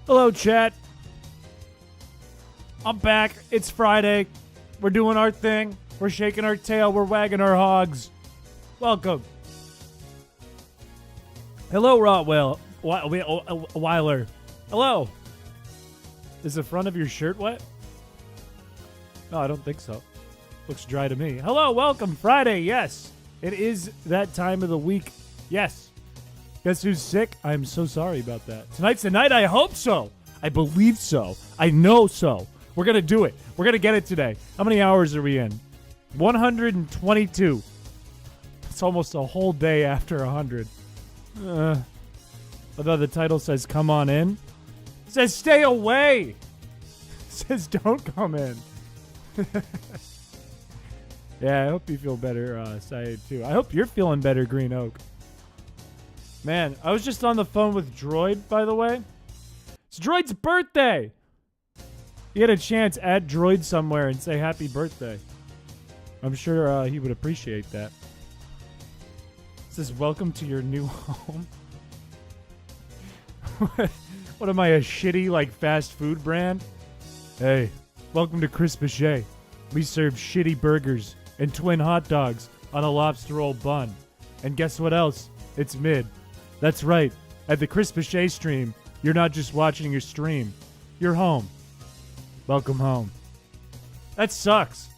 Hello, chat. I'm back. It's Friday. We're doing our thing. We're shaking our tail. We're wagging our hogs. Welcome. Hello, Rotwell. Weiler. Hello. Is the front of your shirt wet? No, I don't think so. Looks dry to me. Hello, welcome. Friday, yes. It is that time of the week. Yes. Guess who's sick? I'm so sorry about that. Tonight's the night. I hope so. I believe so. I know so. We're going to do it. We're going to get it today. How many hours are we in? 122. It's almost a whole day after 100. Although the title says, come on in. It says, stay away. It says, don't come in. Yeah, I hope you feel better, Syed, too. I hope you're feeling better, Green Oak. Man, I was just on the phone with Droid, by the way. It's Droid's birthday. You had a chance, add Droid somewhere and say happy birthday. I'm sure he would appreciate that. It says, welcome to your new home. What am I, a shitty, fast food brand? Hey, welcome to Chrispiche. We serve shitty burgers and twin hot dogs on a lobster roll bun. And guess what else? It's mid. That's right. At the Chrispiche stream, you're not just watching your stream. You're home. Welcome home. That sucks.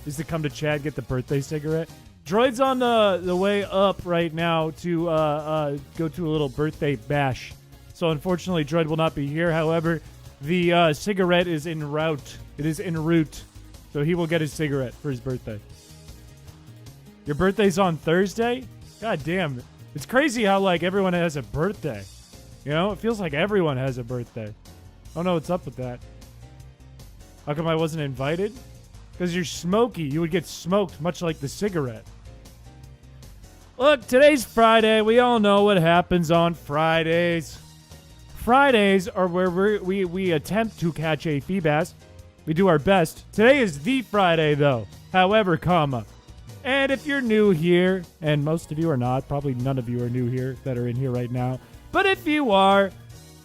Is to come to chat, get the birthday cigarette. Droid's on the way up right now to go to a little birthday bash. So unfortunately, Droid will not be here. However, the cigarette is en route. It is en route. So he will get his cigarette for his birthday. Your birthday's on Thursday? God damn. It's crazy how, everyone has a birthday. You know? It feels like everyone has a birthday. I don't know what's up with that. How come I wasn't invited? Because you're smoky. You would get smoked, much like the cigarette. Look, today's Friday. We all know what happens on Fridays. Fridays are where we attempt to catch a Feebas. We do our best. Today is the Friday, though. However, and if you're new here, and most of you are not, probably none of you are new here that are in here right now, but if you are,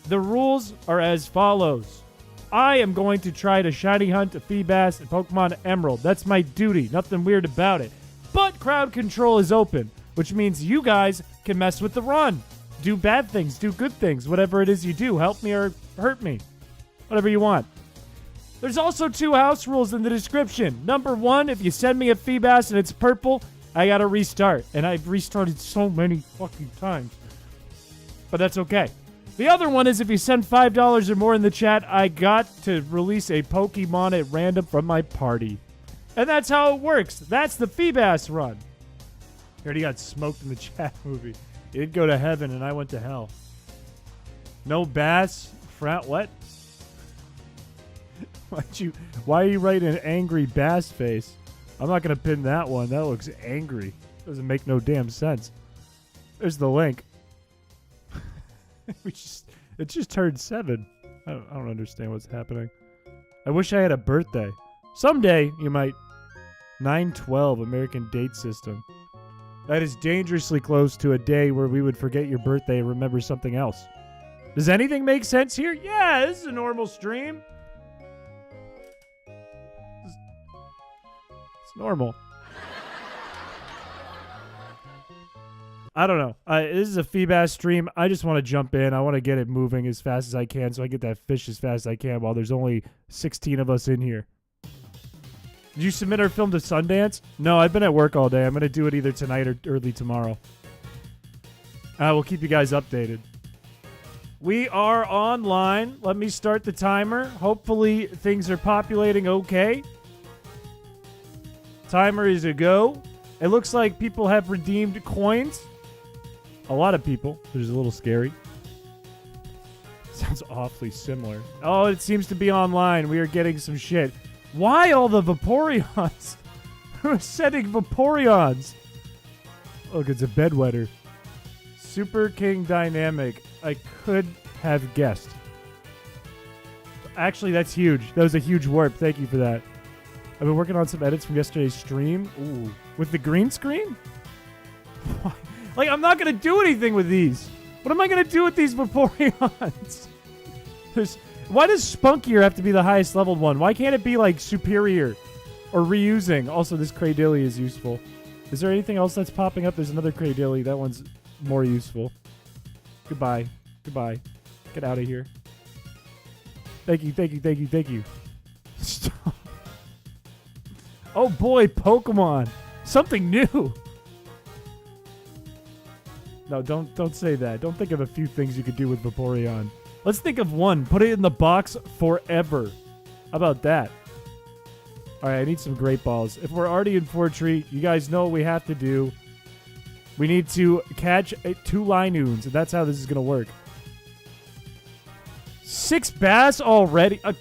the rules are as follows. I am going to try to shiny hunt a Feebas and Pokemon Emerald. That's my duty. Nothing weird about it. But crowd control is open, which means you guys can mess with the run. Do bad things, do good things, whatever it is you do. Help me or hurt me. Whatever you want. There's also 2 house rules in the description. Number 1, if you send me a Feebas and it's purple, I gotta restart. And I've restarted so many fucking times. But that's okay. The other one is if you send $5 or more in the chat, I got to release a Pokemon at random from my party. And that's how it works. That's the Feebas run. He already got smoked in the chat movie. He did go to heaven and I went to hell. No bass? What? Why are you writing an angry bass face? I'm not going to pin that one. That looks angry. Doesn't make no damn sense. There's the link. It just turned 7. I don't understand what's happening. I wish I had a birthday. Someday you might. 9/12 American date system. That is dangerously close to a day where we would forget your birthday and remember something else. Does anything make sense here? Yeah, this is a normal stream. It's normal. I don't know. This is a Feebas stream. I just want to jump in. I want to get it moving as fast as I can so I get that fish as fast as I can while there's only 16 of us in here. Did you submit our film to Sundance? No, I've been at work all day. I'm going to do it either tonight or early tomorrow. We'll keep you guys updated. We are online. Let me start the timer. Hopefully things are populating okay. Timer is a go. It looks like people have redeemed coins. A lot of people, which is a little scary. Sounds awfully similar. Oh, it seems to be online. We are getting some shit. Why all the Vaporeons? Who's sending Vaporeons? Look, it's a bedwetter. Super King Dynamic. I could have guessed. Actually, that's huge. That was a huge warp. Thank you for that. I've been working on some edits from yesterday's stream. Ooh. With the green screen? I'm not going to do anything with these. What am I going to do with these Vaporeons? Why does spunkier have to be the highest leveled one? Why can't it be like superior or reusing? Also, this Cradilly is useful. Is there anything else that's popping up? There's another Cradilly. That one's more useful. Goodbye. Goodbye. Get out of here. Thank you, thank you, thank you, thank you. Stop. Oh boy, Pokemon. Something new. No, don't say that. Don't think of a few things you could do with Vaporeon. Let's think of one. Put it in the box forever. How about that? Alright, I need some Great Balls. If we're already in Fortree, you guys know what we have to do. We need to catch 2 Linoons, and that's how this is going to work. 6 bass already? Come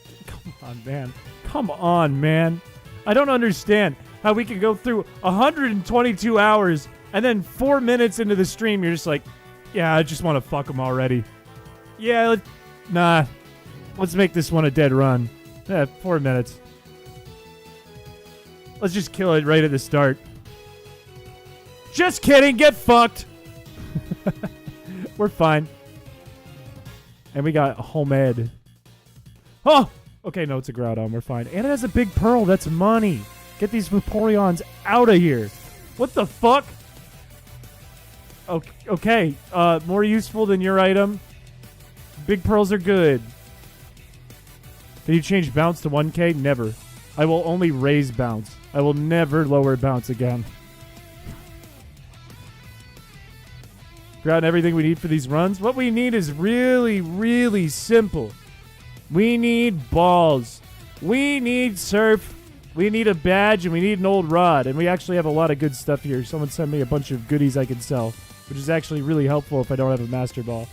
on, man. Come on, man. I don't understand how we can go through 122 hours, and then 4 minutes into the stream, you're just like, yeah, I just want to fuck them already. Yeah, nah. Let's make this one a dead run. Yeah, 4 minutes. Let's just kill it right at the start. Just kidding. Get fucked. We're fine. And we got Homemade. Oh! Okay, no, it's a Groudon. We're fine. And it has a big pearl. That's money. Get these Vaporeons out of here. What the fuck? Okay. More useful than your item. Big pearls are good. Can you change bounce to 1k? Never. I will only raise bounce. I will never lower bounce again. Grab everything we need for these runs. What we need is really, really simple. We need balls. We need surf. We need a badge, and we need an old rod. And we actually have a lot of good stuff here. Someone sent me a bunch of goodies I can sell, which is actually really helpful if I don't have a Master Ball.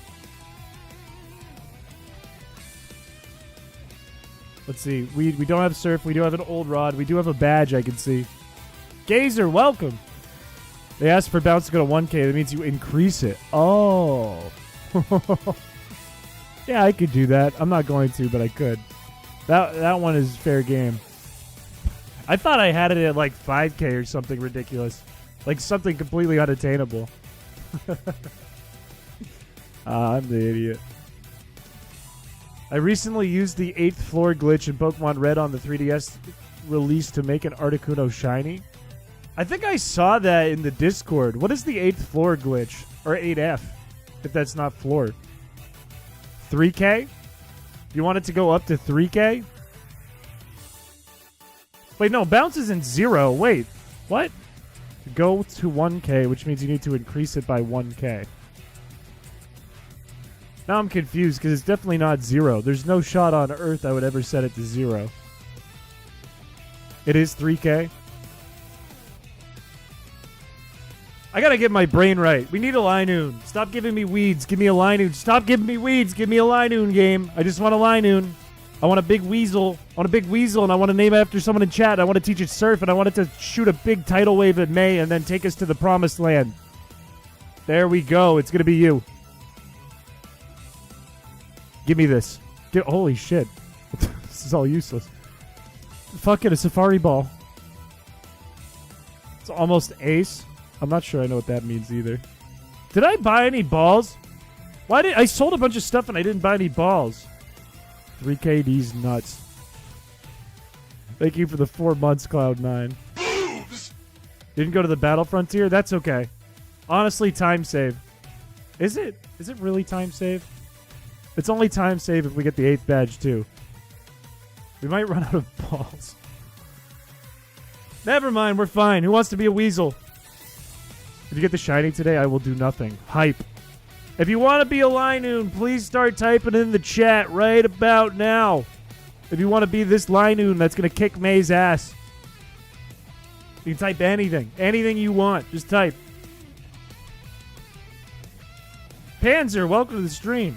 Let's see. We don't have surf. We do have an old rod. We do have a badge I can see. Gazer, welcome. They asked for bounce to go to 1k. That means you increase it. Oh. Yeah, I could do that. I'm not going to, but I could. That one is fair game. I thought I had it at like 5k or something ridiculous. Like something completely unattainable. I'm the idiot. I recently used the 8th floor glitch in Pokemon Red on the 3DS release to make an Articuno shiny. I think I saw that in the Discord. What is the 8th floor glitch? Or 8F, if that's not floor. 3K? You want it to go up to 3K? Wait, no, bounce is in 0. Wait, what? Go to 1K, which means you need to increase it by 1K. Now I'm confused because it's definitely not 0. There's no shot on Earth I would ever set it to 0. It is 3K. I gotta get my brain right. We need a Linoon. Stop giving me weeds. Give me a Linoon. Stop giving me weeds. Give me a Linoon game. I just want a Linoon. I want a big weasel. I want a big weasel, and I want to name it after someone in chat. I want to teach it surf, and I want it to shoot a big tidal wave at May and then take us to the promised land. There we go. It's gonna be you. Give me this. Holy shit. This is all useless. Fuck it, a Safari Ball. It's almost ace. I'm not sure I know what that means either. Did I buy any balls? Why did I sold a bunch of stuff and I didn't buy any balls? 3K, these nuts. Thank you for the 4 months, Cloud9. Didn't go to the Battle Frontier? That's okay. Honestly, time save. Is it? Is it really time save? It's only time save if we get the 8th badge, too. We might run out of balls. Never mind, we're fine. Who wants to be a weasel? If you get the shiny today, I will do nothing. Hype. If you want to be a Linoon, please start typing in the chat right about now. If you want to be this Linoon that's going to kick May's ass. You can type anything. Anything you want. Just type. Panzer, welcome to the stream.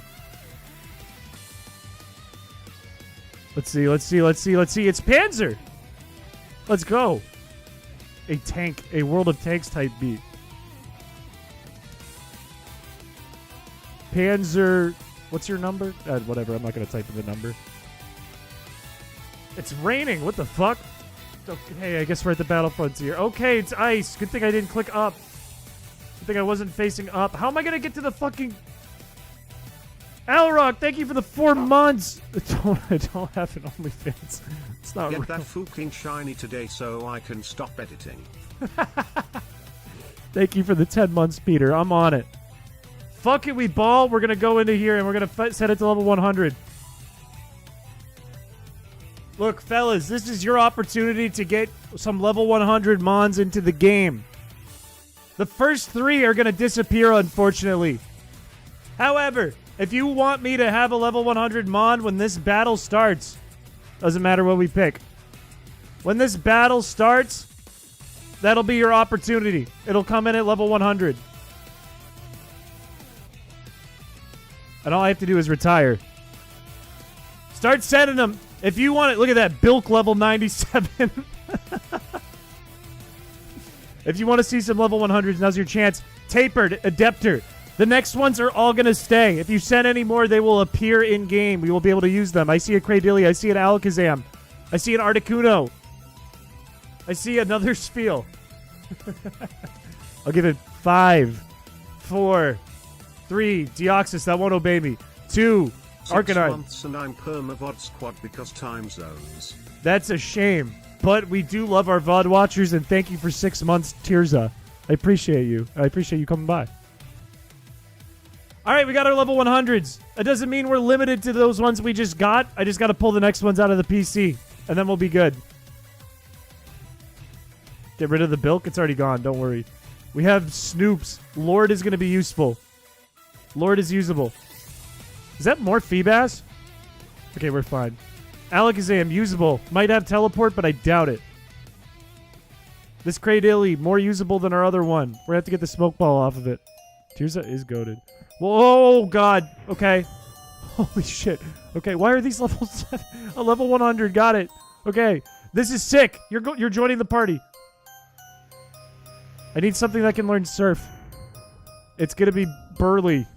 Let's see. It's Panzer. Let's go. A tank. A World of Tanks type beat. Panzer. What's your number? Whatever. I'm not going to type in the number. It's raining. What the fuck? Okay, I guess we're at the Battle Frontier. Okay, it's ice. Good thing I didn't click up. Good thing I wasn't facing up. How am I going to get to the fucking... Alrock, thank you for the 4 months. I don't have an OnlyFans. It's not Get real. that fucking shiny today so I can stop editing. Thank you for the 10 months, Peter. I'm on it. Fuck it, we ball. We're going to go into here and we're going to set it to level 100. Look, fellas, this is your opportunity to get some level 100 mons into the game. The first 3 are going to disappear, unfortunately. However, if you want me to have a level 100 mon when this battle starts, doesn't matter what we pick. When this battle starts, that'll be your opportunity. It'll come in at level 100. And all I have to do is retire. Start sending them. If you want it, look at that. Bilk level 97. If you want to see some level 100s, now's your chance. Tapered, Adeptor. The next ones are all going to stay. If you send any more, they will appear in-game. We will be able to use them. I see a Cradilly. I see an Alakazam. I see an Articuno. I see another Spiel. I'll give it 5, 4, 3. Deoxys, that won't obey me. 2. 6 Arcanine. months and I'm perma-VOD squad because time zones. That's a shame. But we do love our VOD watchers, and thank you for 6 months, Tirza. I appreciate you. I appreciate you coming by. All right, we got our level 100s. That doesn't mean we're limited to those ones we just got. I just got to pull the next ones out of the PC, and then we'll be good. Get rid of the bilk. It's already gone. Don't worry. We have Snoops. Lord is going to be useful. Lord is usable. Is that more Feebas? Okay, we're fine. Alakazam, usable. Might have teleport, but I doubt it. This Cradilly, more usable than our other one. We're going to have to get the smoke ball off of it. Tirza is goated. Whoa, God. Okay. Holy shit. Okay, why are these levels? A level 100. Got it. Okay. This is sick. You're joining the party. I need something that can learn Surf. It's going to be Burly.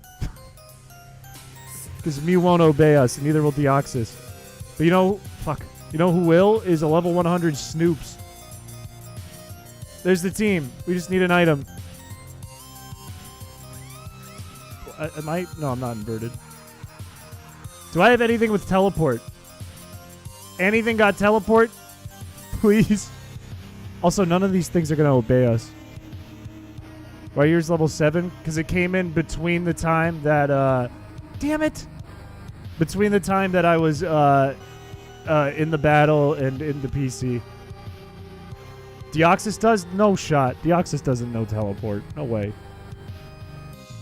Because Mew won't obey us, and neither will Deoxys. But you know, fuck. You know who will? Is a level 100 Snoops. There's the team. We just need an item. Am I? No, I'm not inverted. Do I have anything with teleport? Anything got teleport? Please. Also, none of these things are going to obey us. Why yours level 7? Because it came in between the time that, damn it! Between the time that I was, in the battle and in the PC. Deoxys does? No shot. Deoxys doesn't know teleport. No way.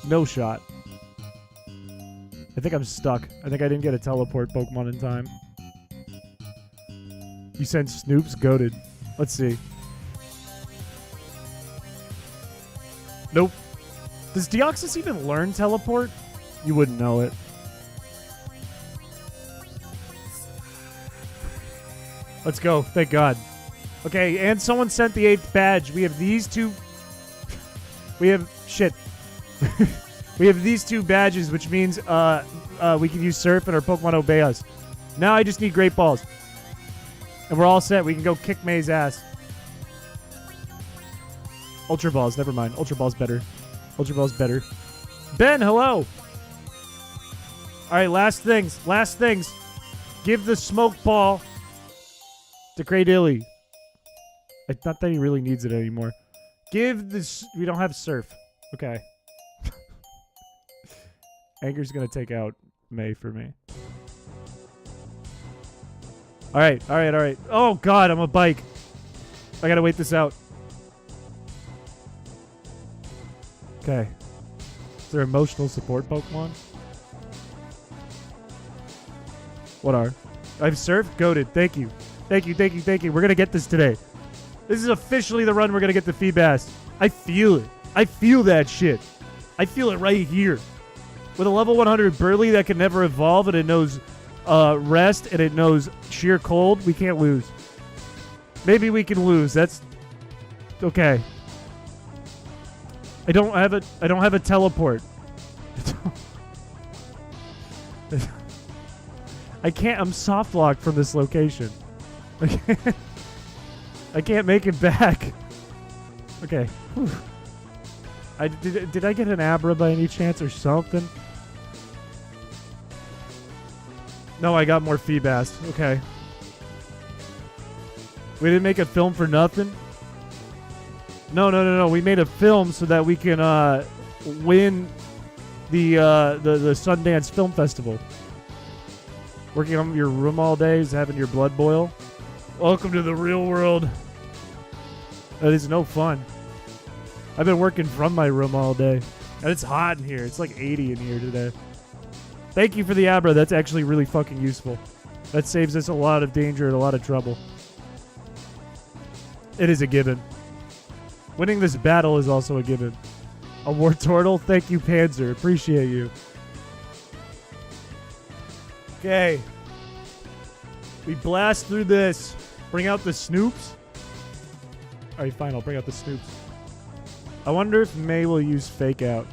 No shot. I think I'm stuck. I think I didn't get a teleport Pokemon in time. You sent Snoops? Goated. Let's see. Nope. Does Deoxys even learn teleport? You wouldn't know it. Let's go. Thank God. Okay, and someone sent the 8th badge. We have these 2... We have... Shit. We have these 2 badges, which means we can use Surf and our Pokemon obey us. Now I just need Great Balls. And we're all set. We can go kick May's ass. Ultra Balls. Never mind. Ultra Ball's better. Ultra Ball's better. Ben, hello. All right, last things. Last things. Give the Smoke Ball to Cradilly. Not that he really needs it anymore. Give this... We don't have Surf. Okay. Anger's going to take out May for me. All right, all right, all right. Oh, God, I'm a bike. I got to wait this out. Okay. Is there emotional support Pokemon? What are? I've surfed? Goated. Thank you. Thank you, thank you, thank you. We're going to get this today. This is officially the run we're going to get the Feebas. I feel it. I feel that shit. I feel it right here. With a level 100 Burly that can never evolve and it knows rest and it knows sheer cold, we can't lose. Maybe we can lose. That's okay. I don't have a teleport. I can't. I'm soft locked from this location. I can't make it back. Okay. Whew. Did I get an Abra by any chance or something? No, I got more Feebas. Okay. We didn't make a film for nothing? No. We made a film so that we can win the Sundance Film Festival. Working on your room all day is having your blood boil. Welcome to the real world. That is no fun. I've been working from my room all day. And it's hot in here. It's like 80 in here today. Thank you for the Abra. That's actually really fucking useful. That saves us a lot of danger and a lot of trouble. It is a given. Winning this battle is also a given. A war turtle? Thank you, Panzer. Appreciate you. Okay. We blast through this. Bring out the Snoops. Alright, fine. I'll bring out the Snoops. I wonder if May will use Fake Out.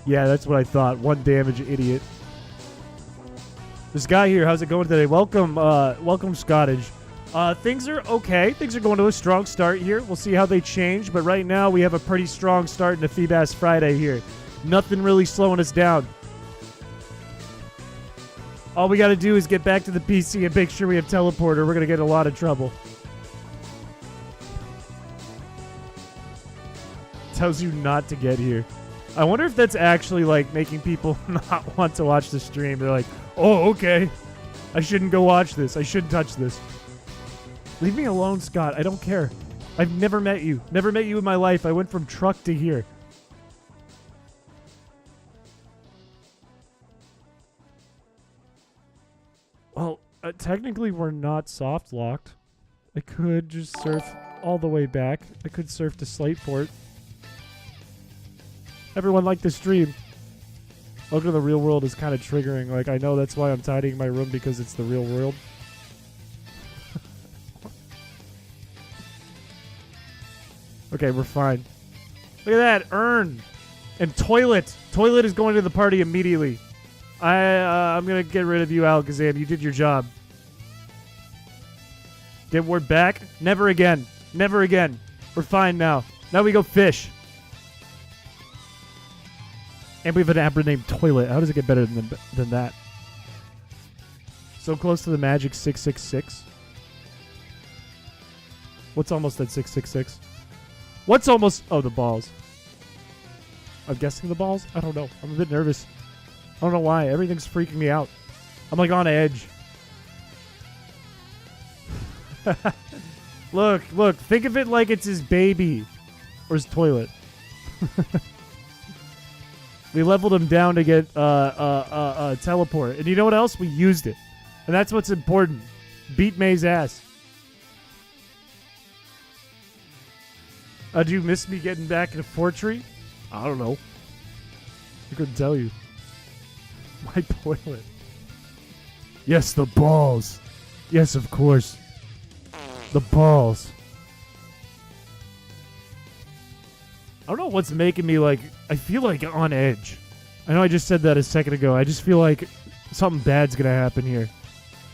Yeah, that's what I thought. 1 damage, idiot. This guy here, how's it going today? Welcome, Scottage. Things are okay. Things are going to a strong start here. We'll see how they change, but right now we have a pretty strong start in a Feebas Friday here. Nothing really slowing us down. All we got to do is get back to the PC and make sure we have teleporter. We're going to get in a lot of trouble. Tells you not to get here. I wonder if that's actually like making people not want to watch the stream. They're like, oh, okay. I shouldn't go watch this. I shouldn't touch this. Leave me alone, Scott. I don't care. I've never met you. Never met you in my life. I went from truck to here. Well, technically we're not soft locked. I could just surf all the way back. I could surf to Slateport. Everyone liked the stream. Welcome to the real world is kind of triggering. Like, I know that's why I'm tidying my room, because it's the real world. Okay, we're fine. Look at that. Urn. And toilet. Toilet is going to the party immediately. I'm going to get rid of you, Alakazam. You did your job. Get word back? Never again. Never again. We're fine now. Now we go fish. And we have an Abra named Toilet. How does it get better than that? So close to the magic 666. What's almost at 666? What's almost... Oh, the balls. I'm guessing the balls? I don't know. I'm a bit nervous. I don't know why. Everything's freaking me out. I'm like on edge. Look. Think of it like it's his baby. Or his toilet. We leveled him down to get teleport. And you know what else? We used it. And that's what's important. Beat May's ass. Do you miss me getting back into Fortree? I don't know. I couldn't tell you. My toilet. Yes, the balls. Yes, of course. The balls. I don't know what's making me like... I feel like on edge. I know I just said that a second ago. I just feel like something bad's gonna happen here.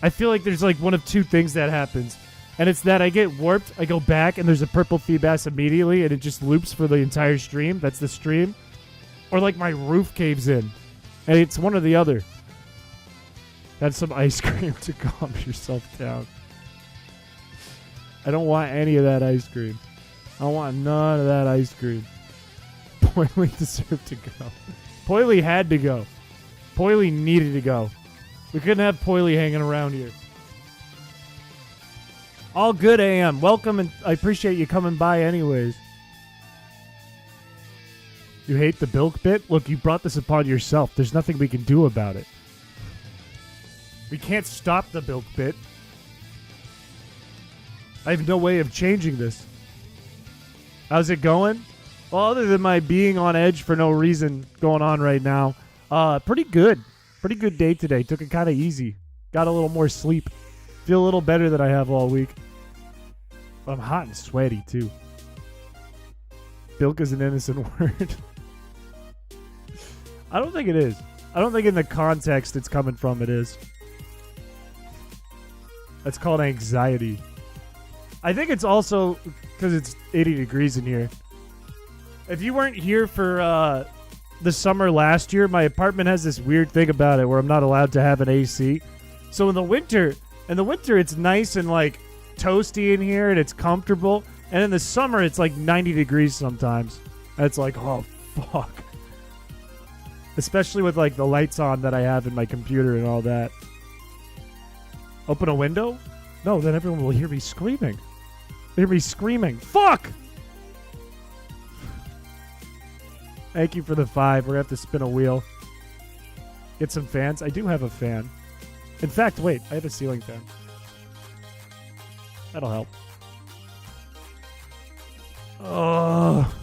I feel like there's like one of two things that happens. And it's that I get warped, I go back, and there's a purple Feebas immediately, and it just loops for the entire stream. That's the stream. Or like my roof caves in. And it's one or the other. Have some ice cream to calm yourself down. I don't want any of that ice cream. I don't want none of that ice cream. Poily deserved to go. Poily had to go. Poily needed to go. We couldn't have Poily hanging around here. All good, AM. Welcome, and I appreciate you coming by anyways. You hate the bilk bit? Look, you brought this upon yourself. There's nothing we can do about it. We can't stop the bilk bit. I have no way of changing this. How's it going? Well, other than my being on edge for no reason going on right now, pretty good. Pretty good day today. Took it kind of easy. Got a little more sleep. Feel a little better than I have all week. But I'm hot and sweaty, too. Bilk is an innocent word. I don't think it is. I don't think in the context it's coming from it is. That's called anxiety. I think it's also because it's 80 degrees in here. If you weren't here for the summer last year, my apartment has this weird thing about it where I'm not allowed to have an AC. So in the winter, it's nice and like toasty in here and it's comfortable. And in the summer, it's like 90 degrees sometimes. And it's like, oh, fuck. Especially with like the lights on that I have in my computer and all that. Open a window? No, then everyone will hear me screaming. They'll hear me screaming. Fuck! Thank you for the 5. We're going to have to spin a wheel. Get some fans. I do have a fan. In fact, wait. I have a ceiling fan. That'll help. Oh.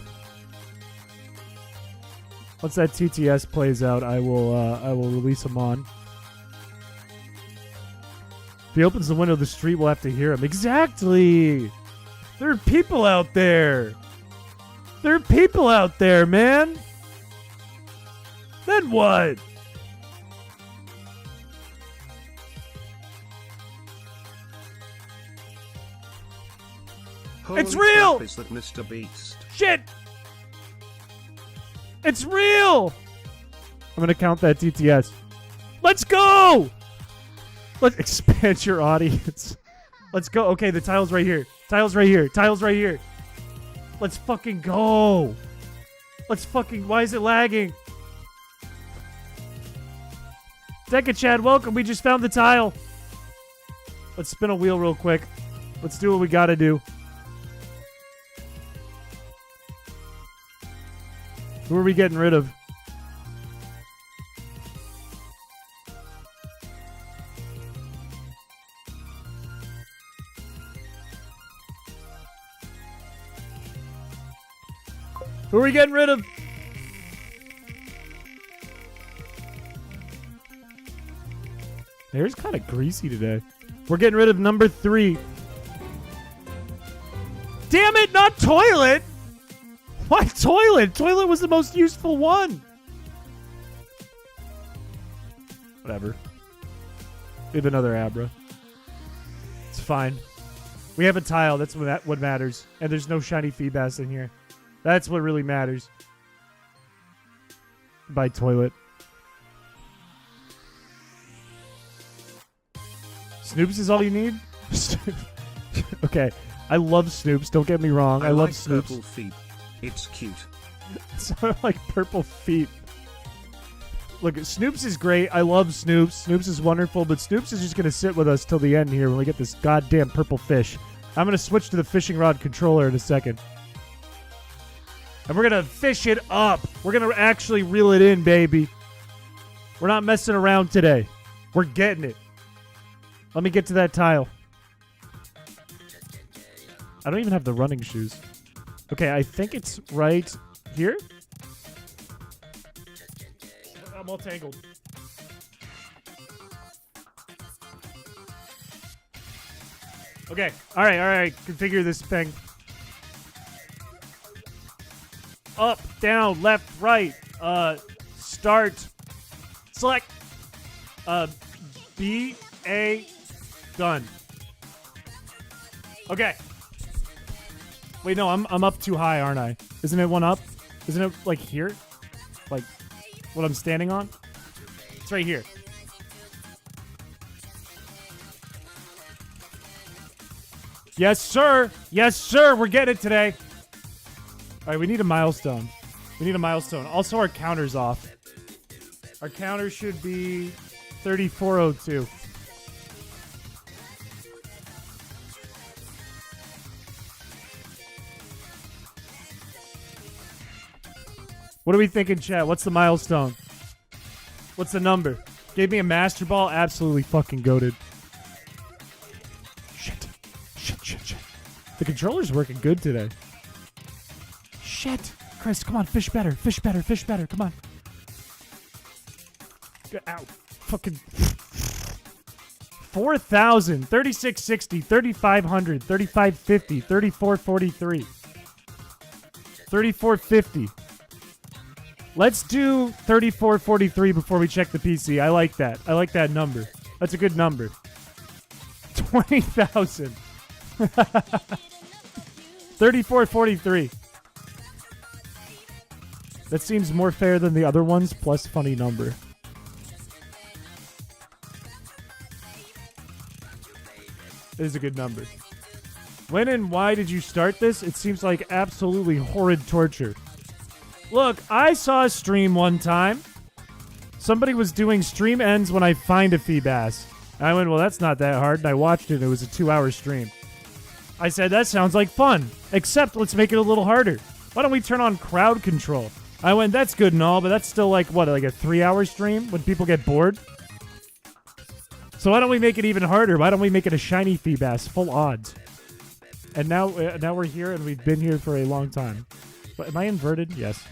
Once that TTS plays out, I will release him on. If he opens the window of the street, we'll have to hear him. Exactly! There are people out there! There are people out there, man! Then what? Holy it's real! crap, is that Mr. Beast? Shit! It's real! I'm gonna count that TTS. Let's go! Let's expand your audience. Let's go. Okay, the tile's right here. Tile's right here. Tile's right here. Let's fucking go. Let's fucking... Why is it lagging? Deca Chad, welcome. We just found the tile. Let's spin a wheel real quick. Let's do what we gotta do. Who are we getting rid of? Who are we getting rid of? Hair's kind of greasy today. We're getting rid of number 3. Damn it, not toilet! Why toilet? Toilet was the most useful one. Whatever. We have another Abra. It's fine. We have a tile. That's what matters. And there's no shiny Feebas in here. That's what really matters. By toilet. Snoops is all you need? Okay. I love Snoops. Don't get me wrong. I love like Snoops. Purple feet. It's cute. Sound like purple feet. Look, Snoops is great. I love Snoops. Snoops is wonderful, but Snoops is just going to sit with us till the end here when we get this goddamn purple fish. I'm going to switch to the fishing rod controller in a second. And we're going to fish it up. We're going to actually reel it in, baby. We're not messing around today. We're getting it. Let me get to that tile. I don't even have the running shoes. Okay, I think it's right here. I'm all tangled. Okay, all right. Configure this thing. Up, down, left, right. Start. Select. B, A, done. Okay. Wait, no, I'm up too high, aren't I? Isn't it one up? Isn't it like here? Like what I'm standing on? It's right here. Yes, sir. Yes, sir. We're getting it today. All right, we need a milestone. We need a milestone. Also, our counter's off. Our counter should be 3402. What are we thinking, chat? What's the milestone? What's the number? Gave me a master ball? Absolutely fucking goated. Shit. The controller's working good today. Shit. Chris, come on. Fish better. Come on. Ow. Fucking 4,000, 3660, 3,500, 3,550, 3,443, 3,450. Let's do 3443 before we check the PC. I like that. I like that number. That's a good number. 20,000. 3443. That seems more fair than the other ones, plus funny number. It is a good number. When and why did you start this? It seems like absolutely horrid torture. Look, I saw a stream one time. Somebody was doing stream ends when I find a Feebas. I went, well, that's not that hard, and I watched it. It was a 2-hour stream. I said, that sounds like fun, except let's make it a little harder. Why don't we turn on crowd control? I went, that's good and all, but that's still like, what, like a 3-hour stream when people get bored? So why don't we make it even harder? Why don't we make it a shiny Feebas, full odds? And now we're here, and we've been here for a long time. But am I inverted? Yes.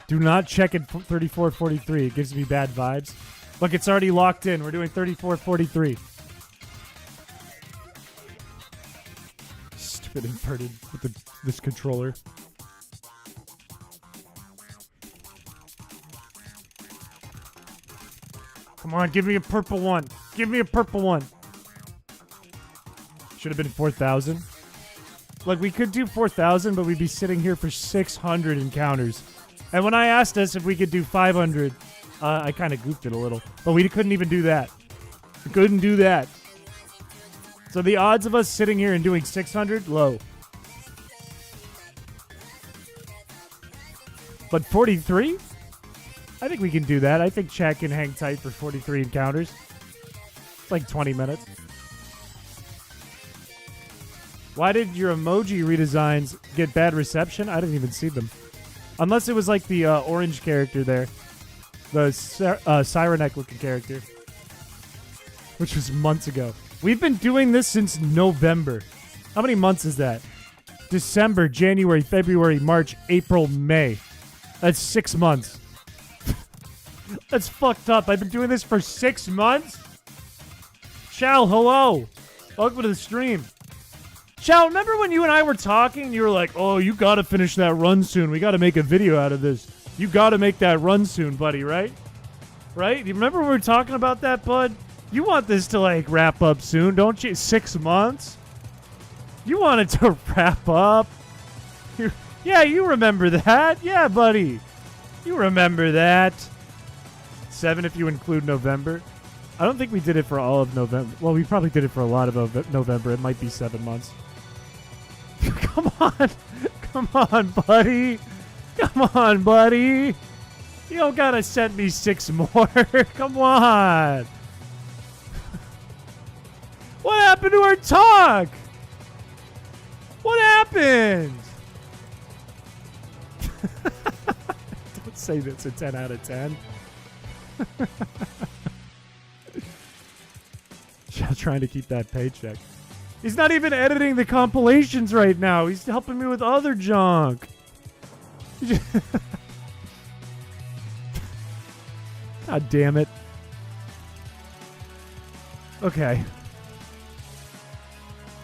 Do not check at 3443. It gives me bad vibes. Look, it's already locked in. We're doing 3443. Stupid inverted with this controller. Come on, give me a purple one. Give me a purple one. Should have been 4,000. Like, we could do 4,000, but we'd be sitting here for 600 encounters. And when I asked us if we could do 500, I kind of goofed it a little. But we couldn't even do that. We couldn't do that. So the odds of us sitting here and doing 600, low. But 43? I think we can do that. I think chat can hang tight for 43 encounters. It's like 20 minutes. Why did your emoji redesigns get bad reception? I didn't even see them. Unless it was like the orange character there. The Sireneck looking character. Which was months ago. We've been doing this since November. How many months is that? December, January, February, March, April, May. That's 6 months. That's fucked up. I've been doing this for 6 months? Shal, hello. Welcome to the stream. Shal, remember when you and I were talking? You were like, oh, you gotta finish that run soon. We gotta make a video out of this. You gotta make that run soon, buddy, right? Right? You remember when we were talking about that, bud? You want this to, like, wrap up soon, don't you? 6 months? You want it to wrap up? Yeah, you remember that. Yeah, buddy. You remember that. 7 if you include November. I don't think we did it for all of November. Well, we probably did it for a lot of November. It might be 7 months. Come on. Come on, buddy. Come on, buddy. You don't gotta send me 6 more. Come on. What happened to our talk? What happened? Don't say that's a 10 out of 10. Just trying to keep that paycheck. He's not even editing the compilations right now. He's helping me with other junk. God damn it. Okay.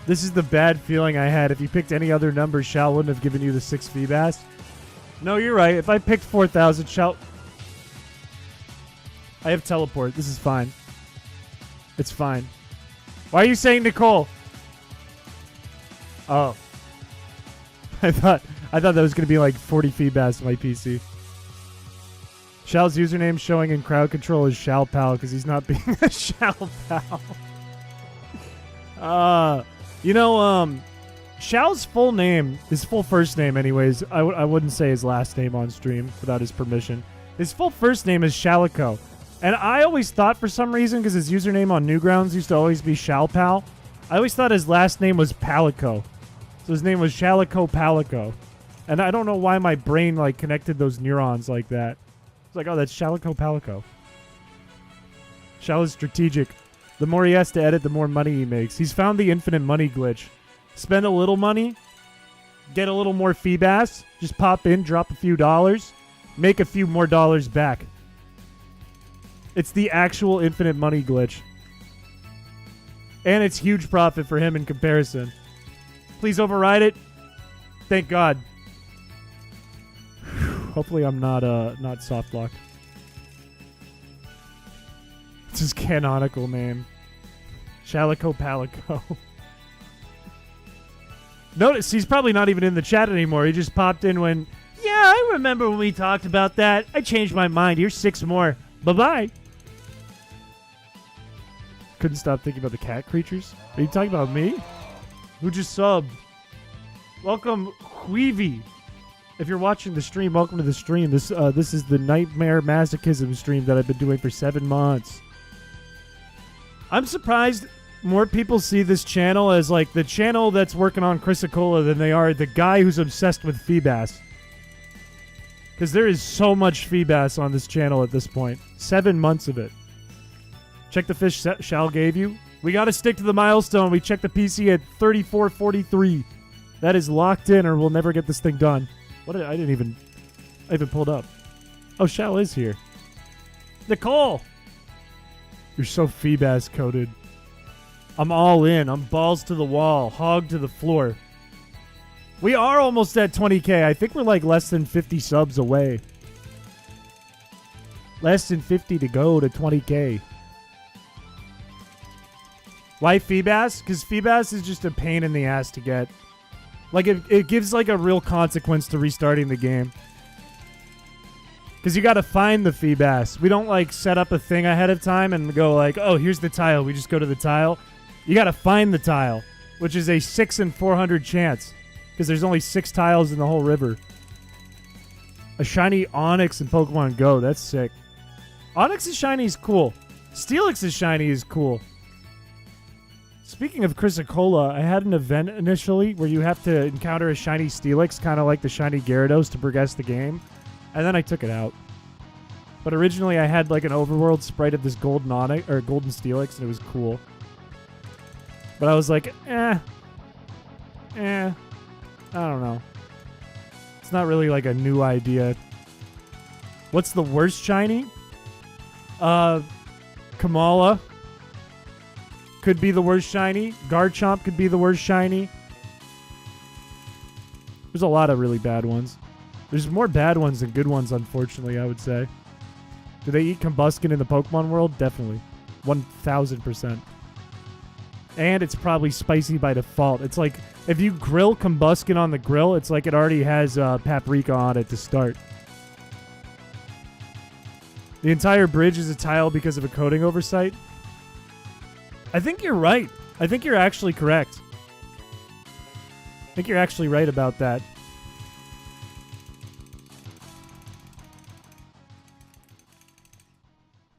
This is the bad feeling I had. If you picked any other number, Shal wouldn't have given you the 6 Feebas. No, you're right. If I picked 4,000, Shal... I have teleport. This is fine. It's fine. Why are you saying Nicole? Oh. I thought that was going to be like 40 Feebas on my PC. Shal's username showing in crowd control is Shalpal because he's not being a Shalpal. Shal's full name, his full first name anyways, I wouldn't say his last name on stream without his permission. His full first name is Shalico. And I always thought for some reason, because his username on Newgrounds used to always be Shalpal, I always thought his last name was Palico. So his name was Shalico Palico. And I don't know why my brain like connected those neurons like that. It's like, oh, that's Shalico Palico. Shal is strategic. The more he has to edit, the more money he makes. He's found the infinite money glitch. Spend a little money, get a little more Feebas, just pop in, drop a few dollars, make a few more dollars back. It's the actual infinite money glitch. And it's huge profit for him in comparison. Please override it. Thank God. Hopefully I'm not soft locked. It's his canonical name. Shalico Palico. Notice he's probably not even in the chat anymore. He just popped in when, yeah, I remember when we talked about that. I changed my mind. Here's 6 more. Bye-bye. Couldn't stop thinking about the cat creatures. Are you talking about me? Who just subbed? Welcome, Huivi. If you're watching the stream, welcome to the stream. This is the Nightmare Masochism stream that I've been doing for 7 months. I'm surprised more people see this channel as like the channel that's working on Chrysicola than they are the guy who's obsessed with Feebas. Because there is so much Feebas on this channel at this point. 7 months of it. Check the fish Shal gave you. We got to stick to the milestone. We checked the PC at 3443. That is locked in or we'll never get this thing done. What? I even pulled up. Oh, Shal is here. Nicole! You're so Feebas coded. I'm all in. I'm balls to the wall. Hog to the floor. We are almost at 20K. I think we're like less than 50 subs away. Less than 50 to go to 20K. Why Feebas? Because Feebas is just a pain in the ass to get. Like, it gives like a real consequence to restarting the game. Because you got to find the Feebas. We don't like set up a thing ahead of time and go like, oh, here's the tile. We just go to the tile. You got to find the tile, which is a 6 in 400 chance. Because there's only 6 tiles in the whole river. A shiny Onyx in Pokemon Go. That's sick. Onyx's shiny is cool. Steelix's shiny is cool. Speaking of Chrysicola, I had an event initially where you have to encounter a shiny Steelix, kind of like the shiny Gyarados, to progress the game. And then I took it out. But originally I had like an overworld sprite of this golden Onyx, or golden Steelix, and it was cool. But I was like, I don't know. It's not really like a new idea. What's the worst shiny? Kamala could be the worst shiny. Garchomp could be the worst shiny. There's a lot of really bad ones. There's more bad ones than good ones, unfortunately, I would say. Do they eat Combuskin in the Pokemon world? Definitely. 1000%. And it's probably spicy by default. It's like, if you grill Combuskin on the grill, it's like it already has paprika on it to start. The entire bridge is a tile because of a coding oversight. I think you're right. I think you're actually correct. I think you're actually right about that.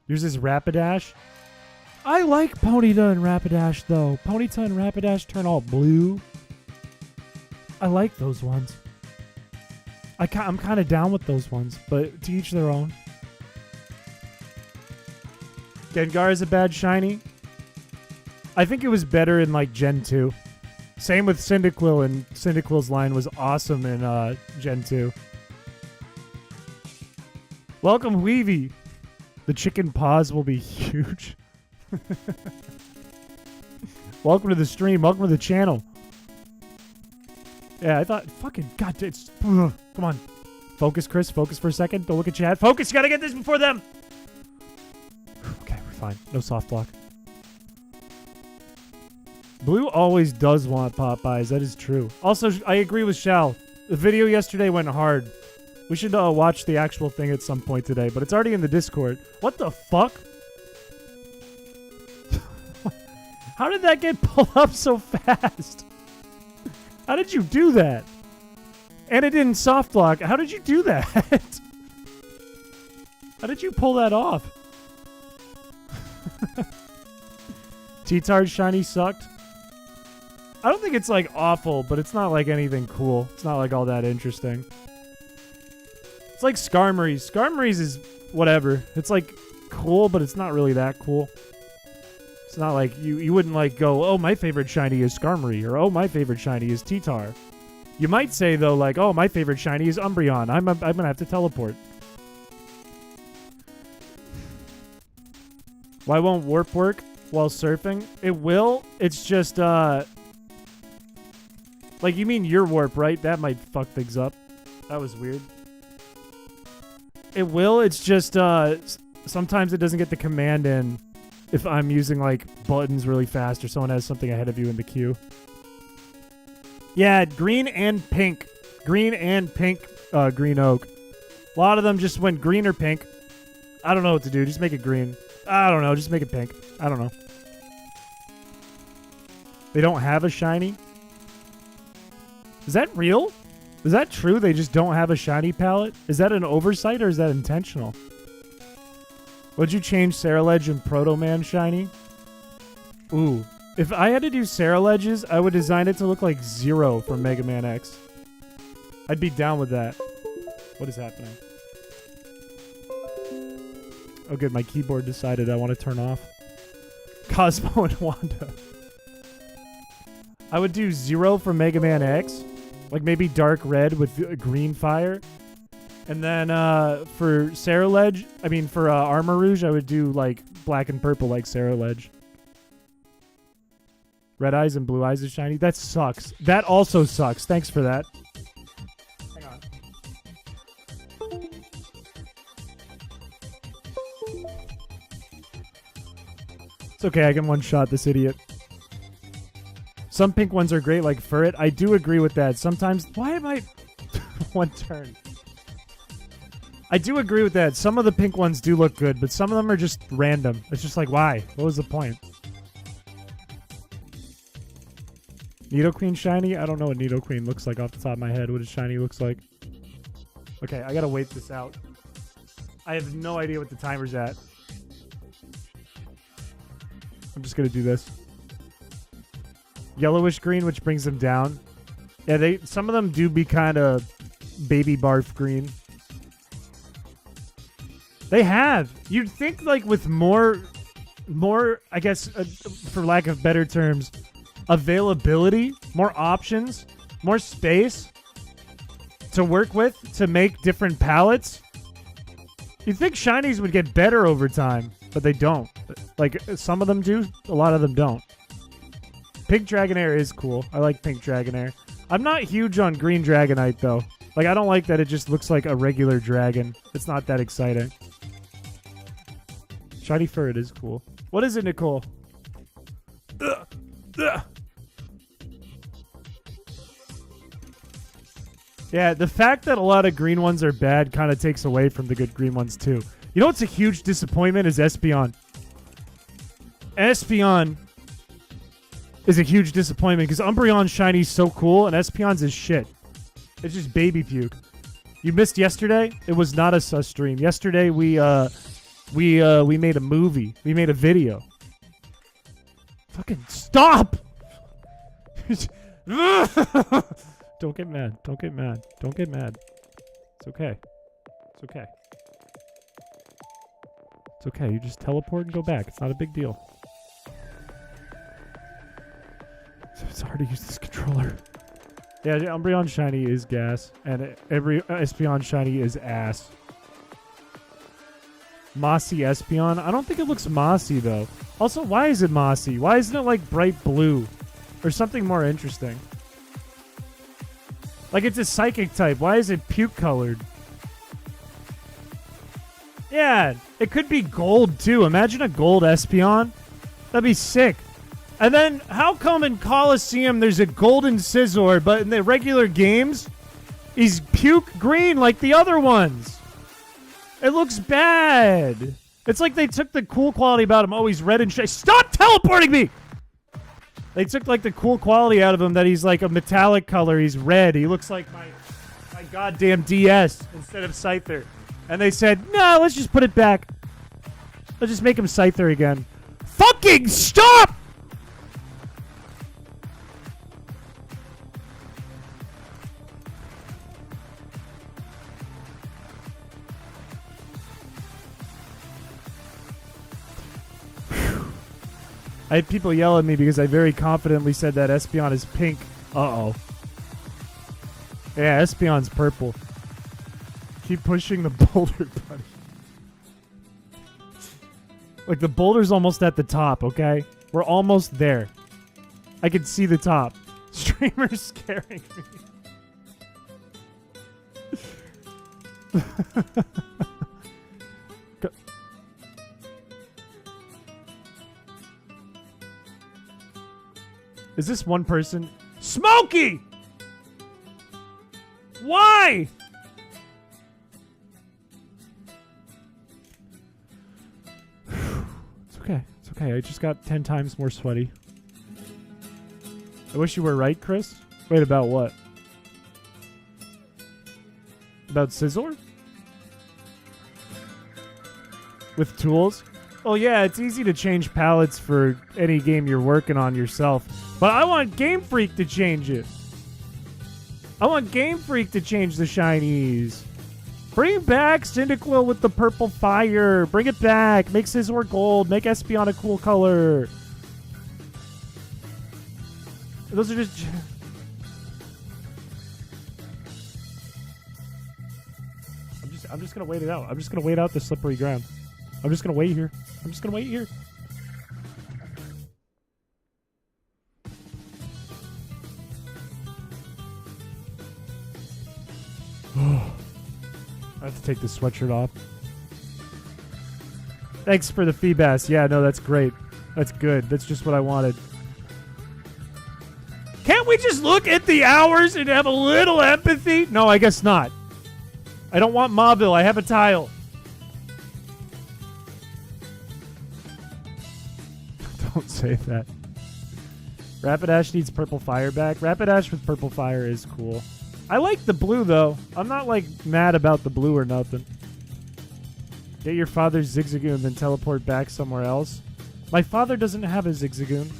Yours is Rapidash. I like Ponyta and Rapidash, though. Ponyta and Rapidash turn all blue. I like those ones. I'm kind of down with those ones, but to each their own. Gengar is a bad shiny. I think it was better in, like, Gen 2. Same with Cyndaquil, and Cyndaquil's line was awesome in Gen 2. Welcome, Weavy. The chicken paws will be huge. Welcome to the stream. Welcome to the channel. Yeah, I thought, fucking, God, it's, come on. Focus, Chris. Focus for a second. Don't look at chat. Focus. You gotta get this before them. Okay, we're fine. No soft block. Blue always does want Popeyes. That is true. Also, I agree with Shal. The video yesterday went hard. We should watch the actual thing at some point today, but it's already in the Discord. What the fuck? How did that get pulled up so fast? How did you do that? And it didn't soft lock. How did you do that? How did you pull that off? T-Tar's shiny sucked. I don't think it's like awful, but it's not like anything cool. It's not like all that interesting. It's like Skarmory's. Skarmory's is whatever. It's like cool, but it's not really that cool. It's not like you wouldn't like go, oh, my favorite shiny is Skarmory, or oh, my favorite shiny is T-Tar. You might say though, like, oh, my favorite shiny is Umbreon. I'm gonna have to teleport. Why won't warp work while surfing? It will. It's just like, you mean your warp, right? That might fuck things up. That was weird. It will. It's just sometimes it doesn't get the command in if I'm using like buttons really fast or someone has something ahead of you in the queue. Yeah, green and pink. Green and pink green oak. A lot of them just went green or pink. I don't know what to do. Just make it green. I don't know. Just make it pink. I don't know. They don't have a shiny? Is that real? Is that true? They just don't have a shiny palette? Is that an oversight or is that intentional? Would you change Saraledge and Proto Man shiny? Ooh. If I had to do Saraledges, I would design it to look like Zero from Mega Man X. I'd be down with that. What is happening? Oh good, my keyboard decided I want to turn off. Cosmo and Wanda. I would do Zero from Mega Man X. Like maybe dark red with green fire. And then for Saraledge, I mean for Armor Rouge, I would do like black and purple like Saraledge. Red eyes and blue eyes is shiny. That sucks. That also sucks. Thanks for that. Hang on. It's okay. I can one-shot this idiot. Some pink ones are great, like Furret. I do agree with that. Sometimes... Why am I... One turn. I do agree with that. Some of the pink ones do look good, but some of them are just random. It's just like, why? What was the point? Nidoqueen shiny? I don't know what Nidoqueen looks like off the top of my head. What a shiny looks like. Okay, I gotta wait this out. I have no idea what the timer's at. I'm just gonna do this. Yellowish green, which brings them down. Yeah, some of them do be kind of baby barf green. They have. You'd think like with more, I guess, for lack of better terms, availability, more options, more space to work with to make different palettes. You'd think shinies would get better over time, but they don't. Like some of them do, a lot of them don't. Pink Dragonair is cool. I like Pink Dragonair. I'm not huge on Green Dragonite, though. Like, I don't like that it just looks like a regular dragon. It's not that exciting. Shiny Furret is cool. What is it, Nicole? Ugh. Ugh. Yeah, the fact that a lot of green ones are bad kind of takes away from the good green ones, too. You know what's a huge disappointment is Espeon. Espeon is a huge disappointment because Umbreon's shiny so cool and Espeon's is shit. It's just baby puke. You missed yesterday? It was not a sus stream. Yesterday we made a movie. We made a video. Fucking stop! Don't get mad. Don't get mad. Don't get mad. It's okay. It's okay. It's okay. You just teleport and go back. It's not a big deal. It's hard to use this controller. Yeah, Umbreon shiny is gas, and every Espeon shiny is ass. Mossy Espeon? I don't think it looks mossy, though. Also, why is it mossy? Why isn't it, like, bright blue? Or something more interesting? Like, it's a psychic type. Why is it puke-colored? Yeah, it could be gold, too. Imagine a gold Espeon. That'd be sick. And then, how come in Coliseum there's a golden Scizor, but in the regular games, he's puke green like the other ones? It looks bad. It's like they took the cool quality about him. Oh, he's red and shiny. Stop teleporting me! They took like the cool quality out of him that he's like a metallic color. He's red. He looks like my goddamn DS instead of Scyther. And they said, no, let's just put it back. Let's just make him Scyther again. Fucking stop! I had people yell at me because I very confidently said that Espeon is pink. Uh-oh. Yeah, Espeon's purple. Keep pushing the boulder, buddy. Like, the boulder's almost at the top, okay? We're almost there. I can see the top. Streamer's scaring me. Is this one person? Smokey! Why? It's okay. It's okay. I just got 10 times more sweaty. I wish you were right, Chris. Wait, about what? About scissor? With tools? Oh yeah, it's easy to change palettes for any game you're working on yourself. But I want Game Freak to change it. I want Game Freak to change the shinies. Bring back Cyndaquil with the purple fire. Bring it back. Make Scizor gold. Make Espeon a cool color. Those are just... I'm just gonna wait it out. I'm just gonna wait out the slippery ground. I'm just gonna wait here. I'm just gonna wait here. I have to take this sweatshirt off. Thanks for the Feebas. Yeah, no, that's great. That's good. That's just what I wanted. Can't we just look at the hours and have a little empathy? No, I guess not. I don't want Mauville. I have a tile. Don't say that. Rapidash needs purple fire back. Rapidash with purple fire is cool. I like the blue, though. I'm not, like, mad about the blue or nothing. Get your father's Zigzagoon, then teleport back somewhere else. My father doesn't have a Zigzagoon.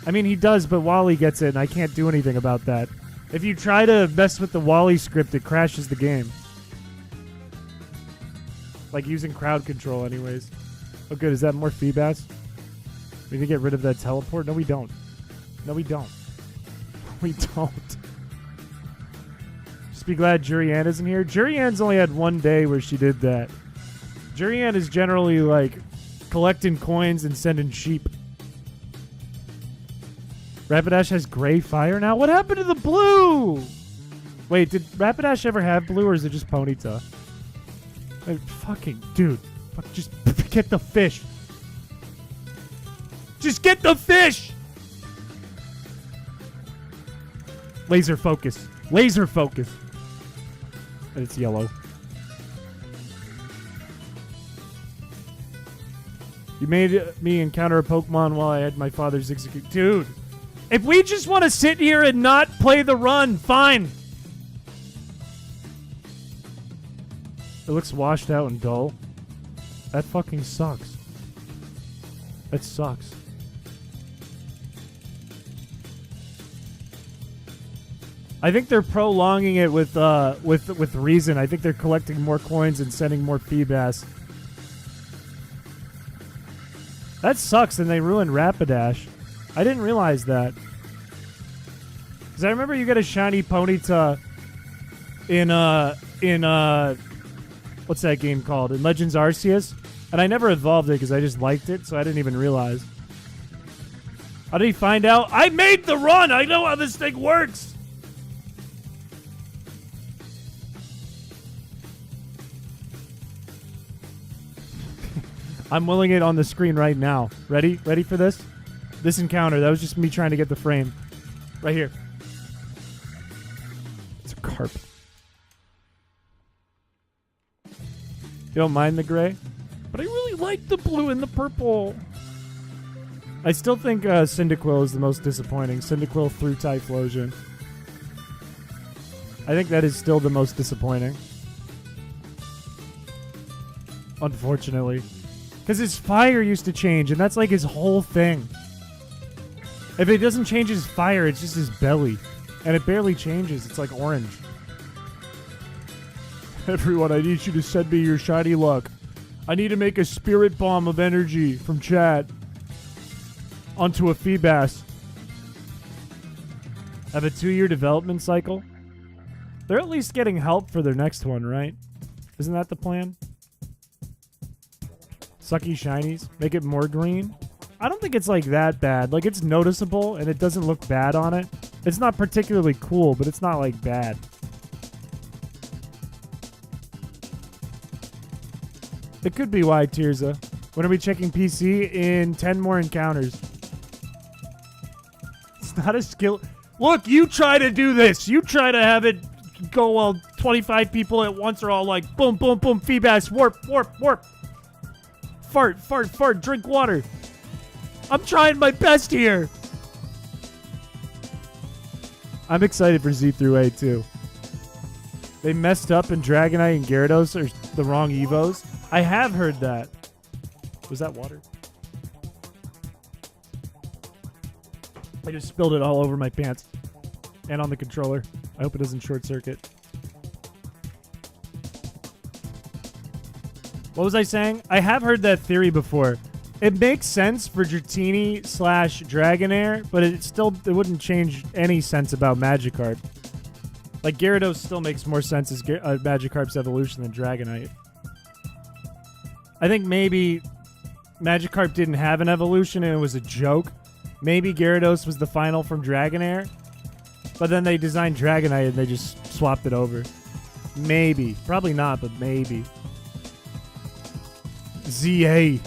I mean, he does, but Wally gets it, and I can't do anything about that. If you try to mess with the Wally script, it crashes the game. Like using crowd control, anyways. Oh, good. Is that more Feebas? We need to get rid of that teleport? No, we don't. No, we don't. We don't. Just be glad Jurianne isn't here. Jurianne's only had one day where she did that. Jurianne is generally, like, collecting coins and sending sheep. Rapidash has gray fire now? What happened to the blue? Wait, did Rapidash ever have blue, or is it just Ponyta? Like, fucking, dude. Just get the fish. Just get the fish! Laser focus. Laser focus. And it's yellow. You made me encounter a Pokemon while I had my father's Zigzagoon. Dude, if we just want to sit here and not play the run, fine. It looks washed out and dull. That fucking sucks. That sucks. I think they're prolonging it with reason. I think they're collecting more coins and sending more Feebas. That sucks, and they ruined Rapidash. I didn't realize that. Because I remember you get a shiny Ponyta in what's that game called? In Legends Arceus. And I never evolved it because I just liked it, so I didn't even realize. How did he find out? I made the run! I know how this thing works! I'm willing it on the screen right now. Ready? Ready for this? This encounter. That was just me trying to get the frame. Right here. It's a carp. You don't mind the gray? But I really like the blue and the purple. I still think Cyndaquil is the most disappointing. Cyndaquil through Typhlosion. I think that is still the most disappointing. Unfortunately. Because his fire used to change, and that's like his whole thing. If it doesn't change his fire, it's just his belly. And it barely changes. It's like orange. Everyone, I need you to send me your shiny luck. I need to make a spirit bomb of energy from chat onto a Feebas. Have a 2-year development cycle? They're at least getting help for their next one, right? Isn't that the plan? Sucky shinies. Make it more green. I don't think it's like that bad. Like, it's noticeable and it doesn't look bad on it. It's not particularly cool, but it's not like bad. It could be why, Tirza. When are we checking PC? In 10 more encounters. It's not a skill. Look, you try to do this. You try to have it go while 25 people at once are all like, boom, boom, boom, Feebas, warp, warp, warp. Fart, fart, fart, drink water. I'm trying my best here. I'm excited for Z through A too. They messed up and Dragonite and Gyarados are the wrong Evos. I have heard that. Was that water? I just spilled it all over my pants and on the controller. I hope it doesn't short circuit. What was I saying? I have heard that theory before. It makes sense for Dratini / Dragonair, but it wouldn't change any sense about Magikarp. Like, Gyarados still makes more sense as Magikarp's evolution than Dragonite. I think maybe Magikarp didn't have an evolution and it was a joke. Maybe Gyarados was the final from Dragonair, but then they designed Dragonite and they just swapped it over. Maybe. Probably not, but maybe. ZA.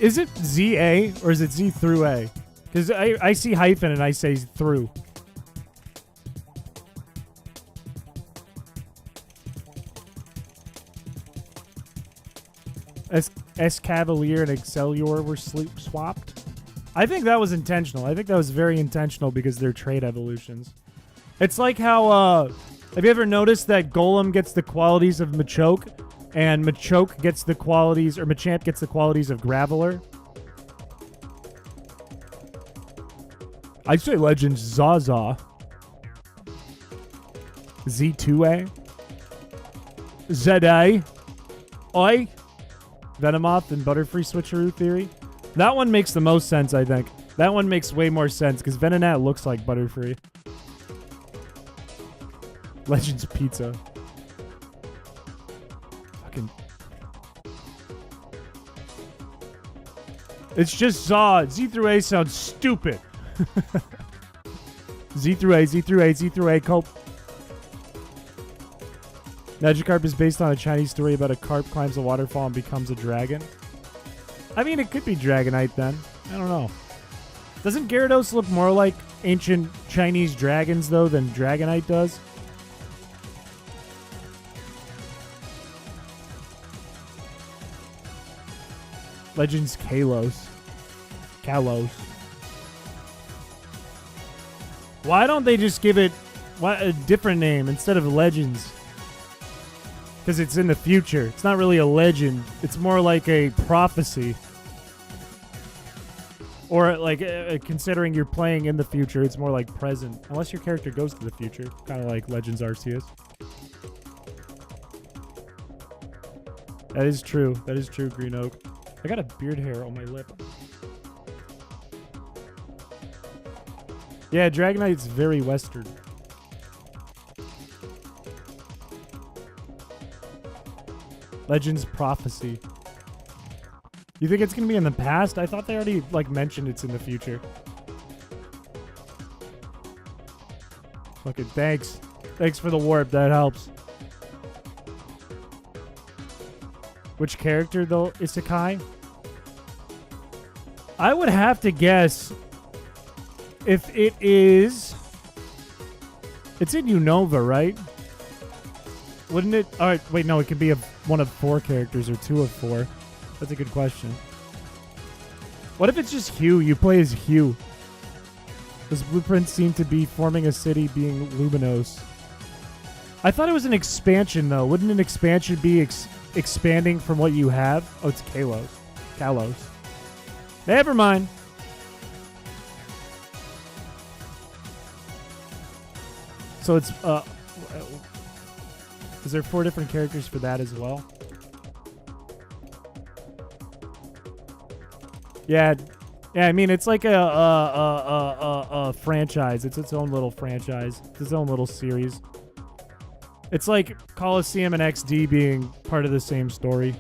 Is it ZA or is it Z through A? Because I see hyphen and I say through. Escavalier and Excellior were swapped. I think that was intentional. I think that was very intentional because they're trait evolutions. It's like how, have you ever noticed that Golem gets the qualities of Machoke and Machoke gets the qualities, or Machamp gets the qualities of Graveler? I'd say Legends Zaza. Z2A. ZA. Oi. Venomoth and Butterfree Switcheroo theory. That one makes the most sense, I think. That one makes way more sense because Venonat looks like Butterfree. Legends Pizza. Fucking. It's just Zod. Z through A sounds stupid. Z through A, Z through A, Z through A, cope. Magikarp is based on a Chinese story about a carp climbs a waterfall and becomes a dragon. I mean, it could be Dragonite then. I don't know. Doesn't Gyarados look more like ancient Chinese dragons, though, than Dragonite does? Legends Kalos. Kalos. Why don't they just give it a different name instead of Legends? Because it's in the future. It's not really a legend. It's more like a prophecy. Or like, considering you're playing in the future, it's more like present. Unless your character goes to the future. Kind of like Legends Arceus. That is true. That is true, Green Oak. I got a beard hair on my lip. Yeah, Dragonite's very Western. Legends Prophecy. You think it's going to be in the past? I thought they already, like, mentioned it's in the future. Fucking thanks. Thanks for the warp. That helps. Which character, though? Isekai? I would have to guess if it is... It's in Unova, right? Wouldn't it? All right, wait, no, it could be one of 4 characters or 2 of 4. That's a good question. What if it's just Hugh? You play as Hugh. Those blueprints seem to be forming a city being luminous. I thought it was an expansion, though. Wouldn't an expansion be expanding from what you have? Oh, it's Kalos. Kalos. Never mind. So it's, is there 4 different characters for that as well? Yeah, I mean, it's like a franchise. It's its own little franchise. It's its own little series. It's like Coliseum and XD being part of the same story.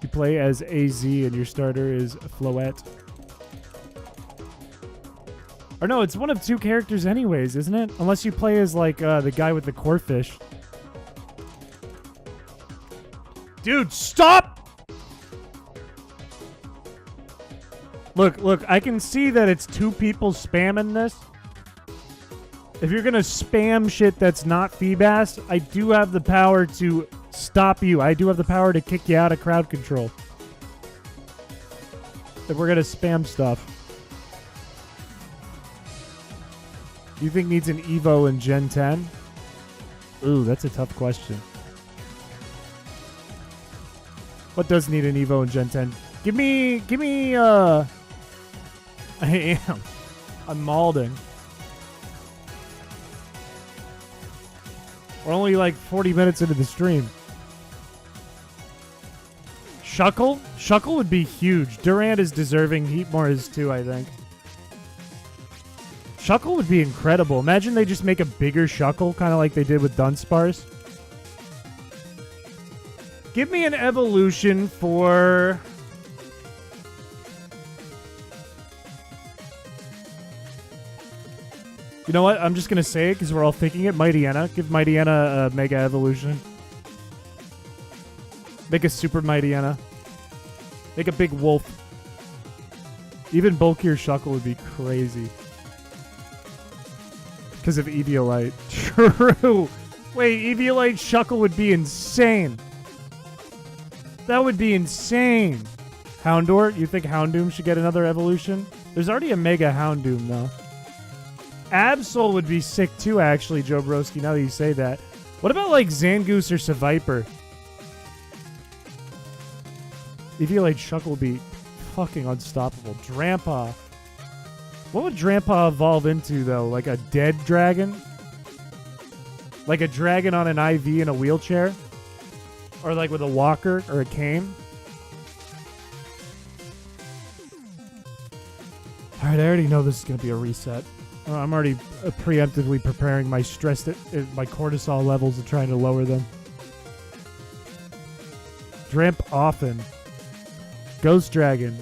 You play as AZ and your starter is Floette. Or no, it's one of 2 characters anyways, isn't it? Unless you play as, like, the guy with the Corphish. Dude, stop! Look, I can see that it's 2 people spamming this. If you're gonna spam shit that's not Feebas, I do have the power to stop you. I do have the power to kick you out of crowd control. If we're gonna spam stuff. You think needs an Evo in Gen 10? Ooh, that's a tough question. What does need an Evo in Gen 10? Give me, I'm malding. We're only like 40 minutes into the stream. Shuckle? Shuckle would be huge. Durant is deserving. Heatmore is too, I think. Shuckle would be incredible. Imagine they just make a bigger Shuckle, kind of like they did with Dunsparce. Give me an evolution for... You know what? I'm just going to say it because we're all thinking it. Mightyena. Give Mightyena a Mega Evolution. Make a Super Mightyena. Make a big wolf. Even bulkier Shuckle would be crazy. Because of Eviolite. True. Wait, Eviolite Shuckle would be insane. That would be insane. Houndour? You think Houndoom should get another evolution? There's already a Mega Houndoom, though. Absol would be sick too, actually, Joe Broski, now that you say that. What about, like, Zangoose or Seviper? Eviolite Shuckle would be fucking unstoppable. Drampa. What would Drampa evolve into, though? Like a dead dragon? Like a dragon on an IV in a wheelchair? Or like with a walker or a cane? Alright, I already know this is going to be a reset. I'm already preemptively preparing my stress, my cortisol levels and trying to lower them. Dramp often. Ghost Dragon.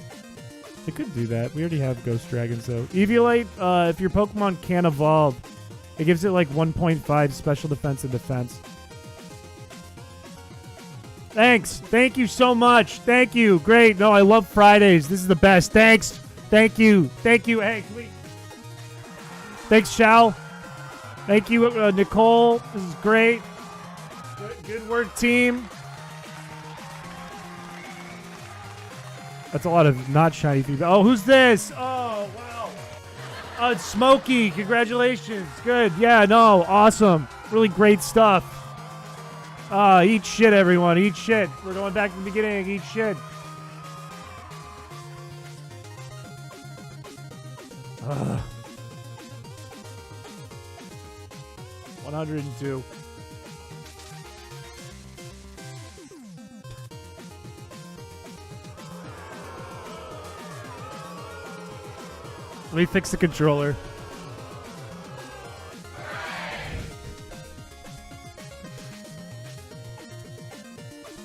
They could do that. We already have Ghost Dragons, though. Eviolite, if your Pokemon can evolve, it gives it like 1.5 special defense and defense. Thanks. Thank you so much. Thank you. Great. No, I love Fridays. This is the best. Thanks. Thank you. Thank you. Hey, please. Thanks, Shao. Thank you, Nicole. This is great. Good work, team. That's a lot of not shiny feedback. Oh, who's this? Oh, wow. Oh, it's Smokey. Congratulations. Good. Yeah, no, awesome. Really great stuff. Eat shit, everyone. Eat shit. We're going back to the beginning. Eat shit. 102. Let me fix the controller.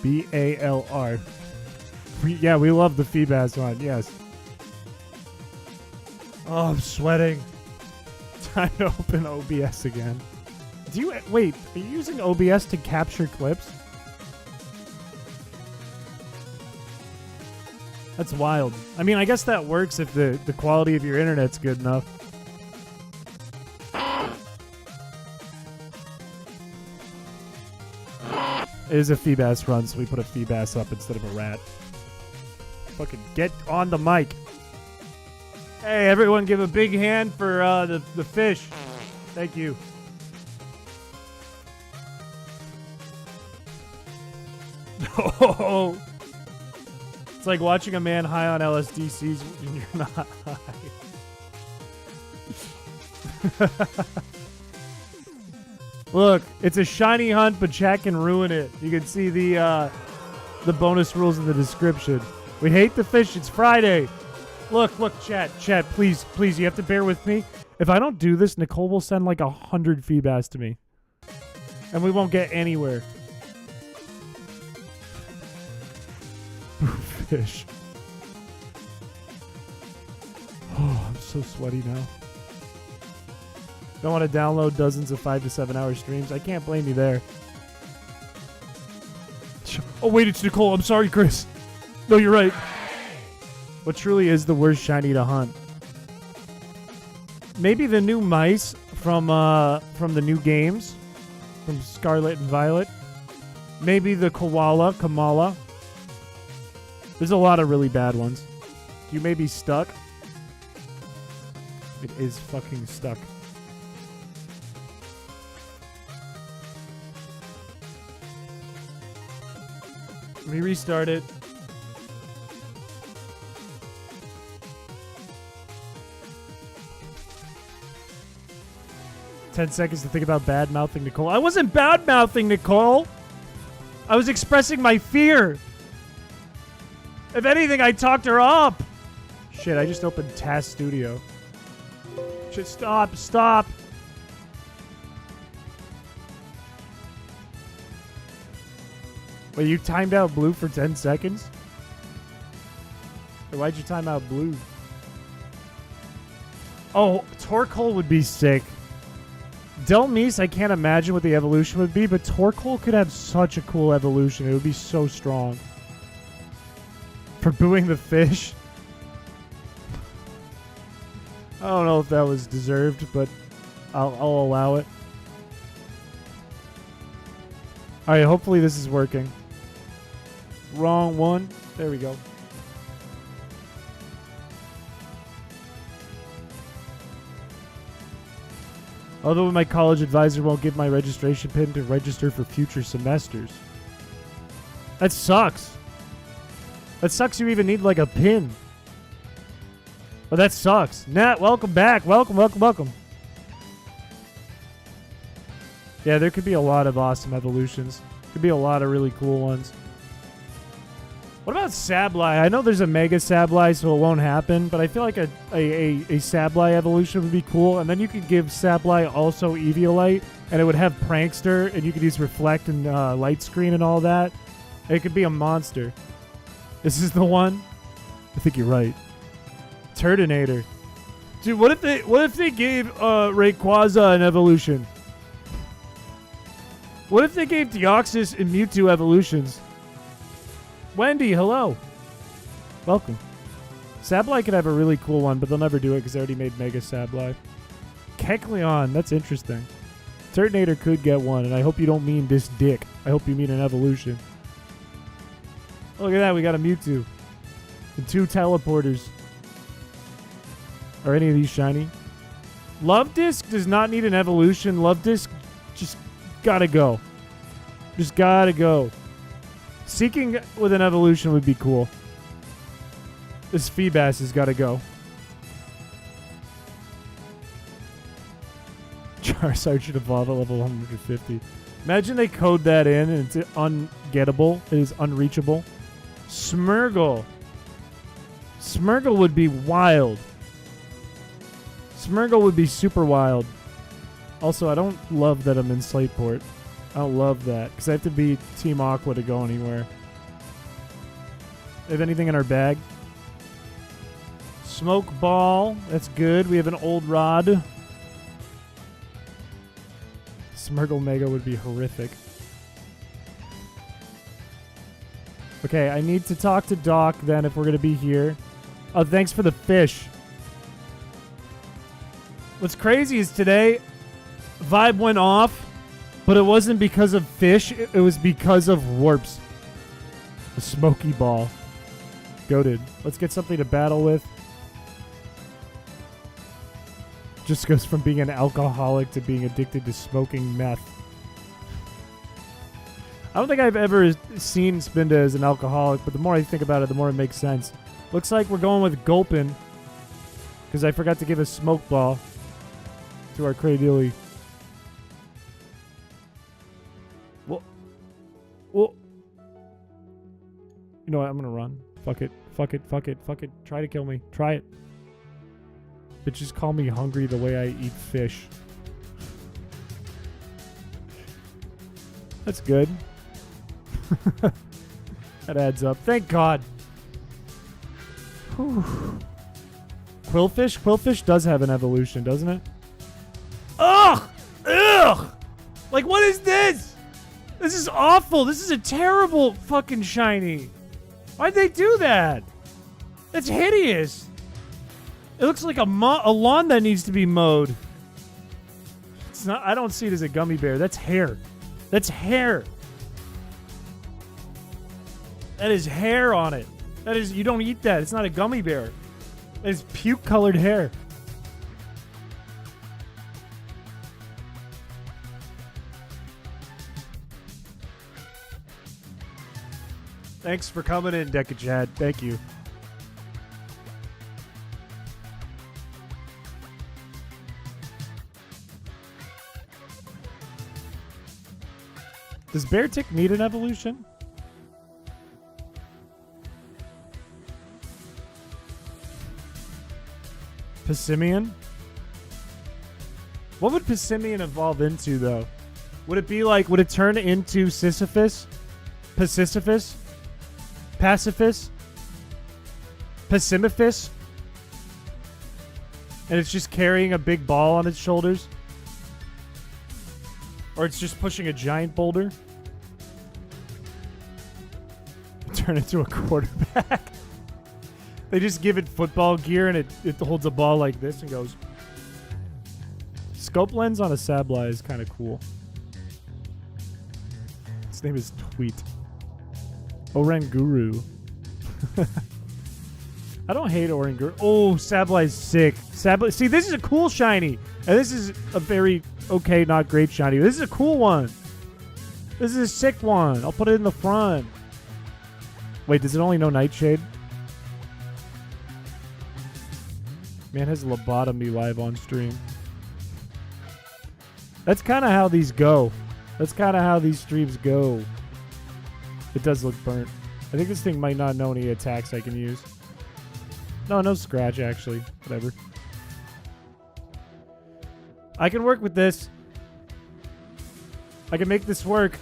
BALR. Yeah, we love the Feebas one. Yes. Oh, I'm sweating. Time to open OBS again. Do you wait? Are you using OBS to capture clips? That's wild. I mean, I guess that works if the quality of your internet's good enough. It is a Feebas run, so we put a Feebas up instead of a rat. Fucking get on the mic. Hey, everyone give a big hand for the fish. Thank you. Oh, it's like watching a man high on LSD sees when you're not high. Look, it's a shiny hunt, but chat can ruin it. You can see the bonus rules in the description. We hate the fish. It's Friday. Look, chat, please, you have to bear with me. If I don't do this, Nicole will send like 100 Feebas to me. And we won't get anywhere. Fish. Oh, I'm so sweaty now. Don't want to download dozens of 5 to 7 hour streams. I can't blame you there. Oh, wait, it's Nicole. I'm sorry, Chris. No, you're right. What truly is the worst shiny to hunt? Maybe the new mice from the new games, from Scarlet and Violet. Maybe the Kamala. There's a lot of really bad ones. You may be stuck. It is fucking stuck. Let me restart it. "10 seconds to think about bad-mouthing Nicole." I wasn't bad-mouthing Nicole. I was expressing my fear. If anything, I talked her up. Shit, I just opened Task Studio. Shit, stop. Wait, you timed out Blue for 10 seconds? Or why'd you time out Blue? Oh, Torkoal would be sick. Delmise, I can't imagine what the evolution would be, but Torkoal could have such a cool evolution. It would be so strong. For booing the fish? I don't know if that was deserved, but I'll allow it. Alright, hopefully this is working. Wrong one. There we go. Although my college advisor won't give my registration pin to register for future semesters. That sucks. That sucks you even need like a pin. But that sucks. Nat, welcome back. Welcome. Yeah, there could be a lot of awesome evolutions. Could be a lot of really cool ones. What about Sableye? I know there's a Mega Sableye, so it won't happen, but I feel like a Sableye evolution would be cool. And then you could give Sableye also Eviolite, and it would have Prankster, and you could use Reflect and Light Screen and all that. It could be a monster. This is the one? I think you're right. Turtonator. Dude, what if they gave Rayquaza an evolution? What if they gave Deoxys and Mewtwo evolutions? Wendy, hello. Welcome. Sableye could have a really cool one, but they'll never do it because they already made Mega Sableye. Kecleon, that's interesting. Turtonator could get one, and I hope you don't mean this dick. I hope you mean an evolution. Oh, look at that, we got a Mewtwo. And 2 teleporters. Are any of these shiny? Love Disc does not need an evolution. Love Disc just gotta go. Just gotta go. Seeking with an evolution would be cool. This Feebas has gotta go. Charizard should evolve at level 150. Imagine they code that in and it's ungettable. It is unreachable. Smeargle. Smeargle would be wild. Smeargle would be super wild. Also, I don't love that I'm in Slateport. I don't love that, because I have to be Team Aqua to go anywhere. Have anything in our bag? Smoke Ball. That's good. We have an old rod. Smeargle Mega would be horrific. Okay, I need to talk to Doc then if we're going to be here. Oh, thanks for the fish. What's crazy is today, Vibe went off, but it wasn't because of fish. It was because of warps. The Smoky Ball. Goated. Let's get something to battle with. Just goes from being an alcoholic to being addicted to smoking meth. I don't think I've ever seen Spinda as an alcoholic, but the more I think about it, the more it makes sense. Looks like we're going with Gulpin, because I forgot to give a Smoke Ball to our Cradilly. Well, you know what? I'm gonna run. Fuck it. Try to kill me. Try it. Bitches call me hungry the way I eat fish. That's good. That adds up. Thank God. Whew. Quillfish? Quillfish does have an evolution, doesn't it? Ugh! Ugh! Like, what is this? This is awful. This is a terrible fucking shiny. Why'd they do that? That's hideous. It looks like a lawn that needs to be mowed. It's not. I don't see it as a gummy bear. That's hair. That's hair. That is hair on it. That is. You don't eat that. It's not a gummy bear. It's puke-colored hair. Thanks for coming in, Deca Chad. Thank you. Does bear tick need an evolution? Pissimian? What would Pissimian evolve into, though? Would it be like, would it turn into Sisyphus? Pacifist? Pacifist? Pessimiphus? And it's just carrying a big ball on its shoulders? Or it's just pushing a giant boulder? Turn into a quarterback? They just give it football gear and it holds a ball like this and goes. Scope lens on a Sableye is kind of cool. His name is Tweet. Oranguru. I don't hate Oranguru. Oh, Sableye's sick. Sableye. See, this is a cool shiny. And this is a very okay, not great shiny. This is a cool one. This is a sick one. I'll put it in the front. Wait, does it only know Nightshade? Man has lobotomy live on stream. That's kind of how these go. That's kind of how these streams go. It does look burnt. I think this thing might not know any attacks I can use. No scratch, actually. Whatever. I can work with this. I can make this work.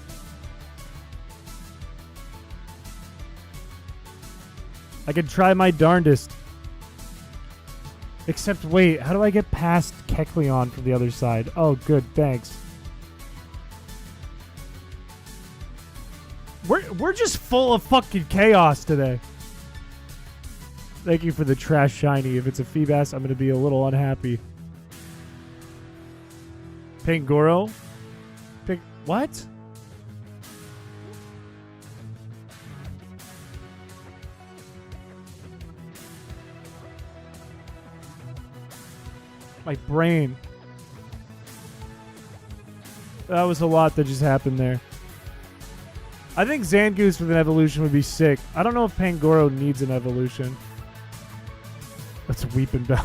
I can try my darndest. Except, wait, how do I get past Kecleon from the other side? Oh, good, thanks. We're just full of fucking chaos today. Thank you for the trash shiny. If it's a Feebas, I'm going to be a little unhappy. Pangoro? What? My brain. That was a lot that just happened there. I think Zangoose with an evolution would be sick. I don't know if Pangoro needs an evolution. That's Weeping Bell.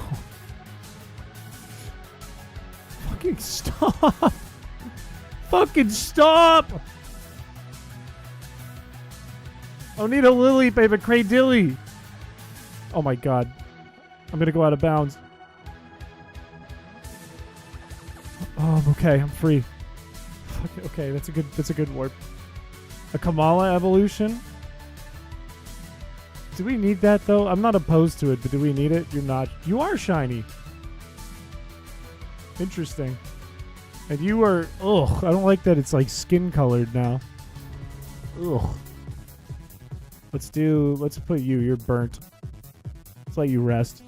Fucking stop. Fucking stop. I don't need a Lillipe, I have a Cradilly. Oh my god. I'm gonna go out of bounds. Oh, I'm okay. I'm free. Okay, that's a good warp. A Kamala evolution? Do we need that though? I'm not opposed to it, but do we need it? You're not. You are shiny. Interesting. And you are. Ugh. I don't like that it's like skin colored now. Ugh. Let's put you. You're burnt. Let's let you rest.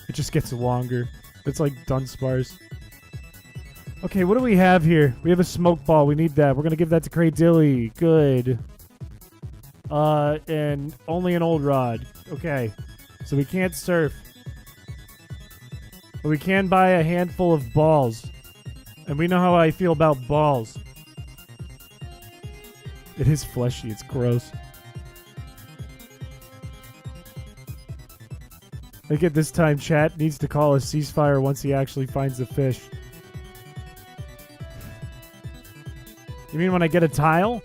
It just gets longer. It's like Dunsparce. Okay, what do we have here? We have a smoke ball. We need that. We're going to give that to Cradilly. Good. And only an old rod. Okay. So we can't surf. But we can buy a handful of balls. And we know how I feel about balls. It is fleshy. It's gross. I think at this time, chat needs to call a ceasefire once he actually finds the fish. You mean when I get a tile?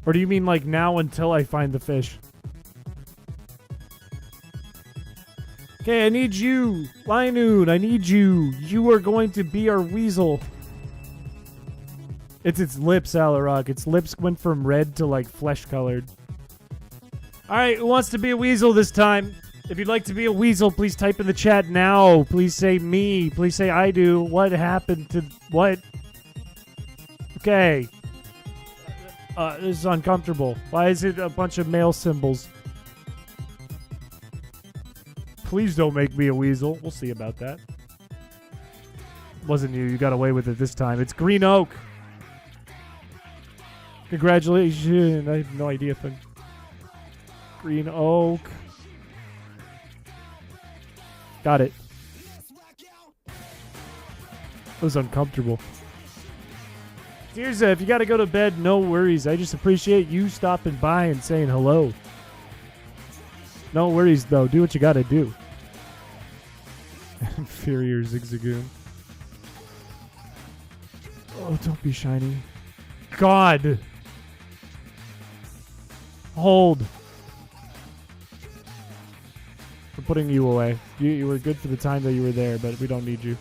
Or do you mean like now until I find the fish? Okay, I need you. Linoon, I need you. You are going to be our weasel. It's its lips, Alarok. Its lips went from red to like flesh colored. Alright, who wants to be a weasel this time? If you'd like to be a weasel, please type in the chat now. Please say me. Please say I do. What happened to what? Okay. This is uncomfortable. Why is it a bunch of male symbols? Please don't make me a weasel. We'll see about that. Wasn't you. You got away with it this time. It's green oak. Congratulations. I have no idea if I'm... Green oak. Got it. It was uncomfortable. Tirza, if you gotta go to bed, no worries. I just appreciate you stopping by and saying hello. No worries, though. Do what you gotta do. Inferior Zigzagoon. Oh, don't be shiny. God. Hold. We're putting you away. You were good for the time that you were there, but we don't need you.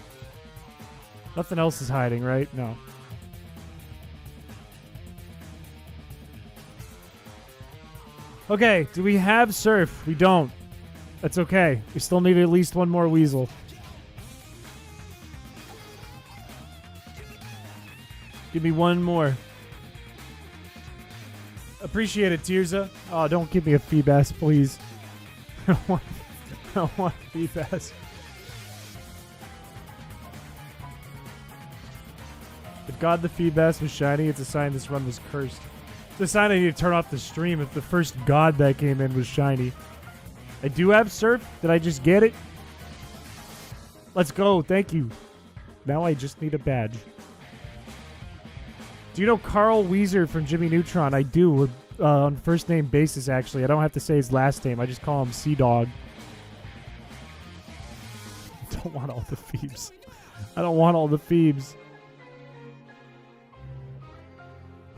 Nothing else is hiding, right? No. Okay, do we have surf? We don't. That's okay. We still need at least one more weasel. Give me one more. Appreciate it, Tirza. Oh, don't give me a Feebas, please. I don't want Feebas. If God the Feebas was shiny, it's a sign this run was cursed. It's a sign I need to turn off the stream if the first God that came in was shiny. I do have surf. Did I just get it? Let's go. Thank you. Now I just need a badge. Do you know Carl Weezer from Jimmy Neutron? I do. On first name basis, actually. I don't have to say his last name. I just call him Sea Dog. I don't want all the Phoebes. I don't want all the Phoebes.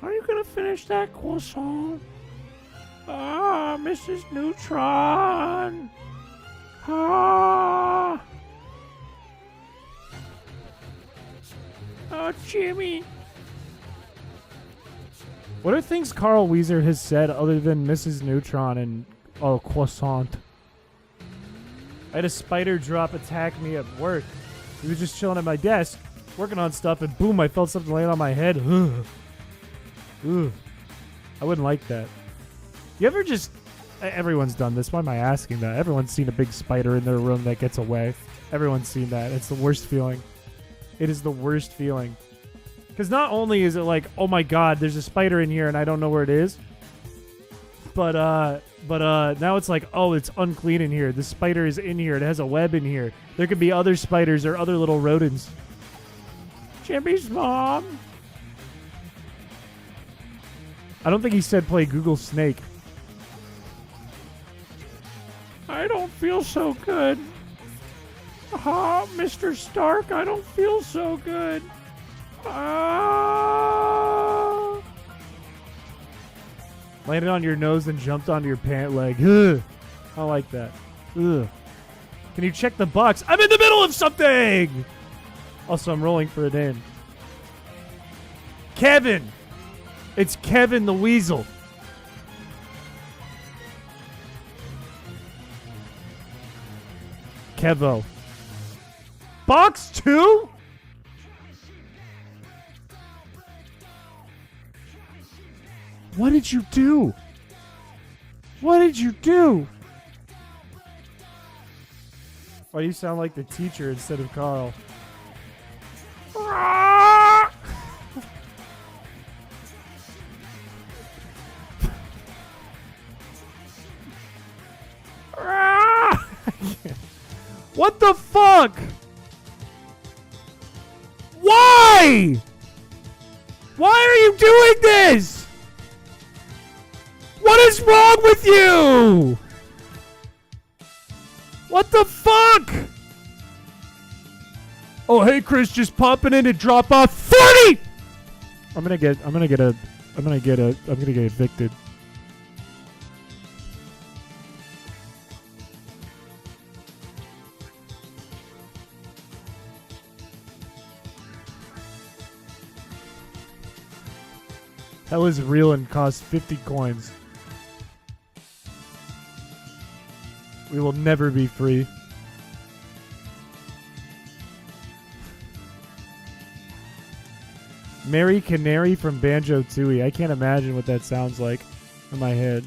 Are you going to finish that croissant? Ah, Mrs. Neutron. Ah. Oh, Jimmy. What are things Carl Weezer has said other than Mrs. Neutron and, oh, croissant? I had a spider drop attack me at work. He was just chilling at my desk, working on stuff, and boom, I felt something land on my head. Ugh. Ugh. I wouldn't like that. You ever just... Everyone's done this. Why am I asking that? Everyone's seen a big spider in their room that gets away. Everyone's seen that. It's the worst feeling. It is the worst feeling. Because not only is it like, oh my god, there's a spider in here and I don't know where it is. But now it's like, oh, it's unclean in here. The spider is in here. It has a web in here. There could be other spiders or other little rodents. Jimmy's mom. I don't think he said play Google Snake. I don't feel so good. Ah, Mr. Stark, I don't feel so good. Ah. Landed on your nose and jumped onto your pant leg. Ugh. I don't like that. Ugh. Can you check the box? I'm in the middle of something! Also, I'm rolling for it in. Kevin! It's Kevin the Weasel. Kevo. Box 2? What did you do? What did you do? Why do you sound like the teacher instead of Carl? What the fuck? Why? Why are you doing this? What is wrong with you? What the fuck? Oh, hey, Chris, just popping in to drop off 30. I'm gonna get evicted. That was real and cost 50 coins. We will never be free. Mary Canary from Banjo-Tooie. I can't imagine what that sounds like in my head.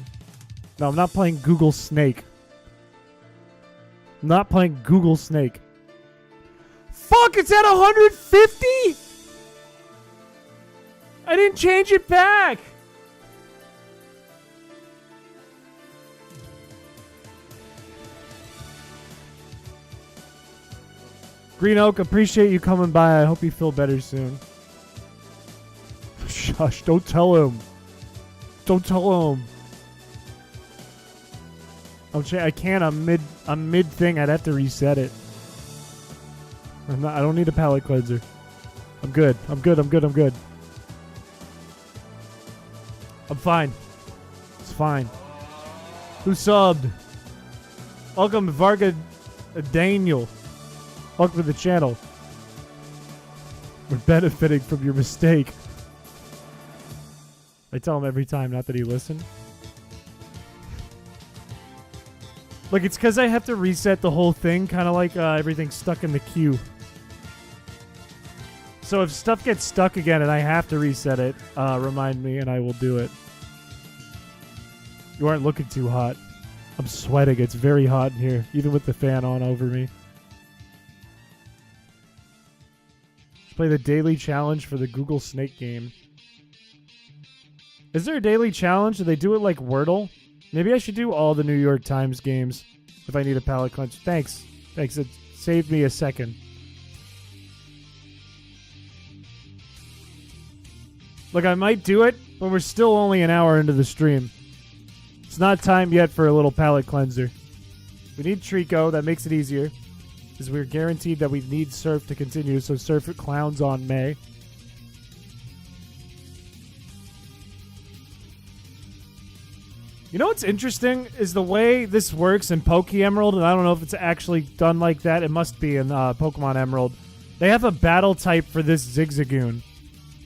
No, I'm not playing Google Snake. I'm not playing Google Snake. Fuck, it's at 150? I didn't change it back. Green Oak, appreciate you coming by. I hope you feel better soon. Shush, don't tell him. Don't tell him. I can't. I'm mid thing. I'd have to reset it. I don't need a palate cleanser. I'm good. I'm good. I'm fine. It's fine. Who subbed? Welcome, Varga Daniel. Welcome to the channel. We're benefiting from your mistake. I tell him every time, not that he listened. Look, it's because I have to reset the whole thing, kind of like everything's stuck in the queue. So if stuff gets stuck again and I have to reset it, remind me and I will do it. You aren't looking too hot. I'm sweating. It's very hot in here, even with the fan on over me. Let's play the daily challenge for the Google Snake game. Is there a daily challenge? Do they do it like Wordle? Maybe I should do all the New York Times games if I need a palate cleanser. Thanks. Thanks. It saved me a second. Look, I might do it, but we're still only an hour into the stream. It's not time yet for a little palate cleanser. We need Trico. That makes it easier. Because we're guaranteed that we need Surf to continue, so Surf clowns on May. You know what's interesting is the way this works in Poke Emerald, and I don't know if it's actually done like that. It must be in Pokemon Emerald. They have a battle type for this Zigzagoon.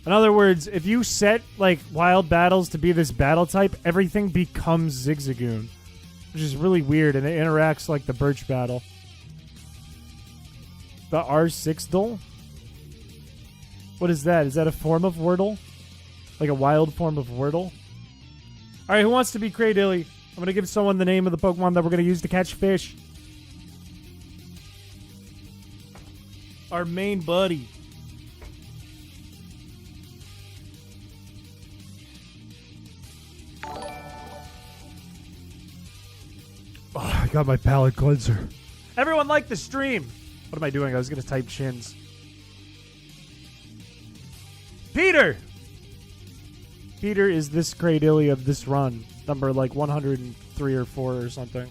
In other words, if you set like wild battles to be this battle type, everything becomes Zigzagoon, which is really weird, and it interacts like the Birch battle. The R6 What is that? Is that a form of Wordle? Like a wild form of Wordle? Alright, who wants to be Cradilly? I'm going to give someone the name of the Pokemon that we're going to use to catch fish. Our main buddy. Oh, I got my palate cleanser. Everyone like the stream. What am I doing? I was going to type chins. Peter! Peter is this Cradilly of this run. Number like 103 or 4 or something.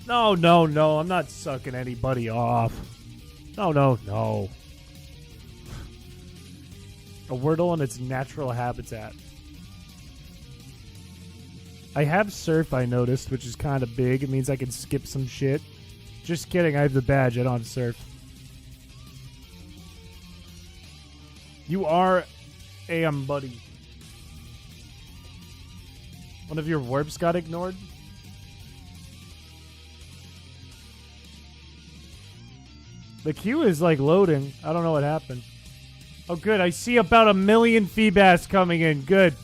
No. I'm not sucking anybody off. No. A Wordle in its natural habitat. I have Surf, I noticed, which is kind of big. It means I can skip some shit. Just kidding, I have the badge. I don't have Surf. You are buddy. One of your warps got ignored? The queue is like loading. I don't know what happened. Oh, good. I see about 1 million Feebas coming in. Good.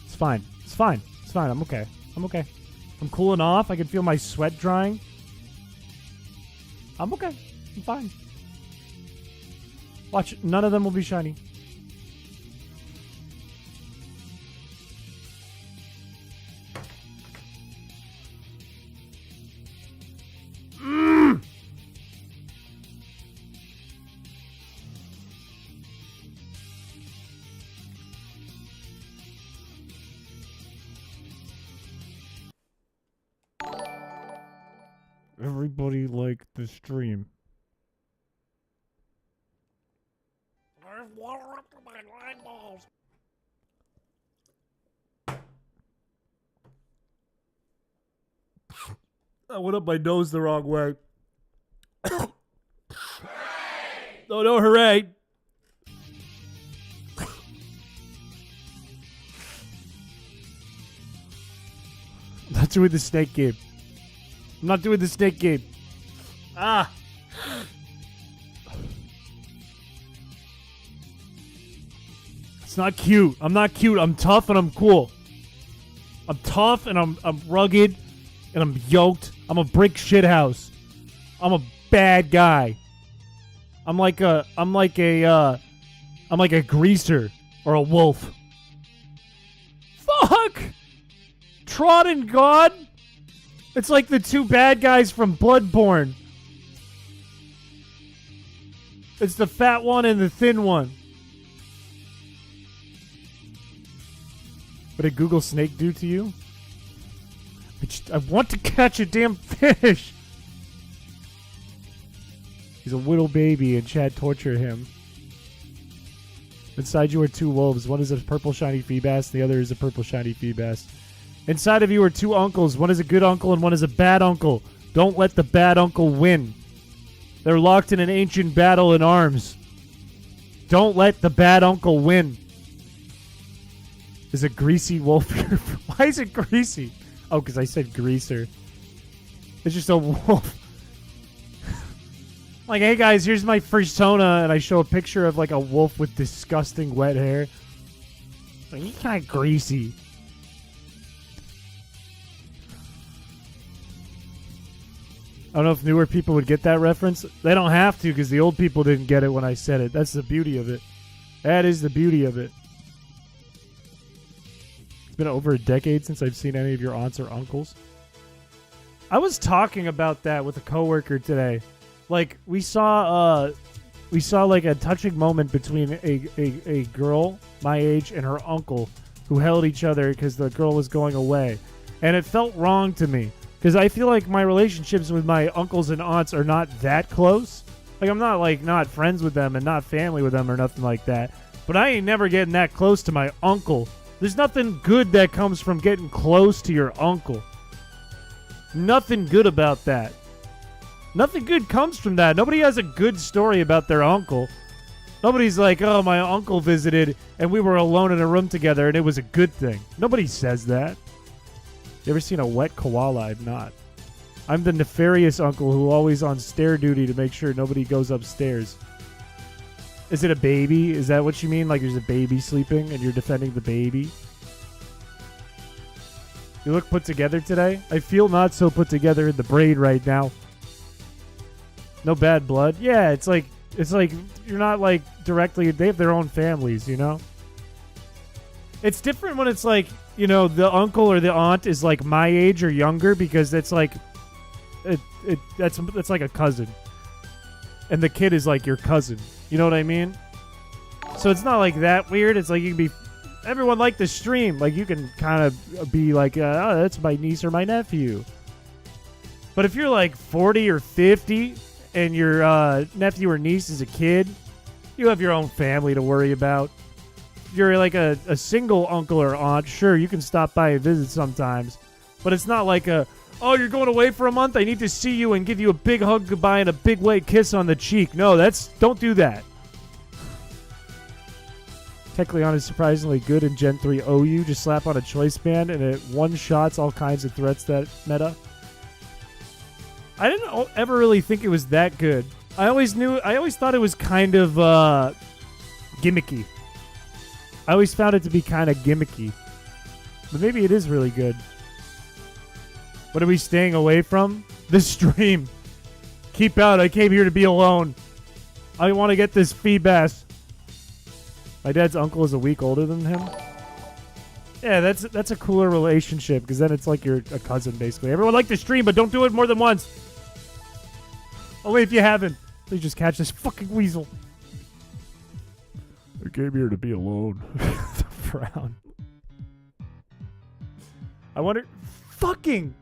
It's fine. I'm okay. I'm cooling off. I can feel my sweat drying. I'm okay. I'm fine. Watch. None of them will be shiny. Everybody liked the stream. I went up my nose the wrong way. No, hooray! That's with the snake game. I'm not doing the snake game. Ah. It's not cute. I'm not cute. I'm tough and I'm cool. I'm tough and I'm rugged and I'm yoked. I'm a brick shithouse. I'm a bad guy. I'm like a greaser or a wolf. Fuck! Trodden God? It's like the two bad guys from Bloodborne. It's the fat one and the thin one. What did Google Snake do to you? I want to catch a damn fish. He's a little baby and Chad torture him. Inside you are two wolves. One is a purple shiny Feebas, the other is a purple shiny Feebas. Inside of you are two uncles. One is a good uncle and one is a bad uncle. Don't let the bad uncle win. They're locked in an ancient battle in arms. Don't let the bad uncle win. Is a greasy wolf. Why is it greasy? Oh, because I said greaser. It's just a wolf. Like, hey guys, here's my persona, and I show a picture of like a wolf with disgusting wet hair. Like, he's kind of greasy. I don't know if newer people would get that reference. They don't have to because the old people didn't get it when I said it. That's the beauty of it. That is the beauty of it. It's been over a decade since I've seen any of your aunts or uncles. I was talking about that with a coworker today. Like, we saw like a touching moment between a girl my age and her uncle who held each other because the girl was going away. And it felt wrong to me. Because I feel like my relationships with my uncles and aunts are not that close. Like, I'm not friends with them and not family with them or nothing like that. But I ain't never getting that close to my uncle. There's nothing good that comes from getting close to your uncle. Nothing good about that. Nothing good comes from that. Nobody has a good story about their uncle. Nobody's like, oh, my uncle visited and we were alone in a room together and it was a good thing. Nobody says that. You ever seen a wet koala? I've not. I'm the nefarious uncle who always on stair duty to make sure nobody goes upstairs. Is it a baby? Is that what you mean? Like there's a baby sleeping and you're defending the baby? You look put together today? I feel not so put together in the braid right now. No bad blood? Yeah, it's like you're not like directly, they have their own families, you know? It's different when it's like, you know, the uncle or the aunt is like my age or younger because it's like that's like a cousin. And the kid is like your cousin. You know what I mean? So it's not like that weird. It's like you can be everyone liked the stream. Like you can kind of be like, oh, that's my niece or my nephew. But if you're like 40 or 50 and your nephew or niece is a kid, you have your own family to worry about. You're like a single uncle or aunt, sure, you can stop by and visit sometimes. But it's not like oh, you're going away for a month? I need to see you and give you a big hug goodbye and a big wet kiss on the cheek. No, don't do that. Tech Leon is surprisingly good in Gen 3 OU. Just slap on a choice band and it one-shots all kinds of threats that meta. I didn't ever really think it was that good. I always thought it was kind of gimmicky. I always found it to be kind of gimmicky. But maybe it is really good. What are we staying away from? The stream. Keep out. I came here to be alone. I want to get this Feebas. My dad's uncle is a week older than him. Yeah, that's a cooler relationship because then it's like you're a cousin, basically. Everyone liked the stream, but don't do it more than once. Only if you haven't. Please just catch this fucking weasel. I came here to be alone. The frown. I wonder... Fucking...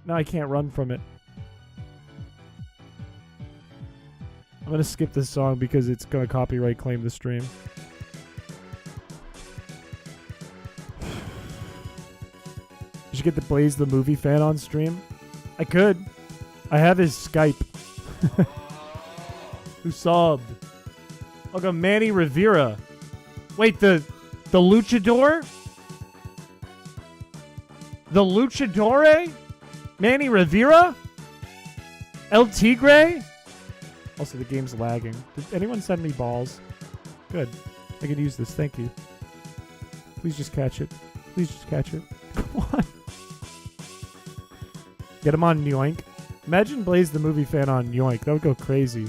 No, I can't run from it. I'm going to skip this song because it's going to copyright claim the stream. You should get the Blaze the Movie fan on stream. I could. I have his Skype. Who subbed? Like a Manny Rivera. Wait, the luchador? The Luchadore? Manny Rivera? El Tigre? Also, the game's lagging. Did anyone send me balls? Good. I could use this. Thank you. Please just catch it. Please just catch it. Come on. Get him on Yoink. Imagine Blaze the movie fan on Yoink. That would go crazy.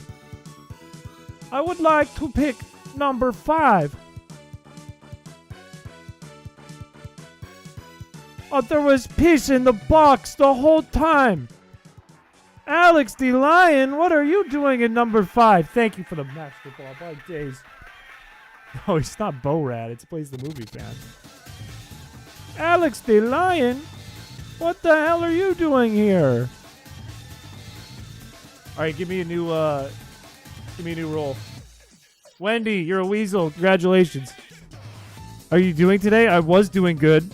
I would like to pick number 5. Oh, there was peace in the box the whole time. Alex the Lion, what are you doing in number 5? Thank you for the master ball. By days. No, it's not Bo Rat. It's Blaze the movie fan. Alex the Lion, what the hell are you doing here? All right, give me a new role. Wendy, you're a weasel. Congratulations. Are you doing today? I was doing good.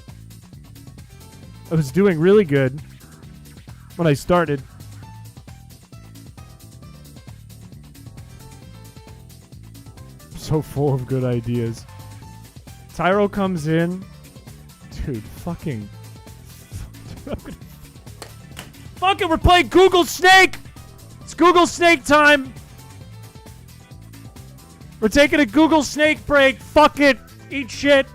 I was doing really good when I started. So full of good ideas. Tyro comes in. Dude, fucking. Fuck it, we're playing Google Snake! It's Google Snake time! We're taking a Google Snake break. Fuck it. Eat shit.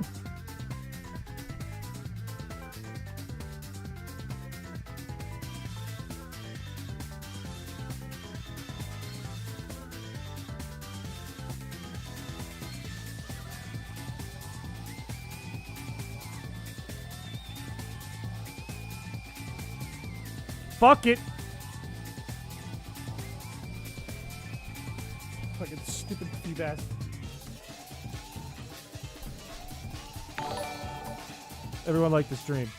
Fuck it. Fucking stupid Feebas. Everyone liked the stream.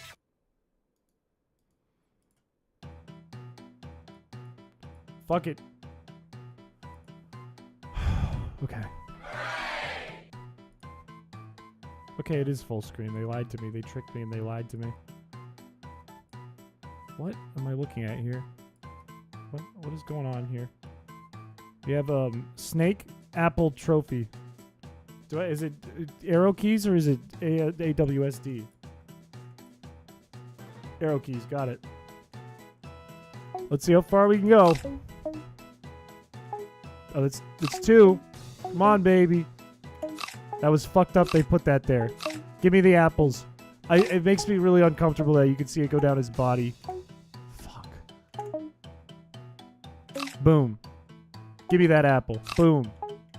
Fuck it. Okay. Okay, it is full screen. They lied to me. They tricked me and they lied to me. What am I looking at here? What is going on here? We have snake apple trophy. Is it arrow keys or is it AWSD? Arrow keys, got it. Let's see how far we can go. Oh, it's 2. Come on, baby. That was fucked up. They put that there. Give me the apples. It makes me really uncomfortable that you can see it go down his body. Fuck. Boom. Give me that apple. Boom.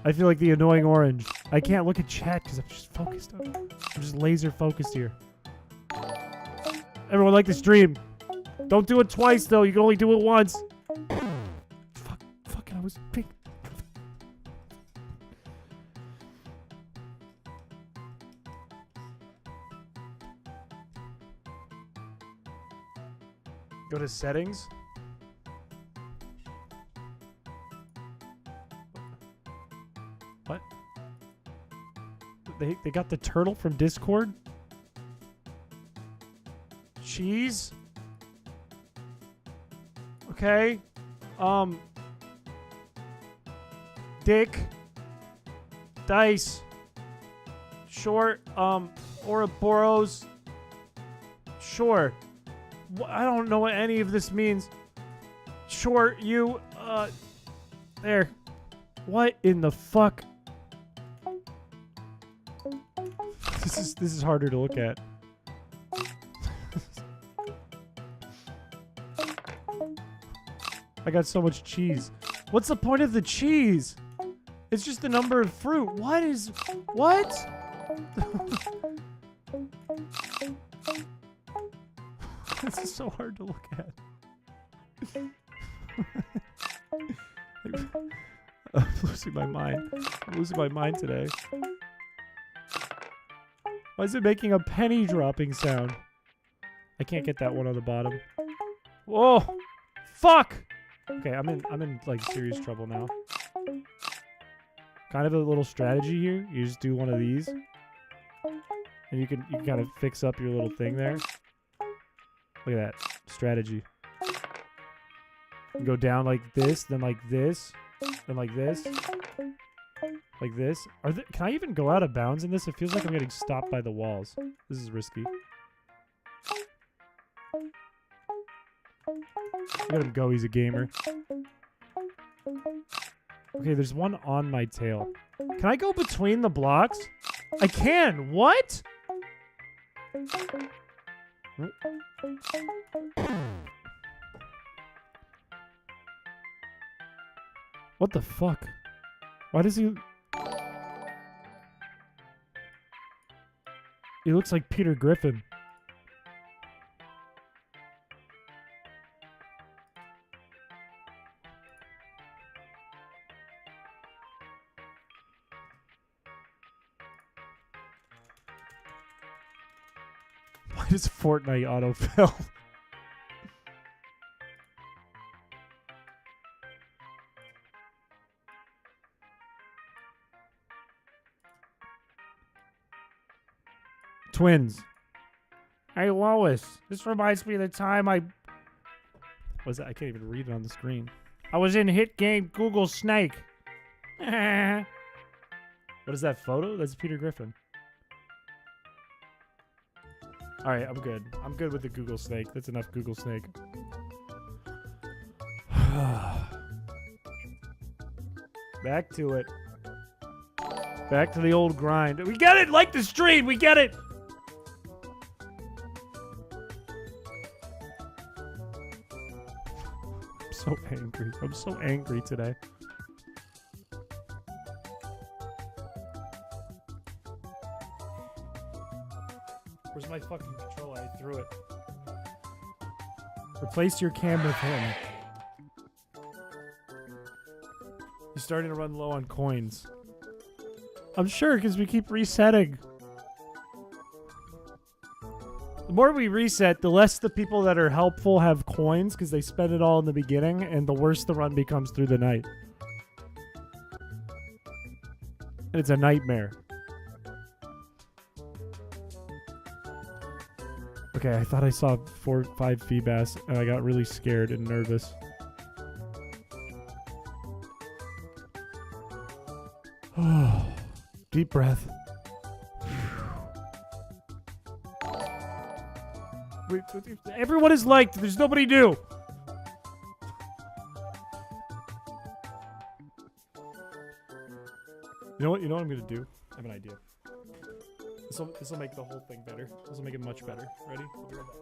I feel like the annoying orange. I can't look at chat because I'm just focused on it. I'm just laser focused here. Everyone like the stream. Don't do it twice, though. You can only do it once. Fuck. Fucking, I was pink. Go to settings. What? They got the turtle from Discord? Cheese? Okay. Dick. Dice. Short. Ouroboros. Sure. I don't know what any of this means. Short, you, there. What in the fuck? This is harder to look at. I got so much cheese. What's the point of the cheese? It's just the number of fruit. What? This is so hard to look at. I'm losing my mind. I'm losing my mind today. Why is it making a penny dropping sound? I can't get that one on the bottom. Whoa! Fuck! Okay, I'm in like serious trouble now. Kind of a little strategy here. You just do one of these, and you can kind of fix up your little thing there. Look at that strategy. You go down like this, then like this, then like this, like this. Can I even go out of bounds in this? It feels like I'm getting stopped by the walls. This is risky. Let him go, he's a gamer. Okay, there's one on my tail. Can I go between the blocks? I can! What? What the fuck? Why does he... He looks like Peter Griffin. Why does Fortnite autofill? Twins. Hey Lois, this reminds me of the time I... Was that? I can't even read it on the screen. I was in hit game Google Snake. What is that photo? That's Peter Griffin. Alright, I'm good. I'm good with the Google Snake. That's enough Google Snake. Back to it. Back to the old grind. We get it! Like the stream! We get it! I'm so angry. I'm so angry today. Where's my fucking controller? I threw it. Replace your cam with him. He's starting to run low on coins. I'm sure, because we keep resetting. The more we reset, the less the people that are helpful have coins, because they spend it all in the beginning, and the worse the run becomes through the night. And it's a nightmare. Okay, I thought I saw 4 or 5 Feebas, and I got really scared and nervous. Deep breath. Wait, everyone is liked. There's nobody new. You know what? You know what I'm gonna do? I have an idea. This will make the whole thing better. This will make it much better. Ready? I'll be right back.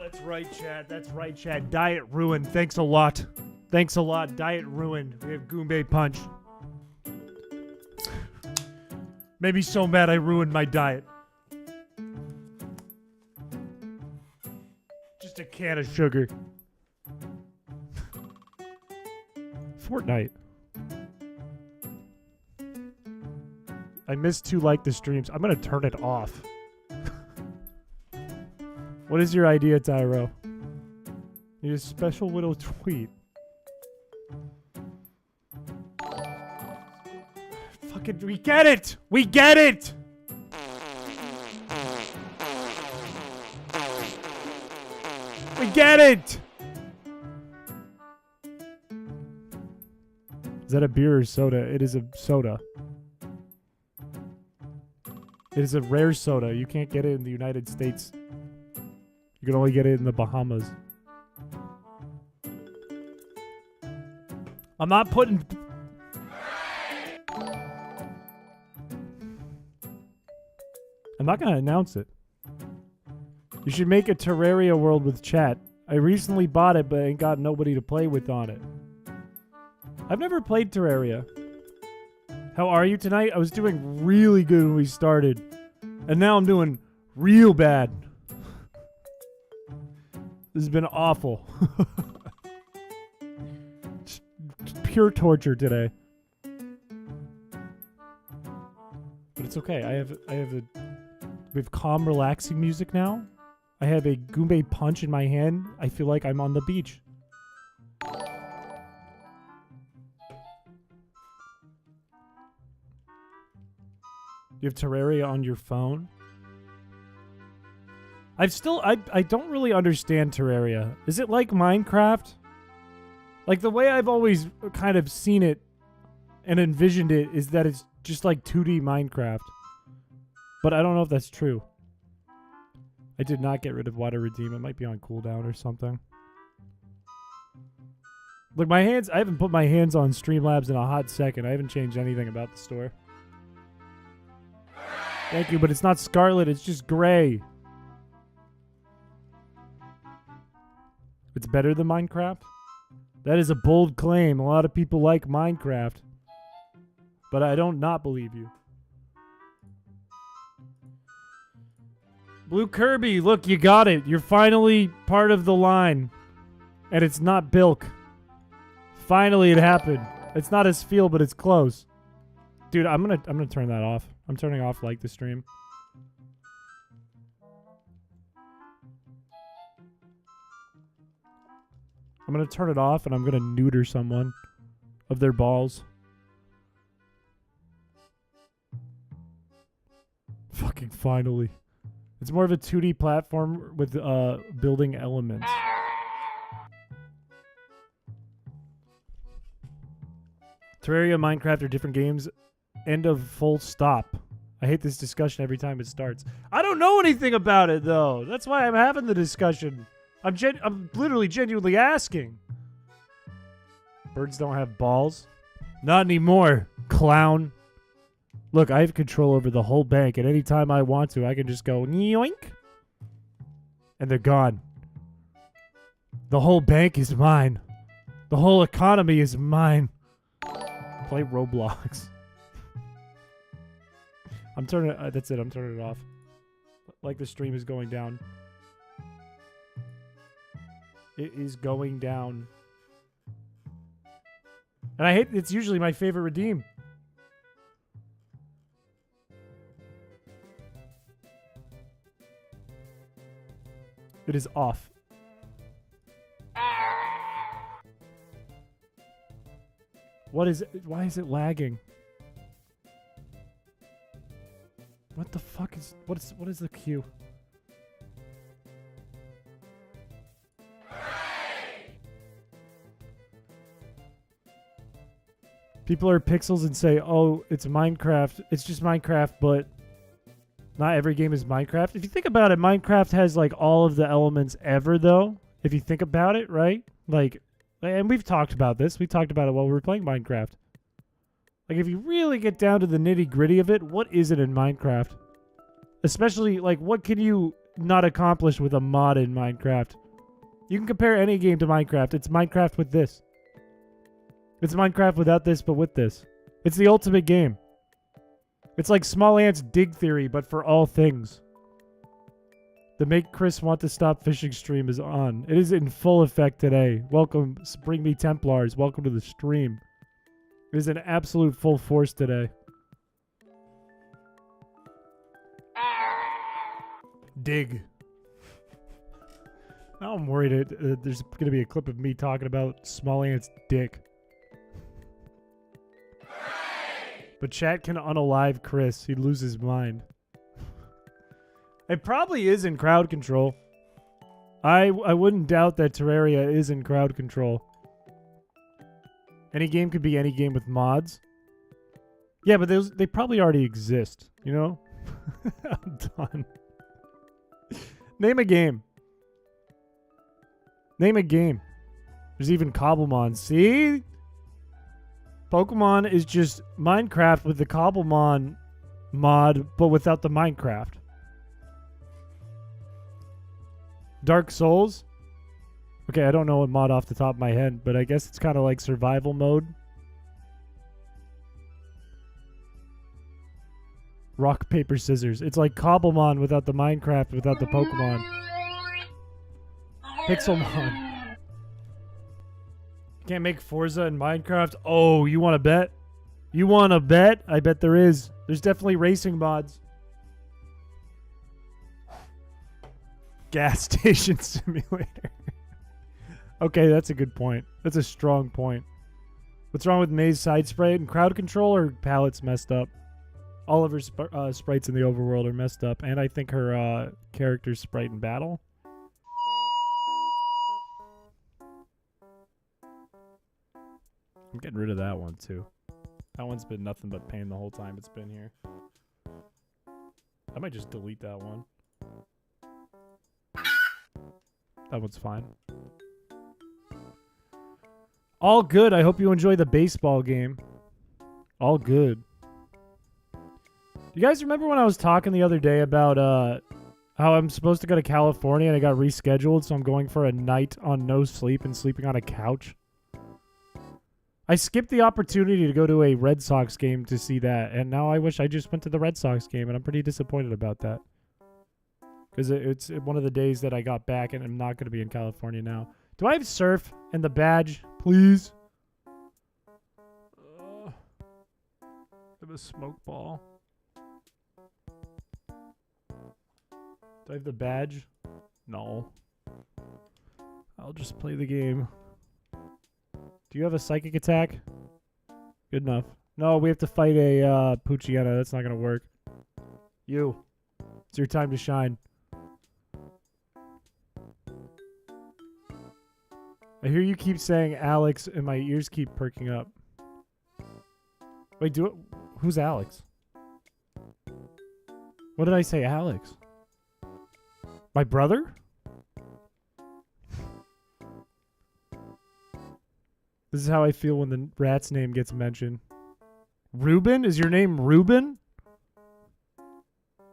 That's right, Chad. That's right, Chad. Diet ruined. Thanks a lot. Thanks a lot. Diet ruined. We have Goombay Punch. Made me so mad I ruined my diet. Just a can of sugar. Fortnite. I missed 2 like the streams. I'm gonna turn it off. What is your idea, Tyro? Need a special little tweet. Fucking, we get it! We get it! We get it! Is that a beer or soda? It is a soda. It is a rare soda. You can't get it in the United States. You can only get it in the Bahamas. I'm not putting... I'm not going to announce it. You should make a Terraria world with chat. I recently bought it, but ain't got nobody to play with on it. I've never played Terraria. How are you tonight? I was doing really good when we started. And now I'm doing real bad. This has been awful. Just pure torture today. But it's okay. We have calm, relaxing music now. I have a Goombay punch in my hand. I feel like I'm on the beach. You have Terraria on your phone? I don't really understand Terraria. Is it like Minecraft? Like the way I've always kind of seen it and envisioned it is that it's just like 2D Minecraft. But I don't know if that's true. I did not get rid of Water Redeem. It might be on cooldown or something. Look, my hands, I haven't put my hands on Streamlabs in a hot second. I haven't changed anything about the store. Thank you, but it's not Scarlet, it's just gray. It's better than Minecraft? That is a bold claim. A lot of people like Minecraft. But I don't not believe you. Blue Kirby, look, you got it. You're finally part of the line. And it's not Bilk. Finally it happened. It's not as feel, but it's close. Dude, I'm gonna turn that off. I'm turning off like the stream. I'm gonna turn it off and I'm gonna neuter someone of their balls. Fucking finally. It's more of a 2D platform with building elements. Terraria and Minecraft are different games. End of full stop. I hate this discussion every time it starts. I don't know anything about it, though. That's why I'm having the discussion. I'm literally genuinely asking. Birds don't have balls. Not anymore, clown. Look, I have control over the whole bank. At any time I want to, I can just go yoink. And they're gone. The whole bank is mine. The whole economy is mine. Play Roblox. I'm turning it, that's it, I'm turning it off. Like the stream is going down. It is going down. And I hate, it's usually my favorite redeem. It is off. What is it? Why is it lagging? What the fuck is what is the queue? People are pixels and say, "Oh, it's Minecraft. It's just Minecraft, but not every game is Minecraft." If you think about it, Minecraft has like all of the elements ever though. If you think about it, right? Like, and we've talked about this. We talked about it while we were playing Minecraft. Like, if you really get down to the nitty-gritty of it, what is it in Minecraft? Especially, like, what can you not accomplish with a mod in Minecraft? You can compare any game to Minecraft. It's Minecraft with this. It's Minecraft without this, but with this. It's the ultimate game. It's like Small Ants Dig Theory, but for all things. The Make Chris Want to Stop Fishing stream is on. It is in full effect today. Welcome, Bring Me Templars. Welcome to the stream. It is in absolute full force today. Dig. Now I'm worried there's going to be a clip of me talking about Small Ant's dick. But chat can unalive Chris. He'd lose his mind. It probably is in crowd control. I wouldn't doubt that Terraria is in crowd control. Any game could be any game with mods. Yeah, but they probably already exist, you know? I'm done. Name a game. Name a game. There's even Cobblemon. See? Pokemon is just Minecraft with the Cobblemon mod, but without the Minecraft. Dark Souls? Okay, I don't know what mod off the top of my head, but I guess it's kind of like survival mode. Rock, paper, scissors. It's like Cobblemon without the Minecraft, without the Pokemon. Pixelmon. Can't make Forza in Minecraft. Oh, you want to bet? You want to bet? I bet there is. There's definitely racing mods. Gas station simulator. Okay, that's a good point. That's a strong point. What's wrong with May's side sprite and crowd control? Or palette's messed up. All of her sprites in the overworld are messed up, and I think her character's sprite in battle. I'm getting rid of that one too. That one's been nothing but pain the whole time it's been here. I might just delete that one. That one's fine. All good. I hope you enjoy the baseball game. All good. You guys remember when I was talking the other day about how I'm supposed to go to California and I got rescheduled, so I'm going for a night on no sleep and sleeping on a couch? I skipped the opportunity to go to a Red Sox game to see that, and now I wish I just went to the Red Sox game, and I'm pretty disappointed about that. Because it's one of the days that I got back, and I'm not going to be in California now. Do I have surf and the badge, please? I have a smoke ball. Do I have the badge? No. I'll just play the game. Do you have a psychic attack? Good enough. No, we have to fight a Puchiana. That's not going to work. You. It's your time to shine. I hear you keep saying Alex and my ears keep perking up. Wait, do it. Who's Alex? What did I say, Alex? My brother? This is how I feel when the rat's name gets mentioned. Ruben? Is your name Ruben?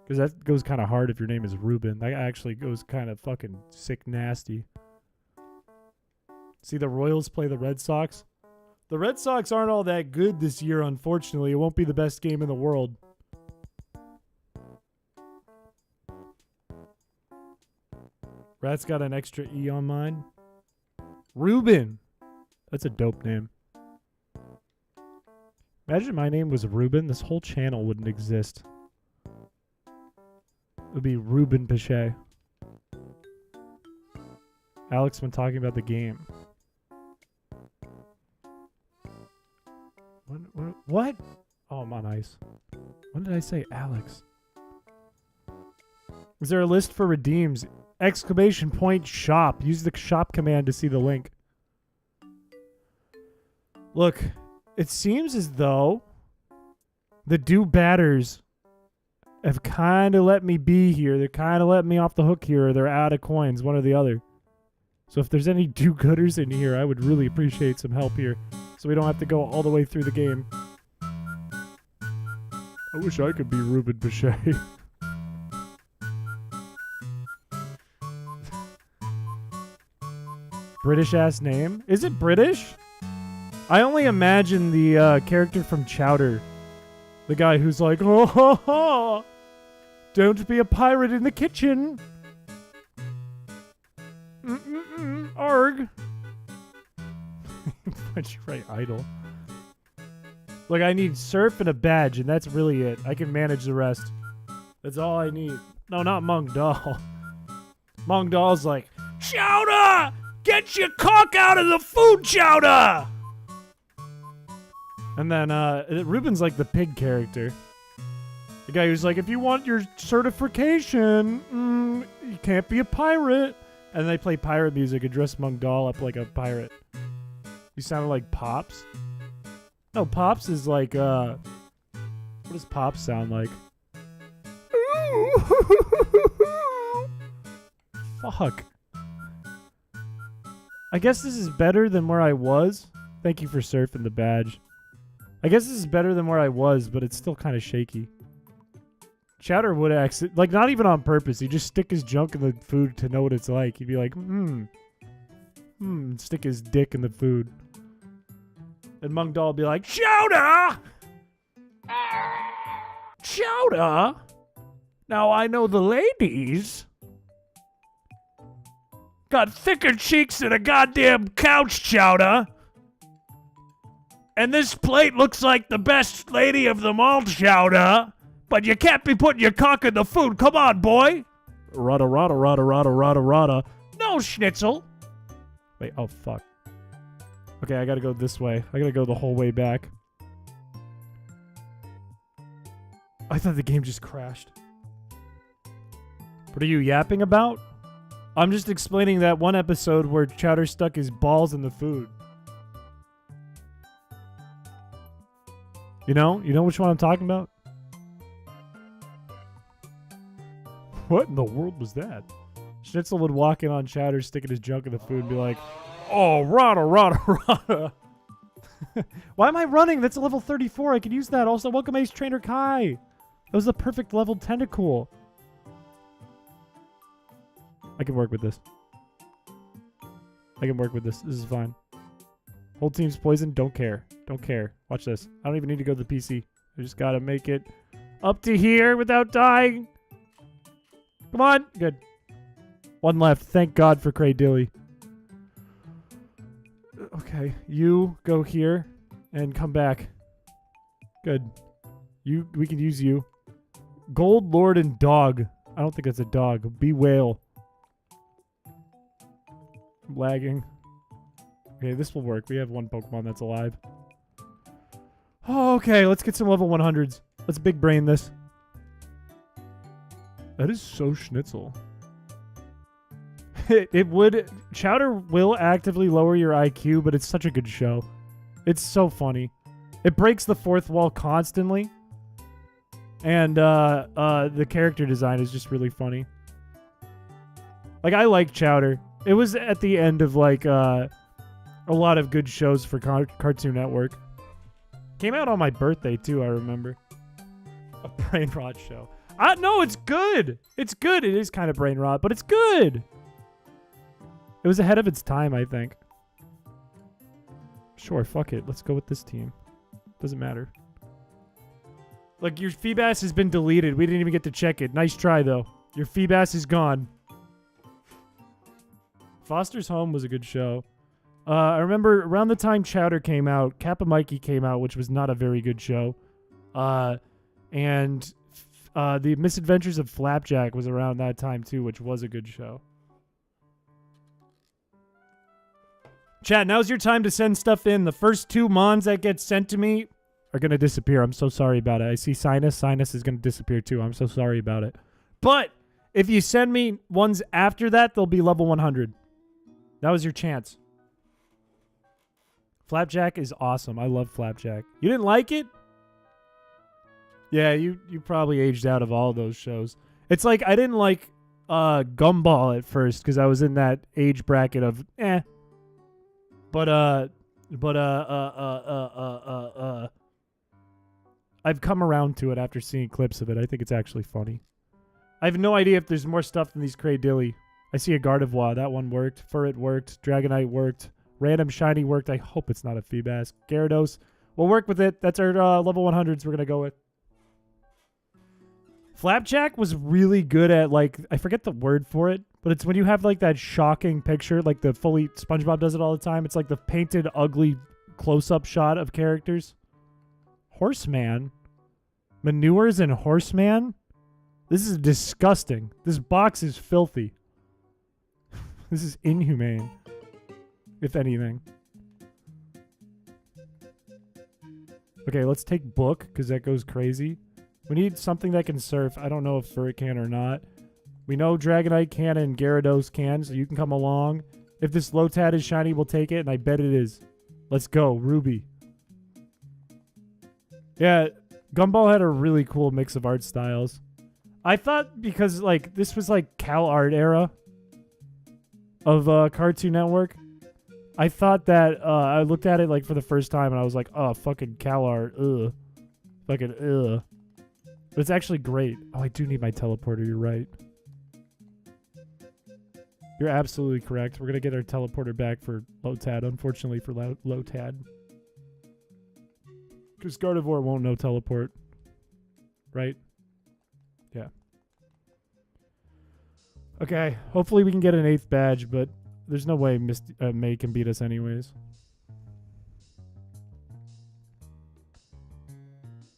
Because that goes kind of hard if your name is Ruben. That actually goes kind of fucking sick nasty. See the Royals play the Red Sox? The Red Sox aren't all that good this year, unfortunately. It won't be the best game in the world. Rat's got an extra E on mine. Ruben. That's a dope name. Imagine my name was Ruben. This whole channel wouldn't exist. It would be Ruben Piché. Alex when talking about the game. What? Oh, I'm on ice. When did I say Alex? Is there a list for redeems? Exclamation point shop. Use the shop command to see the link. Look, it seems as though the do-batters have kind of let me be here. They're kind of letting me off the hook here, or they're out of coins, one or the other. So if there's any do-gooders in here, I would really appreciate some help here, so we don't have to go all the way through the game. I wish I could be Ruben Piché. British-ass name? Is it British? I only imagine the character from Chowder. The guy who's like, oh, ha, ha, don't be a pirate in the kitchen. Arg. Punch right idle. Look, I need surf and a badge, and that's really it. I can manage the rest. That's all I need. No, not Mong Dal. Mong Dal's like, Chowder! Get your cock out of the food, Chowder! And then Ruben's like the pig character. The guy who's like, if you want your certification, you can't be a pirate. And they play pirate music and dress Mong Dal up like a pirate. You sounded like Pops? No, Pops is like, what does Pops sound like? Fuck. I guess this is better than where I was. Thank you for surfing the badge. I guess this is better than where I was, but it's still kind of shaky. Chowder would exit, like not even on purpose. He'd just stick his junk in the food to know what it's like. He'd be like, stick his dick in the food. And Mong Dal would be like, Chowder! chowder. Now I know the ladies got thicker cheeks than a goddamn couch chowder. And this plate looks like the best lady of them all chowder. But you can't be putting your cock in the food. Come on, boy. Rada, rada, rada, rada, rada, rada. No, Schnitzel. Wait, oh, fuck. Okay, I gotta go this way. I gotta go the whole way back. I thought the game just crashed. What are you yapping about? I'm just explaining that one episode where Chowder stuck his balls in the food. You know which one I'm talking about? What in the world was that? Schnitzel would walk in on Chowder sticking his junk in the food and be like, oh, rada, rada, rada. Why am I running? That's a level 34. I can use that. Also, welcome Ace Trainer Kai. That was the perfect level tentacle. I can work with this. I can work with this. This is fine. Whole team's poisoned. Don't care. Don't care. Watch this. I don't even need to go to the PC. I just gotta make it up to here without dying. Come on. Good. One left. Thank God for Cray Dilly. Okay. You go here and come back. Good. We can use you. Gold Lord and Dog. I don't think that's a dog. Be Whale. I'm lagging. Okay, this will work. We have one Pokemon that's alive. Oh, okay, let's get some level 100s. Let's big brain this. That is so Schnitzel. It would... Chowder will actively lower your IQ, but it's such a good show. It's so funny. It breaks the fourth wall constantly. And the character design is just really funny. Like, I like Chowder. It was at the end of, like, a lot of good shows for Cartoon Network. Came out on my birthday, too, I remember. A brain rot show. No, it's good! It's good! It is kind of brain rot, but it's good! It was ahead of its time, I think. Sure, fuck it. Let's go with this team. Doesn't matter. Look, your Feebas has been deleted. We didn't even get to check it. Nice try, though. Your Feebas is gone. Foster's Home was a good show. I remember around the time Chowder came out, Kappa Mikey came out, which was not a very good show. And The Misadventures of Flapjack was around that time, too, which was a good show. Chat, now's your time to send stuff in. The first 2 mons that get sent to me are going to disappear. I'm so sorry about it. I see Sinus. Sinus is going to disappear, too. I'm so sorry about it. But if you send me ones after that, they'll be level 100. That was your chance. Flapjack is awesome. I love Flapjack. You didn't like it? Yeah, you probably aged out of all those shows. It's like I didn't like Gumball at first because I was in that age bracket of eh. But I've come around to it after seeing clips of it. I think it's actually funny. I have no idea if there's more stuff than these Cray Dilly. I see a Gardevoir. That one worked. Furret worked. Dragonite worked. Random Shiny worked. I hope it's not a Feebas. Gyarados. We'll work with it. That's our level 100s we're going to go with. Flapjack was really good at, like, I forget the word for it, but it's when you have, like, that shocking picture, like the fully, SpongeBob does it all the time. It's like the painted, ugly close-up shot of characters. Horseman? Manures and Horseman? This is disgusting. This box is filthy. This is inhumane, if anything. Okay, let's take Book, because that goes crazy. We need something that can surf. I don't know if Furret can or not. We know Dragonite can and Gyarados can, so you can come along. If this Lotad is shiny, we'll take it, and I bet it is. Let's go, Ruby. Yeah, Gumball had a really cool mix of art styles. I thought because, like, this was, like, Cal Art era of Cartoon Network. I thought that, I looked at it, like, for the first time, and I was like, oh, fucking Cal Art, ugh. Fucking, ugh. But it's actually great. Oh, I do need my teleporter. You're right. You're absolutely correct. We're going to get our teleporter back for Lotad, unfortunately for Lotad. Because Gardevoir won't know teleport. Right? Yeah. Okay, hopefully we can get an 8th badge, but there's no way May can beat us anyways.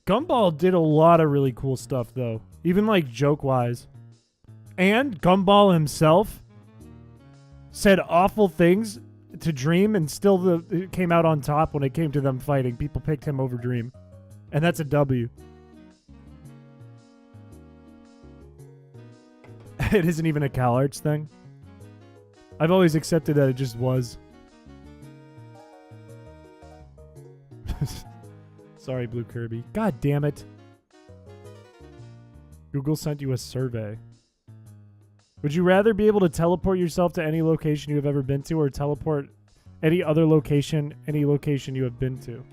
Gumball did a lot of really cool stuff, though. Even, like, joke-wise. And Gumball himself said awful things to Dream, and still it came out on top when it came to them fighting. People picked him over Dream. And that's a W. It isn't even a CalArts thing. I've always accepted that it just was. Sorry, Blue Kirby. God damn it. Google sent you a survey. Would you rather be able to teleport yourself to any location you have ever been to, or teleport any other location, any location you have been to?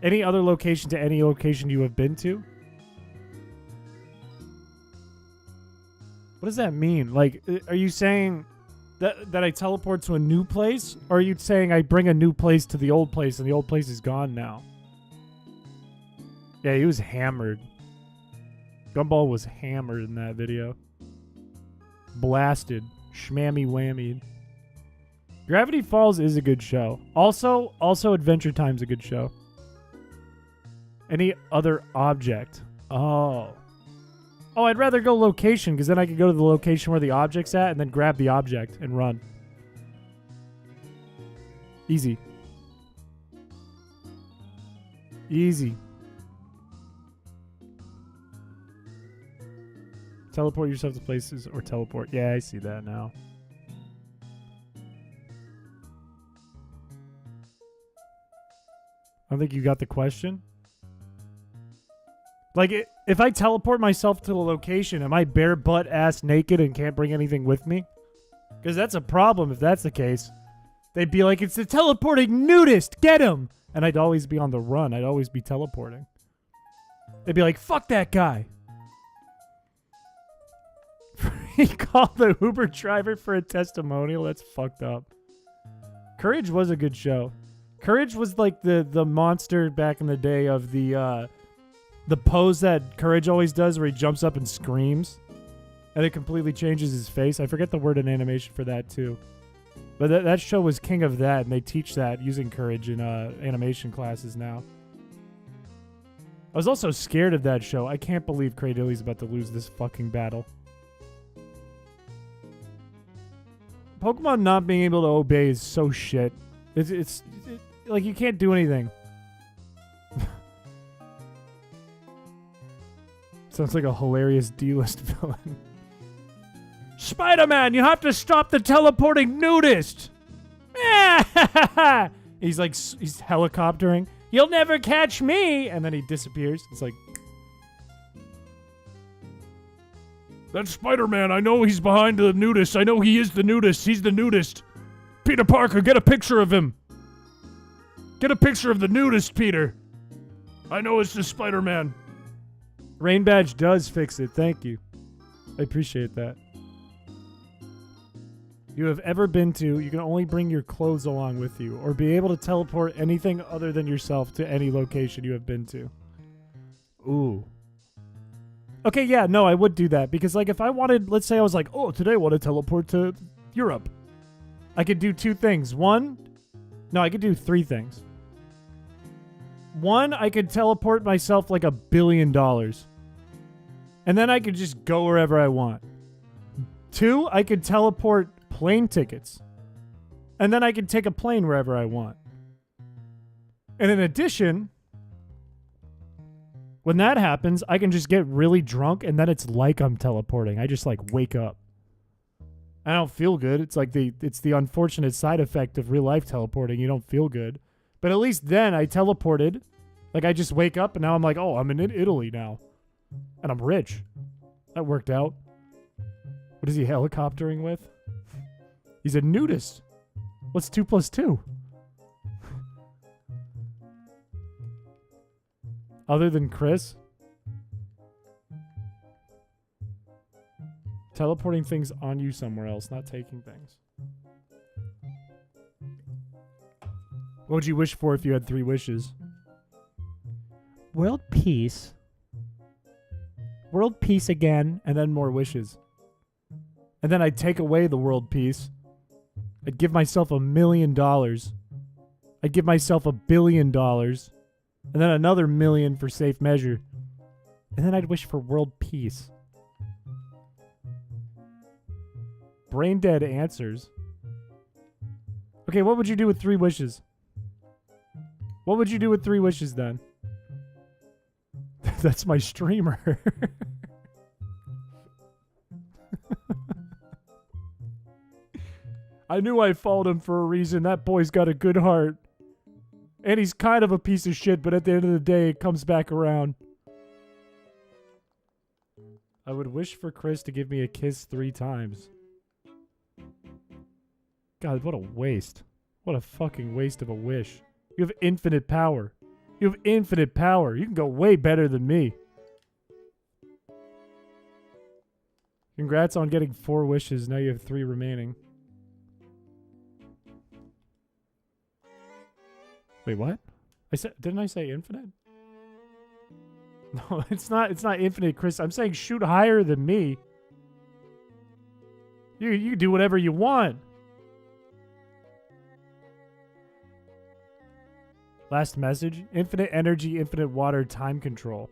Any other location to any location you have been to? What does that mean? Like, are you saying that I teleport to a new place? Or are you saying I bring a new place to the old place and the old place is gone now? Yeah, he was hammered. Gumball was hammered in that video. Blasted. Schmammy whammy. Gravity Falls is a good show. Also Adventure Time's a good show. Any other object? Oh, I'd rather go location, because then I could go to the location where the object's at and then grab the object and run. Easy. Easy. Teleport yourself to places or teleport. Yeah, I see that now. I don't think you got the question. Like, if I teleport myself to a location, am I bare butt ass naked and can't bring anything with me? Because that's a problem if that's the case. They'd be like, it's the teleporting nudist, get him! And I'd always be on the run. I'd always be teleporting. They'd be like, fuck that guy. He called the Uber driver for a testimonial. That's fucked up. Courage was a good show. Courage was like the monster back in the day of the pose that Courage always does where he jumps up and screams. And it completely changes his face. I forget the word in animation for that too. But that show was king of that, and they teach that using Courage in animation classes now. I was also scared of that show. I can't believe Cradilly's about to lose this fucking battle. Pokemon not being able to obey is so shit. It's like you can't do anything. Sounds like a hilarious D-list villain. Spider-Man, you have to stop the teleporting nudist! He's like, he's helicoptering. You'll never catch me! And then he disappears. It's like... That's Spider-Man. I know he's behind the nudist. I know he is the nudist. He's the nudist. Peter Parker, get a picture of him. Get a picture of the nudist, Peter. I know it's the Spider-Man. Rain Badge does fix it. Thank you. I appreciate that. You have ever been to, you can only bring your clothes along with you, or be able to teleport anything other than yourself to any location you have been to. Ooh. Okay, yeah, no, I would do that, because, like, if I wanted, let's say I was like, oh, today I want to teleport to Europe. I could do two things. I could do three things. One, I could teleport myself like $1 billion. And then I could just go wherever I want. Two, I could teleport plane tickets. And then I could take a plane wherever I want. And in addition, when that happens, I can just get really drunk and then it's like I'm teleporting. I just like wake up. I don't feel good. It's like it's the unfortunate side effect of real life teleporting. You don't feel good. But at least then I teleported. Like I just wake up and now I'm like, oh, I'm in Italy now. And I'm rich. That worked out. What is he helicoptering with? He's a nudist. What's 2 + 2? Other than Chris? Teleporting things on you somewhere else, not taking things. What would you wish for if you had 3 wishes? World peace. World peace again, and then more wishes. And then I'd take away the world peace. I'd give myself $1 million. I'd give myself $1 billion. And then another million for safe measure. And then I'd wish for world peace. Brain dead answers. Okay, what would you do with 3 wishes? What would you do with 3 wishes then? That's my streamer. I knew I followed him for a reason. That boy's got a good heart. And he's kind of a piece of shit, but at the end of the day, it comes back around. I would wish for Chris to give me a kiss 3 times. God, what a waste. What a fucking waste of a wish. You have infinite power. You have infinite power. You can go way better than me. Congrats on getting 4 wishes. Now you have 3 remaining. Wait, what? Didn't I say infinite? No, it's not infinite, Chris. I'm saying shoot higher than me. You do whatever you want. Last message. Infinite energy, infinite water, time control.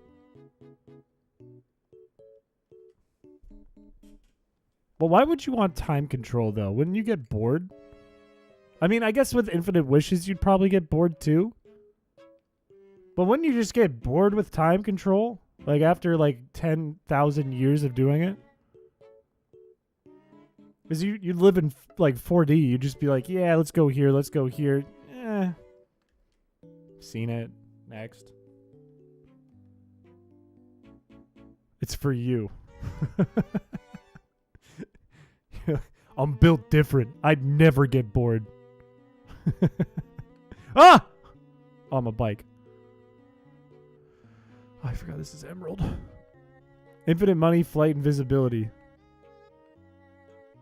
Well, why would you want time control, though? Wouldn't you get bored? I mean, I guess with infinite wishes, you'd probably get bored, too. But wouldn't you just get bored with time control? Like, after, 10,000 years of doing it? Because you live in, 4D. You'd just be like, yeah, let's go here, let's go here. Seen it. Next. It's for you. I'm built different. I'd never get bored. Ah! Oh, I'm a bike. Oh, I forgot this is Emerald. Infinite money, flight, invisibility.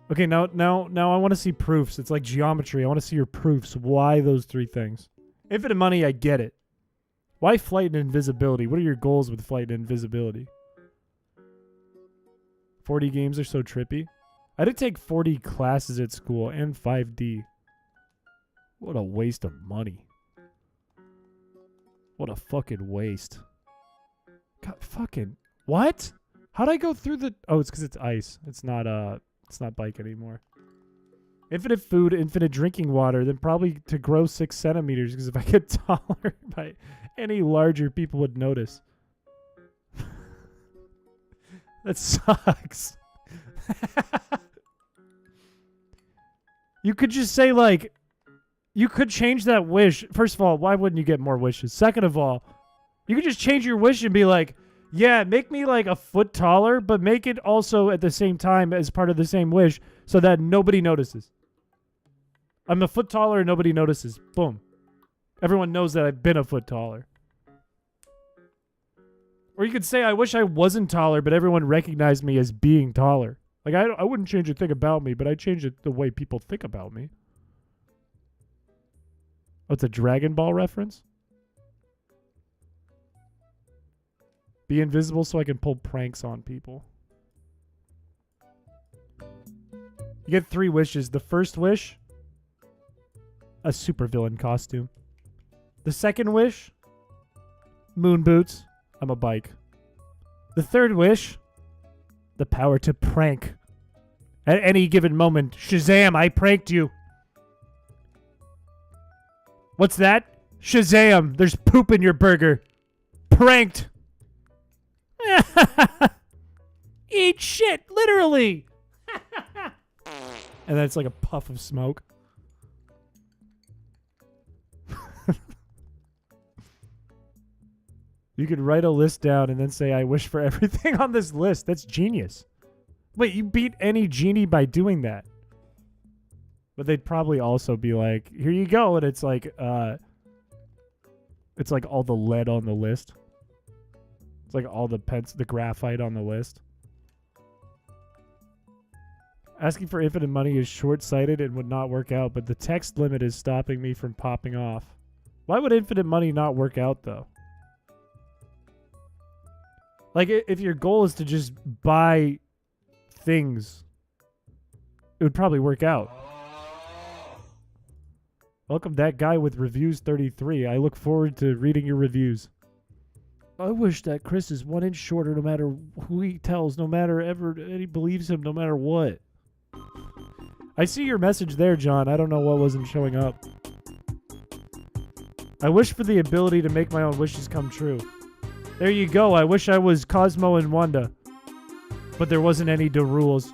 Okay, now I want to see proofs. It's like geometry. I want to see your proofs. Why those 3 things? Infinite money, I get it. Why flight and invisibility? What are your goals with flight and invisibility? 40 games are so trippy. I did take 40 classes at school and 5D. What a waste of money. What a fucking waste. God, fucking... What? How'd I go through the... Oh, it's because it's ice. It's not bike anymore. Infinite food, infinite drinking water, then probably to grow 6 centimeters, because if I get taller by any larger, people would notice. That sucks. You could just say, you could change that wish. First of all, why wouldn't you get more wishes? Second of all, you could just change your wish and be like, yeah, make me a foot taller, but make it also at the same time as part of the same wish so that nobody notices. I'm a foot taller and nobody notices. Boom. Everyone knows that I've been a foot taller. Or you could say, I wish I wasn't taller, but everyone recognized me as being taller. I wouldn't change a thing about me, but I'd change it the way people think about me. Oh, it's a Dragon Ball reference? Be invisible so I can pull pranks on people. You get 3 wishes. The first wish, a supervillain costume. The second wish, moon boots. I'm a bike. The third wish, the power to prank. At any given moment, Shazam, I pranked you. What's that? Shazam, there's poop in your burger. Pranked. Eat shit, literally. And then it's like a puff of smoke. You could write a list down and then say, I wish for everything on this list. That's genius. Wait, you beat any genie by doing that. But they'd probably also be like, here you go. And it's like all the lead on the list. It's like all the graphite on the list. Asking for infinite money is short-sighted and would not work out, but the text limit is stopping me from popping off. Why would infinite money not work out, though? Like, if your goal is to just buy things, it would probably work out. Welcome, that guy with reviews 33. I look forward to reading your reviews. I wish that Chris is 1 inch shorter no matter who he tells, no matter ever, and he believes him no matter what. I see your message there, John. I don't know what wasn't showing up. I wish for the ability to make my own wishes come true. There you go. I wish I was Cosmo and Wanda. But there wasn't any rules.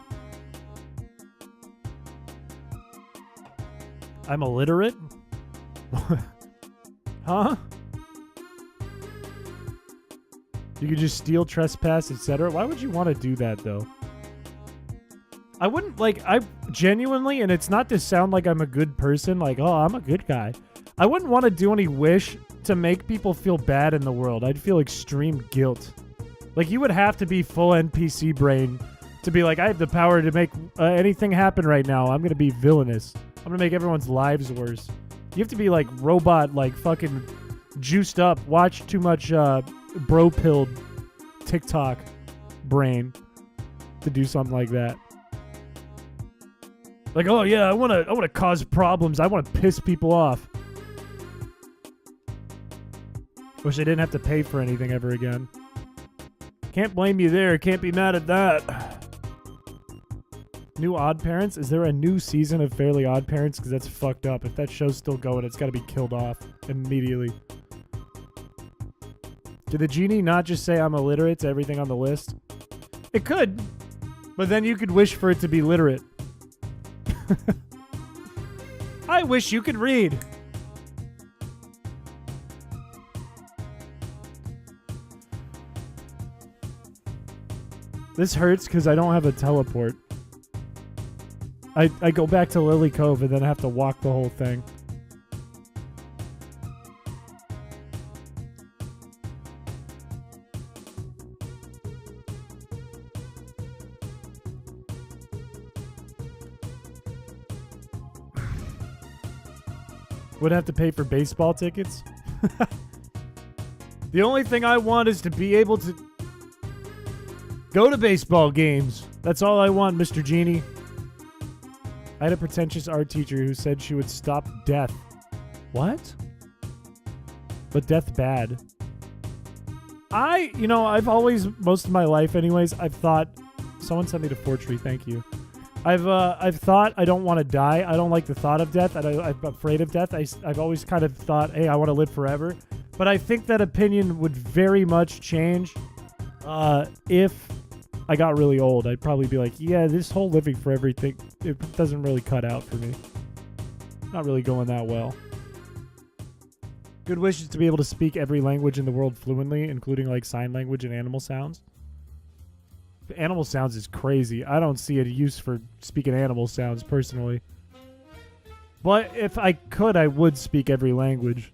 I'm illiterate? Huh? You could just steal, trespass, etc. Why would you want to do that, though? I wouldn't, like, I genuinely, and it's not to sound like I'm a good person, like, oh, I'm a good guy. I wouldn't want to do any wish to make people feel bad in the world. I'd feel extreme guilt. Like, you would have to be full NPC brain to be like, I have the power to make anything happen right now. I'm going to be villainous. I'm going to make everyone's lives worse. You have to be, like, robot, like, fucking juiced up, watch too much bro-pilled TikTok brain to do something like that. Like, oh yeah, I want to cause problems. I want to piss people off. Wish I didn't have to pay for anything ever again. Can't blame you there. Can't be mad at that. New Odd Parents? Is there a new season of Fairly Odd Parents? Because that's fucked up. If that show's still going, it's got to be killed off immediately. Did the genie not just say I'm illiterate to everything on the list? It could. But then you could wish for it to be literate. I wish you could read. This hurts because I don't have a teleport. I go back to Lily Cove and then I have to walk the whole thing. Would have to pay for baseball tickets. The only thing I want is to be able to go to baseball games. That's all I want, Mr. Genie. I had a pretentious art teacher who said she would stop death. What? But death bad. I've always, most of my life anyways, I've thought, someone sent me to Fortree, thank you. I've thought I don't want to die. I don't like the thought of death. I'm afraid of death. I've always kind of thought, hey, I want to live forever. But I think that opinion would very much change if I got really old. I'd probably be like, yeah, this whole living for everything, it doesn't really cut out for me. Not really going that well. Good wish is to be able to speak every language in the world fluently, including like sign language and animal sounds. Animal sounds is crazy. I don't see a use for speaking animal sounds personally. But if I could, I would speak every language.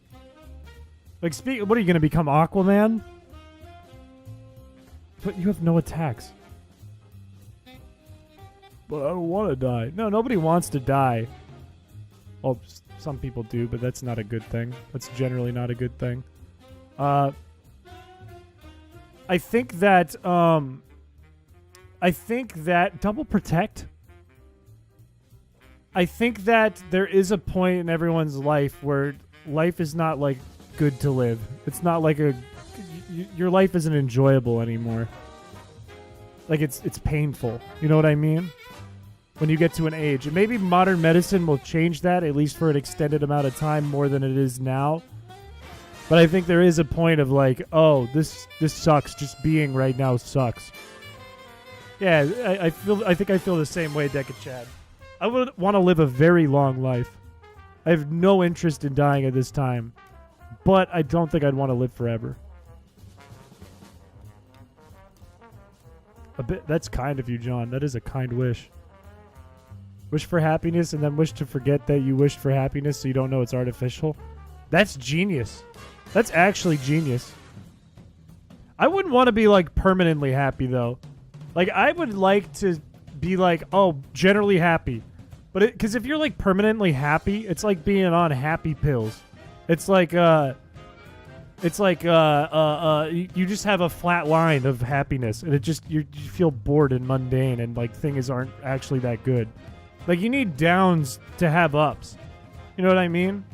Like, what are you going to become, Aquaman? But you have no attacks. But I don't want to die. No, nobody wants to die. Well, some people do, but that's not a good thing. That's generally not a good thing. I think that double protect. I think that there is a point in everyone's life where life is not like good to live. It's not like your life isn't enjoyable anymore. Like it's painful. You know what I mean? When you get to an age. And maybe modern medicine will change that, at least for an extended amount of time, more than it is now. But I think there is a point of like, oh, this sucks. Just being right now sucks. Yeah, I think I feel the same way, Deca Chad. I would want to live a very long life. I have no interest in dying at this time. But I don't think I'd want to live forever. A bit. That's kind of you, John. That is a kind wish. Wish for happiness and then wish to forget that you wished for happiness so you don't know it's artificial. That's genius. That's actually genius. I wouldn't want to be like permanently happy though. Like I would like to be like, oh, generally happy. But because if you're like permanently happy, it's like being on happy pills. It's like It's like you just have a flat line of happiness, and you feel bored and mundane, and like things aren't actually that good. Like you need downs to have ups. You know what I mean?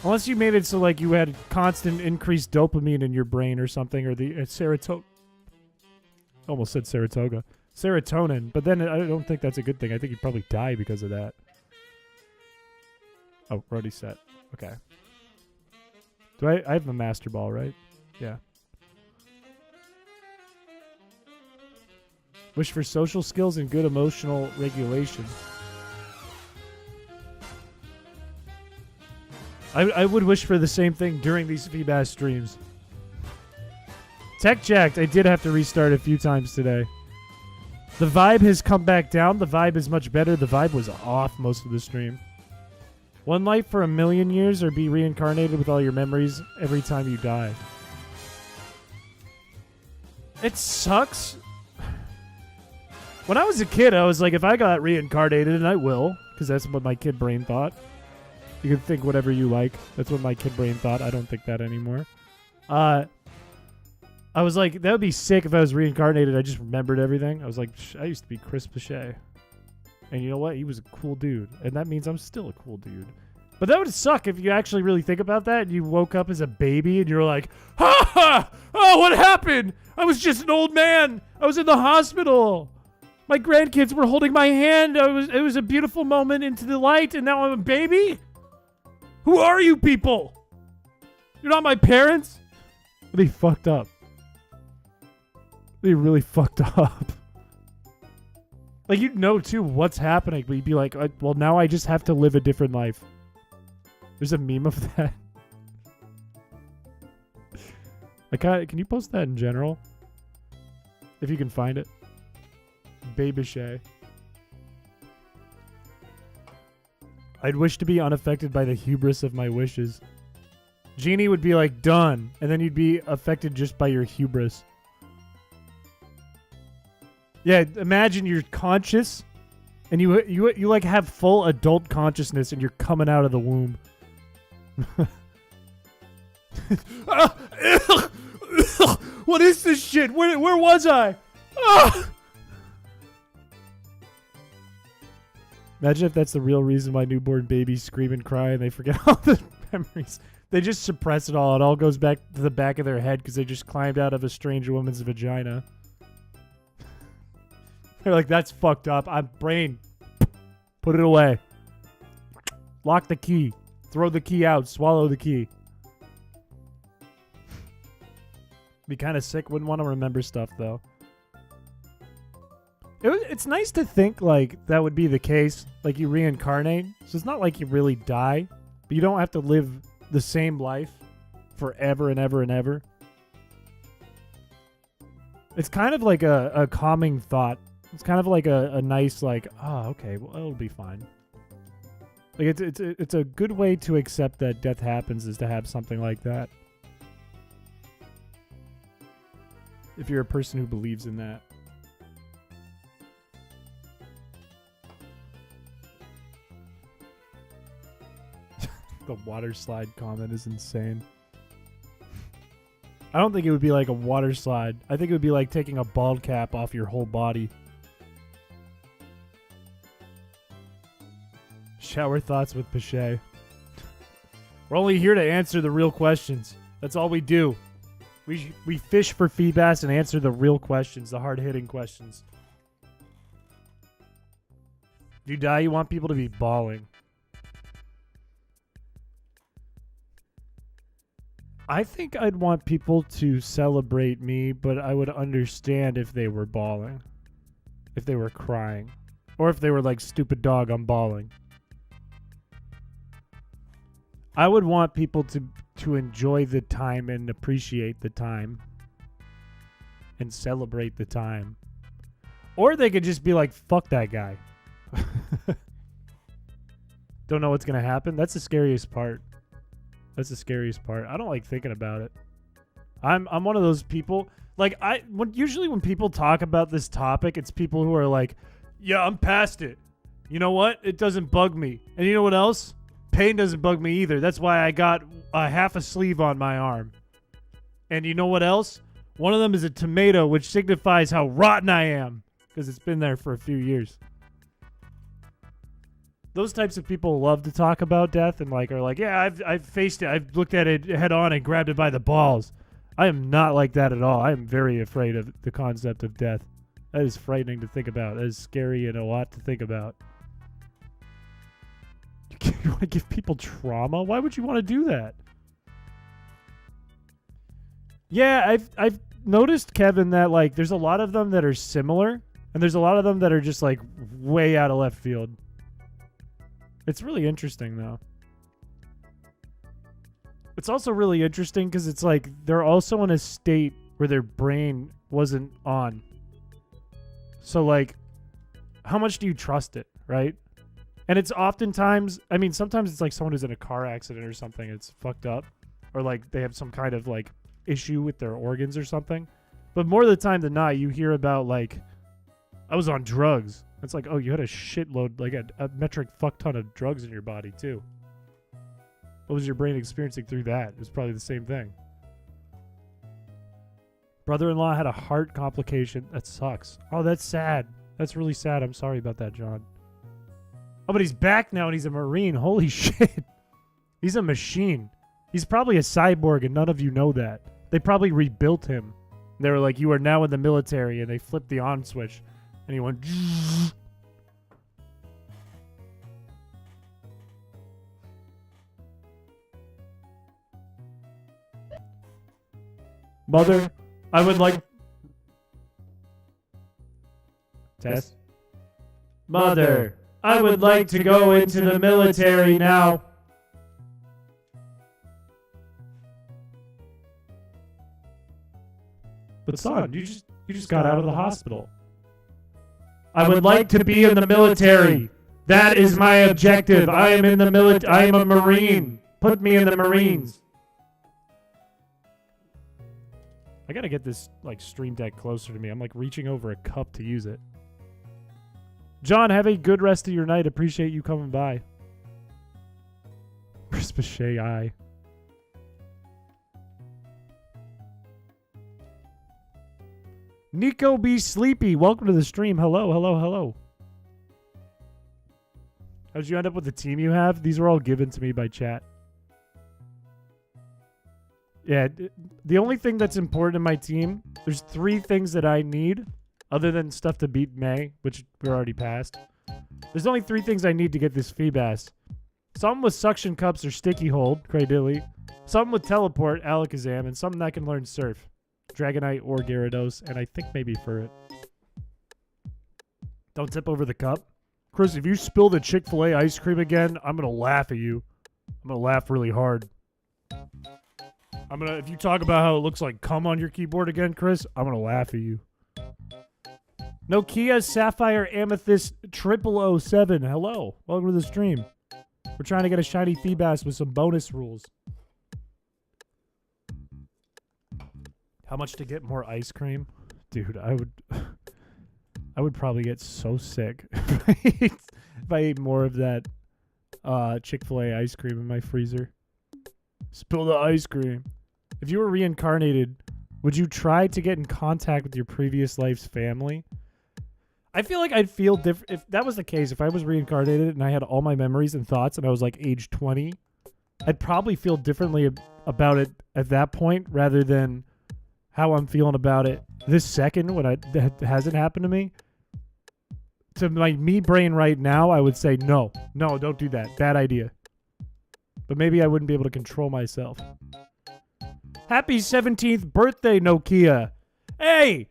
Unless you made it so like you had constant increased dopamine in your brain or something, or the serotonin. Almost said Saratoga. Serotonin, but then I don't think that's a good thing. I think you'd probably die because of that. Oh, we're already set. Okay. Do I have a master ball, right? Yeah. Wish for social skills and good emotional regulation. I would wish for the same thing during these Feebas streams. Tech jacked. I did have to restart a few times today. The vibe has come back down. The vibe is much better. The vibe was off most of the stream. One life for 1,000,000 years, or be reincarnated with all your memories every time you die. It sucks. When I was a kid, I was like, if I got reincarnated, and I will, because that's what my kid brain thought. You can think whatever you like. That's what my kid brain thought. I don't think that anymore. I was like, that would be sick if I was reincarnated. I just remembered everything. I was like, I used to be Chris Piché. And you know what? He was a cool dude. And that means I'm still a cool dude. But that would suck if you actually really think about that and you woke up as a baby and you're like, ha ha! Oh, what happened? I was just an old man. I was in the hospital. My grandkids were holding my hand. It was a beautiful moment into the light, and now I'm a baby? Who are you people? You're not my parents? It'd be fucked up. It'd be really fucked up. Like, you'd know, too, what's happening, but you'd be like, well, now I just have to live a different life. There's a meme of that. Can you post that in general? If you can find it. Baby-shay. I'd wish to be unaffected by the hubris of my wishes. Genie would be like, done. And then you'd be affected just by your hubris. Yeah, imagine you're conscious, and you like have full adult consciousness, and you're coming out of the womb. What is this shit? Where was I? Ah! Imagine if that's the real reason why newborn babies scream and cry, and they forget all the memories. They just suppress it all. It all goes back to the back of their head because they just climbed out of a strange woman's vagina. They're like, that's fucked up. I'm brain. Put it away. Lock the key. Throw the key out. Swallow the key. Be kind of sick. Wouldn't want to remember stuff, though. It's nice to think, like, that would be the case. Like, you reincarnate. So it's not like you really die. But you don't have to live the same life forever and ever and ever. It's kind of like a calming thought. It's kind of like a nice, like, oh, okay, well, it'll be fine. Like, it's a good way to accept that death happens, is to have something like that. If you're a person who believes in that. The water slide comment is insane. I don't think it would be like a water slide. I think it would be like taking a bald cap off your whole body. Shower thoughts with Piché. We're only here to answer the real questions. That's all we do. We fish for Feebas and answer the real questions, the hard-hitting questions. If you die, you want people to be bawling. I think I'd want people to celebrate me, but I would understand if they were bawling. If they were crying. Or if they were like, stupid dog, I'm bawling. I would want people to enjoy the time and appreciate the time. And celebrate the time. Or they could just be like, fuck that guy. Don't know what's going to happen. That's the scariest part. That's the scariest part. I don't like thinking about it. I'm one of those people. Like, usually when people talk about this topic, it's people who are like, yeah, I'm past it. You know what? It doesn't bug me. And you know what else? Pain doesn't bug me either. That's why I got a half a sleeve on my arm. And you know what else? One of them is a tomato, which signifies how rotten I am, because it's been there for a few years. Those types of people love to talk about death and are like, yeah, I've faced it. I've looked at it head on and grabbed it by the balls. I am not like that at all. I am very afraid of the concept of death. That is frightening to think about. That is scary and a lot to think about. You want to give people trauma? Why would you want to do that? Yeah, I've noticed, Kevin, that there's a lot of them that are similar, and there's a lot of them that are just way out of left field. It's really interesting, though. It's also really interesting because it's they're also in a state where their brain wasn't on. So, how much do you trust it, right? And it's oftentimes, sometimes it's someone who's in a car accident or something. It's fucked up. Or, they have some kind of, issue with their organs or something. But more of the time than not, you hear about, I was on drugs. It's oh, you had a shitload, a metric fuck ton of drugs in your body, too. What was your brain experiencing through that? It was probably the same thing. Brother-in-law had a heart complication. That sucks. Oh, that's sad. That's really sad. I'm sorry about that, John. Oh, but he's back now and he's a Marine. Holy shit. He's a machine. He's probably a cyborg and none of you know that. They probably rebuilt him. They were like, you are now in the military, and they flipped the on switch. And he went... Mother, I would like... Test. Mother, I would like to go into the military now. But son, you just got out of the hospital. I would like to be in the military. That is my objective. I am in the military. I am a Marine. Put me in the Marines. I gotta get this stream deck closer to me. I'm reaching over a cup to use it. John, have a good rest of your night. Appreciate you coming by. Chrispiche eye. Nico B. Sleepy, welcome to the stream. Hello, hello, hello. How did you end up with the team you have? These were all given to me by chat. Yeah, the only thing that's important in my team, there's 3 things that I need, other than stuff to beat May, which we're already past. There's only 3 things I need to get this Feebas. Something with suction cups or sticky hold, Kraydilly. Something with teleport, Alakazam, and something that can learn surf. Dragonite or Gyarados, and I think maybe Furret. Don't tip over the cup. Chris, if you spill the Chick-fil-A ice cream again, I'm going to laugh at you. I'm going to laugh really hard. If you talk about how it looks like cum on your keyboard again, Chris, I'm going to laugh at you. Nokia Sapphire Amethyst 0007. Hello. Welcome to the stream. We're trying to get a shiny Feebas with some bonus rules. How much to get more ice cream? Dude, I would probably get so sick if I ate more of that Chick-fil-A ice cream in my freezer. Spill the ice cream. If you were reincarnated, would you try to get in contact with your previous life's family? I feel like I'd feel different. If that was the case, if I was reincarnated and I had all my memories and thoughts and I was age 20, I'd probably feel differently about it at that point rather than how I'm feeling about it this second when that hasn't happened to me. To my me brain right now, I would say no, don't do that. Bad idea. But maybe I wouldn't be able to control myself. Happy 17th birthday, Nokia. Hey,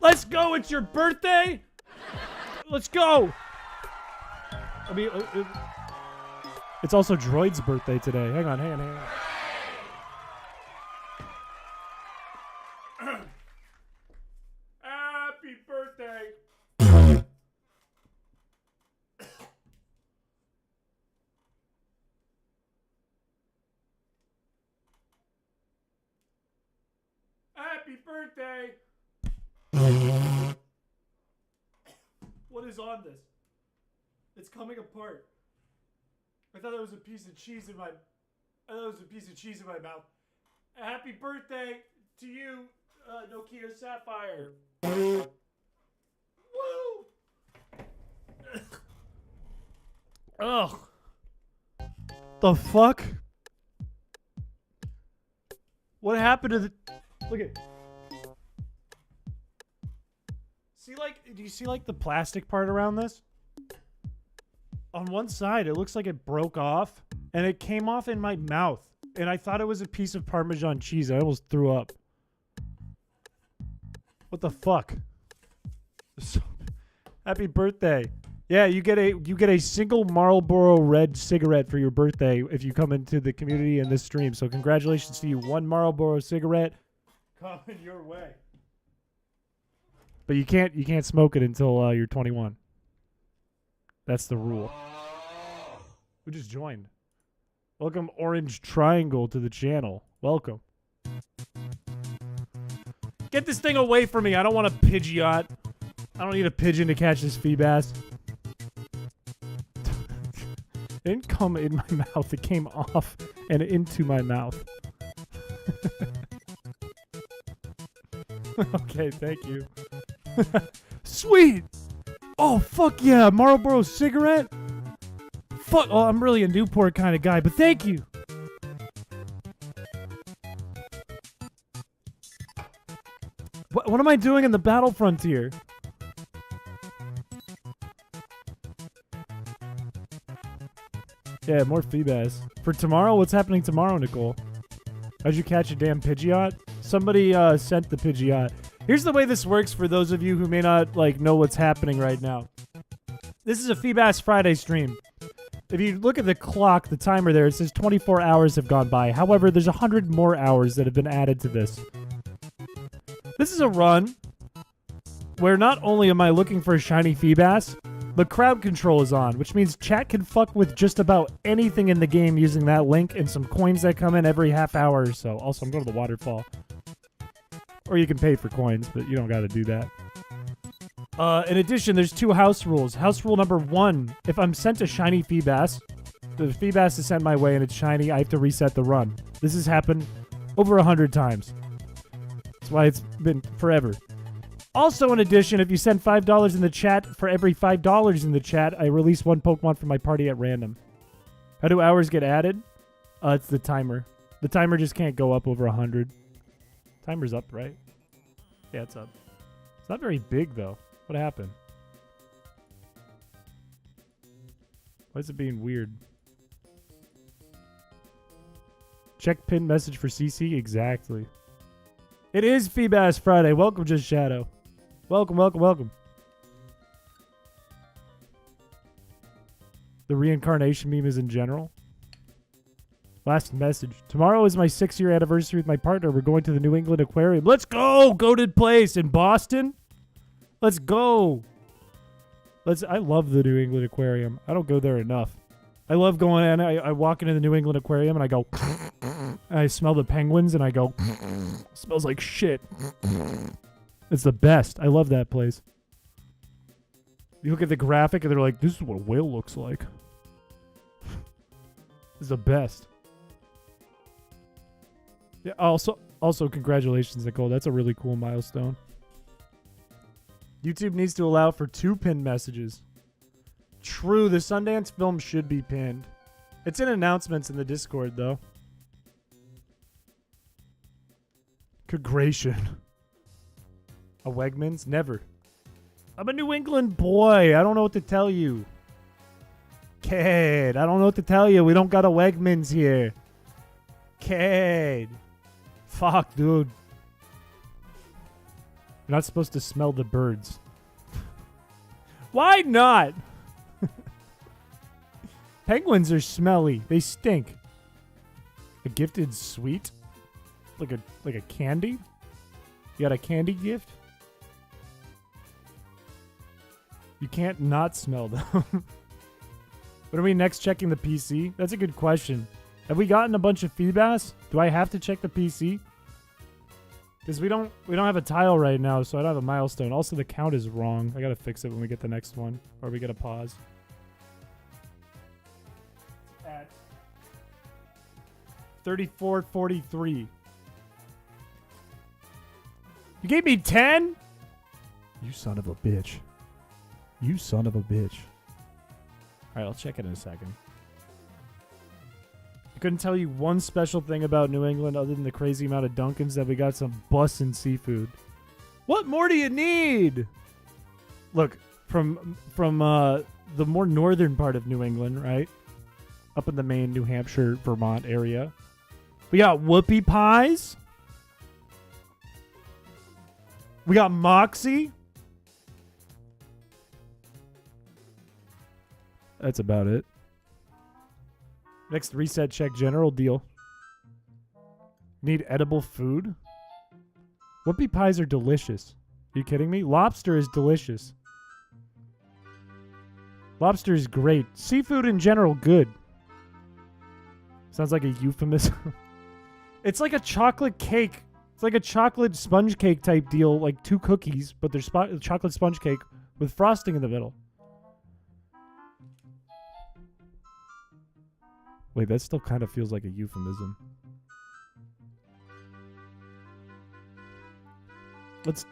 let's go. It's your birthday. Let's go. It's also Droid's birthday today. Hang on. Happy birthday. Happy birthday. What is on this? It's coming apart. I thought it was a piece of cheese in my I thought it was a piece of cheese in my mouth. Happy birthday to you, Nokia Sapphire. Woo! Ugh. The fuck? What happened to the... Look at... See, like... Do you see, like, the plastic part around this? On one side, it looks like it broke off, and it came off in my mouth. And I thought it was a piece of Parmesan cheese. I almost threw up. What the fuck? Happy birthday. Yeah, you get a single Marlboro Red cigarette for your birthday if you come into the community in this stream. So congratulations to you. One Marlboro cigarette coming your way. But you can't smoke it until you're 21. That's the rule. Who just joined? Welcome, Orange Triangle, to the channel. Welcome. Get this thing away from me. I don't want a Pidgeot. I don't need a pigeon to catch this Feebas. It didn't come in my mouth. It came off and into my mouth. Okay, thank you. Sweet! Oh, fuck yeah. Marlboro cigarette? Fuck. Oh, I'm really a Newport kind of guy, but thank you. What am I doing in the battle frontier? Yeah, more Feebas. For tomorrow? What's happening tomorrow, Nicole? How'd you catch a damn Pidgeot? Somebody sent the Pidgeot. Here's the way this works for those of you who may not know what's happening right now. This is a Feebas Friday stream. If you look at the clock, the timer there, it says 24 hours have gone by. However, there's 100 more hours that have been added to this. This is a run where not only am I looking for a shiny Feebas, but crowd control is on, which means chat can fuck with just about anything in the game using that link and some coins that come in every half hour or so. Also, I'm going to the waterfall. Or you can pay for coins, but you don't got to do that. In addition, there's 2 house rules. House rule number 1, if I'm sent a shiny Feebas, the Feebas is sent my way and it's shiny, I have to reset the run. This has happened over 100 times. That's why it's been forever. Also, in addition, if you send $5 in the chat, for every $5 in the chat, I release 1 Pokemon from my party at random. How do hours get added? It's the timer. The timer just can't go up over 100. Timer's up, right? Yeah, it's up. It's not very big, though. What happened? Why is it being weird? Check pin message for CC? Exactly. It is Feebas Friday. Welcome, Just Shadow. Welcome, welcome, welcome. The reincarnation meme is in general. Last message. Tomorrow is my 6-year anniversary with my partner. We're going to the New England Aquarium. Let's go! Goated place in Boston. Let's go. I love the New England Aquarium. I don't go there enough. I love going in. I walk into the New England Aquarium and I go... and I smell the penguins and I go... smells like shit. It's the best. I love that place. You look at the graphic and they're like, this is what a whale looks like. It's the best. Yeah, also congratulations, Nicole. That's a really cool milestone. YouTube needs to allow for 2 pinned messages. True, the Sundance film should be pinned. It's in announcements in the Discord, though. Congration. A Wegmans? Never. I'm a New England boy. I don't know what to tell you. Kid, I don't know what to tell you. We don't got a Wegmans here. Kid. Fuck, dude. You're not supposed to smell the birds. Why not? Penguins are smelly. They stink. A gifted sweet? Like a candy? You got a candy gift? You can't not smell them. What are we next checking the PC? That's a good question. Have we gotten a bunch of Feebas? Do I have to check the PC? Because we don't have a tile right now, so I don't have a milestone. Also, the count is wrong. I gotta fix it when we get the next one. Or we gotta pause. 34.43. You gave me 10? You son of a bitch. You son of a bitch. All right, I'll check it in a second. I couldn't tell you one special thing about New England other than the crazy amount of Dunkins that we got some bussin' seafood. What more do you need? Look, from the more northern part of New England, right? Up in the Maine, New Hampshire, Vermont area. We got whoopie pies. We got Moxie. That's about it. Next reset check, general deal. Need edible food? Whoopie pies are delicious. Are you kidding me? Lobster is delicious. Lobster is great. Seafood in general, good. Sounds like a euphemism. It's like a chocolate cake. It's like a chocolate sponge cake type deal, like 2 cookies, but they're chocolate sponge cake with frosting in the middle. Wait, that still kind of feels like a euphemism.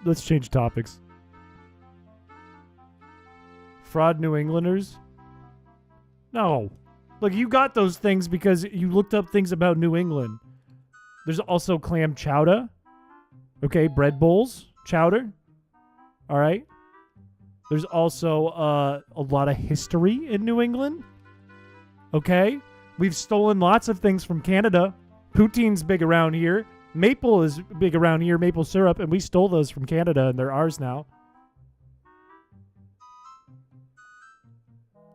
Let's change topics. Fraud New Englanders? No. Look, you got those things because you looked up things about New England. There's also clam chowder. Okay, bread bowls, chowder. All right. There's also a lot of history in New England. Okay. We've stolen lots of things from Canada. Poutine's big around here. Maple is big around here, maple syrup, and we stole those from Canada, and they're ours now.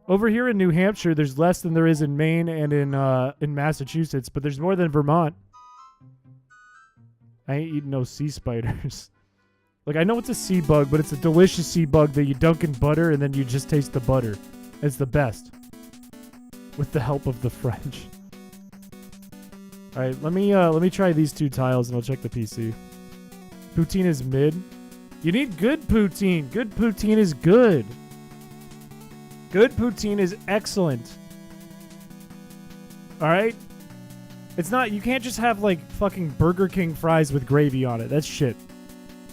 Over here in New Hampshire, there's less than there is in Maine and in Massachusetts, but there's more than Vermont. I ain't eating no sea spiders. Like, I know it's a sea bug, but it's a delicious sea bug that you dunk in butter, and then you just taste the butter. It's the best. With the help of the French. All right, let me try these 2 tiles and I'll check the PC. Poutine is mid. You need good poutine. Good poutine is good. Good poutine is excellent. All right? It's not, you can't just have like fucking Burger King fries with gravy on it. That's shit.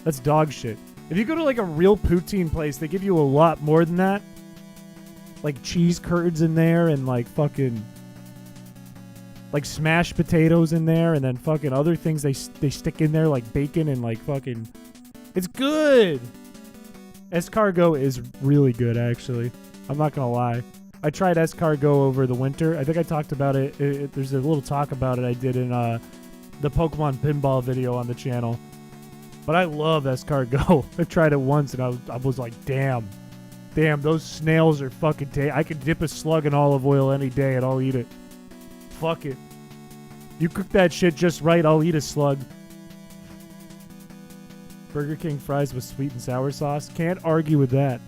That's dog shit. If you go to like a real poutine place, they give you a lot more than that. Like cheese curds in there and like fucking like smashed potatoes in there and then fucking other things they stick in there like bacon and like fucking. It's good. Escargot is really good actually. I'm not gonna lie. I tried escargot over the winter. I think I talked about it. There's a little talk about it I did in the Pokemon pinball video on the channel. But I love escargot. I tried it once and I was like, damn. Damn, those snails are fucking I could dip a slug in olive oil any day and I'll eat it. Fuck it. You cook that shit just right, I'll eat a slug. Burger King fries with sweet and sour sauce. Can't argue with that.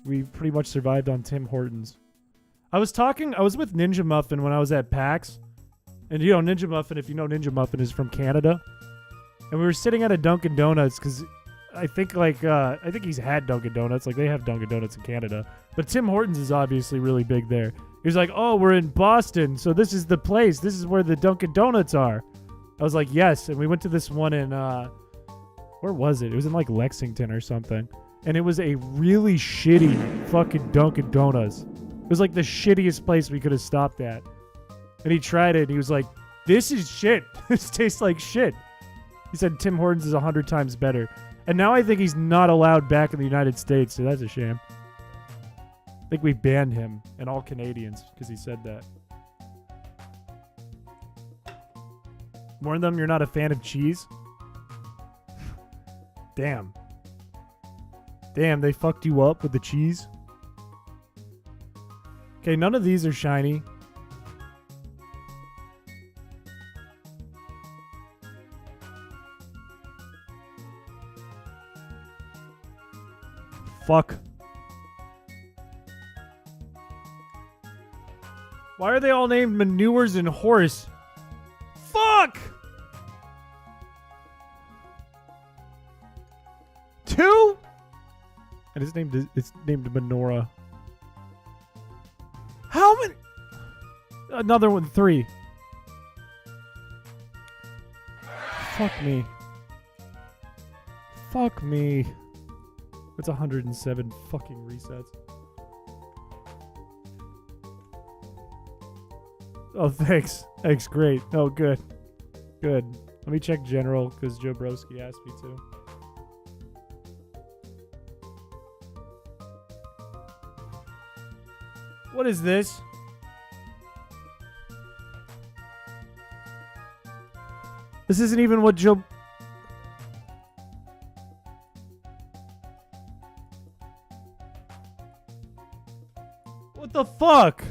We pretty much survived on Tim Hortons. I was with Ninja Muffin when I was at PAX. And you know, Ninja Muffin, if you know Ninja Muffin, is from Canada. And we were sitting at a Dunkin' Donuts because I think he's had Dunkin' Donuts. Like, they have Dunkin' Donuts in Canada. But Tim Hortons is obviously really big there. He was like, oh, we're in Boston, so this is the place. This is where the Dunkin' Donuts are. I was like, yes. And we went to this one in, where was it? It was in, like, Lexington or something. And it was a really shitty fucking Dunkin' Donuts. It was, like, the shittiest place we could have stopped at. And he tried it, and he was like, this is shit. This tastes like shit. He said Tim Hortons is 100 times better. And now I think he's not allowed back in the United States, so that's a shame. I think we banned him and all Canadians because he said that. Warn them you're not a fan of cheese? Damn. Damn, they fucked you up with the cheese? Okay, none of these are shiny. Fuck. Why are they all named Manures and Horse? Fuck! 2? And it's named Menorah. How many? Another one, 3. Fuck me. Fuck me. It's 107 fucking resets. Oh, thanks. Thanks, great. Oh, good. Good. Let me check general, because Joe Broski asked me to. What is this? This isn't even what Joe... What the fuck?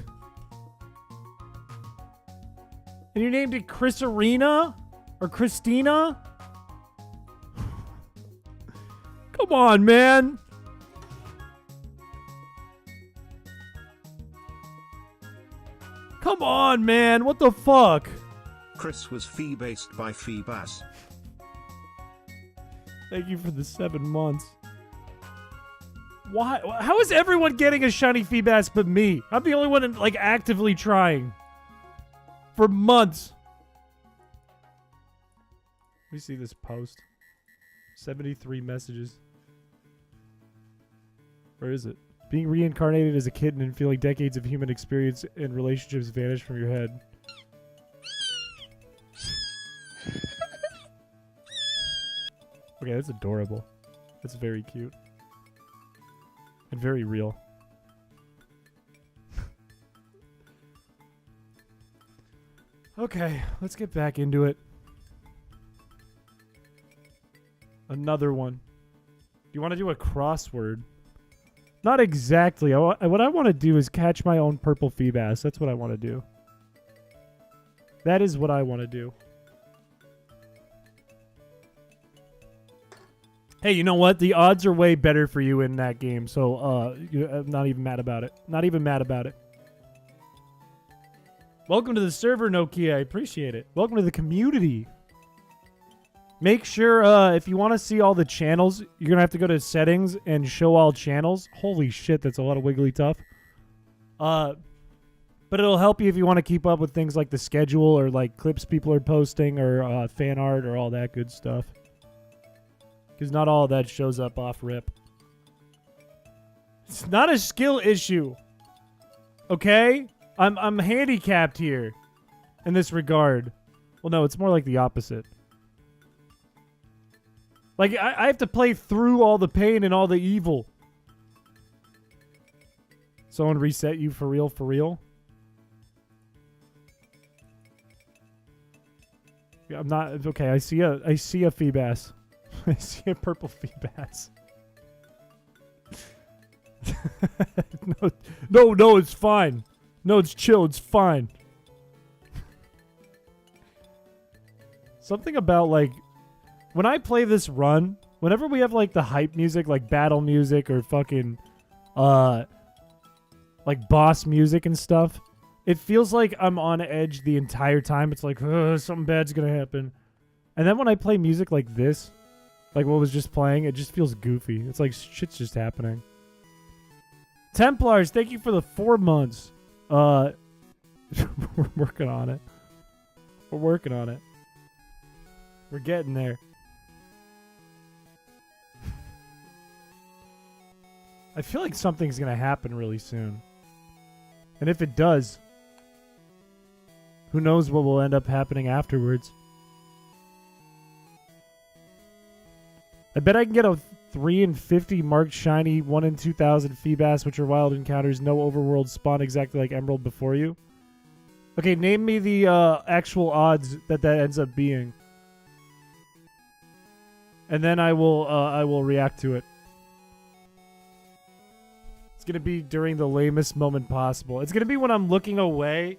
And you named it Chris Arena? Or Christina? Come on, man. Come on, man. What the fuck? Chris was fee-based by Feebas. Thank you for the 7 months. Why? How is everyone getting a shiny Feebas but me? I'm the only one like actively trying. For months. Let me see this post. 73 messages. Where is it? Being reincarnated as a kitten and feeling decades of human experience and relationships vanish from your head. Okay, that's adorable. That's very cute. And very real. Okay, let's get back into it. Another one. Do you want to do a crossword? Not exactly. What I want to do is catch my own purple Feebas. That's what I want to do. That is what I want to do. Hey, you know what? The odds are way better for you in that game, so I'm not even mad about it. Not even mad about it. Welcome to the server, Nokia. I appreciate it. Welcome to the community. Make sure, if you want to see all the channels, you're going to have to go to settings and show all channels. Holy shit, that's a lot of wiggly tough. But it'll help you if you want to keep up with things like the schedule or like clips people are posting or fan art or all that good stuff. Because not all of that shows up off rip. It's not a skill issue. Okay? I'm handicapped here in this regard. Well, no, it's more like the opposite. Like, I have to play through all the pain and all the evil. Someone reset you for real, for real? Yeah, I'm not... Okay, I see a Feebas. I see a purple Feebas. No, it's fine. No, it's chill. It's fine. Something about, like... When I play this run, whenever we have, like, the hype music, like battle music or fucking, like, boss music and stuff, it feels like I'm on edge the entire time. It's like, something bad's gonna happen. And then when I play music like this, like what was just playing, it just feels goofy. It's like shit's just happening. Templars, thank you for the 4 months. We're working on it. We're working on it. We're getting there. I feel like something's going to happen really soon. And if it does, who knows what will end up happening afterwards. I bet I can get a 3 in 50 marked shiny 1 in 2000 Feebas, which are wild encounters, no overworld spawn exactly like Emerald before you. Okay, name me the actual odds that ends up being. And then I will react to it. It's going to be during the lamest moment possible. It's going to be when I'm looking away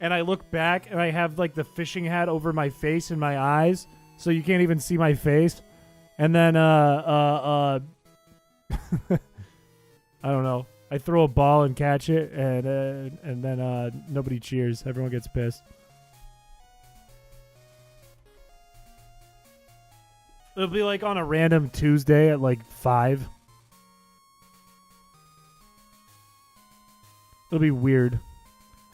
and I look back and I have like the fishing hat over my face and my eyes so you can't even see my face. And then I don't know. I throw a ball and catch it and then nobody cheers. Everyone gets pissed. It'll be like on a random Tuesday at like 5. It'll be weird.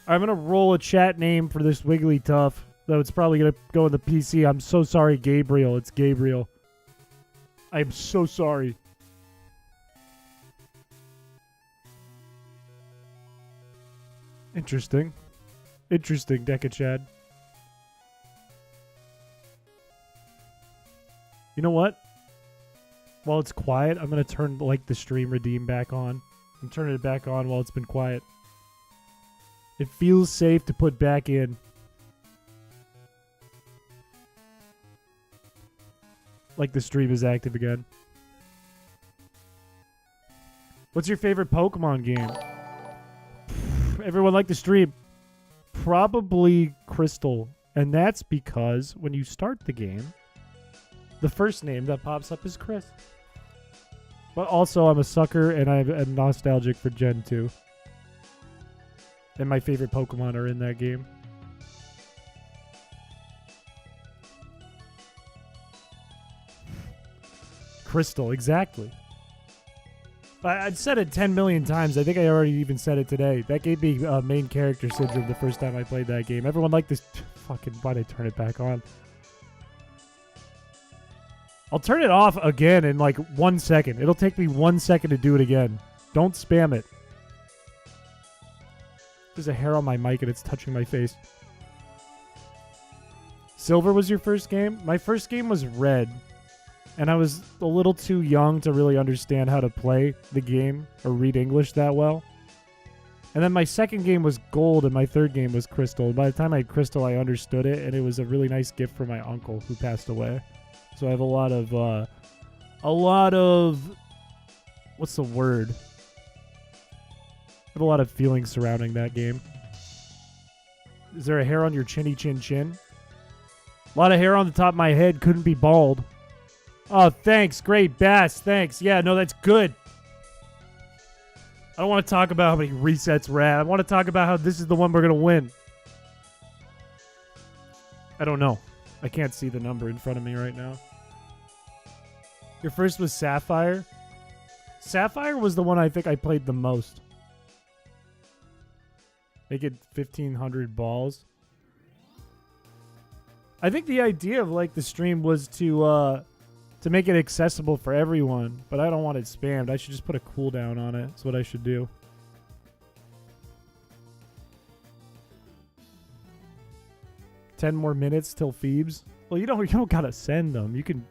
I'm going to roll a chat name for this Wiggly Tough. Though it's probably going to go in the PC. I'm so sorry, Gabriel. It's Gabriel. I'm so sorry. Interesting. Interesting, Decachad. You know what? While it's quiet, I'm going to turn like the stream redeem back on. I'm turning it back on while it's been quiet. It feels safe to put back in. Like the stream is active again. What's your favorite Pokemon game? Everyone like the stream. Probably Crystal. And that's because when you start the game, the first name that pops up is Chris. But also I'm a sucker and I'm nostalgic for Gen 2. And my favorite Pokemon are in that game. Crystal, exactly. I've said it 10 million times. I think I already even said it today. That gave me main character syndrome the first time I played that game. Everyone liked this. Fucking, why'd I turn it back on? I'll turn it off again in like 1 second. It'll take me 1 second to do it again. Don't spam it. There's a hair on my mic and it's touching my face. Silver was your first game? My first game was Red. And I was a little too young to really understand how to play the game or read English that well. And then my second game was Gold and my third game was Crystal. By the time I had Crystal, I understood it, and it was a really nice gift from my uncle who passed away. So I have a lot of, what's the word? I have a lot of feelings surrounding that game. Is there a hair on your chinny chin chin? A lot of hair on the top of my head, couldn't be bald. Oh, thanks. Great. Bass. Thanks. Yeah, no, that's good. I don't want to talk about how many resets we're at. I want to talk about how this is the one we're going to win. I don't know. I can't see the number in front of me right now. Your first was Sapphire? Sapphire was the one I think I played the most. Make it 1,500 balls. I think the idea of like the stream was to make it accessible for everyone, but I don't want it spammed. I should just put a cooldown on it. That's what I should do. $10 more minutes till Feebas. Well, you don't gotta send them. You can,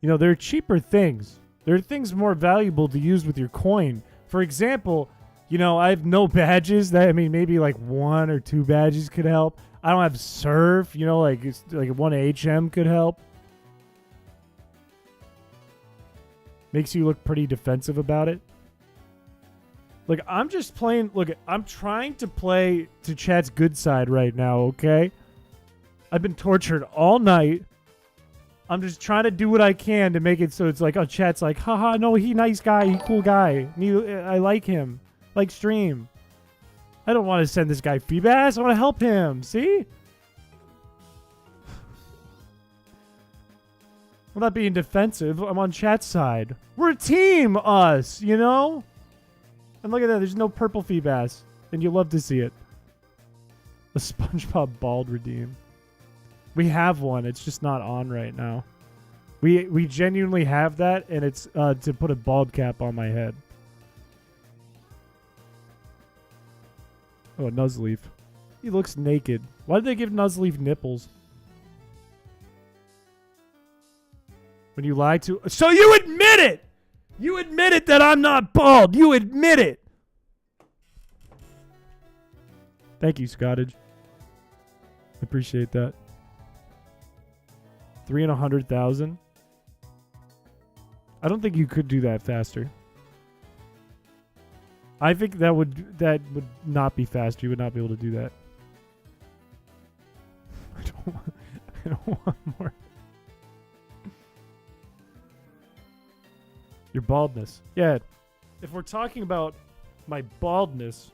there are cheaper things. There are things more valuable to use with your coin. For example, I have no badges. Maybe like 1 or 2 badges could help. I don't have Surf. Like 1 HM could help. Makes you look pretty defensive about it. Look, I'm just playing. Look, I'm trying to play to chat's good side right now, okay? I've been tortured all night. I'm just trying to do what I can to make it so it's like, oh, chat's like, haha, no, he nice guy, he cool guy. I like him. Like stream. I don't want to send this guy Feebas. I want to help him. See? I'm not being defensive. I'm on chat's side. We're a team, us, And look at that. There's no purple Feebas. And you love to see it. A SpongeBob bald redeem. We have one. It's just not on right now. We genuinely have that, and it's to put a bald cap on my head. Oh, Nuzleaf. He looks naked. Why did they give Nuzleaf nipples? When you lie to... So you admit it! You admit it that I'm not bald! You admit it! Thank you, Scottage. I appreciate that. 3 in 100,000? I don't think you could do that faster. I think that would not be fast. You would not be able to do that. I don't want more. Your baldness. Yeah. If we're talking about my baldness,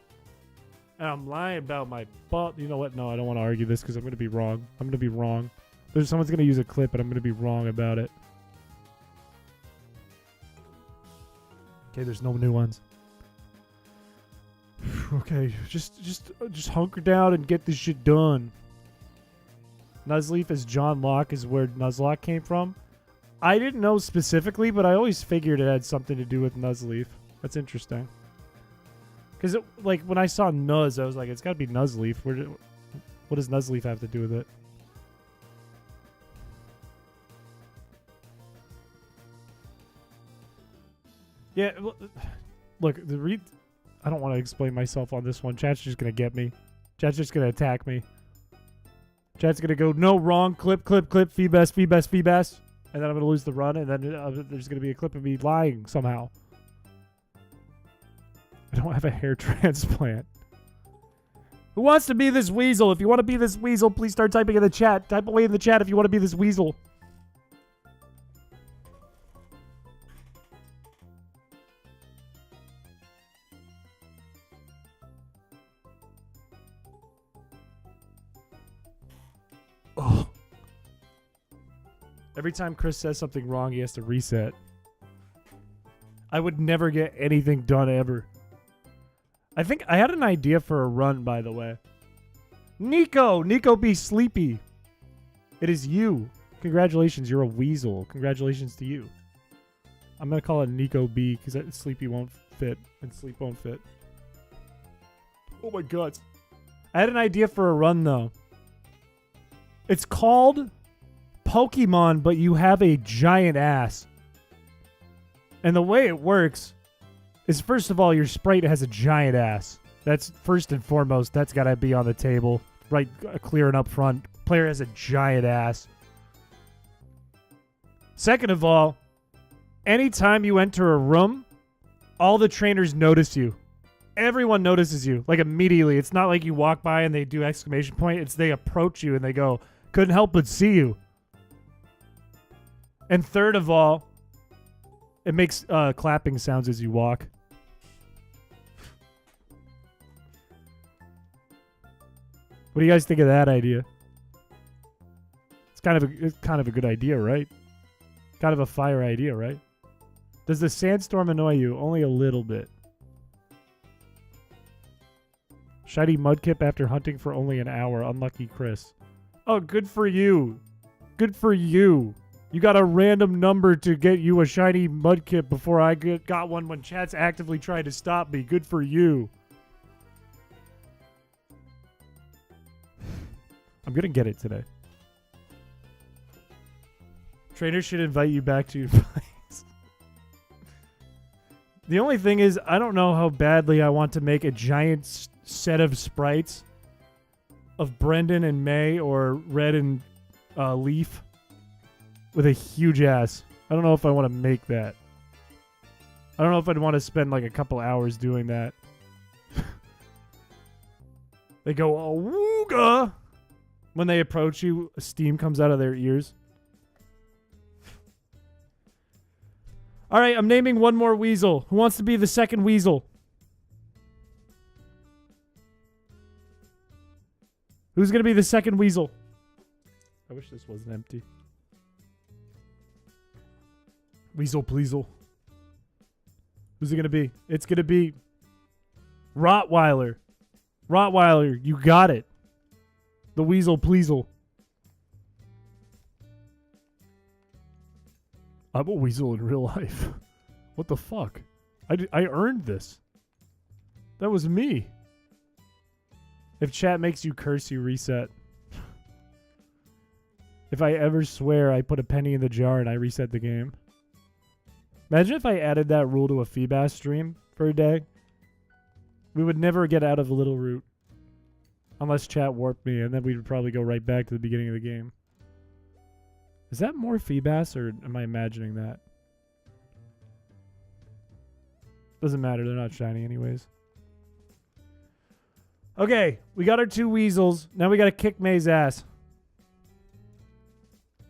and I'm lying about my bald... You know what? No, I don't want to argue this because I'm going to be wrong. I'm going to be wrong. Someone's going to use a clip, and I'm going to be wrong about it. Okay, there's no new ones. Okay, just hunker down and get this shit done. Nuzleaf is John Locke is where Nuzlocke came from. I didn't know specifically, but I always figured it had something to do with Nuzleaf. That's interesting. Because, like, when I saw Nuz, I was like, it's got to be Nuzleaf. What does Nuzleaf have to do with it? Yeah, look, I don't want to explain myself on this one. Chat's just going to get me. Chat's just going to attack me. Chat's going to go, no, wrong, clip, Feebas. And then I'm going to lose the run, and then there's going to be a clip of me lying somehow. I don't have a hair transplant. Who wants to be this weasel? If you want to be this weasel, please start typing in the chat. Type away in the chat if you want to be this weasel. Oh. Every time Chris says something wrong, he has to reset. I would never get anything done ever. I think I had an idea for a run, by the way. Nico be sleepy. It is you. Congratulations, you're a weasel. Congratulations to you. I'm going to call it Nico B because sleepy won't fit and sleep won't fit. Oh my god. I had an idea for a run, though. It's called Pokemon, but you have a giant ass. And the way it works is, first of all, your sprite has a giant ass. That's first and foremost. That's got to be on the table. Right, clear and up front. Player has a giant ass. Second of all, anytime you enter a room, all the trainers notice you. Everyone notices you, like, immediately. It's not like you walk by and they do exclamation point. It's they approach you and they go, couldn't help but see you. And third of all, it makes clapping sounds as you walk. What do you guys think of that idea? It's kind of a good idea, right? Kind of a fire idea, right? Does the sandstorm annoy you? Only a little bit. Shiny Mudkip after hunting for only an hour. Unlucky Chris. Oh, good for you. Good for you. You got a random number to get you a shiny Mudkip before I got one when chat's actively trying to stop me. Good for you. I'm going to get it today. Trainers should invite you back to your place. The only thing is, I don't know how badly I want to make a giant set of sprites of Brendan and May or Red and Leaf with a huge ass. I don't know if I want to make that. I don't know if I'd want to spend like a couple hours doing that. They go, awooga! When they approach you, steam comes out of their ears. All right, I'm naming one more weasel. Who wants to be the second weasel? Who's going to be the second weasel? I wish this wasn't empty. Weasel pleasel. Who's it going to be? It's going to be Rottweiler. Rottweiler, you got it. The weasel pleasel. I'm a weasel in real life. What the fuck? I earned this. That was me. If chat makes you curse, you reset. If I ever swear, I put a penny in the jar and I reset the game. Imagine if I added that rule to a Feebas stream for a day. We would never get out of the little route. Unless chat warped me, and then we would probably go right back to the beginning of the game. Is that more Feebas, or am I imagining that? Doesn't matter, they're not shiny anyways. Okay, we got our two weasels. Now we gotta kick May's ass.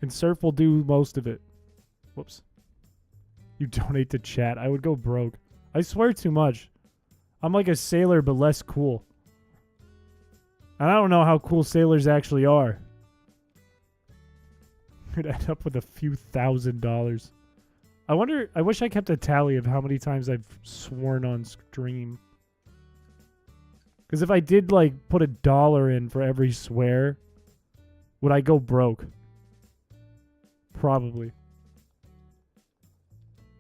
And Surf will do most of it. Whoops. You donate to chat. I would go broke. I swear too much. I'm like a sailor, but less cool. And I don't know how cool sailors actually are. Could end up with a few $1,000s. I wish I kept a tally of how many times I've sworn on stream. Because if I did, like, put $1 in for every swear, Would I go broke? Probably.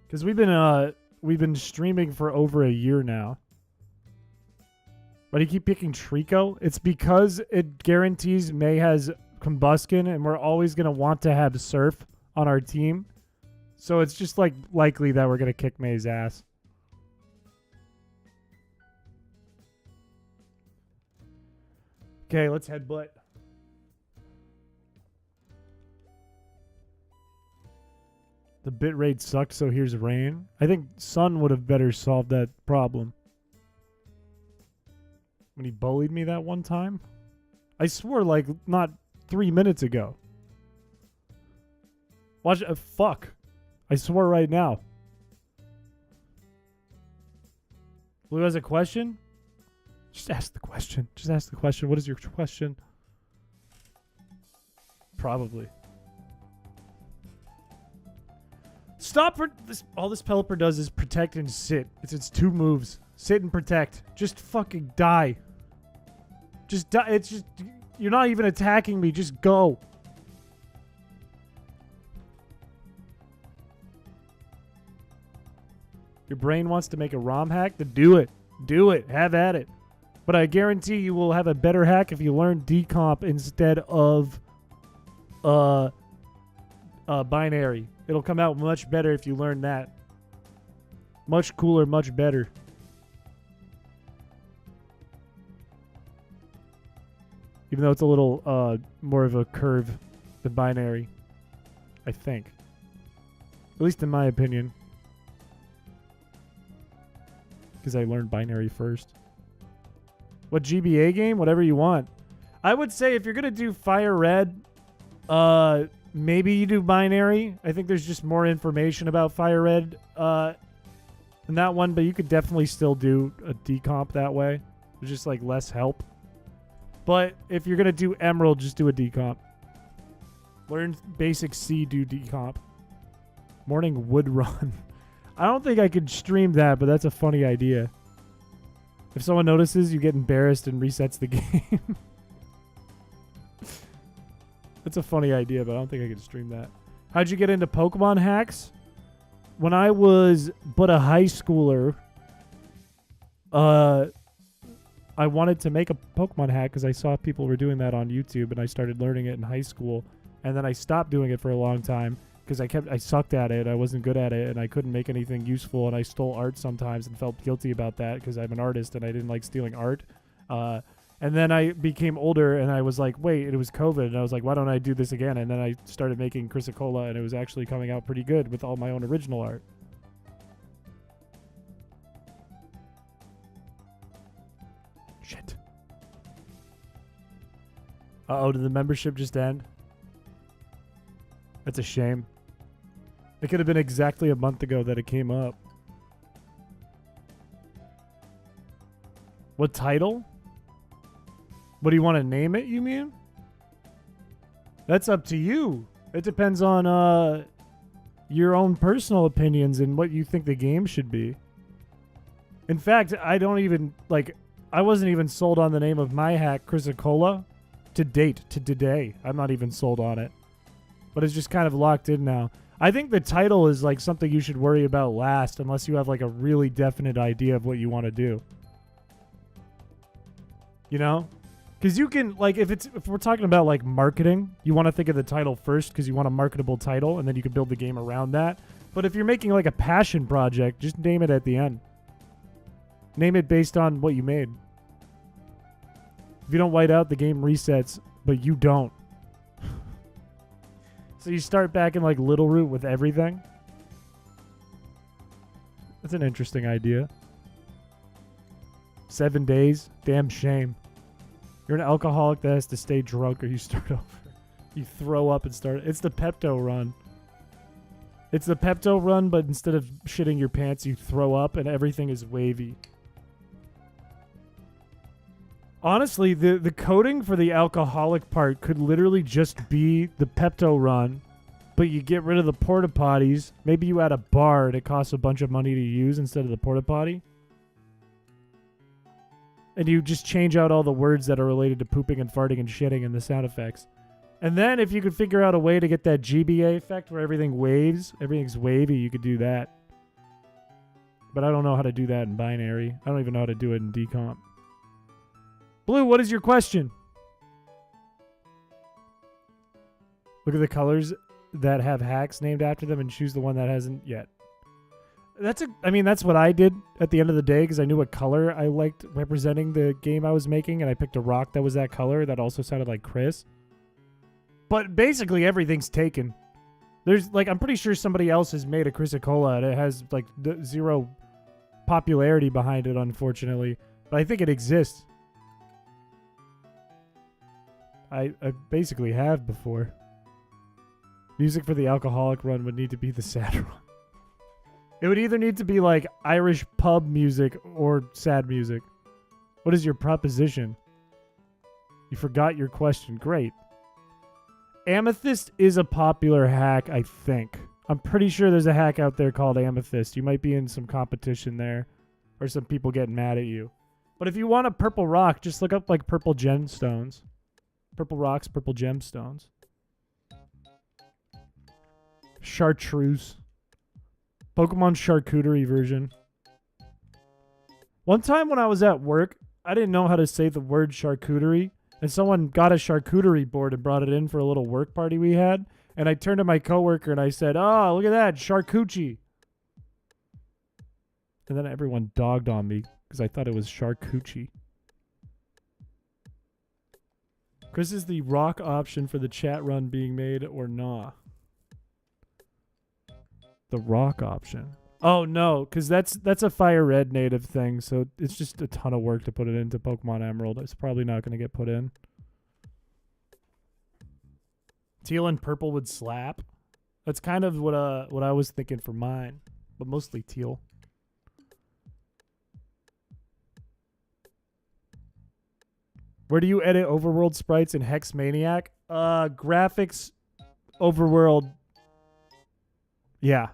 Because we've been streaming for over a year now. But you keep picking Trico? It's because it guarantees May has Combuskin, and we're always going to want to have Surf on our team. So it's just like likely that we're going to kick May's ass. Okay, let's headbutt. The bitrate sucked, so here's rain. I think Sun would have better solved that problem. When he bullied me that one time? I swore like not 3 minutes ago. Watch, fuck. I swore right now. Blue has a question? Just ask the question. Just ask the question. What is your question? Probably. Stop for this. All this Pelipper does is protect and sit. It's its 2 moves. Sit and protect. Just fucking die. Just die. It's just, you're not even attacking me. Just go. Your brain wants to make a ROM hack? Then do it. Do it. Have at it. But I guarantee you will have a better hack if you learn decomp instead of binary. It'll come out much better if you learn that. Much cooler, much better. Even though it's a little more of a curve than binary. I think. At least in my opinion. Because I learned binary first. What GBA game? Whatever you want. I would say if you're going to do Fire Red, maybe you do binary. I think there's just more information about Fire Red than that one, but you could definitely still do a decomp that way. There's just like less help. But if you're going to do Emerald, just do a decomp. Learn basic C, do decomp. Morning wood run. I don't think I could stream that, but that's a funny idea. If someone notices, you get embarrassed and resets the game. That's a funny idea, but I don't think I could stream that. How'd you get into Pokemon hacks? When I was but a high schooler, I wanted to make a Pokemon hack because I saw people were doing that on YouTube, and I started learning it in high school. And then I stopped doing it for a long time because I sucked at it. I wasn't good at it, and I couldn't make anything useful, and I stole art sometimes and felt guilty about that because I'm an artist and I didn't like stealing art. And then I became older, and I was like, wait, it was COVID, and I was like, why don't I do this again? And then I started making Chrysicola, and it was actually coming out pretty good with all my own original art. Shit. Uh-oh, did the membership just end? That's a shame. It could have been exactly a month ago that it came up. What title? What do you want to name it, you mean? That's up to you. It depends on your own personal opinions and what you think the game should be. In fact, I wasn't even sold on the name of my hack, Chrysicola, to today. I'm not even sold on it. But it's just kind of locked in now. I think the title is like something you should worry about last unless you have like a really definite idea of what you want to do. You know? Because you can, like, if we're talking about, like, marketing, you want to think of the title first because you want a marketable title, and then you can build the game around that. But if you're making, like, a passion project, just name it at the end. Name it based on what you made. If you don't white out, the game resets, but you don't. So you start back in, like, Little Root with everything. That's an interesting idea. 7 days? Damn shame. You're an alcoholic that has to stay drunk or you start over. You throw up and start. It's the Pepto run. It's the Pepto run, but instead of shitting your pants, you throw up and everything is wavy. Honestly, the coding for the alcoholic part could literally just be the Pepto run, but you get rid of the porta potties. Maybe you add a bar and it costs a bunch of money to use instead of the porta potty. And you just change out all the words that are related to pooping and farting and shitting and the sound effects. And then if you could figure out a way to get that GBA effect where everything waves, everything's wavy, you could do that. But I don't know how to do that in binary. I don't even know how to do it in decomp. Blue, what is your question? Look at the colors that have hacks named after them and choose the one that hasn't yet. I mean, that's what I did at the end of the day because I knew what color I liked representing the game I was making, and I picked a rock that was that color that also sounded like Chris. But basically everything's taken. There's like, I'm pretty sure somebody else has made a Chrisicola and it has like zero popularity behind it, unfortunately. But I think it exists. I basically have before. Music for the alcoholic run would need to be the sad run. It would either need to be like Irish pub music or sad music. What is your proposition? You forgot your question. Great. Amethyst is a popular hack, I think. I'm pretty sure there's a hack out there called Amethyst. You might be in some competition there, or some people getting mad at you. But if you want a purple rock, just look up like purple gemstones. Purple rocks, purple gemstones. Chartreuse. Pokemon charcuterie version. One time when I was at work, I didn't know how to say the word charcuterie. And someone got a charcuterie board and brought it in for a little work party we had. And I turned to my coworker and I said, "Oh, look at that, charcuterie." And then everyone dogged on me because I thought it was charcuterie. Chris, is the rock option for the chat run being made or nah? The rock option. Oh, no, because that's a Fire Red native thing, so it's just a ton of work to put it into Pokemon Emerald. It's probably not going to get put in. Teal and purple would slap. That's kind of what I was thinking for mine, but mostly teal. Where do you edit overworld sprites in Hex Maniac? Graphics, overworld. Yeah.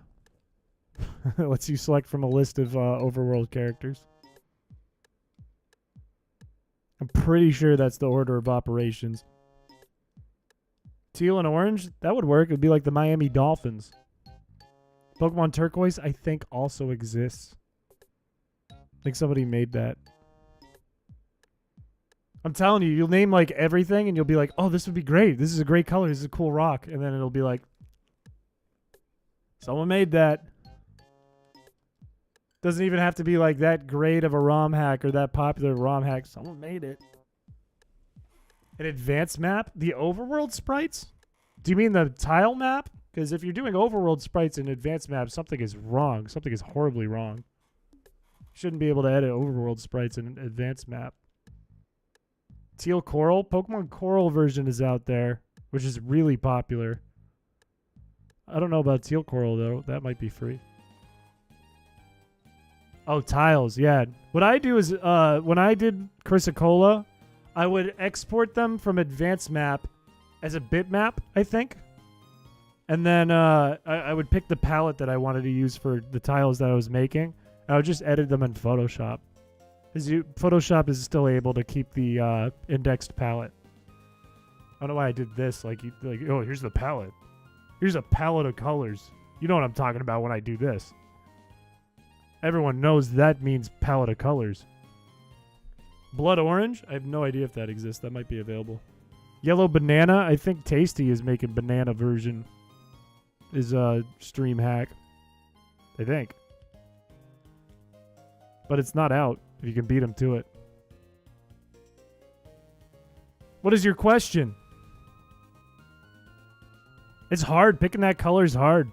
Lets you select from a list of overworld characters. I'm pretty sure that's the order of operations. Teal and orange? That would work. It would be like the Miami Dolphins. Pokemon Turquoise, I think, also exists. I think somebody made that. I'm telling you, you'll name like everything and you'll be like, oh, this would be great. This is a great color. This is a cool rock. And then it'll be like, someone made that. Doesn't even have to be like that great of a ROM hack or that popular ROM hack. Someone made it. An advanced map? The overworld sprites? Do you mean the tile map? Because if you're doing overworld sprites in advanced map, something is wrong. Something is horribly wrong. You shouldn't be able to edit overworld sprites in an advanced map. Teal Coral? Pokemon Coral version is out there, which is really popular. I don't know about Teal Coral, though. That might be free. Oh, tiles, yeah. What I do is, when I did Chrysicola, I would export them from Advanced Map as a bitmap, I think. And then I would pick the palette that I wanted to use for the tiles that I was making. I would just edit them in Photoshop. Because Photoshop is still able to keep the indexed palette. I don't know why I did this. Like, oh, here's the palette. Here's a palette of colors. You know what I'm talking about when I do this. Everyone knows that means palette of colors. Blood orange? I have no idea if that exists. That might be available. Yellow banana? I think Tasty is making banana version. Is a stream hack. I think. But it's not out. If you can beat him to it. What is your question? It's hard. Picking that color is hard.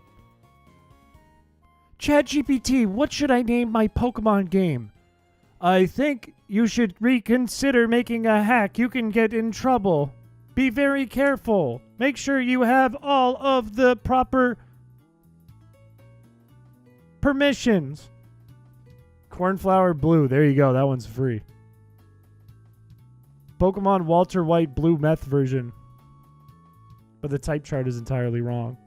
ChatGPT, what should I name my Pokemon game? I think you should reconsider making a hack. You can get in trouble. Be very careful. Make sure you have all of the proper permissions. Cornflower Blue. There you go. That one's free. Pokemon Walter White Blue Meth version. But the type chart is entirely wrong.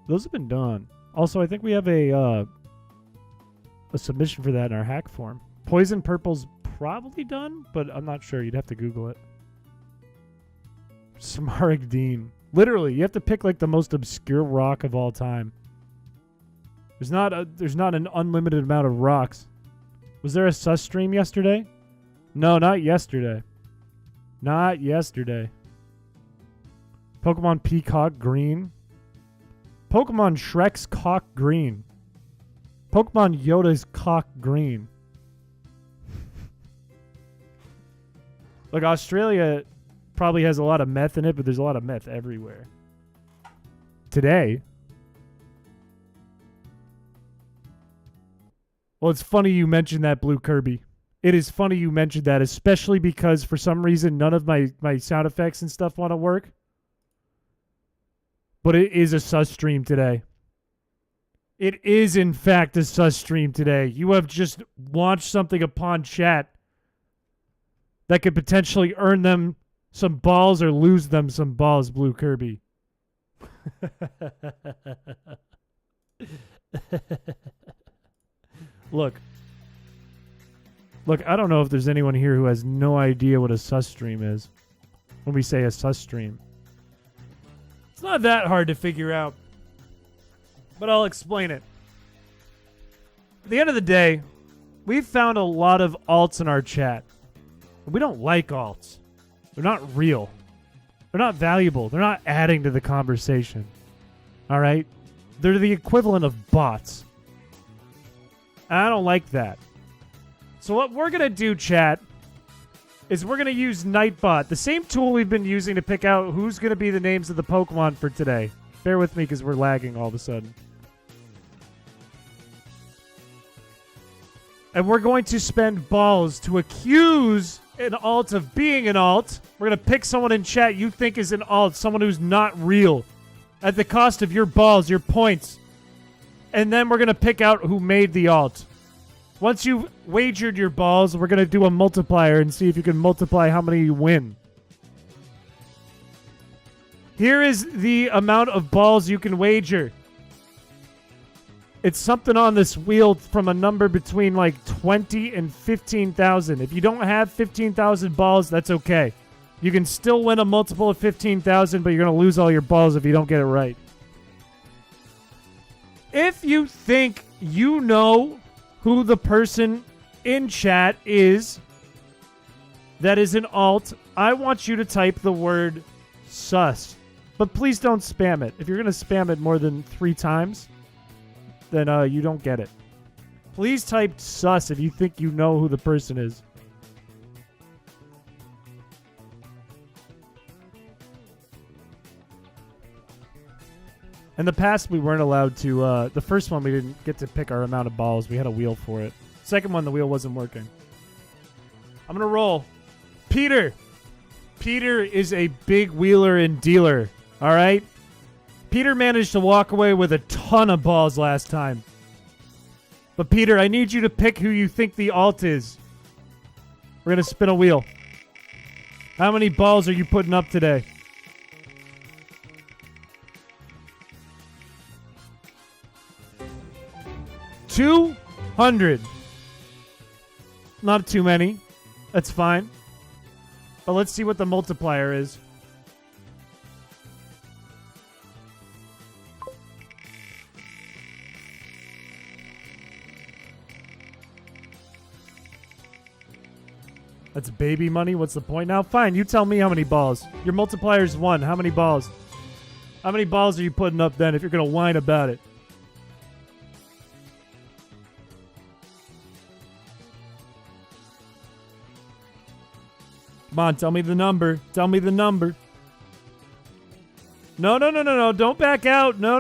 Those have been done. Also, I think we have a submission for that in our hack form. Poison Purple's probably done, but I'm not sure. You'd have to Google it. Smaragdine. Literally, you have to pick like the most obscure rock of all time. There's not an unlimited amount of rocks. Was there a sus stream yesterday? No, not yesterday. Not yesterday. Pokemon Peacock Green. Pokemon Shrek's Cock Green. Pokemon Yoda's Cock Green. Look, Australia probably has a lot of meth in it, but there's a lot of meth everywhere. Today. Well, it's funny you mentioned that, Blue Kirby. It is funny you mentioned that, especially because for some reason none of my sound effects and stuff want to work. But it is a sus stream today. It is, in fact, a sus stream today. You have just launched something upon chat that could potentially earn them some balls or lose them some balls, Blue Kirby. Look, I don't know if there's anyone here who has no idea what a sus stream is when we say a sus stream. It's not that hard to figure out, but I'll explain it. At the end of the day, we've found a lot of alts in our chat. We don't like alts. They're not real. They're not valuable. They're not adding to the conversation. All right? They're the equivalent of bots. And I don't like that. So what we're going to do, chat, is we're going to use Nightbot, the same tool we've been using to pick out who's going to be the names of the Pokemon for today. Bear with me because we're lagging all of a sudden. And we're going to spend balls to accuse an alt of being an alt. We're going to pick someone in chat you think is an alt, someone who's not real, at the cost of your balls, your points. And then we're going to pick out who made the alt. Once you've wagered your balls, we're going to do a multiplier and see if you can multiply how many you win. Here is the amount of balls you can wager. It's something on this wheel from a number between like 20 and 15,000. If you don't have 15,000 balls, that's okay. You can still win a multiple of 15,000, but you're going to lose all your balls if you don't get it right. If you think you know who the person in chat is that is an alt, I want you to type the word sus. But please don't spam it. If you're going to spam it more than 3 times, then you don't get it. Please type sus if you think you know who the person is. In the past, we weren't allowed to... the first one, we didn't get to pick our amount of balls. We had a wheel for it. Second one, the wheel wasn't working. I'm going to roll. Peter. Peter is a big wheeler and dealer. All right? Peter managed to walk away with a ton of balls last time. But Peter, I need you to pick who you think the alt is. We're going to spin a wheel. How many balls are you putting up today? $200. Not too many. That's fine. But let's see what the multiplier is. That's baby money. What's the point now? Fine, you tell me how many balls. Your multiplier's 1. How many balls? How many balls are you putting up then if you're going to whine about it? Come on, tell me the number. Tell me the number. No. Don't back out. No.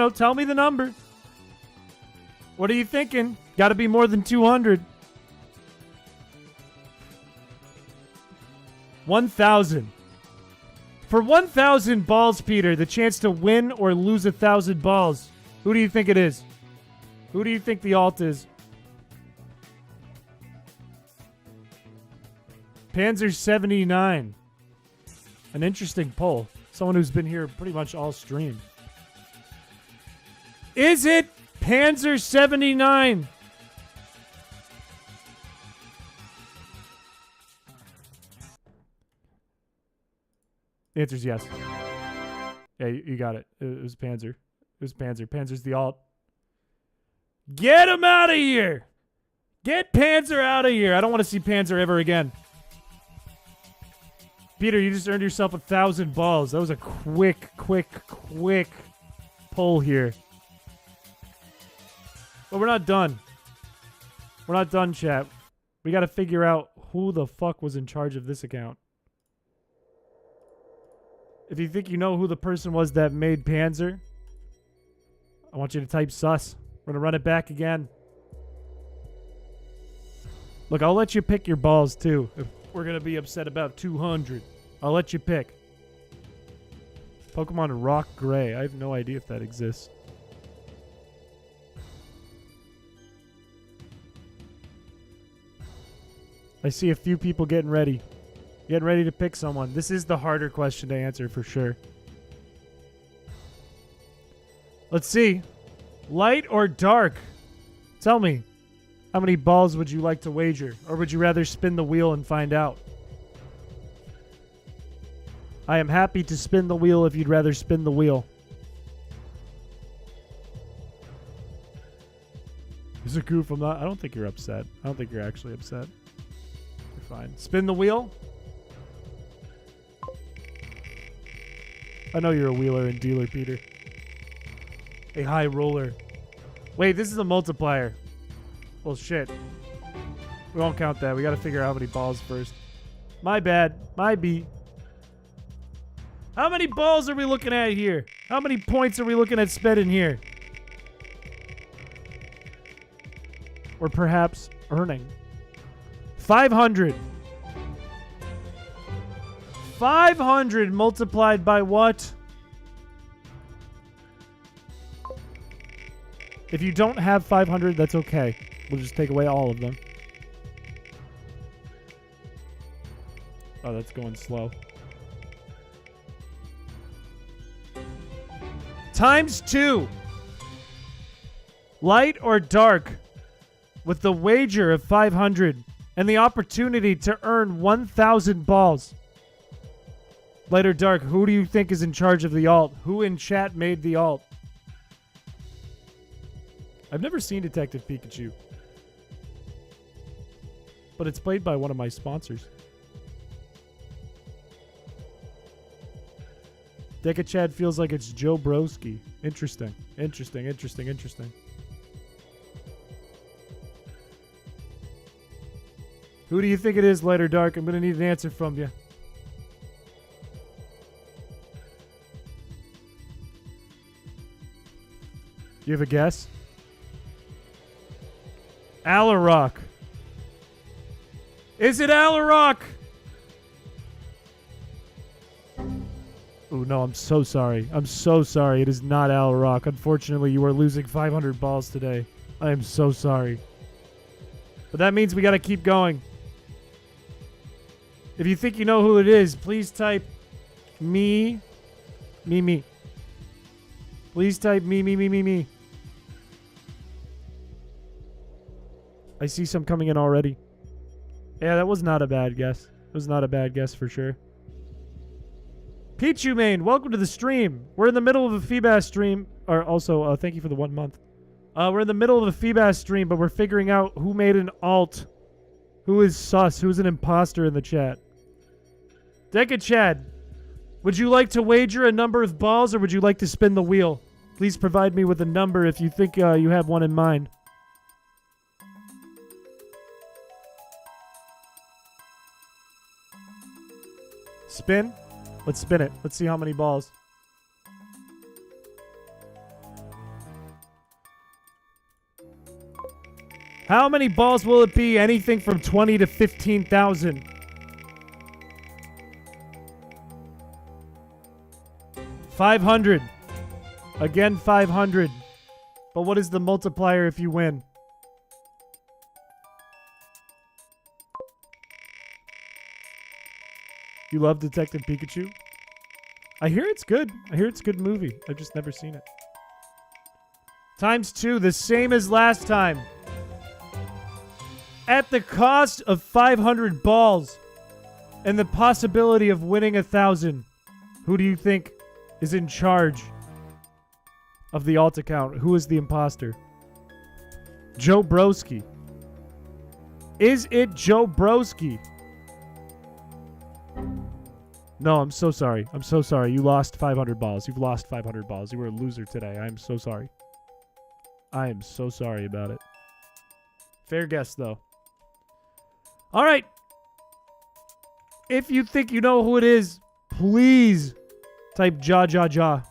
Tell me the number. What are you thinking? Got to be more than 200. 1,000. For 1,000 balls, Peter, the chance to win or lose 1,000 balls. Who do you think it is? Who do you think the alt is? Panzer 79. An interesting poll. Someone who's been here pretty much all stream. Is it Panzer 79? The answer's yes. Yeah, you got it. It was Panzer. It was Panzer. Panzer's the alt. Get him out of here! Get Panzer out of here! I don't want to see Panzer ever again. Peter, you just earned yourself 1,000 balls. That was a quick pull here. But we're not done. We're not done, chat. We got to figure out who the fuck was in charge of this account. If you think you know who the person was that made Panzer, I want you to type sus. We're going to run it back again. Look, I'll let you pick your balls, too. If we're going to be upset about 200. I'll let you pick. Pokemon Rock Gray. I have no idea if that exists. I see a few people getting ready. Getting ready to pick someone. This is the harder question to answer for sure. Let's see. Light or dark? Tell me. How many balls would you like to wager? Or would you rather spin the wheel and find out? I am happy to spin the wheel if you'd rather spin the wheel. Is it goof? I don't think you're upset. I don't think you're actually upset. You're fine. Spin the wheel. I know you're a wheeler and dealer, Peter. A high roller. Wait, this is a multiplier. Well, shit. We won't count that. We gotta figure out how many balls first. My bad. My B. How many balls are we looking at here? How many points are we looking at spending here? Or perhaps earning. 500. 500 multiplied by what? If you don't have 500, that's okay. We'll just take away all of them. Oh, that's going slow. Times 2. Light or dark? With the wager of 500 and the opportunity to earn 1,000 balls. Light or dark, who do you think is in charge of the alt? Who in chat made the alt? I've never seen Detective Pikachu. But it's played by one of my sponsors. Deca Chad feels like it's Joe Broski. Interesting. Interesting, interesting, interesting. Who do you think it is, light or dark? I'm going to need an answer from you. You have a guess? Alarock. Is it Alarock? Oh, no, I'm so sorry. I'm so sorry. It is not Alarock. Unfortunately, you are losing 500 balls today. I am so sorry. But that means we got to keep going. If you think you know who it is, please type me. Please type me. I see some coming in already. Yeah, that was not a bad guess. It was not a bad guess for sure. Pichu Main, welcome to the stream. We're in the middle of a Feebas stream. Or also, thank you for the 1 month. We're in the middle of a Feebas stream, but we're figuring out who made an alt. Who is sus? Who's an imposter in the chat? Deca Chad, would you like to wager a number of balls or would you like to spin the wheel? Please provide me with a number if you think you have one in mind. Spin? Let's spin it. Let's see how many balls. How many balls will it be? Anything from 20 to 15,000. 500. Again, 500. But what is the multiplier if you win? You love Detective Pikachu? I hear it's good. I hear it's a good movie. I've just never seen it. Times 2, the same as last time. At the cost of 500 balls and the possibility of winning 1,000. Who do you think is in charge of the alt account? Who is the imposter? Joe Broski. Is it Joe Broski? No, I'm so sorry. I'm so sorry. You lost 500 balls. You've lost 500 balls. You were a loser today. I am so sorry. I am so sorry about it. Fair guess, though. All right. If you think you know who it is, please type ja ja ja.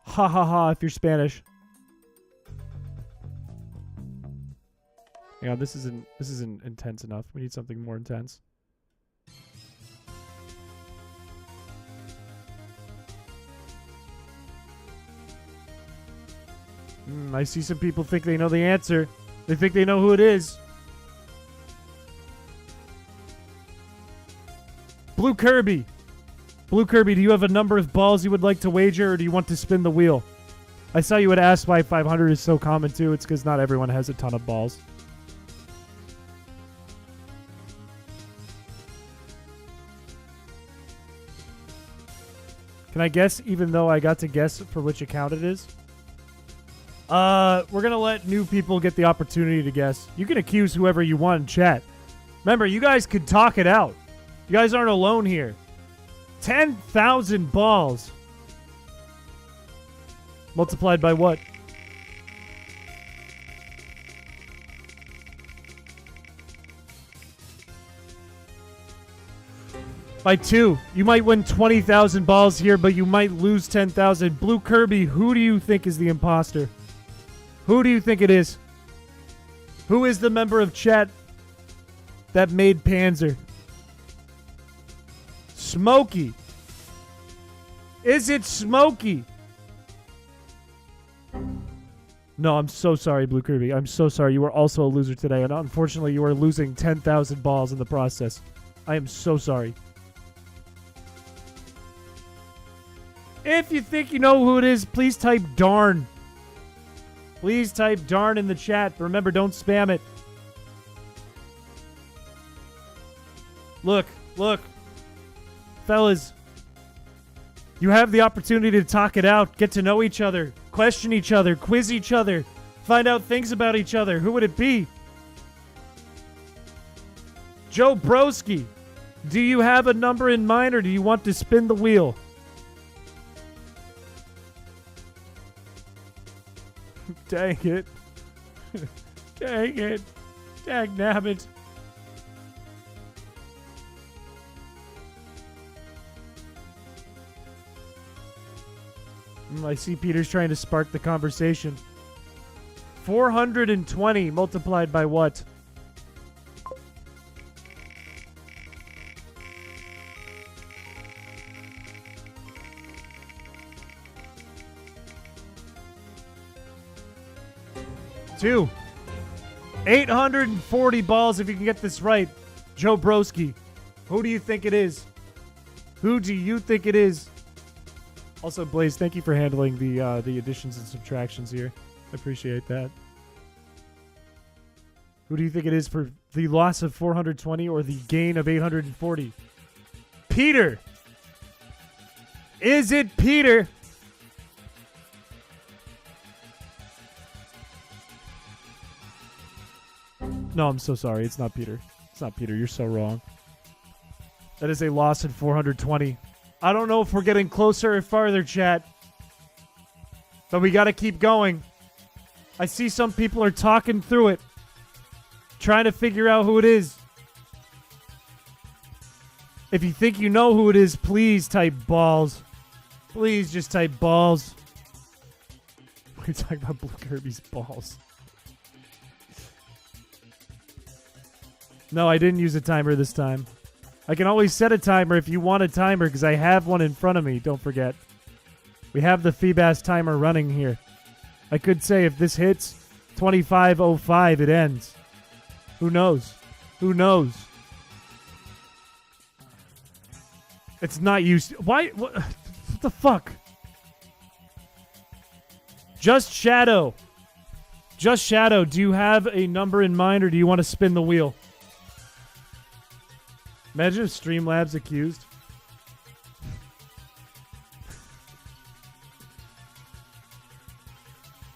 Ha ha ha if you're Spanish. Hang on, this isn't intense enough. We need something more intense. I see some people think they know the answer. They think they know who it is. Blue Kirby. Blue Kirby, do you have a number of balls you would like to wager, or do you want to spin the wheel? I saw you had asked why 500 is so common too. It's because not everyone has a ton of balls. Can I guess even though I got to guess for which account it is? We're going to let new people get the opportunity to guess. You can accuse whoever you want in chat. Remember, you guys could talk it out. You guys aren't alone here. 10,000 balls. Multiplied by what? By 2. You might win 20,000 balls here, but you might lose 10,000. Blue Kirby, who do you think is the imposter? Who do you think it is? Who is the member of chat that made Panzer? Smokey. Is it Smokey? No, I'm so sorry, Blue Kirby. I'm so sorry. You are also a loser today, and unfortunately, you are losing 10,000 balls in the process. I am so sorry. If you think you know who it is, please type darn. Please type darn in the chat. But remember, don't spam it. Look. Fellas, you have the opportunity to talk it out, get to know each other, question each other, quiz each other, find out things about each other. Who would it be? Joe Broski, do you have a number in mind, or do you want to spin the wheel? Dang it. Dang it. Dang nabbit. I see Peter's trying to spark the conversation. 420 multiplied by what? Two. 840 balls if you can get this right. Joe Broski. Who do you think it is? Who do you think it is? Also, Blaze, thank you for handling the additions and subtractions here. I appreciate that. Who do you think it is for the loss of 420 or the gain of 840? Peter! Is it Peter? No, I'm so sorry. It's not Peter. It's not Peter. You're so wrong. That is a loss in 420. I don't know if we're getting closer or farther, chat. But we got to keep going. I see some people are talking through it. Trying to figure out who it is. If you think you know who it is, please type balls. Please just type balls. We're talking about Blue Kirby's balls. No, I didn't use a timer this time. I can always set a timer if you want a timer, because I have one in front of me, don't forget. We have the Feebas timer running here. I could say if this hits 25:05, it ends. Who knows? Who knows? It's not used. Why? What the fuck? Just Shadow. Just Shadow, do you have a number in mind, or do you want to spin the wheel? Imagine if Streamlabs accused.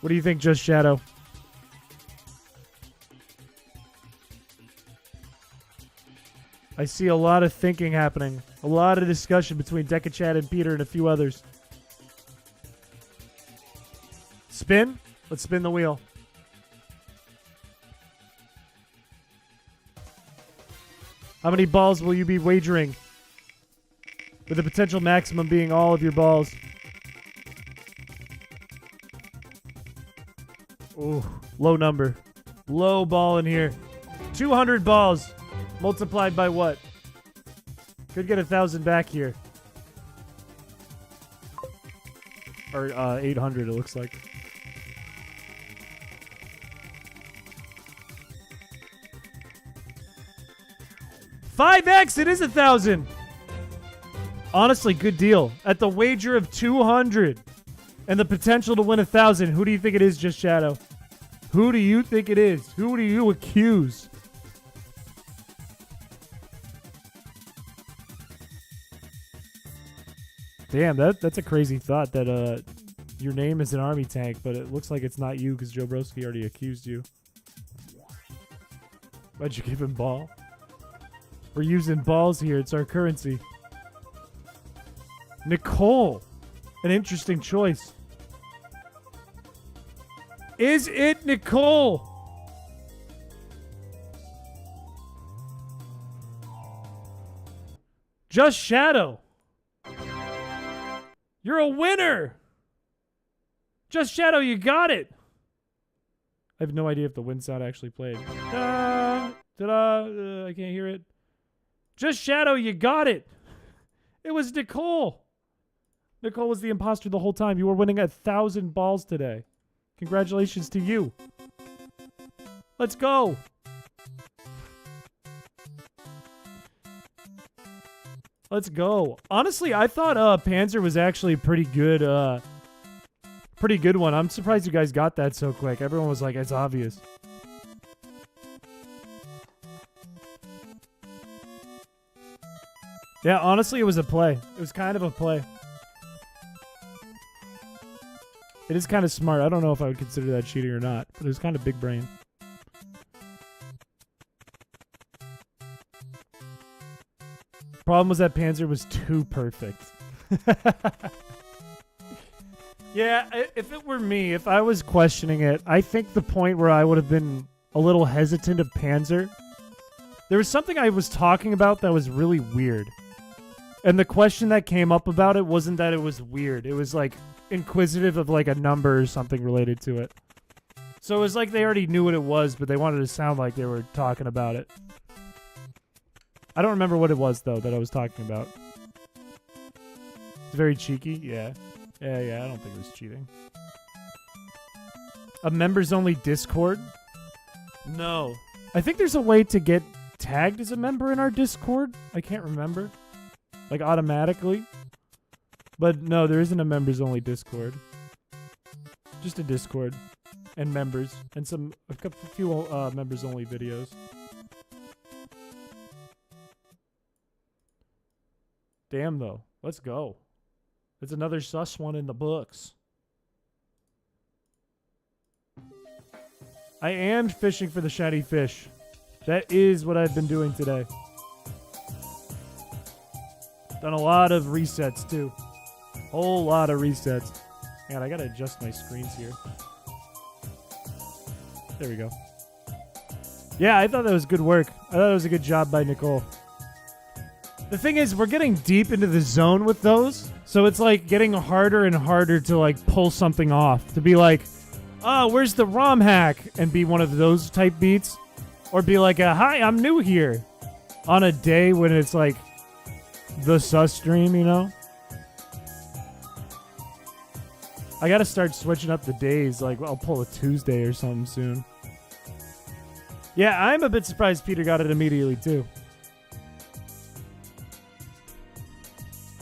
What do you think, Just Shadow? I see a lot of thinking happening. A lot of discussion between Decachat and Peter and a few others. Spin? Let's spin the wheel. How many balls will you be wagering? With the potential maximum being all of your balls. Ooh, low number. Low ball in here. 200 balls. Multiplied by what? Could get 1,000 back here. Or 800 it looks like. $5X, it is 1,000. Honestly, good deal. At the wager of 200 and the potential to win 1,000, who do you think it is, Just Shadow? Who do you think it is? Who do you accuse? Damn, that's a crazy thought that your name is an army tank, but it looks like it's not you because Joe Broski already accused you. Why'd you give him ball? We're using balls here. It's our currency. Nicole. An interesting choice. Is it Nicole? Just Shadow. You're a winner. Just Shadow, you got it. I have no idea if the wind sound actually played. Ta-da! Ta-da! I can't hear it. Just Shadow, you got it. It was Nicole. Nicole was the imposter the whole time. You were winning 1,000 balls today. Congratulations to you. Let's go. Let's go. Honestly, I thought Panzer was actually a pretty good one. I'm surprised you guys got that so quick. Everyone was like, it's obvious. Yeah, honestly, it was a play. It was kind of a play. It is kind of smart. I don't know if I would consider that cheating or not, but it was kind of big brain. Problem was that Panzer was too perfect. Yeah, if it were me, if I was questioning it, I think the point where I would have been a little hesitant of Panzer, there was something I was talking about that was really weird. And the question that came up about it wasn't that it was weird. It was like inquisitive of like a number or something related to it. So it was like they already knew what it was, but they wanted to sound like they were talking about it. I don't remember what it was, though, that I was talking about. It's very cheeky. Yeah. Yeah, I don't think it was cheating. A members-only Discord? No. I think there's a way to get tagged as a member in our Discord. I can't remember. Like, automatically. But no, there isn't a members-only Discord. Just a Discord. And members. And a few members-only videos. Damn, though. Let's go. It's another sus one in the books. I am fishing for the shiny fish. That is what I've been doing today. Done a lot of resets, too. Whole lot of resets. Man, I gotta adjust my screens here. There we go. Yeah, I thought that was good work. I thought it was a good job by Nicole. The thing is, we're getting deep into the zone with those, so it's like getting harder and harder to like pull something off. To be like, oh, where's the ROM hack? And be one of those type beats. Or be like, hi, I'm new here. On a day when it's like the sus stream, you know? I gotta start switching up the days. Like, I'll pull a Tuesday or something soon. Yeah, I'm a bit surprised Peter got it immediately, too.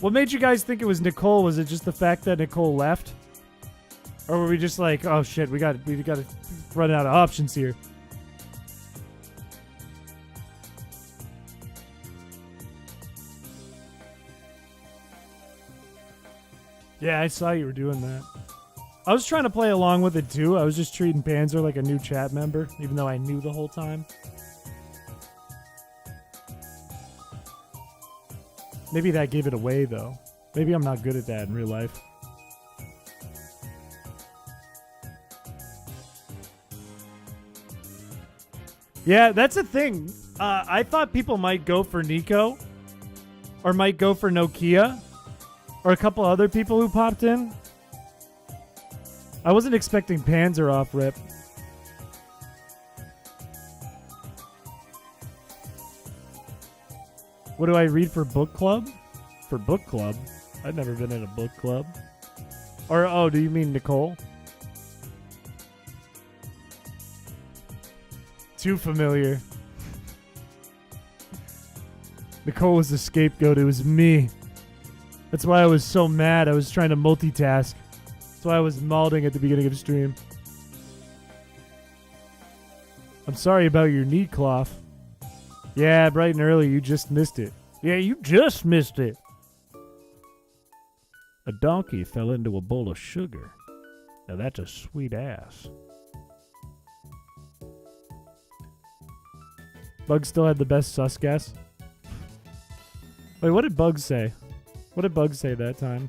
What made you guys think it was Nicole? Was it just the fact that Nicole left? Or were we just like, oh shit, we got to run out of options here? Yeah, I saw you were doing that. I was trying to play along with it too. I was just treating Panzer like a new chat member, even though I knew the whole time. Maybe that gave it away, though. Maybe I'm not good at that in real life. Yeah, that's the thing. I thought people might go for Nico. Or might go for Nokia. Or a couple other people who popped in. I wasn't expecting Panzer off rip. What do I read for book club? For book club? I've never been in a book club. Or, oh, do you mean Nicole? Too familiar. Nicole was the scapegoat. It was me. That's why I was so mad. I was trying to multitask. That's why I was malding at the beginning of stream. I'm sorry about your knee cloth. Yeah, bright and early, you just missed it. Yeah, you just missed it. A donkey fell into a bowl of sugar. Now that's a sweet ass. Bugs still had the best sus guess. Wait, what did Bugs say? What did Bugs say that time?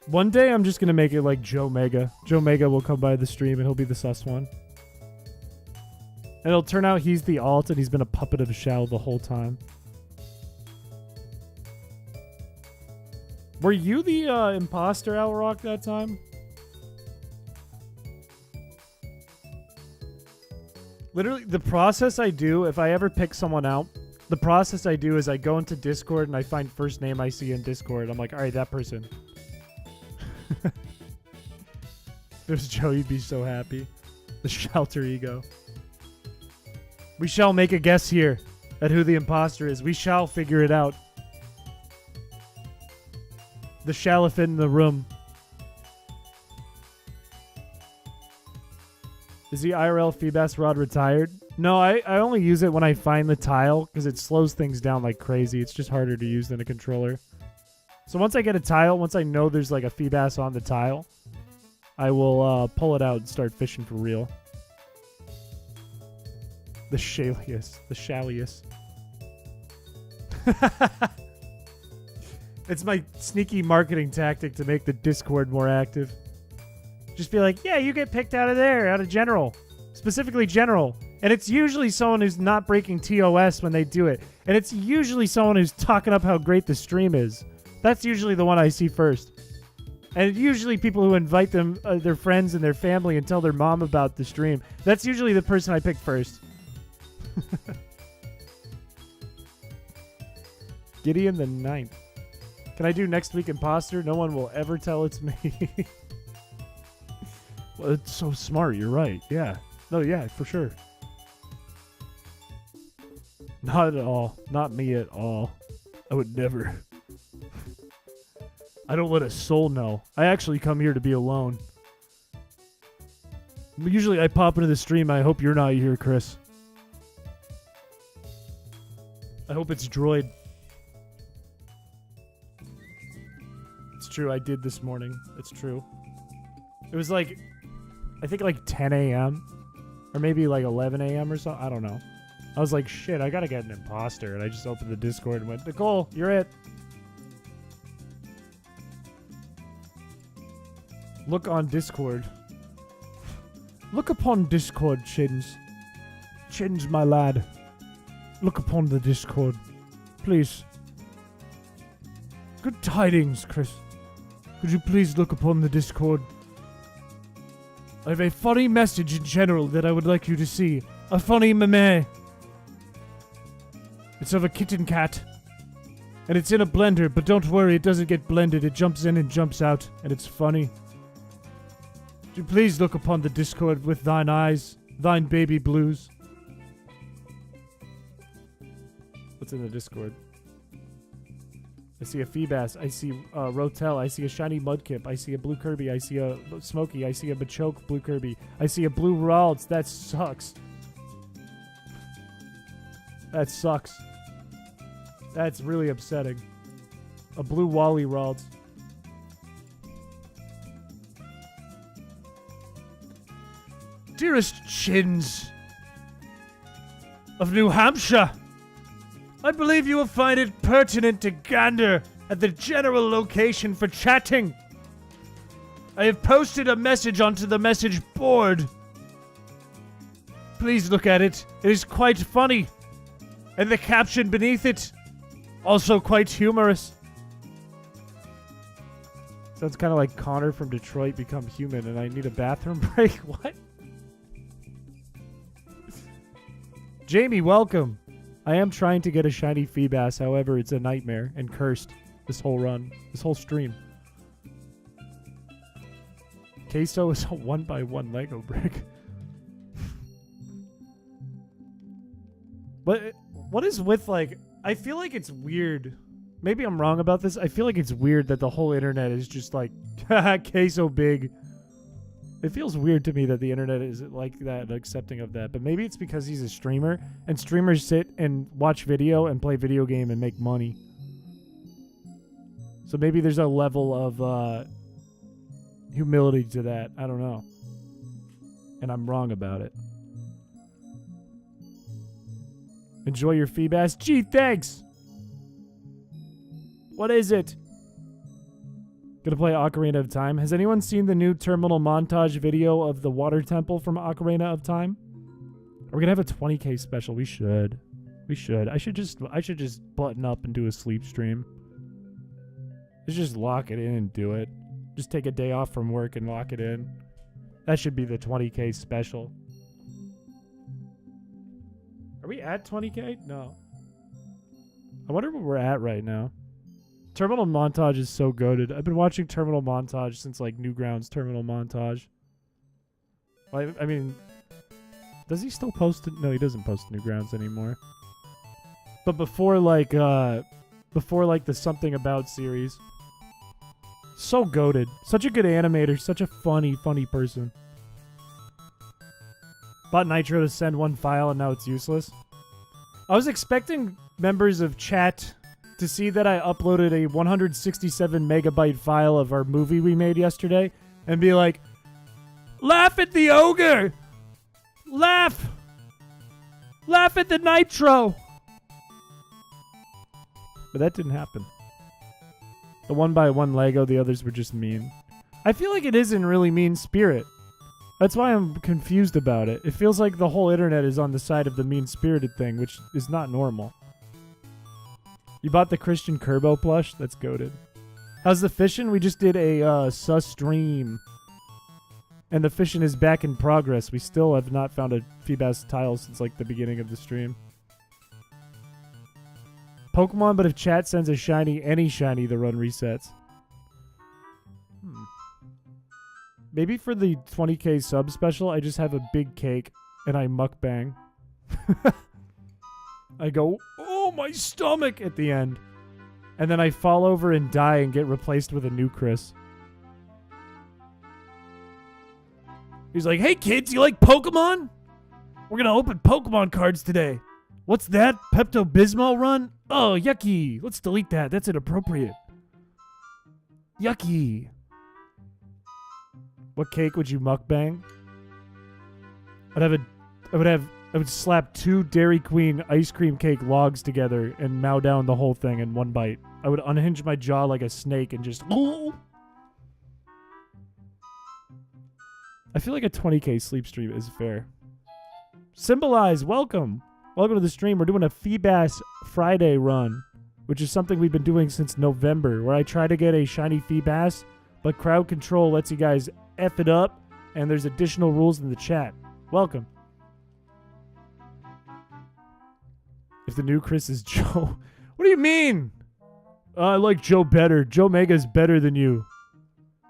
One day I'm just going to make it like Joe Mega. Joe Mega will come by the stream and he'll be the sus one. And it'll turn out he's the alt and he's been a puppet of Shell the whole time. Were you the imposter, Alrock, that time? Literally, the process I do, if I ever pick someone out, the process I do is I go into Discord and I find first name I see in Discord. I'm like, alright, that person. If it was Joe, you'd be so happy. The shelter ego. We shall make a guess here at who the imposter is. We shall figure it out. The shallafin in the room. Is the IRL Feebas rod retired? No, I only use it when I find the tile because it slows things down like crazy. It's just harder to use than a controller. So once I get a tile, once I know there's like a Feebas on the tile, I will pull it out and start fishing for real. The shaliest. The shalliest. It's my sneaky marketing tactic to make the Discord more active. Just be like, yeah, you get picked out of there, out of general. Specifically general. And it's usually someone who's not breaking TOS when they do it. And it's usually someone who's talking up how great the stream is. That's usually the one I see first. And usually people who invite them, their friends and their family and tell their mom about the stream. That's usually the person I pick first. Gideon the 9th. Can I do next week imposter? No one will ever tell it's me. Well, it's so smart. You're right. Yeah. No, yeah, for sure. Not at all. Not me at all. I would never. I don't let a soul know. I actually come here to be alone. Usually I pop into the stream. I hope you're not here, Chris. I hope it's Droid. It's true, I did this morning. It's true. It was like, I think like 10 a.m. Or maybe like 11 a.m. or something. I don't know. I was like, shit, I gotta get an imposter. And I just opened the Discord and went, Nicole, you're it. Look on Discord. Look upon Discord, Chins. Chins, my lad. Look upon the Discord. Please. Good tidings, Chris. Could you please look upon the Discord? I have a funny message in general that I would like you to see. A funny meme. It's of a kitten cat. And it's in a blender, but don't worry, it doesn't get blended. It jumps in and jumps out, and it's funny. Could you please look upon the Discord with thine eyes, thine baby blues? What's in the Discord? I see a Feebas. I see Rotel. I see a shiny Mudkip. I see a blue Kirby. I see a Smokey. I see a Machoke blue Kirby. I see a blue Ralds. That sucks. That sucks. That's really upsetting. A blue Wally Ralds. Dearest Chins of New Hampshire, I believe you will find it pertinent to gander at the general location for chatting. I have posted a message onto the message board. Please look at it. It is quite funny. And the caption beneath it, also quite humorous. Sounds kind of like Connor from Detroit become human and I need a bathroom break. What? Jamie, welcome. I am trying to get a shiny Feebas, however, it's a nightmare and cursed this whole run, this whole stream. Queso is a 1x1 Lego brick. But what is with, like, I feel like it's weird. Maybe I'm wrong about this. I feel like it's weird that the whole internet is just like, Queso big. It feels weird to me that the internet is like that, accepting of that. But maybe it's because he's a streamer, and streamers sit and watch video and play video game and make money. So maybe there's a level of humility to that. I don't know. And I'm wrong about it. Enjoy your Feebas. Gee, thanks! What is it? Gonna play Ocarina of Time. Has anyone seen the new terminal montage video of the water temple from Ocarina of Time? Are we gonna have a 20k special? We should. We should. I should just button up and do a sleep stream. Let's just lock it in and do it. Just take a day off from work and lock it in. That should be the 20k special. Are we at 20k? No. I wonder where we're at right now. Terminal Montage is so goated. I've been watching Terminal Montage since, like, Newgrounds Terminal Montage. I mean, does he still post it? No, he doesn't post Newgrounds anymore. But before, like, the Something About series. So goated. Such a good animator. Such a funny person. Bought Nitro to send one file and now it's useless. I was expecting members of chat to see that I uploaded a 167 megabyte file of our movie we made yesterday and be like, laugh at the ogre! Laugh! Laugh at the Nitro! But that didn't happen. The 1x1 Lego, the others were just mean. I feel like it isn't really mean spirit. That's why I'm confused about it. It feels like the whole internet is on the side of the mean-spirited thing, which is not normal. You bought the Christian Kerbo plush? That's goated. How's the fishing? We just did a sus stream. And the fishing is back in progress. We still have not found a Feebas tile since like the beginning of the stream. Pokemon, but if chat sends a shiny, any shiny, the run resets. Maybe for the 20k sub special, I just have a big cake and I mukbang. I go, oh, my stomach at the end. And then I fall over and die and get replaced with a new Chris. He's like, hey, kids, you like Pokemon? We're going to open Pokemon cards today. What's that? Pepto-Bismol run? Oh, yucky. Let's delete that. That's inappropriate. Yucky. What cake would you mukbang? I would slap 2 Dairy Queen ice cream cake logs together and mow down the whole thing in one bite. I would unhinge my jaw like a snake and just... I feel like a 20k sleep stream is fair. Symbolize, welcome. Welcome to the stream. We're doing a Feebas Friday run, which is something we've been doing since November, where I try to get a shiny Feebas, but crowd control lets you guys F it up, and there's additional rules in the chat. Welcome. If the new Chris is Joe... What do you mean? I like Joe better. Joe Mega's better than you.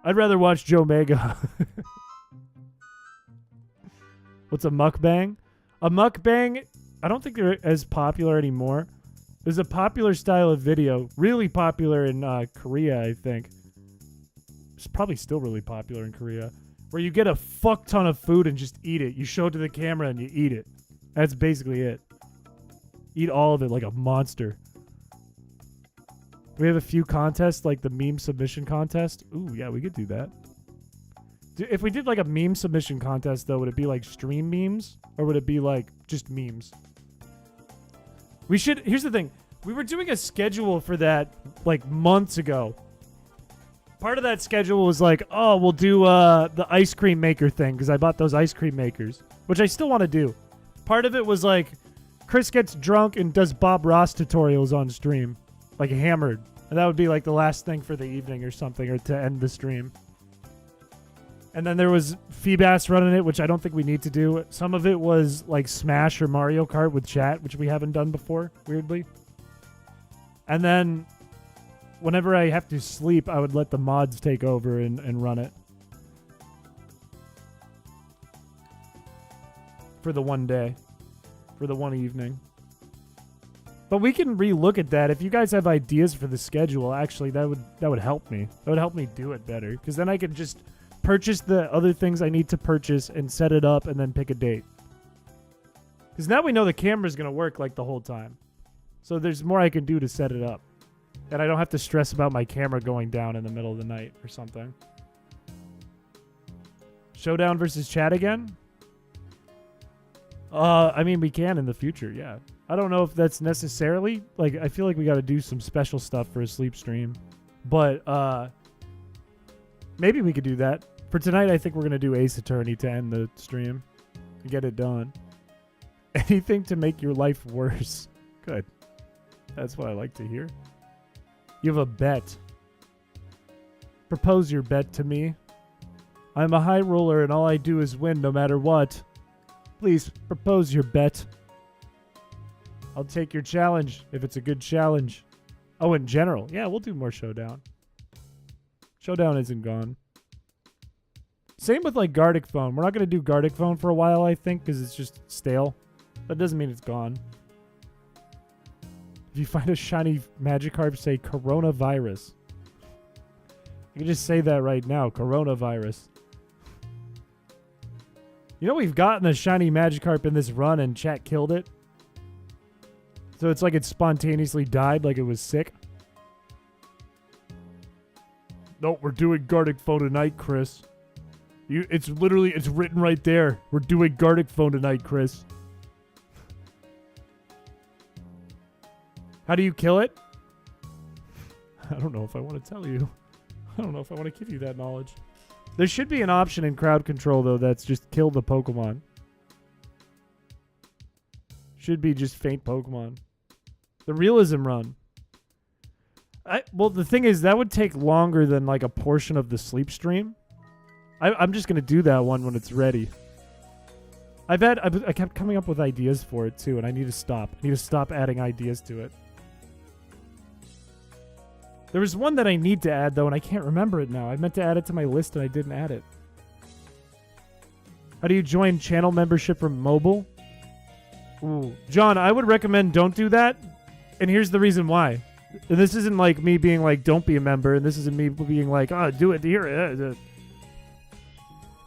I'd rather watch Joe Mega. What's a mukbang? A mukbang, I don't think they're as popular anymore. There's a popular style of video, really popular in Korea, I think. It's probably still really popular in Korea, where you get a fuck ton of food and just eat it. You show it to the camera and you eat it. That's basically it. Eat all of it like a monster. We have a few contests, like the meme submission contest. Ooh, yeah, we could do that. If we did like a meme submission contest, though, would it be like stream memes? Or would it be like just memes? We should... Here's the thing. We were doing a schedule for that like months ago. Part of that schedule was like, oh, we'll do the ice cream maker thing because I bought those ice cream makers, which I still want to do. Part of it was like, Chris gets drunk and does Bob Ross tutorials on stream, like hammered. And that would be like the last thing for the evening or something, or to end the stream. And then there was Feebas running it, which I don't think we need to do. Some of it was like Smash or Mario Kart with chat, which we haven't done before, weirdly. And then whenever I have to sleep, I would let the mods take over and run it. For the one day. For the one evening. But we can re-look at that. If you guys have ideas for the schedule, actually, that would help me. That would help me do it better. Because then I could just purchase the other things I need to purchase and set it up and then pick a date. Because now we know the camera's going to work like the whole time. So there's more I can do to set it up. And I don't have to stress about my camera going down in the middle of the night or something. Showdown versus chat again? I mean, we can in the future, yeah. I don't know if that's necessarily... Like, I feel like we got to do some special stuff for a sleep stream. But, maybe we could do that. For tonight, I think we're going to do Ace Attorney to end the stream. And get it done. Anything to make your life worse. Good. That's what I like to hear. You have a bet. Propose your bet to me. I'm a high roller and all I do is win no matter what. Please, propose your bet. I'll take your challenge if it's a good challenge. Oh, in general. Yeah, we'll do more Showdown. Showdown isn't gone. Same with like Gardic Phone. We're not going to do Gardic Phone for a while, I think, because it's just stale. That doesn't mean it's gone. If you find a shiny Magikarp, say coronavirus. You can just say that right now. Coronavirus. You know we've gotten a shiny Magikarp in this run and chat killed it? So it's like it spontaneously died like it was sick. No, we're doing Gardic Phone tonight, Chris. It's written right there. We're doing Gardic Phone tonight, Chris. How do you kill it? I don't know if I want to tell you. I don't know if I want to give you that knowledge. There should be an option in crowd control, though, that's just kill the Pokemon. Should be just faint Pokemon. The realism run. Well, the thing is, that would take longer than, like, a portion of the sleep stream. I'm just going to do that one when it's ready. I kept coming up with ideas for it, too, and I need to stop. I need to stop adding ideas to it. There was one that I need to add, though, and I can't remember it now. I meant to add it to my list, and I didn't add it. How do you join channel membership from mobile? Ooh. John, I would recommend don't do that, and here's the reason why. And this isn't like me being like, don't be a member, and this isn't me being like, oh, do it here.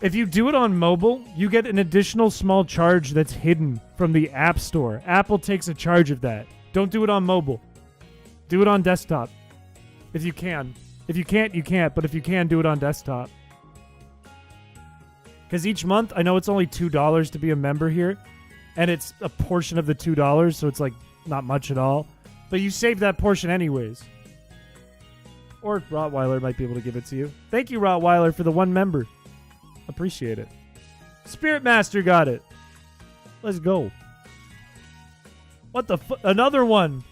If you do it on mobile, you get an additional small charge that's hidden from the App Store. Apple takes a charge of that. Don't do it on mobile. Do it on desktop. If you can. If you can't, you can't. But if you can, do it on desktop. Because each month, I know it's only $2 to be a member here. And it's a portion of the $2, so it's like not much at all. But you save that portion anyways. Or Rottweiler might be able to give it to you. Thank you, Rottweiler, for the one member. Appreciate it. Spirit Master got it. Let's go. What the another one.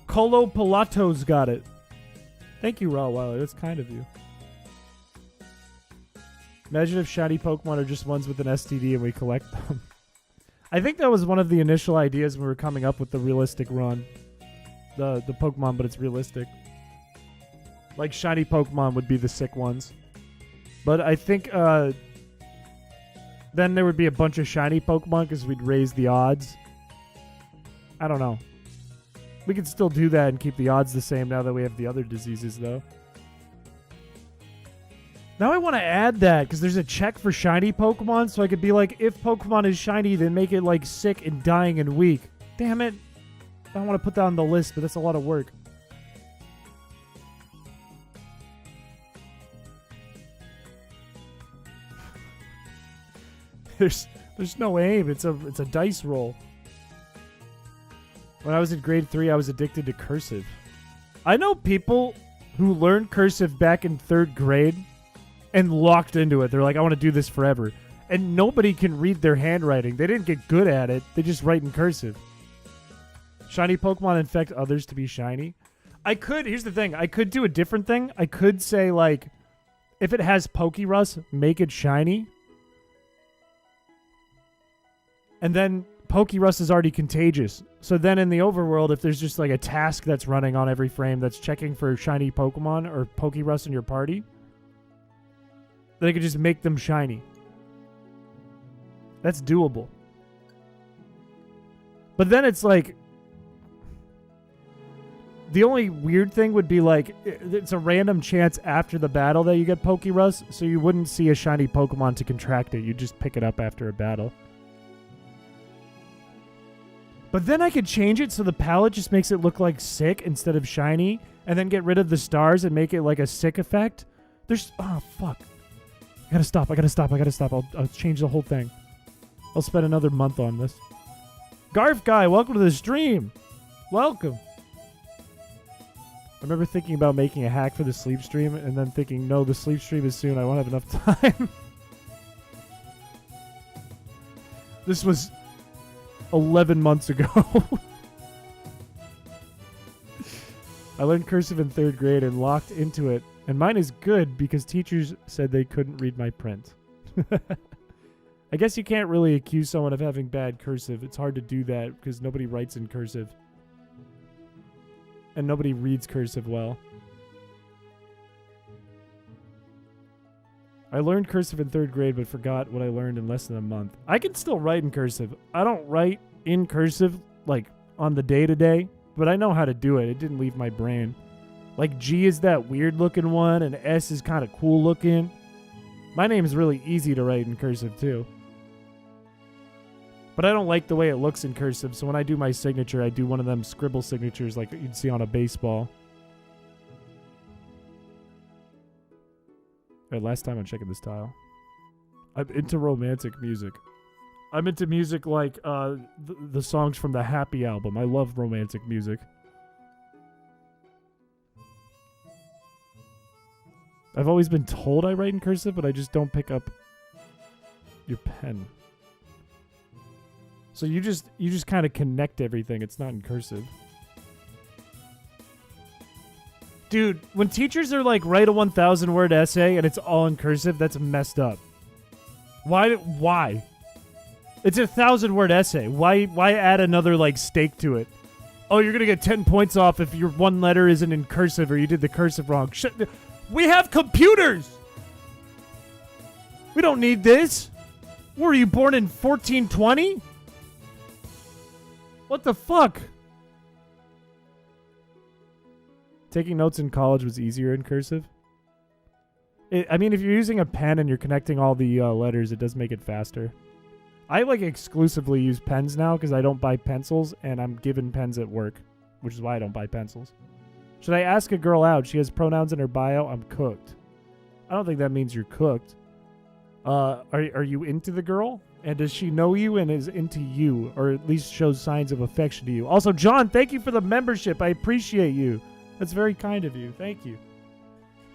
Colo Pilatos got it. Thank you, Rottweiler. That's kind of you. Imagine if shiny Pokemon are just ones with an STD and we collect them. I think that was one of the initial ideas when we were coming up with the realistic run. The Pokemon, but it's realistic. Like shiny Pokemon would be the sick ones. But I think then there would be a bunch of shiny Pokemon because we'd raise the odds. I don't know. We could still do that and keep the odds the same now that we have the other diseases, though. Now I want to add that because there's a check for shiny Pokemon, so I could be like, if Pokemon is shiny, then make it like sick and dying and weak. Damn it. I don't want to put that on the list, but that's a lot of work. There's no aim. It's a dice roll. When I was in grade 3, I was addicted to cursive. I know people who learned cursive back in 3rd grade and locked into it. They're like, I want to do this forever. And nobody can read their handwriting. They didn't get good at it. They just write in cursive. Shiny Pokemon infect others to be shiny. Here's the thing. I could do a different thing. I could say, like, if it has Pokerus, make it shiny. And then Pokerus is already contagious. So then in the overworld, if there's just like a task that's running on every frame that's checking for shiny Pokemon or Pokerus in your party, then I could just make them shiny. That's doable. But then it's like, the only weird thing would be like, it's a random chance after the battle that you get Pokerus, so you wouldn't see a shiny Pokemon to contract it. You just pick it up after a battle. But then I could change it so the palette just makes it look like sick instead of shiny, and then get rid of the stars and make it like a sick effect. Oh, fuck. I gotta stop. I'll change the whole thing. I'll spend another month on this. Garf Guy, welcome to the stream. Welcome. I remember thinking about making a hack for the sleep stream and then thinking, no, the sleep stream is soon. I won't have enough time. This was 11 months ago. I learned cursive in 3rd grade and locked into it. And mine is good because teachers said they couldn't read my print. I guess you can't really accuse someone of having bad cursive. It's hard to do that because nobody writes in cursive. And nobody reads cursive well. I learned cursive in 3rd grade but forgot what I learned in less than a month. I can still write in cursive. I don't write in cursive like on the day-to-day, but I know how to do it. It didn't leave my brain. Like G is that weird looking one and S is kind of cool looking. My name is really easy to write in cursive too. But I don't like the way it looks in cursive, so when I do my signature, I do one of them scribble signatures like you'd see on a baseball. Alright, last time I'm checking this tile. I'm into romantic music. I'm into music like the songs from the Happy album. I love romantic music. I've always been told I write in cursive, but I just don't pick up your pen. So you just kind of connect everything. It's not in cursive. Dude, when teachers are like, write a 1,000 word essay and it's all in cursive, that's messed up. Why? It's a 1,000 word essay. Why add another like stake to it? Oh, you're gonna get 10 points off if your one letter isn't in cursive or you did the cursive wrong. Shit. We have computers. We don't need this. Were you born in 1420? What the fuck? Taking notes in college was easier in cursive. I mean, if you're using a pen and you're connecting all the letters, it does make it faster. I like exclusively use pens now because I don't buy pencils and I'm given pens at work, which is why I don't buy pencils. Should I ask a girl out? She has pronouns in her bio. I'm cooked. I don't think that means you're cooked. Are you into the girl? And does she know you and is into you, or at least shows signs of affection to you? Also, John, thank you for the membership. I appreciate you. That's very kind of you. Thank you.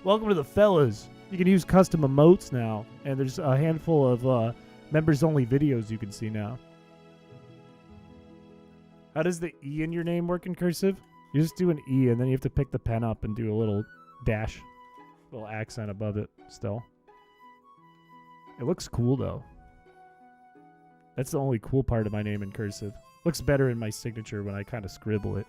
Welcome to the fellas. You can use custom emotes now, and there's a handful of members-only videos you can see now. How does the E in your name work in cursive? You just do an E, and then you have to pick the pen up and do a little dash, little accent above it still. It looks cool, though. That's the only cool part of my name in cursive. Looks better in my signature when I kind of scribble it.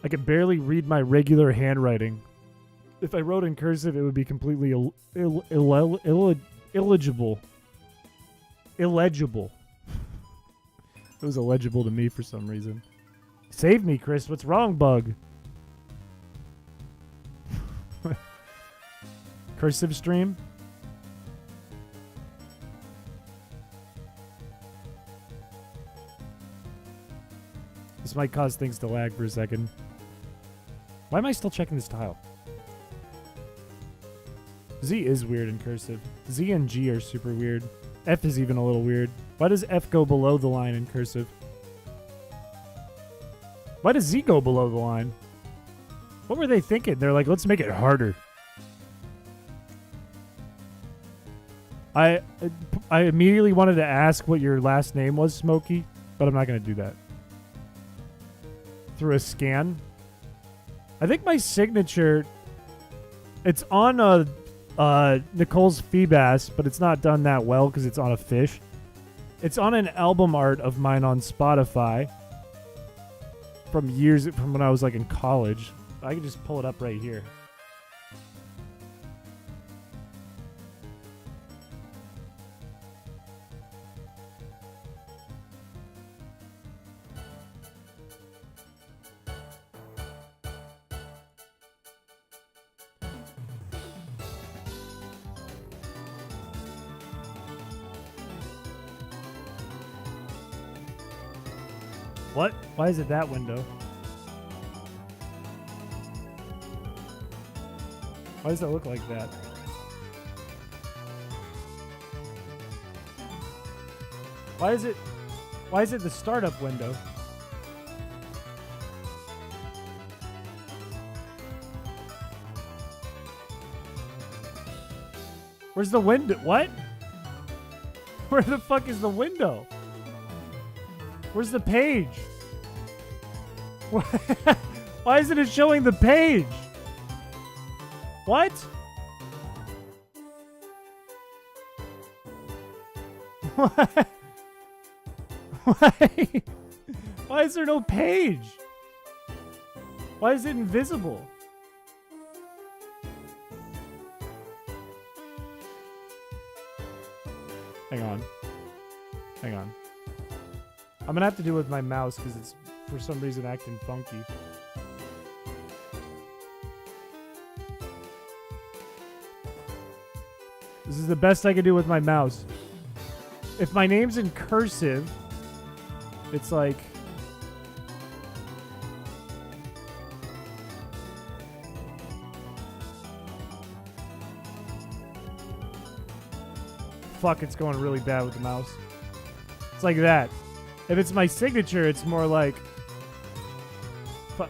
I can barely read my regular handwriting. If I wrote in cursive, it would be completely illegible. Illegible. It was illegible to me for some reason. Save me, Chris. What's wrong, bug? Cursive stream? This might cause things to lag for a second. Why am I still checking this tile? Z is weird in cursive. Z and G are super weird. F is even a little weird. Why does F go below the line in cursive? Why does Z go below the line? What were they thinking? They're like, let's make it harder. I immediately wanted to ask what your last name was, Smokey, but I'm not going to do that. Through a scan. I think my signature, it's on Nicole's Feebas, but it's not done that well because it's on a fish. It's on an album art of mine on Spotify from when I was like in college. I can just pull it up right here. What? Why is it that window? Why does that look like that? Why is it the startup window? Where's the window? What? Where the fuck is the window? Where's the page? Why isn't it showing the page? What? What? Why? Why is there no page? Why is it invisible? Hang on. Hang on. I'm gonna have to do it with my mouse because it's for some reason acting funky. This is the best I can do with my mouse. If my name's in cursive, it's like... Fuck, it's going really bad with the mouse. It's like that. If it's my signature, it's more like...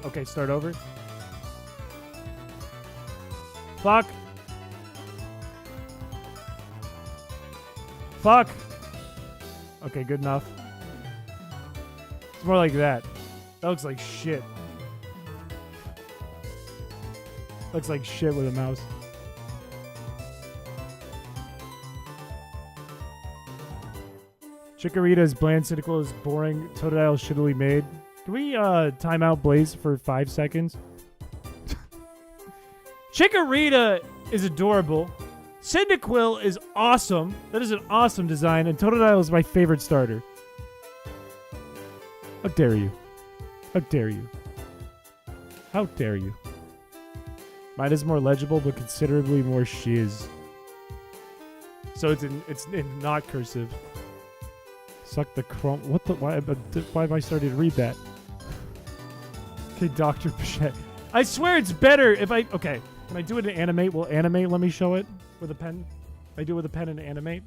Okay, start over. Fuck. Fuck. Okay, good enough. It's more like that. That looks like shit. Looks like shit with a mouse. Chikorita is bland, cynical, is boring, Totodile is shittily made. Can we time out Blaze for 5 seconds? Chikorita is adorable. Cyndaquil is awesome. That is an awesome design, and Totodile is my favorite starter. How dare you? How dare you? How dare you? Mine is more legible, but considerably more shiz. So it's in not cursive. Suck the chrome. What the? Why am I starting to read that? Okay, Dr. Piché. I swear it's better if I... Okay, can I do it in animate? Will animate let me show it with a pen? If I do it with a pen and animate?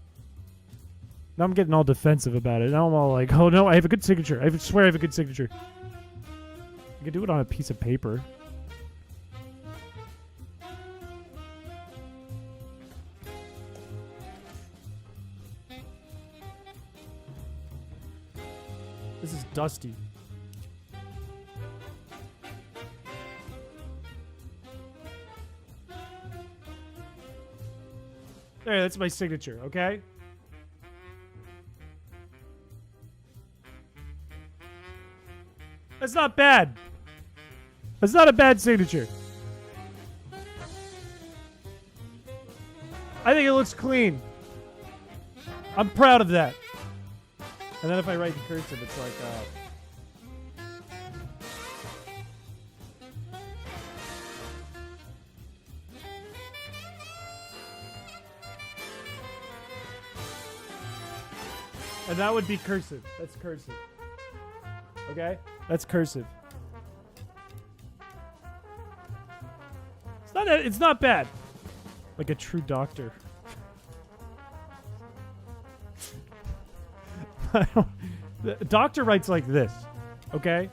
Now I'm getting all defensive about it. Now I'm all like, oh no, I have a good signature. I swear I have a good signature. I could do it on a piece of paper. This is dusty. There, that's my signature, okay? That's not bad. That's not a bad signature. I think it looks clean. I'm proud of that. And then if I write in cursive, it's like, and that would be cursive. That's cursive. Okay? That's cursive. It's not bad. Like a true doctor. The doctor writes like this, okay?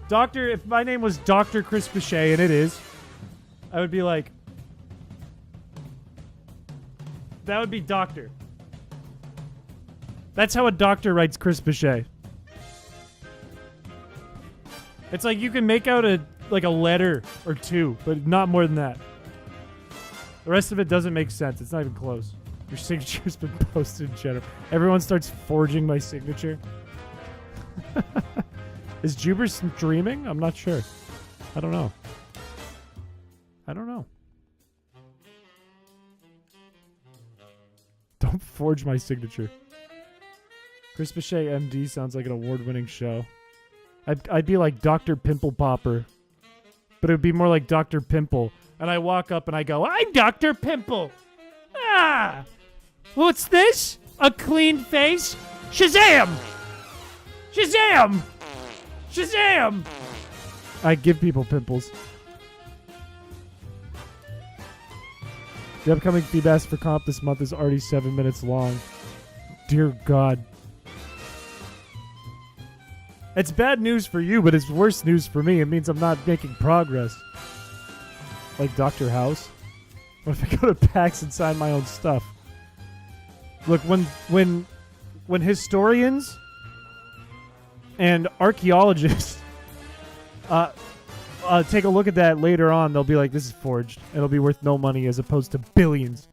Doctor, if my name was Dr. Chrispiche, and it is, I would be like, that would be doctor. That's how a doctor writes Chrispiche. It's like you can make out a letter or two, but not more than that. The rest of it doesn't make sense. It's not even close. Your signature's been posted in general. Everyone starts forging my signature. Is Juber streaming? I'm not sure. I don't know. Don't forge my signature. Chrispiche MD sounds like an award-winning show. I'd be like Dr. Pimple Popper. But it would be more like Dr. Pimple. And I walk up and I go, I'm Dr. Pimple! Ah! What's this? A clean face? Shazam! Shazam! Shazam! I give people pimples. The upcoming Feebas for comp this month is already 7 minutes long. Dear God. It's bad news for you, but it's worse news for me. It means I'm not making progress. Like Dr. House. What if I go to PAX and sign my own stuff? Look, when historians and archaeologists take a look at that later on, they'll be like, this is forged. It'll be worth no money as opposed to billions.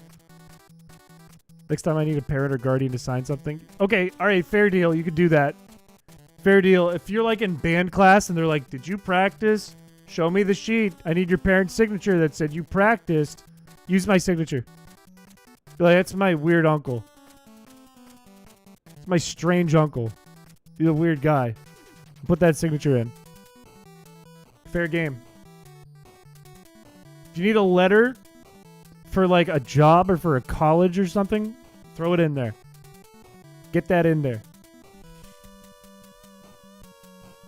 Next time I need a parent or guardian to sign something. Okay, alright, fair deal. You could do that. Fair deal. If you're like in band class and they're like, did you practice? Show me the sheet. I need your parent's signature that said you practiced. Use my signature. Be like, that's my weird uncle. It's my strange uncle. He's a weird guy. Put that signature in. Fair game. If you need a letter for like a job or for a college or something, throw it in there. Get that in there.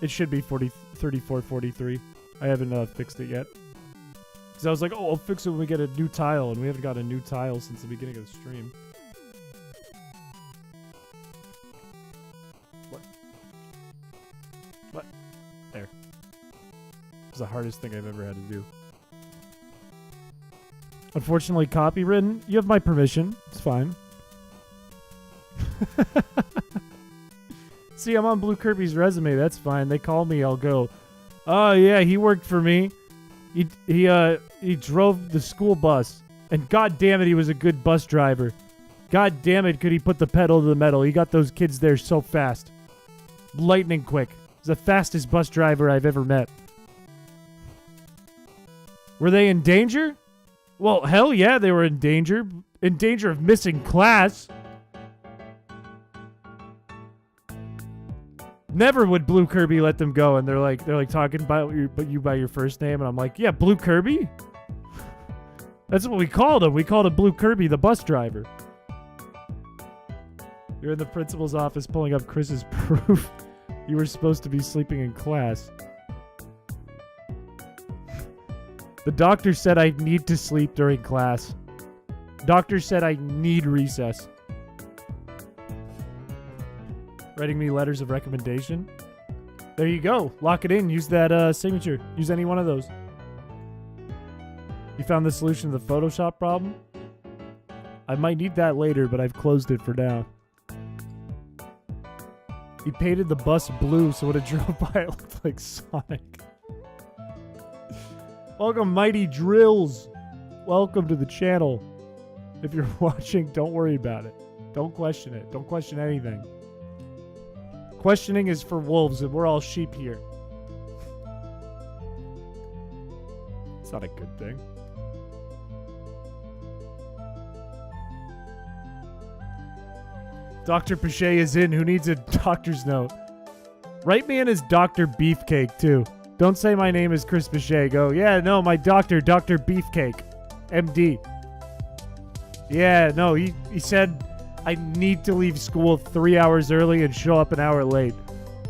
It should be 3443. I haven't fixed it yet. Because I was like, oh, I'll fix it when we get a new tile. And we haven't got a new tile since the beginning of the stream. What? There. It was the hardest thing I've ever had to do. Unfortunately, copywritten. You have my permission. It's fine. See, I'm on Blue Kirby's resume. That's fine. They call me. I'll go. Oh yeah, he worked for me. He drove the school bus, and god damn it, he was a good bus driver. God damn it, could he put the pedal to the metal? He got those kids there so fast, lightning quick. He's the fastest bus driver I've ever met. Were they in danger? Well, hell yeah, they were in danger. In danger of missing class. Never would Blue Kirby let them go, and they're like talking about you by your first name, and I'm like, yeah, Blue Kirby? That's what we called him. We called him Blue Kirby, the bus driver. You're in the principal's office pulling up Chris's proof. You were supposed to be sleeping in class. The doctor said I need to sleep during class. Doctor said I need recess. Writing me letters of recommendation. There you go. Lock it in. Use that signature. Use any one of those. You found the solution to the Photoshop problem? I might need that later, but I've closed it for now. He painted the bus blue so when it drove by it looked like Sonic. Welcome, Mighty Drills. Welcome to the channel. If you're watching, don't worry about it. Don't question it. Don't question anything. Questioning is for wolves, and we're all sheep here. It's not a good thing. Dr. Piché is in. Who needs a doctor's note? Write me in as Dr. Beefcake, too. Don't say my name is Chris Piché. Go, yeah, no, my doctor, Dr. Beefcake. MD. Yeah, no, he said I need to leave school 3 hours early and show up an hour late.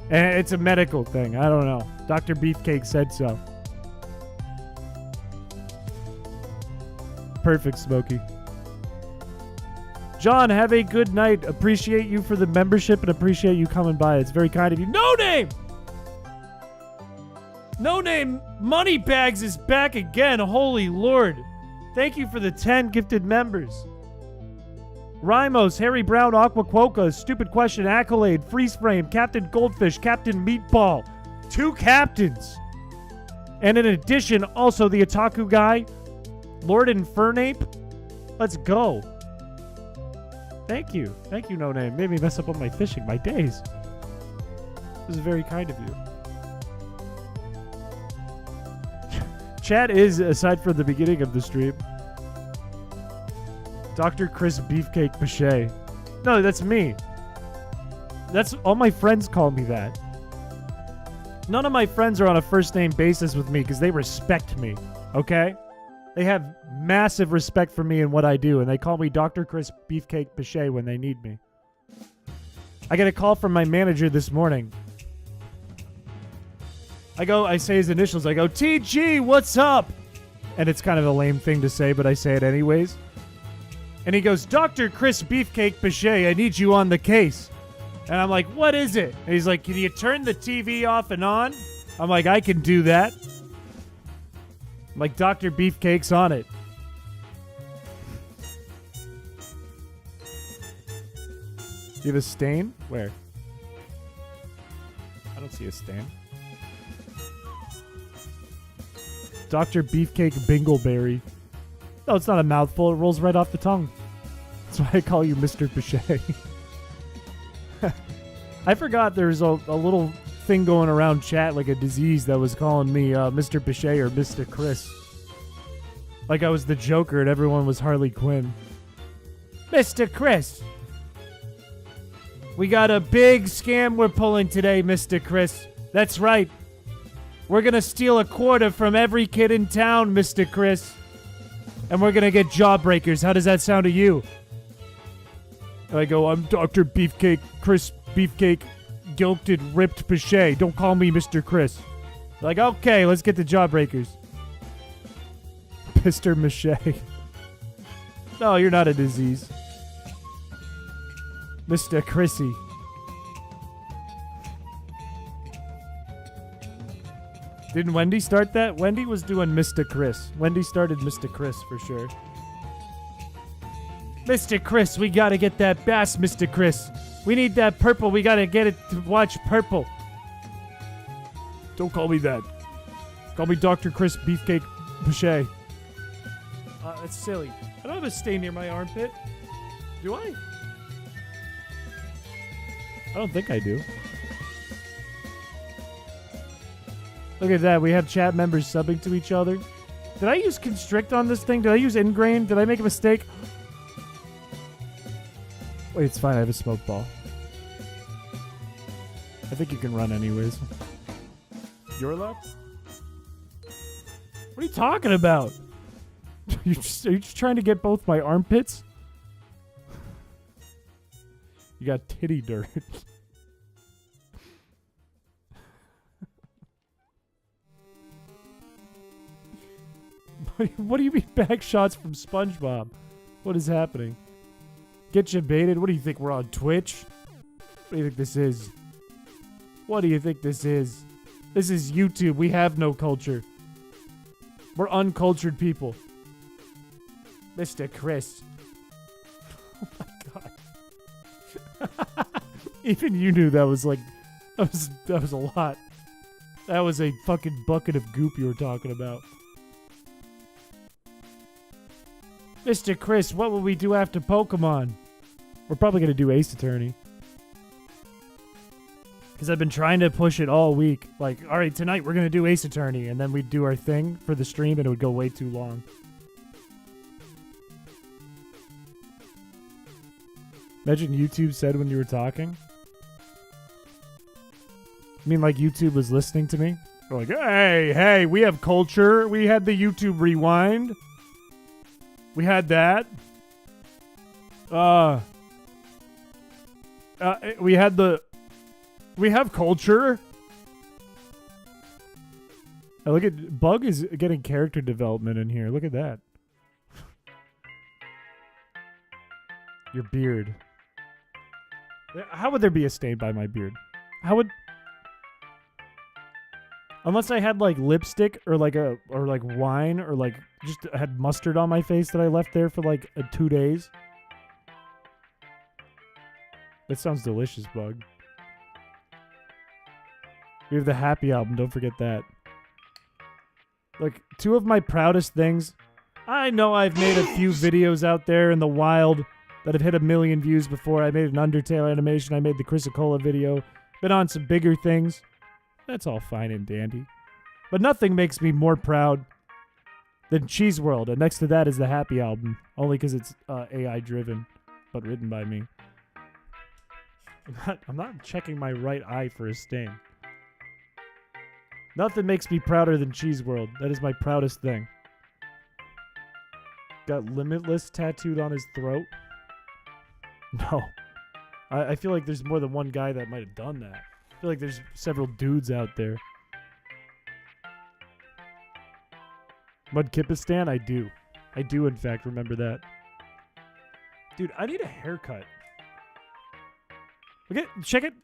And it's a medical thing. I don't know. Dr. Beefcake said so. perfect, Smokey. John, have a good night. Appreciate you for the membership and appreciate you coming by. It's very kind of you. No Name! No Name Moneybags is back again. Holy Lord. Thank you for the 10 gifted members. Rymos, Harry Brown, Aquaquoka, Stupid Question, Accolade, Freeze Frame, Captain Goldfish, Captain Meatball. 2 captains. And in addition, also the Otaku guy, Lord Infernape. Let's go. Thank you. Thank you, No Name. Made me mess up on my fishing. My days. This is very kind of you. Chat is, aside from the beginning of the stream, Dr. Chris Beefcake Piché. No, that's me. That's all my friends call me that. None of my friends are on a first name basis with me because they respect me. Okay? They have massive respect for me and what I do, and they call me Dr. Chris Beefcake Piché when they need me. I get a call from my manager this morning. I say his initials. I go, TG, what's up? And it's kind of a lame thing to say, but I say it anyways. And he goes, Dr. Chris Beefcake Piché, I need you on the case. And I'm like, what is it? And he's like, can you turn the TV off and on? I'm like, I can do that. I'm like, Dr. Beefcake's on it. You have a stain? Where? I don't see a stain. Dr. Beefcake Bingleberry. No, it's not a mouthful. It rolls right off the tongue. That's why I call you Mr. Piché. I forgot there's a little thing going around chat, like a disease that was calling me Mr. Piché or Mr. Chris. Like I was the Joker and everyone was Harley Quinn. Mr. Chris. We got a big scam we're pulling today, Mr. Chris. That's right. We're going to steal a quarter from every kid in town, Mr. Chris. And we're going to get jawbreakers. How does that sound to you? And I go, I'm Dr. Beefcake, Chris Beefcake, Gilted, Ripped Piché. Don't call me Mr. Chris. Like, okay, let's get the jawbreakers. Mr. Miché. No, you're not a disease. Mr. Chrissy. Didn't Wendy start that? Wendy was doing Mr. Chris. Wendy started Mr. Chris for sure. Mr. Chris, we gotta get that bass, Mr. Chris. We need that purple. We gotta get it to watch purple. Don't call me that. Call me Dr. Chris Beefcake Piché. That's silly. I don't have a stain near my armpit. Do I? I don't think I do. Look at that. We have chat members subbing to each other. Did I use constrict on this thing? Did I use ingrain? Did I make a mistake? Wait, it's fine. I have a smoke ball. I think you can run anyways. Your left? What are you talking about? Are you just trying to get both my armpits? You got titty dirt. What do you mean back shots from SpongeBob? What is happening? Get you baited? What do you think? We're on Twitch? What do you think this is? What do you think this is? This is YouTube. We have no culture. We're uncultured people. Mr. Chris. Oh my god. Even you knew that was like... That was a lot. That was a fucking bucket of goop you were talking about. Mr. Chris, what will we do after Pokemon? We're probably going to do Ace Attorney. Because I've been trying to push it all week. Like, alright, tonight we're going to do Ace Attorney. And then we'd do our thing for the stream and it would go way too long. Imagine YouTube said when you were talking. I mean, like YouTube was listening to me. They're like, hey, we have culture. We had the YouTube rewind. We had that. We had the... We have culture. Oh, look at... Bug is getting character development in here. Look at that. Your beard. How would there be a stain by my beard? How would... Unless I had like lipstick or like wine or like just had mustard on my face that I left there for like 2 days. That sounds delicious, Bug. We have the Happy album, don't forget that. Like, 2 of my proudest things. I know I've made a few videos out there in the wild that have hit 1 million views before. I made an Undertale animation. I made the Chrysicola video. Been on some bigger things. That's all fine and dandy. But nothing makes me more proud than Cheese World. And next to that is the Happy album. Only because it's AI driven, but written by me. I'm not checking my right eye for a stain. Nothing makes me prouder than Cheese World. That is my proudest thing. Got Limitless tattooed on his throat. No. I feel like there's more than one guy that might have done that. I feel like there's several dudes out there. Mudkipistan? I do. I do, in fact, remember that. Dude, I need a haircut. Okay, check it.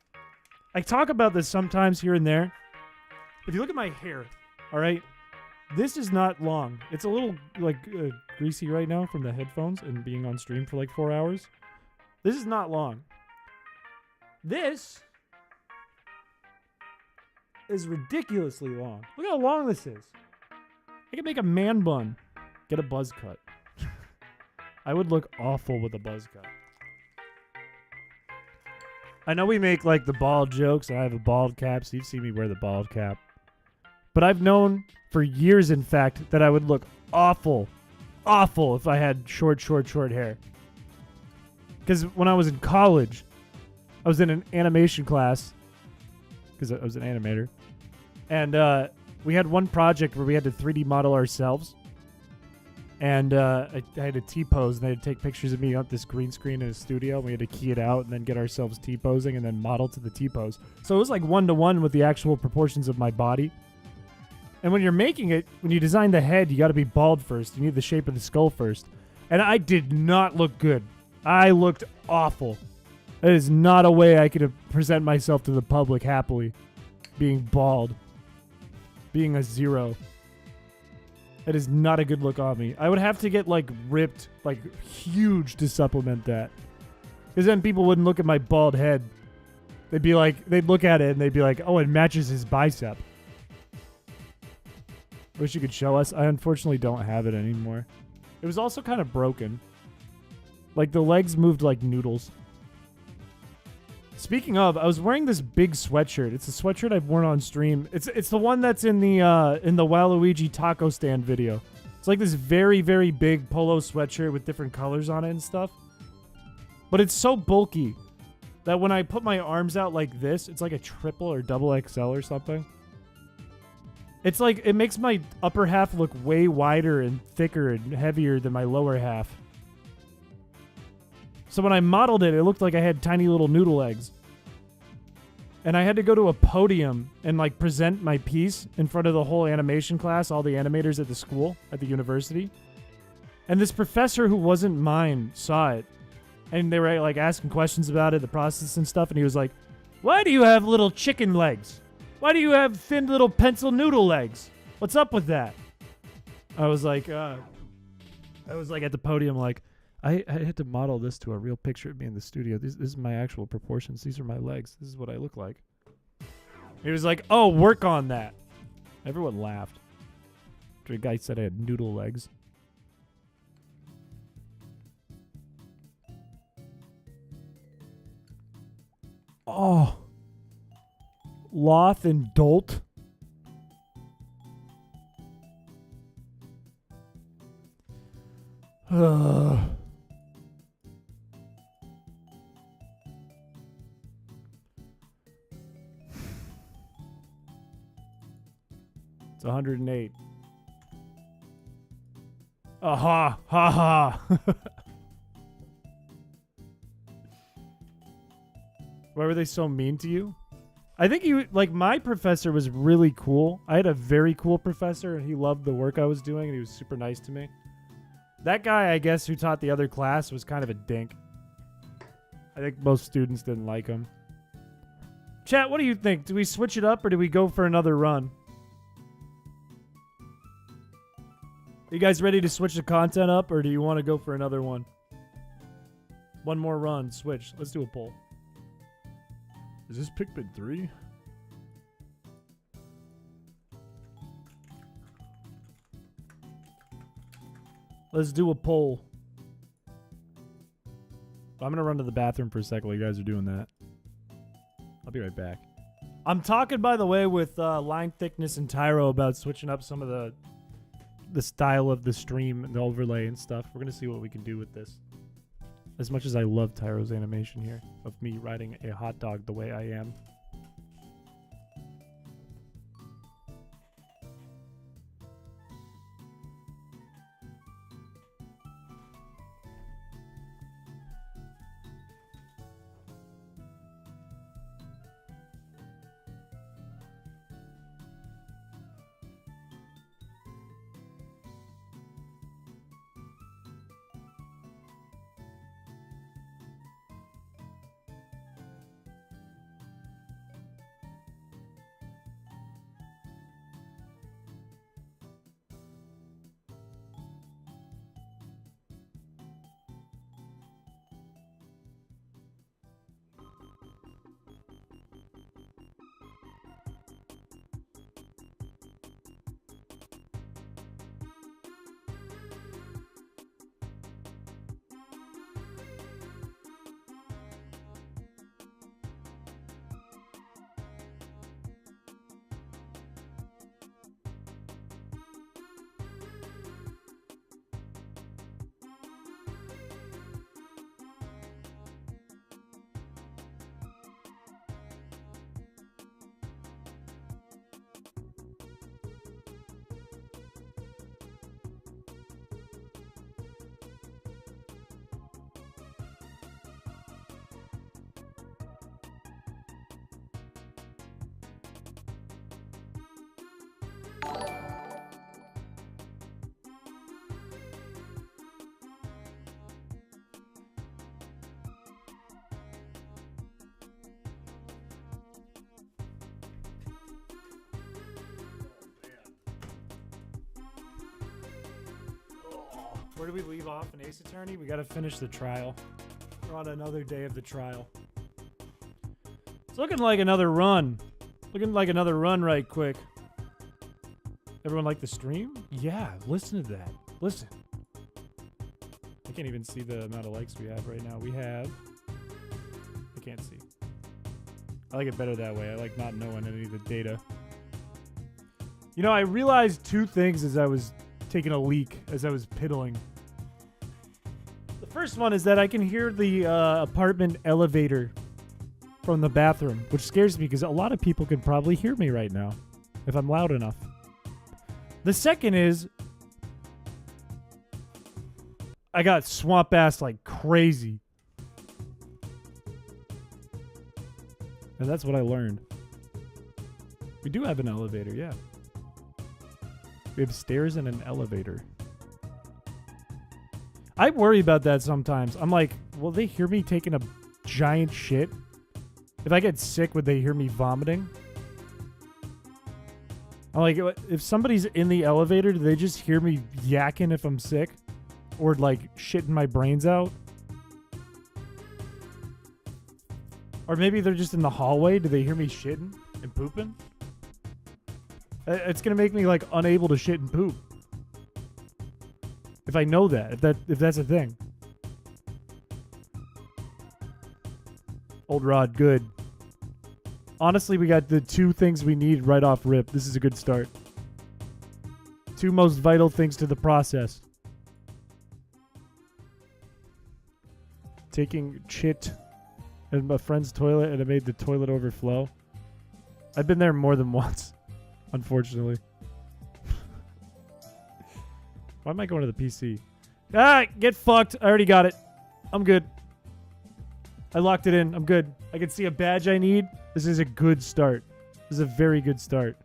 I talk about this sometimes here and there. If you look at my hair, all right, this is not long. It's a little, like, greasy right now from the headphones and being on stream for, like, 4 hours. This is not long. This is ridiculously long. Look how long this is. I could make a man bun. Get a buzz cut. I would look awful with a buzz cut. I know we make, like, the bald jokes, and I have a bald cap, so you've seen me wear the bald cap. But I've known for years, in fact, that I would look awful if I had short hair. Because when I was in college, I was in an animation class, because I was an animator, and we had one project where we had to 3D model ourselves. And I had a T-pose, and they had to take pictures of me on this green screen in a studio. And we had to key it out and then get ourselves T-posing and then model to the T-pose. So it was like 1-to-1 with the actual proportions of my body. And when you're making it, when you design the head, you got to be bald first. You need the shape of the skull first. And I did not look good. I looked awful. That is not a way I could present myself to the public happily. Being bald. Being a zero. That is not a good look on me. I would have to get, like, ripped, like, huge to supplement that. Because then people wouldn't look at my bald head. They'd be like, they'd look at it and they'd be like, oh, it matches his bicep. Wish you could show us. I unfortunately don't have it anymore. It was also kind of broken. Like, the legs moved like noodles. Speaking of, I was wearing this big sweatshirt. It's a sweatshirt I've worn on stream. It's the one that's in the Waluigi taco stand video. It's like this very, very big polo sweatshirt with different colors on it and stuff. But it's so bulky that when I put my arms out like this, it's like a triple or double XL or something. It's like, it makes my upper half look way wider and thicker and heavier than my lower half. So when I modeled it, it looked like I had tiny little noodle eggs. And I had to go to a podium and, like, present my piece in front of the whole animation class, all the animators at the school, at the university. And this professor who wasn't mine saw it. And they were, like, asking questions about it, the process and stuff. And he was like, why do you have little chicken legs? Why do you have thin little pencil noodle legs? What's up with that? I was like at the podium, like, I had to model this to a real picture of me in the studio. This is my actual proportions. These are my legs. This is what I look like. He was like, oh, work on that. Everyone laughed. The guy said I had noodle legs. Oh. Loth and Dolt. It's 108. Aha! Ha ha! Why were they so mean to you? I think my professor was really cool. I had a very cool professor, and he loved the work I was doing, and he was super nice to me. That guy, I guess, who taught the other class was kind of a dink. I think most students didn't like him. Chat, what do you think? Do we switch it up or do we go for another run? Are you guys ready to switch the content up or do you want to go for another one? One more run, switch. Let's do a poll. Is this Pikmin 3? Let's do a poll. I'm going to run to the bathroom for a second while you guys are doing that. I'll be right back. I'm talking, by the way, with Line Thickness and Tyro about switching up some of the style of the stream and the overlay and stuff. We're going to see what we can do with this. As much as I love Tyro's animation here of me riding a hot dog the way I am. Where do we leave off in Ace Attorney? We gotta finish the trial. We're on another day of the trial. It's looking like another run. Looking like another run right quick. Everyone like the stream? Yeah, listen to that. Listen. I can't even see the amount of likes we have right now. We have... I can't see. I like it better that way. I like not knowing any of the data. You know, I realized two things as I was taking a leak, as I was piddling. The first one is that I can hear the apartment elevator from the bathroom, which scares me because a lot of people can probably hear me right now if I'm loud enough. The second is I got swamp ass like crazy. And that's what I learned. We do have an elevator, yeah. We have stairs and an elevator. I worry about that sometimes. I'm like, will they hear me taking a giant shit? If I get sick, would they hear me vomiting? I'm like, if somebody's in the elevator, do they just hear me yakking if I'm sick? Or like shitting my brains out? Or maybe they're just in the hallway. Do they hear me shitting and pooping? It's gonna make me like unable to shit and poop. If I know that, if that's a thing. Old Rod, good. Honestly, we got the two things we need right off rip. This is a good start. Two most vital things to the process. Taking shit in my friend's toilet and it made the toilet overflow. I've been there more than once, unfortunately. Why am I going to the PC? Ah, get fucked. I already got it. I'm good. I locked it in. I'm good. I can see a badge I need. This is a good start. This is a very good start.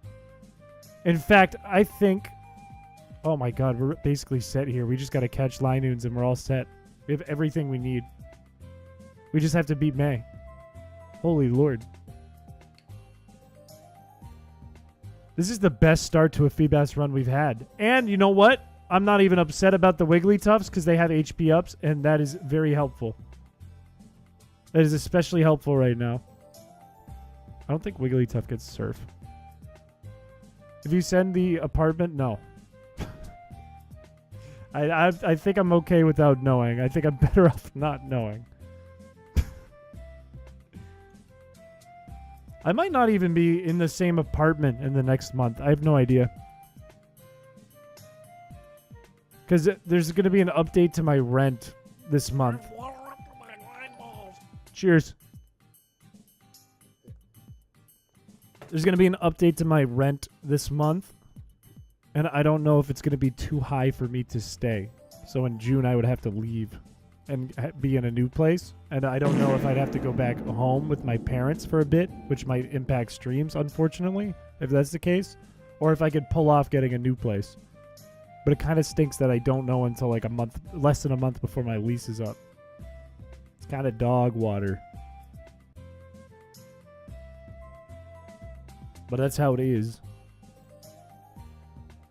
In fact, I think... Oh my god, we're basically set here. We just got to catch Linoons and we're all set. We have everything we need. We just have to beat May. Holy Lord. This is the best start to a Feebas run we've had. And you know what? I'm not even upset about the Wigglytuffs because they have HP ups, and that is very helpful. That is especially helpful right now. I don't think Wigglytuff gets surf. If you send the apartment, no. I think I'm okay without knowing. I think I'm better off not knowing. I might not even be in the same apartment in the next month. I have no idea. Because there's going to be an update to my rent this month. Cheers. There's going to be an update to my rent this month. And I don't know if it's going to be too high for me to stay. So in June, I would have to leave and be in a new place. And I don't know if I'd have to go back home with my parents for a bit, which might impact streams, unfortunately, if that's the case. Or if I could pull off getting a new place. But it kind of stinks that I don't know until like a month, less than a month before my lease is up. It's kind of dog water. But that's how it is.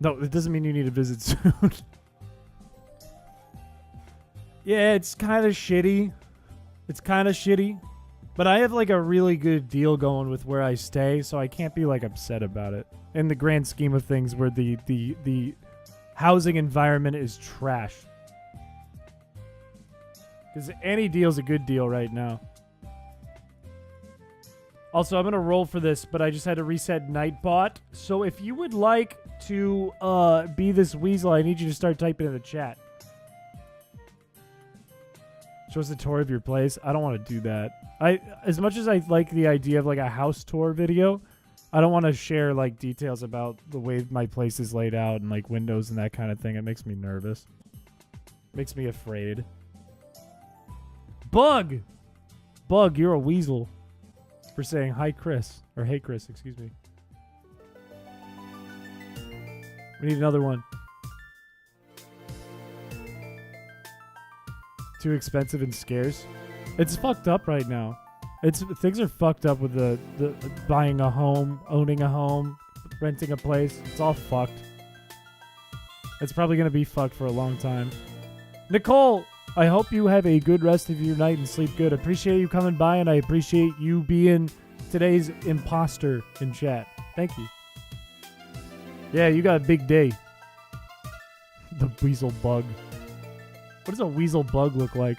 No, it doesn't mean you need to visit soon. Yeah, it's kind of shitty. It's kind of shitty. But I have like a really good deal going with where I stay, so I can't be like upset about it. In the grand scheme of things where the housing environment is trash. Because any deal's a good deal right now. Also, I'm going to roll for this, but I just had to reset Nightbot. So if you would like to be this weasel, I need you to start typing in the chat. Show us a tour of your place. I don't want to do that. As much as I like the idea of like a house tour video, I don't want to share like details about the way my place is laid out and like windows and that kind of thing. It makes me nervous. Makes me afraid. Bug! Bug, you're a weasel. For saying hi, Chris. Or hey, Chris, excuse me. We need another one. Too expensive and scarce. It's fucked up right now. Things are fucked up with the buying a home, owning a home, renting a place. It's all fucked. It's probably going to be fucked for a long time. Nicole, I hope you have a good rest of your night and sleep good. Appreciate you coming by, and I appreciate you being today's imposter in chat. Thank you. Yeah, you got a big day. The weasel bug. What does a weasel bug look like?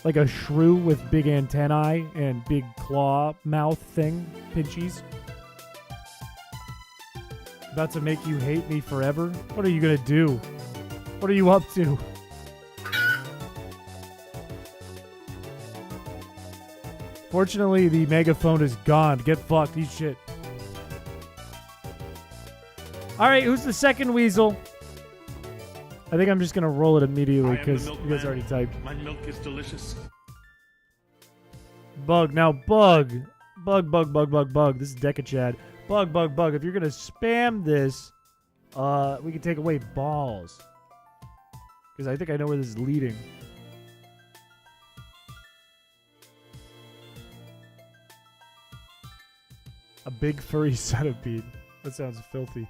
Like a shrew with big antennae and big claw mouth thing? Pinchies? About to make you hate me forever? What are you gonna do? What are you up to? Fortunately, the megaphone is gone. Get fucked. Eat shit. Alright, who's the second weasel? I think I'm just going to roll it immediately because you guys already typed. My milk is delicious. Bug. Now, Bug. Bug. This is Decachad. Bug. If you're going to spam this, we can take away balls. Because I think I know where this is leading. A big furry centipede. That sounds filthy.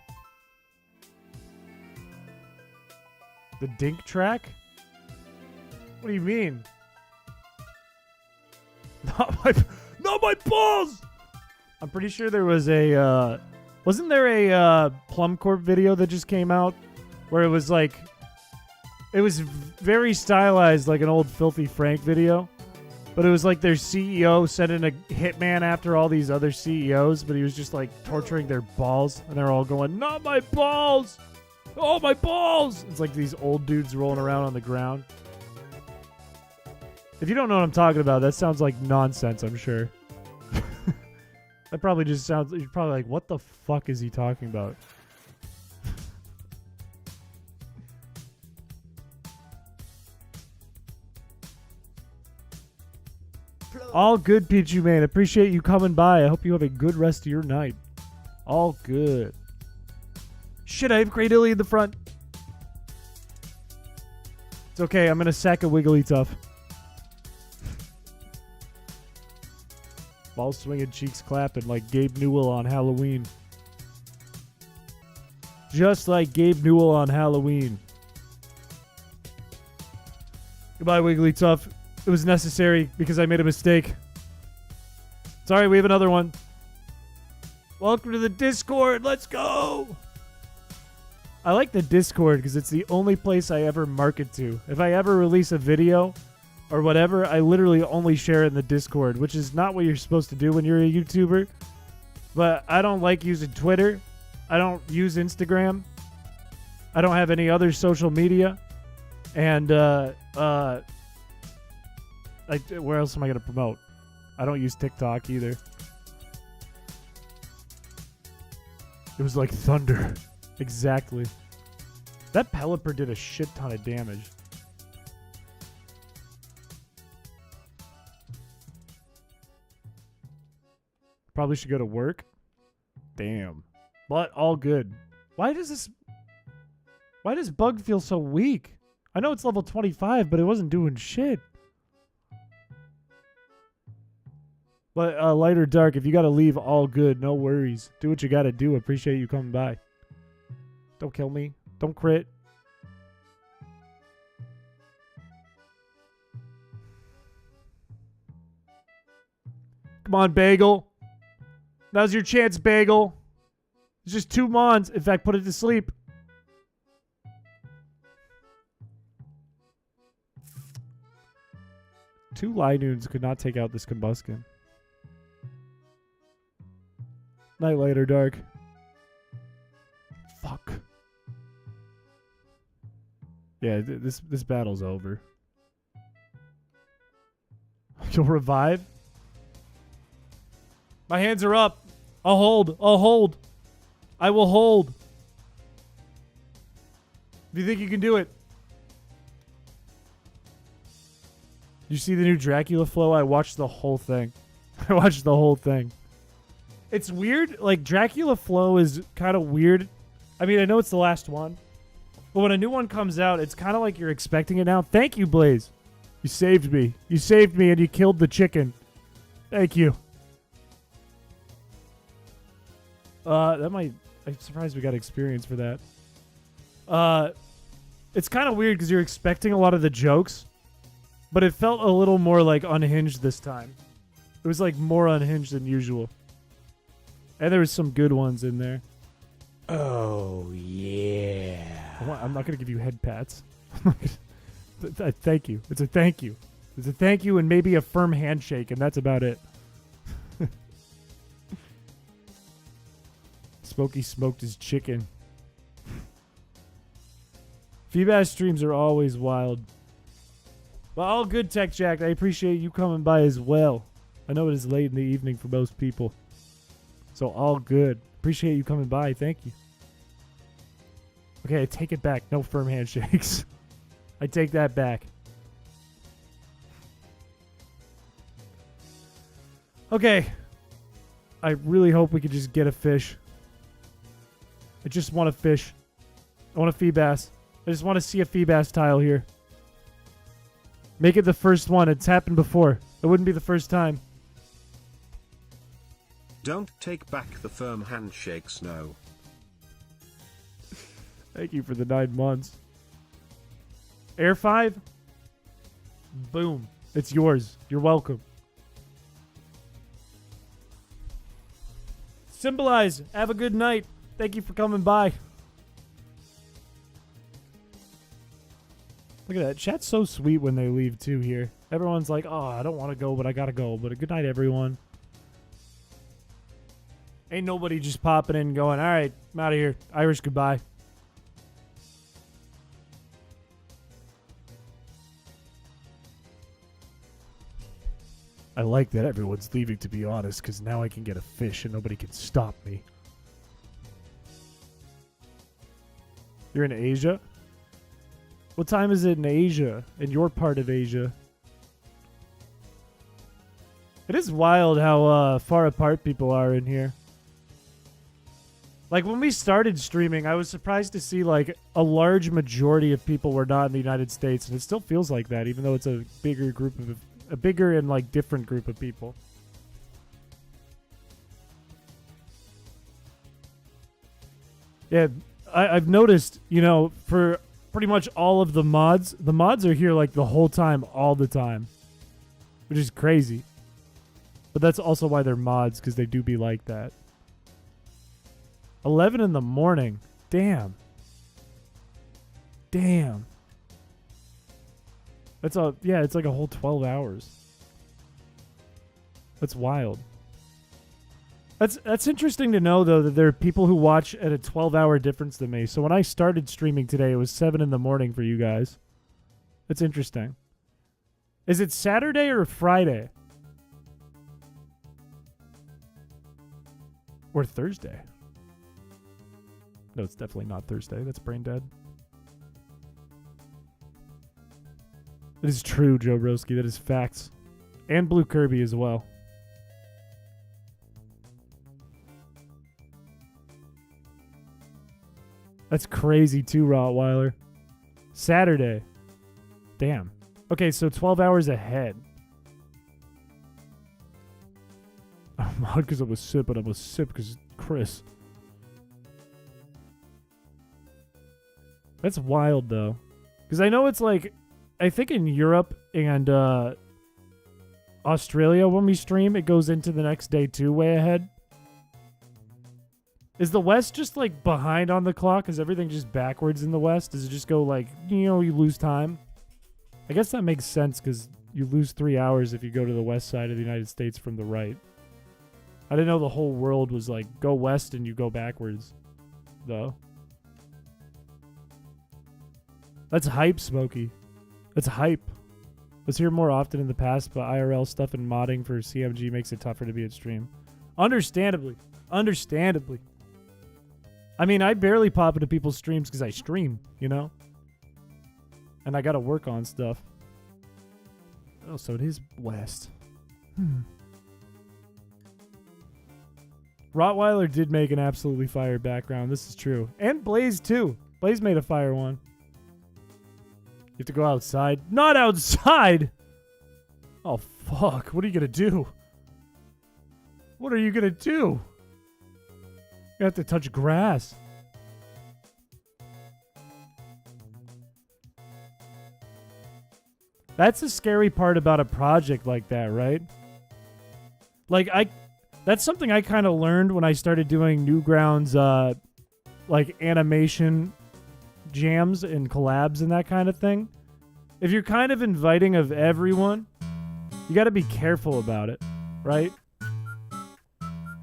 The dink track? What do you mean? Not my balls! I'm pretty sure there was a, wasn't there a, Plum Corp video that just came out? Where it was like, it was very stylized like an old Filthy Frank video. But it was like their CEO sending a hitman after all these other CEOs, but he was just like torturing their balls. And they're all going, not my balls! Oh, my balls! It's like these old dudes rolling around on the ground. If you don't know what I'm talking about, that sounds like nonsense, I'm sure. That probably just sounds... You're probably like, what the fuck is he talking about? All good, Pichu Man. Appreciate you coming by. I hope you have a good rest of your night. All good. Shit, I have Cradilly in the front. It's okay. I'm going to sack a Wigglytuff. Balls swinging, cheeks clapping like Gabe Newell on Halloween. Just like Gabe Newell on Halloween. Goodbye, Wigglytuff. It was necessary because I made a mistake. Sorry, we have another one. Welcome to the Discord. Let's go. I like the Discord because it's the only place I ever market to. If I ever release a video or whatever, I literally only share it in the Discord, which is not what you're supposed to do when you're a YouTuber. But I don't like using Twitter. I don't use Instagram. I don't have any other social media. And, where else am I going to promote? I don't use TikTok either. It was like thunder. Exactly. That Pelipper did a shit ton of damage. Probably should go to work. Damn. But all good. Why does Bug feel so weak? I know it's level 25, but it wasn't doing shit. But light or dark, if you gotta leave, all good. No worries. Do what you gotta do. Appreciate you coming by. Don't kill me. Don't crit. Come on, Bagel. Now's your chance, Bagel. It's just 2 mons. In fact, put it to sleep. Two Linoons could not take out this Combuskin. Night, light, or dark. Fuck. Yeah, this battle's over. You'll revive? My hands are up. I'll hold. I'll hold. I will hold. Do you think you can do it? You see the new Dracula flow? I watched the whole thing. I watched the whole thing. It's weird. Like, Dracula flow is kind of weird. I mean, I know it's the last one. But when a new one comes out, it's kind of like you're expecting it now. Thank you, Blaze. You saved me. You saved me and you killed the chicken. Thank you. I'm surprised we got experience for that. It's kind of weird because you're expecting a lot of the jokes, but it felt a little more like unhinged this time. It was like more unhinged than usual. And there was some good ones in there. Oh, yeah. I'm not going to give you head pats. Thank you. It's a thank you. It's a thank you and maybe a firm handshake, and that's about it. Smokey smoked his chicken. Feebas streams are always wild. Well, all good, Tech Jack. I appreciate you coming by as well. I know it is late in the evening for most people. So all good. Appreciate you coming by. Thank you. Okay, I take it back. No firm handshakes. I take that back. Okay. I really hope we could just get a fish. I just want a fish. I want a Feebas. I just want to see a Feebas tile here. Make it the first one. It's happened before. It wouldn't be the first time. Don't take back the firm handshakes, no. Thank you for the 9 months. Air 5? Boom. It's yours. You're welcome. Symbolize. Have a good night. Thank you for coming by. Look at that. Chat's so sweet when they leave, too, here. Everyone's like, oh, I don't want to go, but I got to go. But a good night, everyone. Ain't nobody just popping in going, all right, I'm out of here. Irish goodbye. I like that everyone's leaving, to be honest, because now I can get a fish and nobody can stop me. You're in Asia? What time is it in Asia? In your part of Asia? It is wild how far apart people are in here. Like, when we started streaming, I was surprised to see, like, a large majority of people were not in the United States, and it still feels like that, even though it's a bigger group of... a bigger and, like, different group of people. Yeah, I've noticed, for pretty much all of the mods are here like the whole time, all the time, which is crazy. But that's also why they're mods, because they do be like that. 11 in the morning. Damn. It's like a whole 12 hours. That's wild. That's interesting to know, though, that there are people who watch at a 12-hour difference than me. So when I started streaming today, it was 7 in the morning for you guys. That's interesting. Is it Saturday or Friday? Or Thursday? No, it's definitely not Thursday. That's brain dead. That is true, Joe Broski. That is facts. And Blue Kirby as well. That's crazy too, Rottweiler. Saturday. Damn. Okay, so 12 hours ahead. I'm not because I'm a sip, but I'm a sip because Chris. That's wild, though. Because I know it's like, I think in Europe and Australia, when we stream, it goes into the next day too, way ahead. Is the West just like behind on the clock? Is everything just backwards in the West? Does it just go like, you lose time? I guess that makes sense because you lose 3 hours if you go to the west side of the United States from the right. I didn't know the whole world was like, go west and you go backwards, though. That's hype, Smokey. That's hype. Let's hear more often in the past, but IRL stuff and modding for CMG makes it tougher to be at stream. Understandably. I mean, I barely pop into people's streams because I stream, And I gotta work on stuff. Oh, so it is west. Rottweiler did make an absolutely fire background. This is true. And Blaze, too. Blaze made a fire one. You have to go outside. Not outside! Oh, fuck. What are you gonna do? What are you gonna do? You have to touch grass. That's the scary part about a project like that, right? Like, that's something I kind of learned when I started doing Newgrounds, like, animation jams and collabs and that kind of thing. If you're kind of inviting of everyone, you got to be careful about it, right?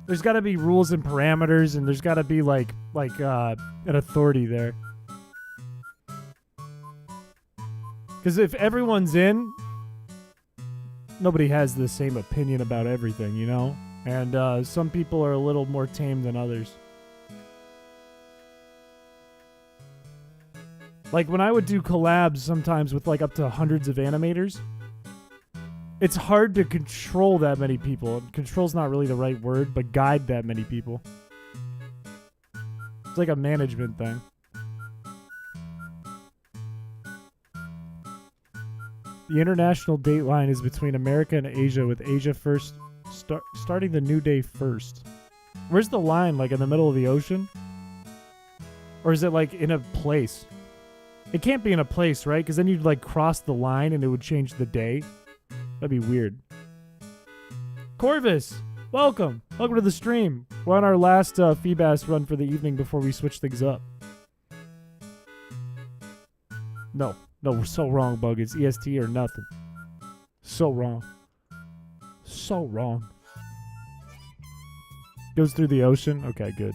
There's got to be rules and parameters, and there's got to be, like an authority there. Because if everyone's in, nobody has the same opinion about everything, And some people are a little more tame than others. Like, when I would do collabs sometimes with, like, up to hundreds of animators, it's hard to control that many people. Control's not really the right word, but guide that many people. It's like a management thing. The international date line is between America and Asia, with Asia first starting the new day first. Where's the line? Like in the middle of the ocean? Or is it like in a place? It can't be in a place, right? Because then you'd like cross the line and it would change the day. That'd be weird. Corvus, welcome. Welcome to the stream. We're on our last Feebas run for the evening before we switch things up. No, we're so wrong, Bug. It's EST or nothing. So wrong. So wrong. Goes through the ocean? Okay, good.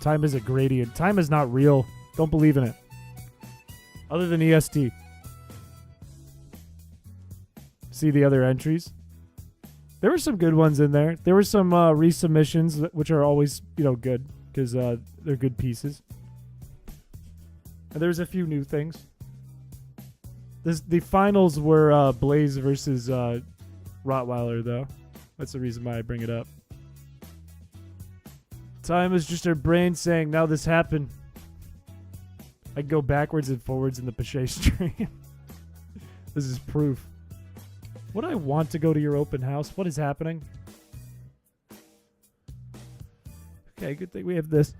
Time is a gradient. Time is not real. Don't believe in it. Other than EST. See the other entries? There were some good ones in there. There were some resubmissions, which are always, good, because they're good pieces. And there's a few new things. The finals were Blaze versus Rottweiler, though. That's the reason why I bring it up. Time is just our brain saying, now this happened. I can go backwards and forwards in the Piché stream. This is proof. Would I want to go to your open house? What is happening? Okay, good thing we have this.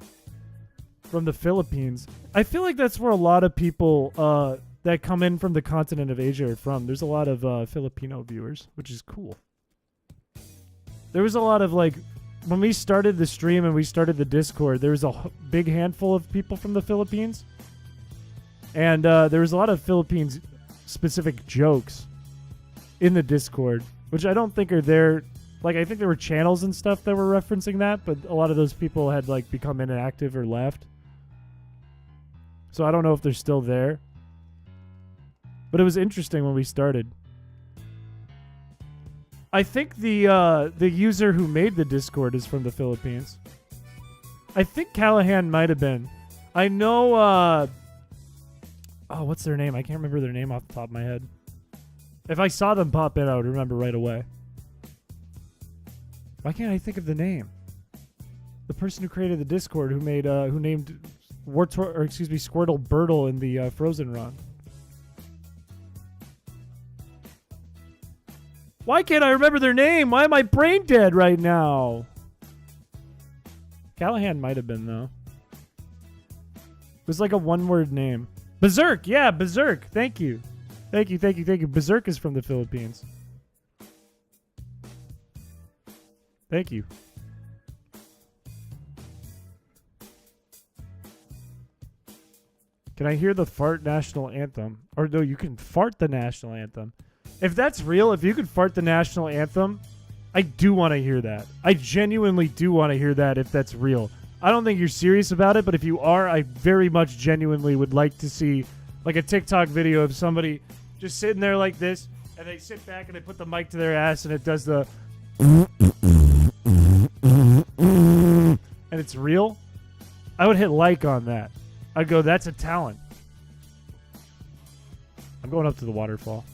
from the Philippines. I feel like that's where a lot of people that come in from the continent of Asia are from. There's a lot of Filipino viewers, which is cool. There was a lot of like, when we started the stream and we started the Discord, there was a big handful of people from the Philippines. And there was a lot of Philippines specific jokes in the Discord, which I don't think are there. Like, I think there were channels and stuff that were referencing that, but a lot of those people had like become inactive or left. So I don't know if they're still there. But it was interesting when we started. I think the user who made the Discord is from the Philippines. I think Callahan might have been. I know oh, what's their name? I can't remember their name off the top of my head. If I saw them pop in, I would remember right away. Why can't I think of the name? The person who created the Discord, who made who named Squirtle Birtle in the Frozen run. Why can't I remember their name? Why am I brain dead right now? Callahan might have been, though. It was like a one-word name. Berserk! Yeah, Berserk! Thank you. Thank you. Berserk is from the Philippines. Thank you. Can I hear the fart national anthem? Or no, you can fart the national anthem. If that's real, if you could fart the national anthem, I do want to hear that. I genuinely do want to hear that if that's real. I don't think you're serious about it, but if you are, I very much genuinely would like to see like a TikTok video of somebody just sitting there like this, and they sit back and they put the mic to their ass and it does the and it's real. I would hit like on that. I'd go, that's a talent. I'm going up to the waterfall.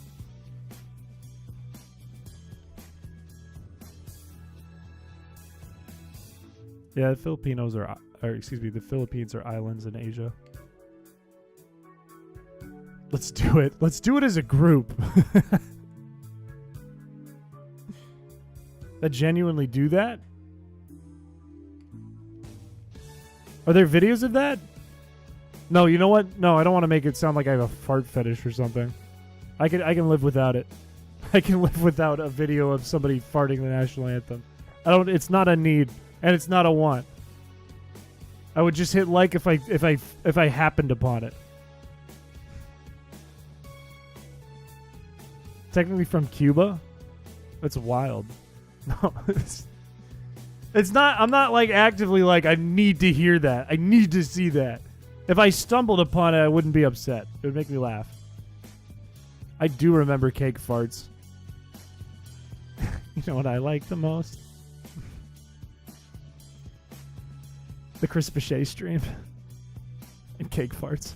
Yeah, the Filipinos are, the Philippines are islands in Asia. Let's do it. Let's do it as a group. That genuinely do that? Are there videos of that? No, you know what? No, I don't want to make it sound like I have a fart fetish or something. I can live without it. I can live without a video of somebody farting the national anthem. It's not a need. And it's not a want. I would just hit like if I happened upon it. Technically from Cuba? That's wild. No, it's not. I'm not like actively like I need to hear that. I need to see that. If I stumbled upon it, I wouldn't be upset. It would make me laugh. I do remember cake farts. You know what I like the most? The chrispiche stream. And cake farts.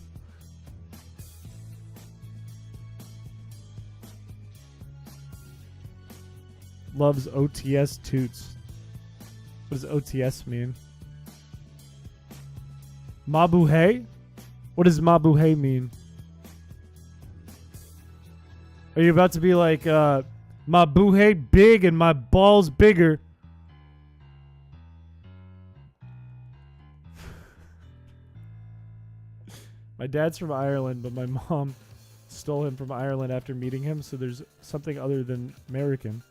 Loves OTS toots. What does OTS mean? Mabuhay? What does mabuhay mean? Are you about to be like, mabuhay big and my balls bigger? My dad's from Ireland, but my mom stole him from Ireland after meeting him, so there's something other than American.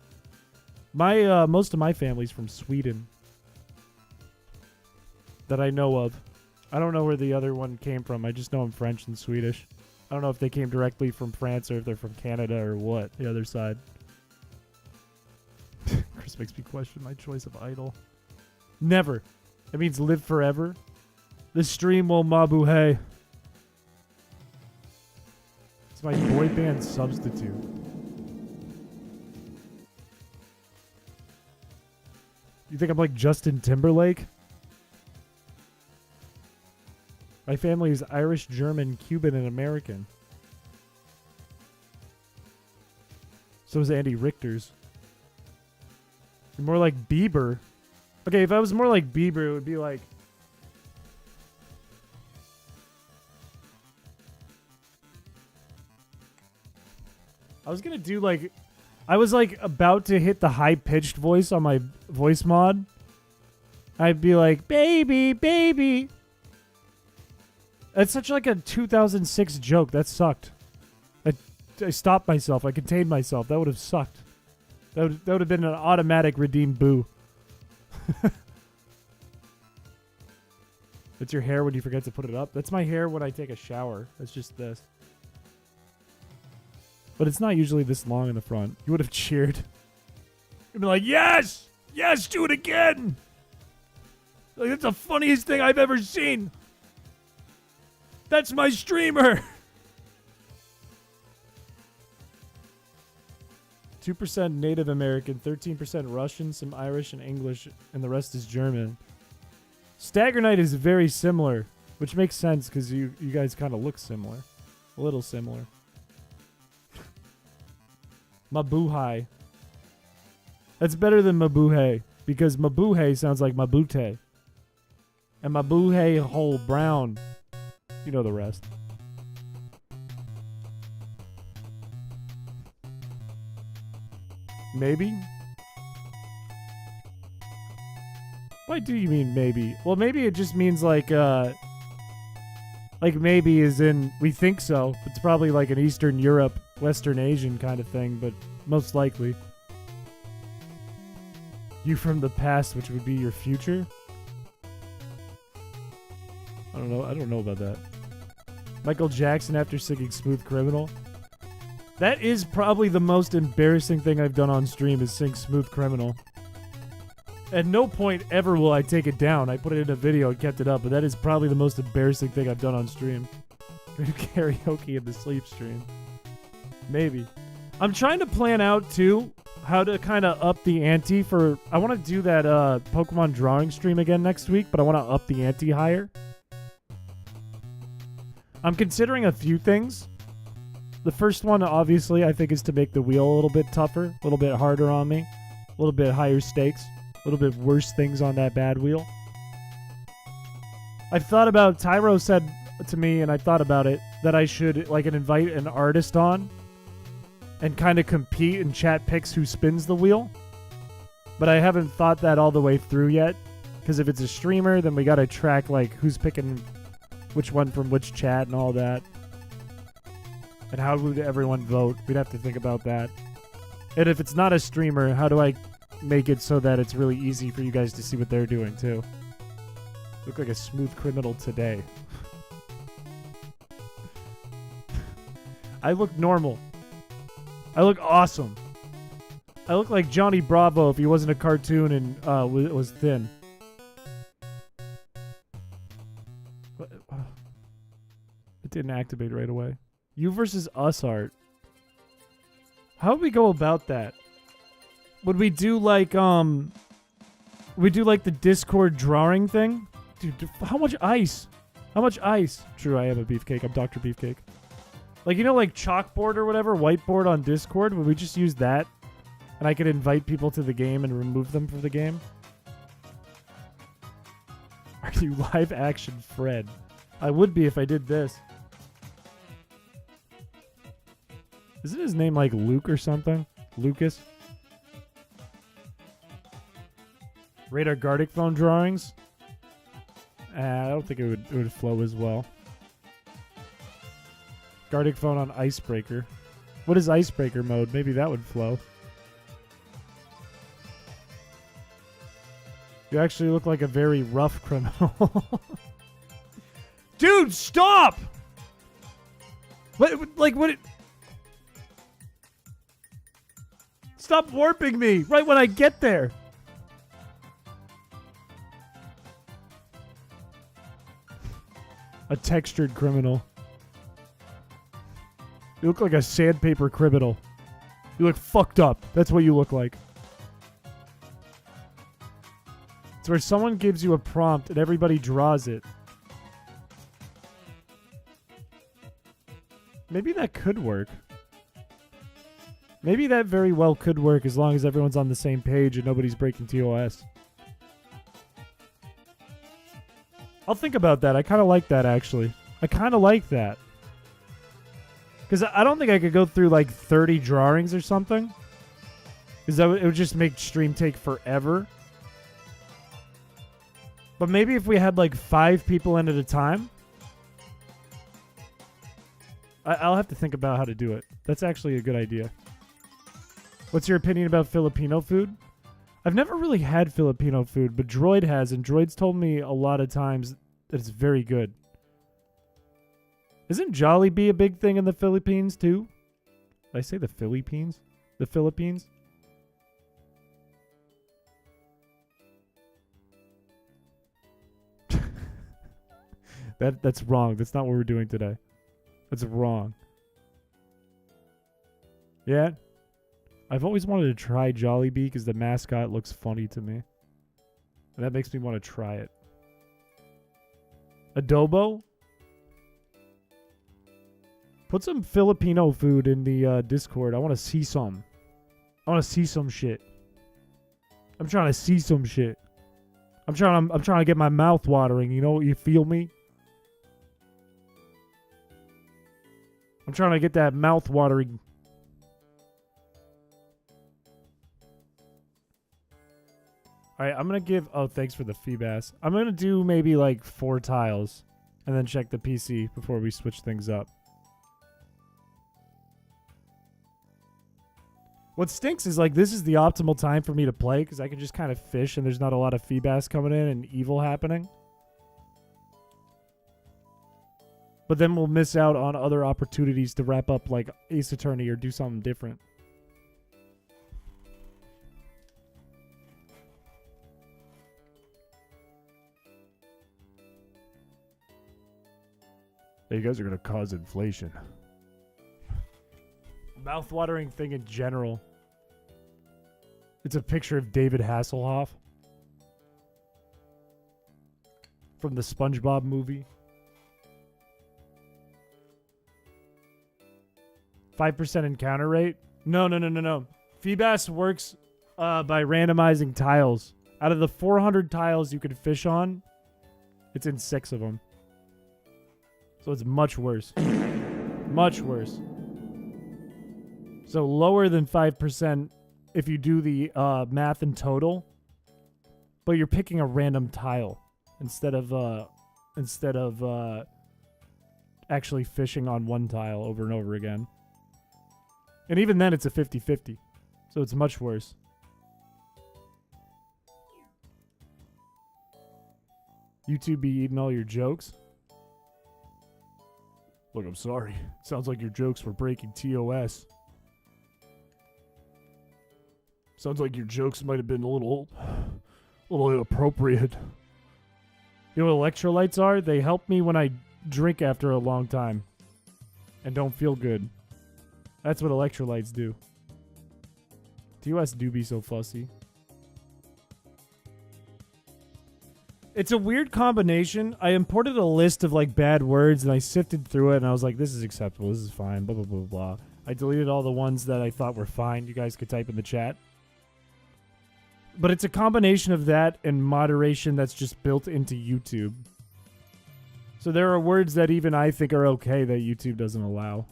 My most of my family's from Sweden that I know of. I don't know where the other one came from. I just know I'm French and Swedish. I don't know if they came directly from France or if they're from Canada or what, the other side. Chris makes me question my choice of idol. Never. It means live forever. The stream will mabuhay. It's my boy band substitute. You think I'm like Justin Timberlake? My family is Irish, German, Cuban, and American. So is Andy Richter's. You're more like Bieber. Okay, if I was more like Bieber, it would be like... I was gonna do like... I was like about to hit the high-pitched voice on my voice mod. I'd be like, baby, baby. That's such like a 2006 joke. That sucked. I stopped myself. I contained myself. That would have sucked. That would have been an automatic redeem boo. That's your hair when you forget to put it up. That's my hair when I take a shower. That's just this. But it's not usually this long in the front. You would have cheered. You'd be like, yes! Yes, do it again! Like, that's the funniest thing I've ever seen. That's my streamer. 2% Native American, 13% Russian, some Irish and English, and the rest is German. Stagger Night is very similar, which makes sense because you guys kind of look similar. A little similar. Mabuhay. That's better than Mabuhay, because Mabuhay sounds like Mabute. And Mabuhay Hole Brown. You know the rest. Maybe? Why do you mean maybe? Well, maybe it just means like maybe is in we think so. It's probably like an Eastern Europe, Western Asian kind of thing, but most likely. You from the past, which would be your future? I don't know. I don't know about that. Michael Jackson after singing Smooth Criminal. That is probably the most embarrassing thing I've done on stream is sing Smooth Criminal. At no point ever will I take it down. I put it in a video and kept it up, but that is probably the most embarrassing thing I've done on stream. Karaoke in the sleep stream. Maybe. I'm trying to plan out, too, how to kind of up the ante for... I want to do that Pokemon drawing stream again next week, but I want to up the ante higher. I'm considering a few things. The first one, obviously, I think is to make the wheel a little bit tougher, a little bit harder on me, a little bit higher stakes, a little bit worse things on that bad wheel. I've thought about, Tyro said to me, and I thought about it, that I should like invite an artist on and kind of compete and chat picks who spins the wheel. But I haven't thought that all the way through yet, because if it's a streamer, then we got to track like who's picking which one from which chat and all that. And how would everyone vote? We'd have to think about that. And if it's not a streamer, how do I make it so that it's really easy for you guys to see what they're doing too? Look like a smooth criminal today. I look normal. I look awesome. I look like Johnny Bravo if he wasn't a cartoon and was thin. It didn't activate right away. You versus us art. How would we go about that? Would we do like the Discord drawing thing? Dude, how much ice? How much ice? True, I am a beefcake. I'm Dr. Beefcake. Like, you know, like chalkboard or whatever, whiteboard on Discord? Would we just use that? And I could invite people to the game and remove them from the game? Are you live action Fred? I would be if I did this. Isn't his name like Luke or something? Lucas? Radar Gardic phone drawings? I don't think it would flow as well. Gardic phone on Icebreaker. What is Icebreaker mode? Maybe that would flow. You actually look like a very rough criminal. Dude, stop! What? Like, what? Stop warping me right when I get there. A textured criminal. You look like a sandpaper criminal. You look fucked up. That's what you look like. It's where someone gives you a prompt and everybody draws it. Maybe that could work. Maybe that very well could work as long as everyone's on the same page and nobody's breaking TOS. I'll think about that. I kind of like that, actually. I kind of like that. Because I don't think I could go through like 30 drawings or something. Because it would just make stream take forever. But maybe if we had like 5 people in at a time. I'll have to think about how to do it. That's actually a good idea. What's your opinion about Filipino food? I've never really had Filipino food, but Droid has, and Droid's told me a lot of times that it's very good. Isn't Jollibee a big thing in the Philippines too? Did I say the Philippines? The Philippines? That's wrong. That's not what we're doing today. That's wrong. Yeah. I've always wanted to try Jollibee because the mascot looks funny to me. And that makes me want to try it. Adobo? Put some Filipino food in the Discord. I want to see some. I want to see some shit. I'm trying to see some shit. I'm trying to get my mouth watering. You know, you feel me? I'm trying to get that mouth watering. Alright, I'm going to give... Oh, thanks for the Feebas. I'm going to do maybe like 4 tiles. And then check the PC before we switch things up. What stinks is like this is the optimal time for me to play because I can just kind of fish and there's not a lot of Feebas coming in and evil happening. But then we'll miss out on other opportunities to wrap up like Ace Attorney or do something different. Hey, you guys are going to cause inflation. Mouth-watering thing in general. It's a picture of David Hasselhoff from the SpongeBob movie. 5% encounter rate? No. Feebas works by randomizing tiles. Out of the 400 tiles you can fish on, it's in 6 of them. So it's much worse. Much worse. So lower than 5% if you do the math in total, but you're picking a random tile instead of actually fishing on one tile over and over again. And even then it's a 50-50. So it's much worse. YouTube be eating all your jokes? Look, I'm sorry. Sounds like your jokes were breaking TOS. Sounds like your jokes might have been a little inappropriate. You know what electrolytes are? They help me when I drink after a long time. And don't feel good. That's what electrolytes do. TOS do be so fussy. It's a weird combination. I imported a list of like bad words and I sifted through it and I was like, this is acceptable, this is fine, blah, blah, blah, blah. I deleted all the ones that I thought were fine. You guys could type in the chat. But it's a combination of that and moderation that's just built into YouTube. So there are words that even I think are okay that YouTube doesn't allow.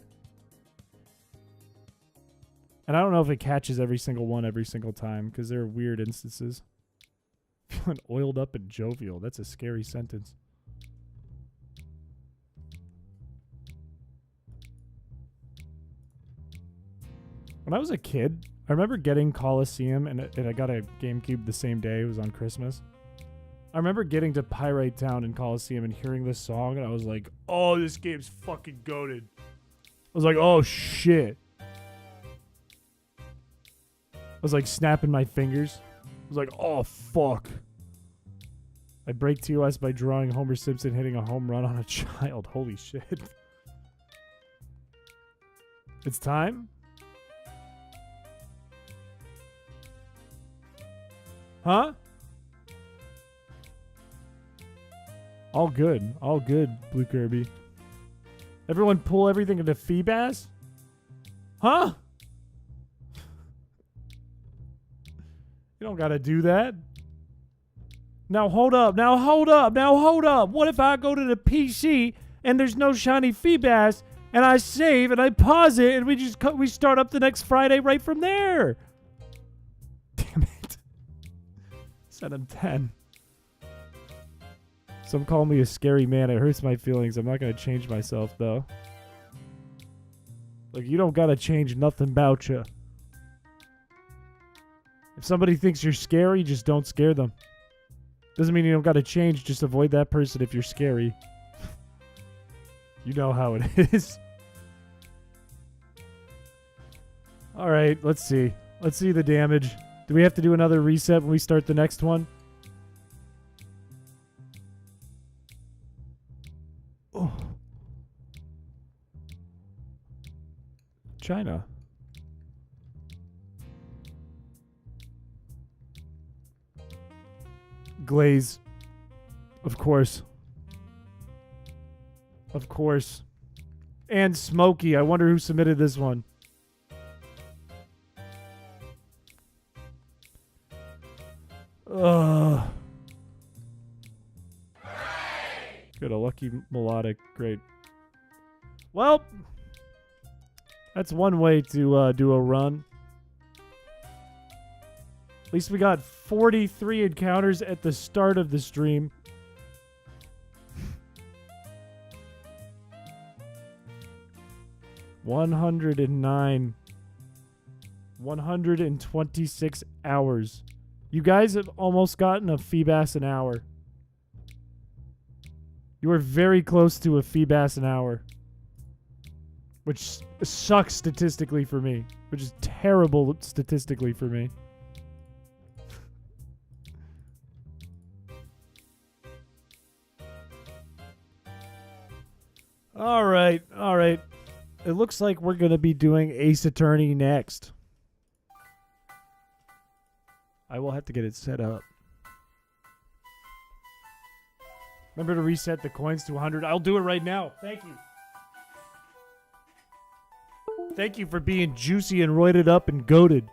And I don't know if it catches every single one every single time because there are weird instances. Feeling oiled up and jovial. That's a scary sentence. When I was a kid, I remember getting Coliseum and I got a GameCube the same day. It was on Christmas. I remember getting to Pirate Town in Coliseum and hearing this song and I was like, oh, this game's fucking goated. I was like, oh shit. I was like snapping my fingers. I was like, oh fuck. I break TOS by drawing Homer Simpson hitting a home run on a child. Holy shit. It's time? Huh? All good. All good, Blue Kirby. Everyone pull everything into Feebas? Huh? You don't gotta do that. Now hold up. Now hold up. Now hold up. What if I go to the PC and there's no shiny Feebas and I save and I pause it and we start up the next Friday right from there? Damn it. Send him 10. Some call me a scary man. It hurts my feelings. I'm not going to change myself, though. Like, you don't gotta change nothing about you. If somebody thinks you're scary, just don't scare them. Doesn't mean you don't gotta change, just avoid that person if you're scary. You know how it is. Alright, let's see. Let's see the damage. Do we have to do another reset when we start the next one? Oh. China. Glaze. Of course. Of course. And Smokey. I wonder who submitted this one. Ugh. Good, a lucky melodic. Great. Well, that's one way to do a run. At least we got 43 encounters at the start of the stream. $109. 126 hours. You guys have almost gotten a Feebas an hour. You are very close to a Feebas an hour. Which sucks statistically for me. Which is terrible statistically for me. Alright, alright. It looks like we're going to be doing Ace Attorney next. I will have to get it set up. Remember to reset the coins to 100. I'll do it right now. Thank you. Thank you for being juicy and roided up and goated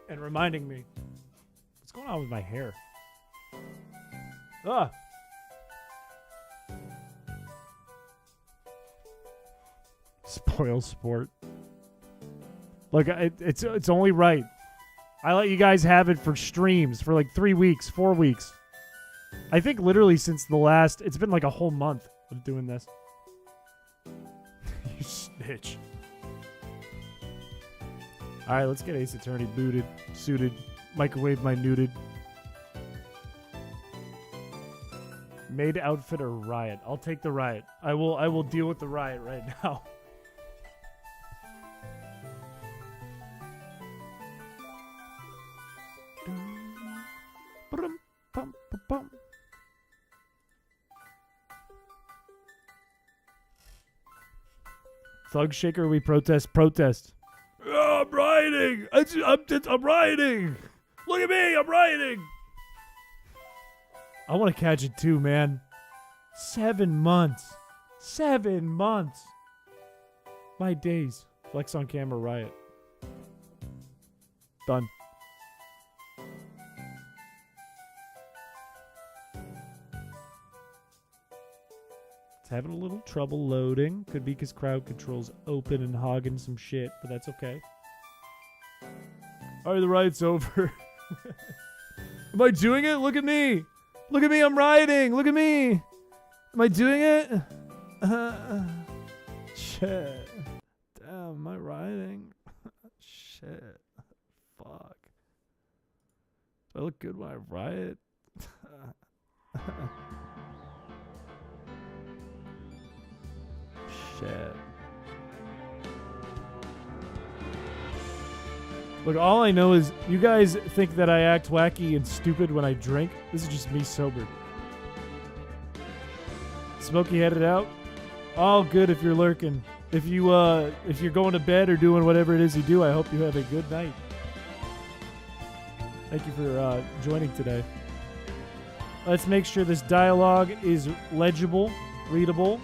and reminding me. What's going on with my hair? Ah. Spoil sport. Look, it's only right. I let you guys have it for streams for like 3 weeks, 4 weeks. I think literally since the last... It's been like a whole month of doing this. You snitch. Alright, let's get Ace Attorney booted, suited, microwave my nuded. Maid outfit or riot? I'll take the riot. I will deal with the riot right now. Thug shaker, we protest. Protest. Oh, I'm rioting. I'm rioting. Look at me. I'm rioting. I want to catch it too, man. 7 months. 7 months. My days. Flex on camera riot. Done. Having a little trouble loading. Could be because crowd control's open and hogging some shit, but that's okay. Alright, the riot's over. Am I doing it? Look at me. Look at me, I'm rioting. Look at me. Am I doing it? Shit. Damn, am I rioting? Shit. Fuck. Do I look good when I riot? Shit. Look, all I know is you guys think that I act wacky and stupid when I drink. This is just me sober. Smokey headed out. All good if you're lurking. If you're going to bed or doing whatever it is you do, I hope you have a good night. Thank you for joining today. Let's make sure this dialogue is legible, readable.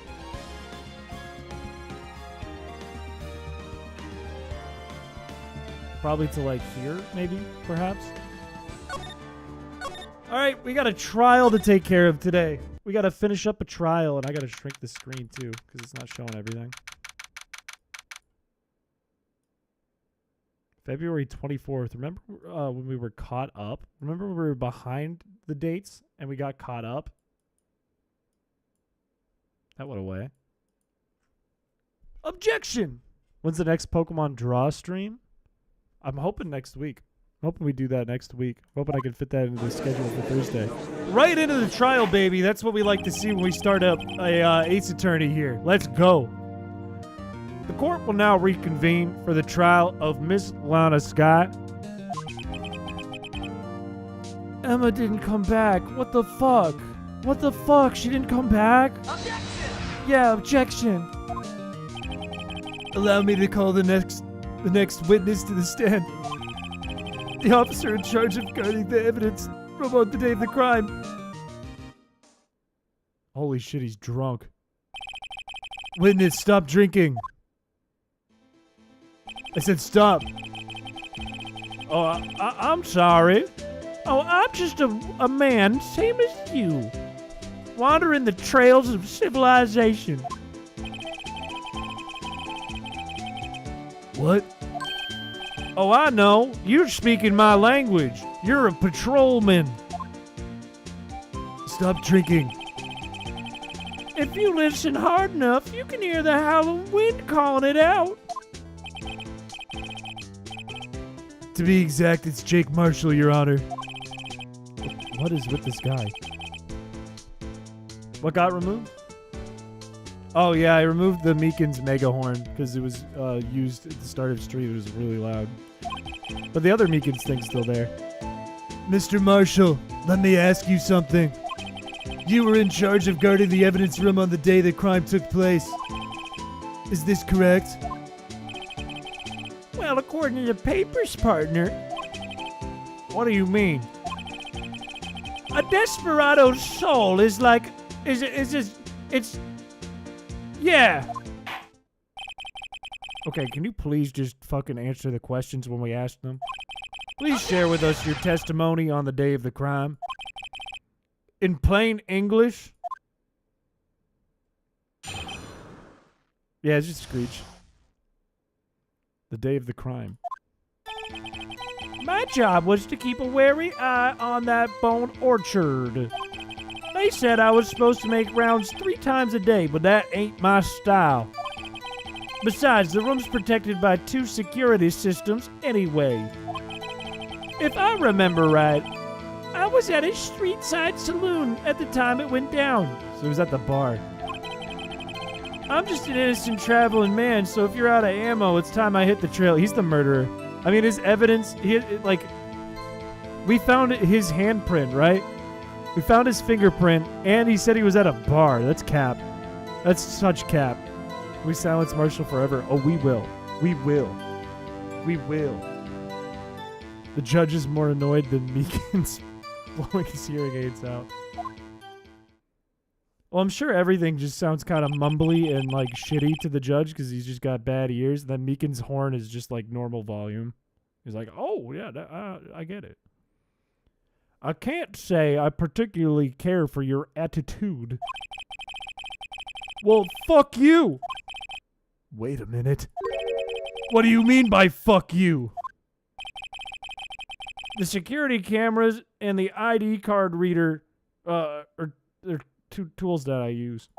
Probably to like here, maybe, perhaps. Alright, we got a trial to take care of today. We got to finish up a trial, and I got to shrink the screen too, because it's not showing everything. February 24th. Remember when we were caught up? Remember when we were behind the dates, and we got caught up? That went away. Objection! When's the next Pokemon Draw stream? I'm hoping next week. I'm hoping we do that next week. I'm hoping I can fit that into the schedule for Thursday. Right into the trial, baby. That's what we like to see when we start up a Ace Attorney here. Let's go. The court will now reconvene for the trial of Miss Lana Scott. Emma didn't come back. What the fuck? What the fuck? She didn't come back? Objection! Yeah, objection. Allow me to call the next witness to the stand. The officer in charge of guarding the evidence from on the day of the crime. Holy shit, he's drunk. Witness, stop drinking. I said stop. Oh, I'm sorry. Oh, I'm just a man, same as you. Wandering the trails of civilization. What? Oh, I know. You're speaking my language. You're a patrolman. Stop drinking. If you listen hard enough, you can hear the howling wind calling it out. To be exact, it's Jake Marshall, Your Honor. What is with this guy? What got removed? Oh yeah, I removed the Meekins mega horn because it was used at the start of the stream. It was really loud. But the other Meekins thing's still there. Mr. Marshall, let me ask you something. You were in charge of guarding the evidence room on the day the crime took place. Is this correct? Well, according to the papers, partner. What do you mean? A desperado's soul is like... It's... Yeah. Okay, can you please just fucking answer the questions when we ask them? Please share with us your testimony on the day of the crime. In plain English? Yeah, it's just Screech. The day of the crime. My job was to keep a wary eye on that bone orchard. They said I was supposed to make rounds 3 times a day, but that ain't my style. Besides, the room's protected by 2 security systems anyway. If I remember right, I was at a street-side saloon at the time it went down. So he was at the bar. I'm just an innocent traveling man, so if you're out of ammo, it's time I hit the trail. He's the murderer. I mean, his evidence, we found his handprint, right? We found his fingerprint, and he said he was at a bar. That's cap. That's such cap. We silence Marshall forever. Oh, we will. We will. We will. The judge is more annoyed than Meekins blowing his hearing aids out. Well, I'm sure everything just sounds kind of mumbly and like shitty to the judge because he's just got bad ears. Then Meekins' horn is just like normal volume. He's like, oh, yeah, I get it. I can't say I particularly care for your attitude. Well, fuck you. Wait a minute. What do you mean by fuck you? The security cameras and the ID card reader are 2 tools that I use.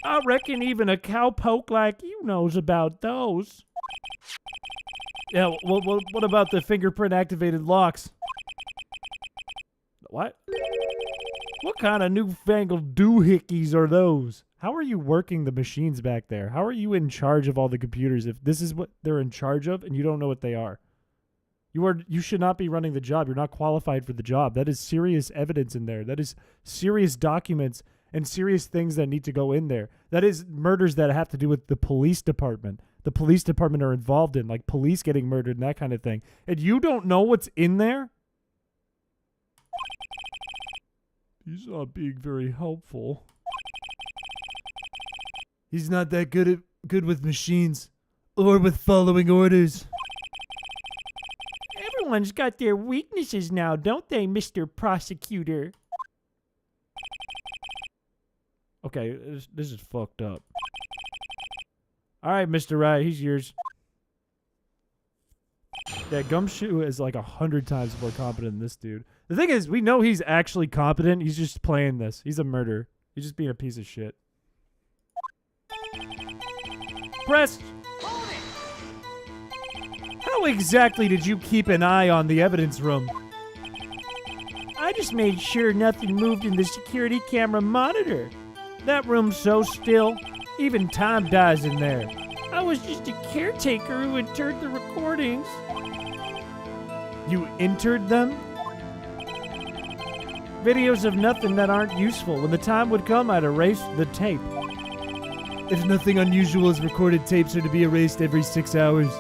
I reckon even a cowpoke like you knows about those. Yeah, what about the fingerprint-activated locks? What? What kind of newfangled doohickeys are those? How are you working the machines back there? How are you in charge of all the computers if this is what they're in charge of and you don't know what they are? You should not be running the job. You're not qualified for the job. That is serious evidence in there. That is serious documents and serious things that need to go in there. That is murders that have to do with the police department. The police department are involved in, like police getting murdered and that kind of thing. And you don't know what's in there? He's not being very helpful. He's not that good with machines or with following orders. Everyone's got their weaknesses now, don't they, Mr. Prosecutor? Okay, this is fucked up. All right, Mr. Wright, he's yours. Yeah, Gumshoe is like 100 times more competent than this dude. The thing is, we know he's actually competent. He's just playing this. He's a murderer. He's just being a piece of shit. Press. How exactly did you keep an eye on the evidence room? I just made sure nothing moved in the security camera monitor. That room's so still, even time dies in there. I was just a caretaker who entered the recordings. You entered them? Videos of nothing that aren't useful. When the time would come, I'd erase the tape. If nothing unusual is recorded, tapes are to be erased every 6 hours.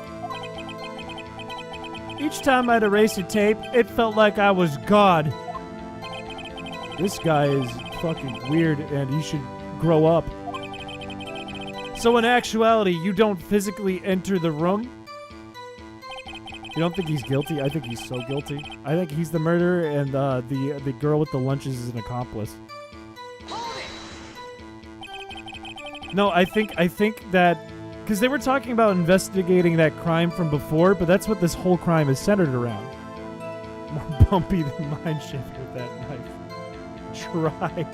Each time I'd erase a tape, it felt like I was God. This guy is fucking weird and he should grow up. So in actuality, you don't physically enter the room? You don't think he's guilty? I think he's so guilty. I think he's the murderer and the girl with the lunches is an accomplice. No, I think that because they were talking about investigating that crime from before, but that's what this whole crime is centered around. More bumpy than mine shift with that knife. Try.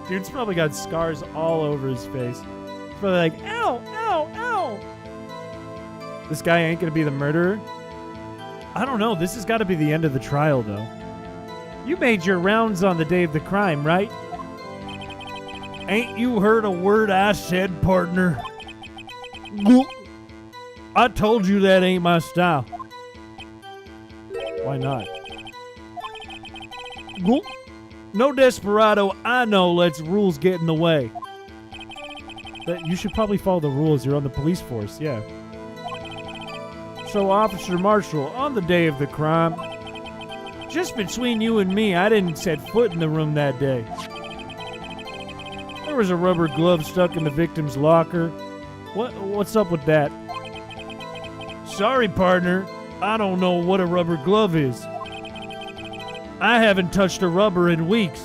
Dude's probably got scars all over his face. He's probably like, ow, ow, ow. This guy ain't gonna be the murderer? I don't know. This has got to be the end of the trial, though. You made your rounds on the day of the crime, right? Ain't you heard a word I said, partner? I told you that ain't my style. Why not? No desperado I know lets rules get in the way. But you should probably follow the rules. You're on the police force, yeah. So, Officer Marshall, on the day of the crime, just between you and me, I didn't set foot in the room that day. There was a rubber glove stuck in the victim's locker. What's up with that? Sorry, partner. I don't know what a rubber glove is. I haven't touched a rubber in weeks.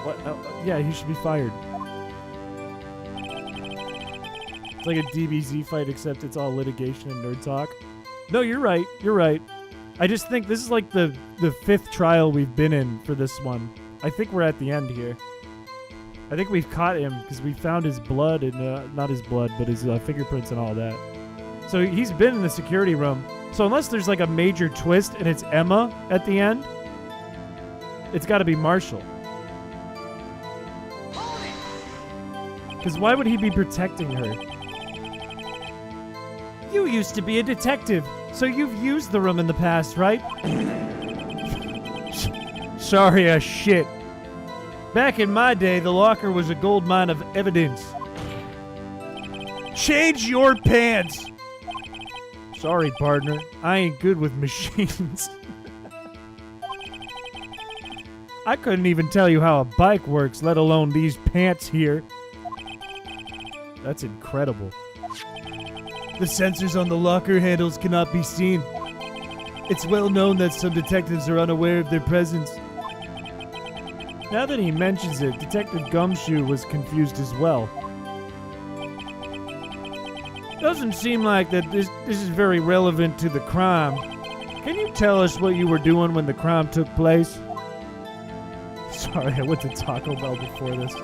What? Yeah, he should be fired. It's like a DBZ fight, except it's all litigation and nerd talk. No, you're right. You're right. I just think this is like the fifth trial we've been in for this one. I think we're at the end here. I think we've caught him because we found his blood and not his blood, but his fingerprints and all that. So he's been in the security room. So unless there's like a major twist and it's Emma at the end, it's got to be Marshall. Because why would he be protecting her? You used to be a detective, so you've used the room in the past, right? Sorry as shit. Back in my day, the locker was a gold mine of evidence. Change your pants! Sorry, partner. I ain't good with machines. I couldn't even tell you how a bike works, let alone these pants here. That's incredible. The sensors on the locker handles cannot be seen. It's well known that some detectives are unaware of their presence. Now that he mentions it, Detective Gumshoe was confused as well. Doesn't seem like that this is very relevant to the crime. Can you tell us what you were doing when the crime took place? Sorry, I went to Taco Bell before this.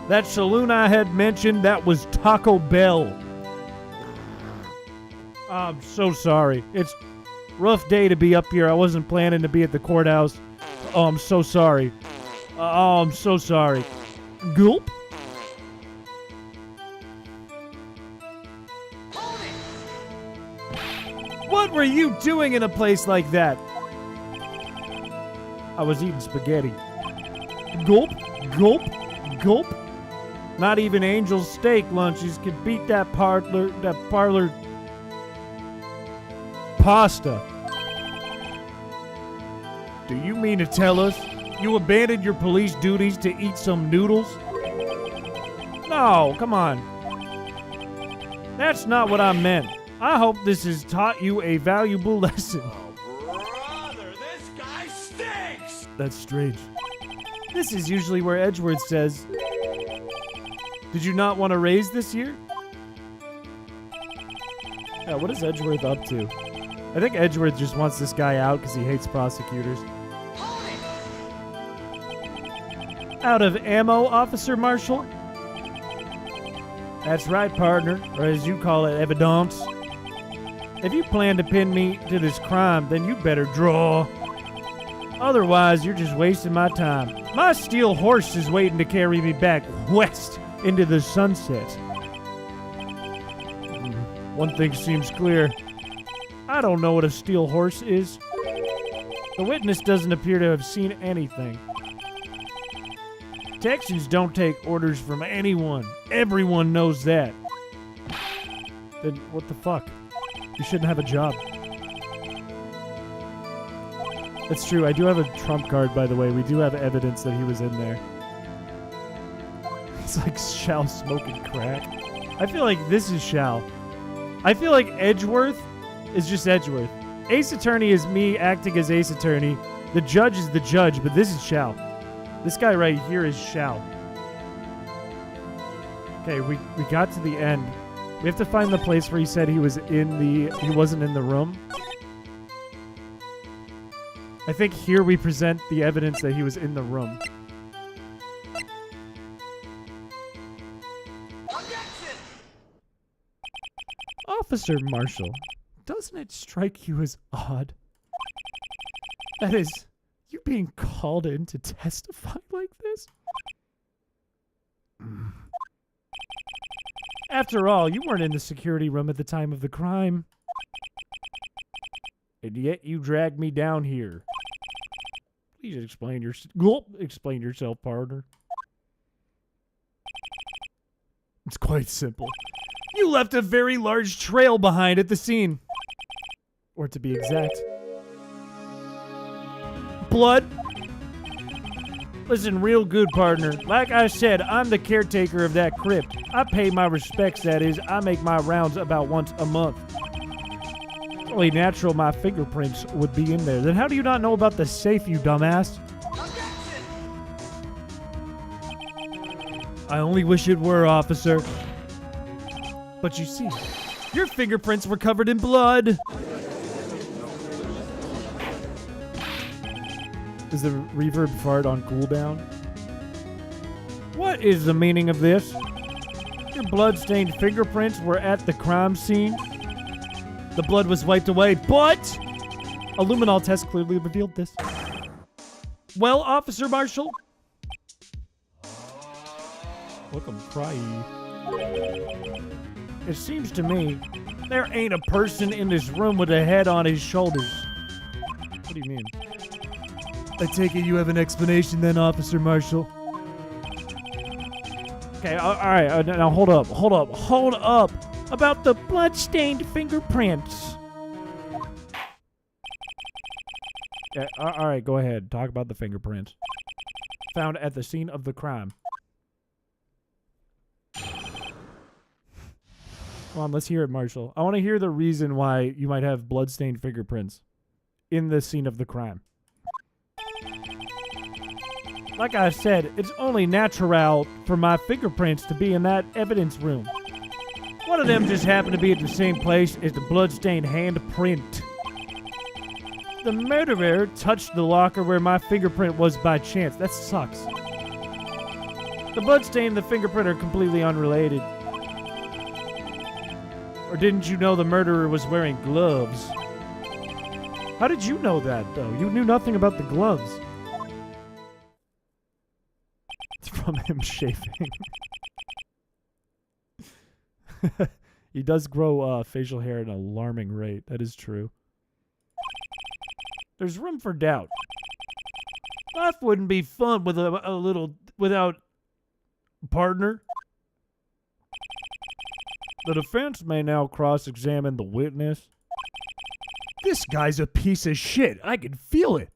That saloon I had mentioned, that was Taco Bell. I'm so sorry. It's a rough day to be up here. I wasn't planning to be at the courthouse. Oh, I'm so sorry. Oh, I'm so sorry. Gulp. What were you doing in a place like that? I was eating spaghetti. Gulp, gulp, gulp. Not even Angel's steak lunches could beat that parlor pasta. Do you mean to tell us you abandoned your police duties to eat some noodles? No, come on. That's not what I meant. I hope this has taught you a valuable lesson. Oh, brother, this guy stinks! That's strange. This is usually where Edgeworth says, did you not want to raise this year? Yeah, what is Edgeworth up to? I think Edgeworth just wants this guy out because he hates prosecutors. Out of ammo, Officer Marshall? That's right, partner, or as you call it, evidence. If you plan to pin me to this crime, then you better draw. Otherwise, you're just wasting my time. My steel horse is waiting to carry me back west into the sunset. One thing seems clear. I don't know what a steel horse is. The witness doesn't appear to have seen anything. Texans don't take orders from anyone. Everyone knows that. Then what the fuck? You shouldn't have a job. That's true. I do have a trump card, by the way. We do have evidence that he was in there. It's like Shao smoking crack. I feel like this is Shao. I feel like Edgeworth is just Edgeworth. Ace Attorney is me acting as Ace Attorney. The judge is the judge, but this is Shao. This guy right here is Shao. Okay, we got to the end. We have to find the place where he said he wasn't in the room. I think here we present the evidence that he was in the room. Objection! Officer Marshall, doesn't it strike you as odd? That is, you being called in to testify like this? After all, you weren't in the security room at the time of the crime. And yet you dragged me down here. Please explain yourself, partner. It's quite simple. You left a very large trail behind at the scene. Or to be exact, blood. Listen, real good, partner. Like I said, I'm the caretaker of that crypt. I pay my respects, that is. I make my rounds about once a month. It's only natural my fingerprints would be in there. Then how do you not know about the safe, you dumbass? Objection! I only wish it were, officer. But you see, your fingerprints were covered in blood. Is the reverb fart on cooldown? What is the meaning of this? Your blood-stained fingerprints were at the crime scene. The blood was wiped away, but a luminol test clearly revealed this. Well, Officer Marshall? Welcome, cryy. It seems to me there ain't a person in this room with a head on his shoulders. What do you mean? I take it you have an explanation then, Officer Marshall. Okay, all right, now hold up. About the blood-stained fingerprints. Yeah, all right, go ahead. Talk about the fingerprints. Found at the scene of the crime. Come on, let's hear it, Marshall. I want to hear the reason why you might have blood-stained fingerprints in the scene of the crime. Like I said, it's only natural for my fingerprints to be in that evidence room. One of them just happened to be at the same place as the bloodstained handprint. The murderer touched the locker where my fingerprint was by chance. That sucks. The bloodstain and the fingerprint are completely unrelated. Or didn't you know the murderer was wearing gloves? How did you know that, though? You knew nothing about the gloves. It's from him shaving. He does grow facial hair at an alarming rate. That is true. There's room for doubt. Life wouldn't be fun with a little without partner. The defense may now cross-examine the witness. This guy's a piece of shit. I can feel it.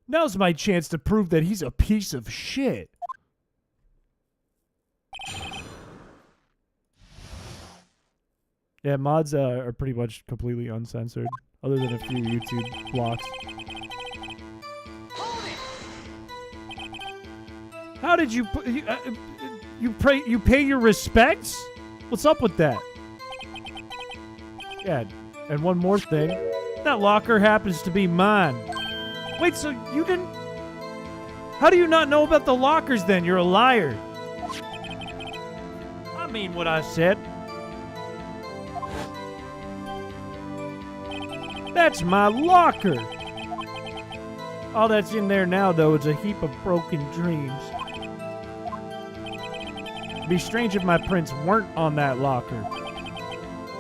Now's my chance to prove that he's a piece of shit. Yeah, mods are pretty much completely uncensored, other than a few YouTube blocks. How did you you pay your respects? What's up with that? Yeah, and one more thing. That locker happens to be mine. Wait, so you didn't... How do you not know about the lockers then? You're a liar. I mean what I said. That's my locker. All that's in there now, though, is a heap of broken dreams. It'd be strange if my prints weren't on that locker.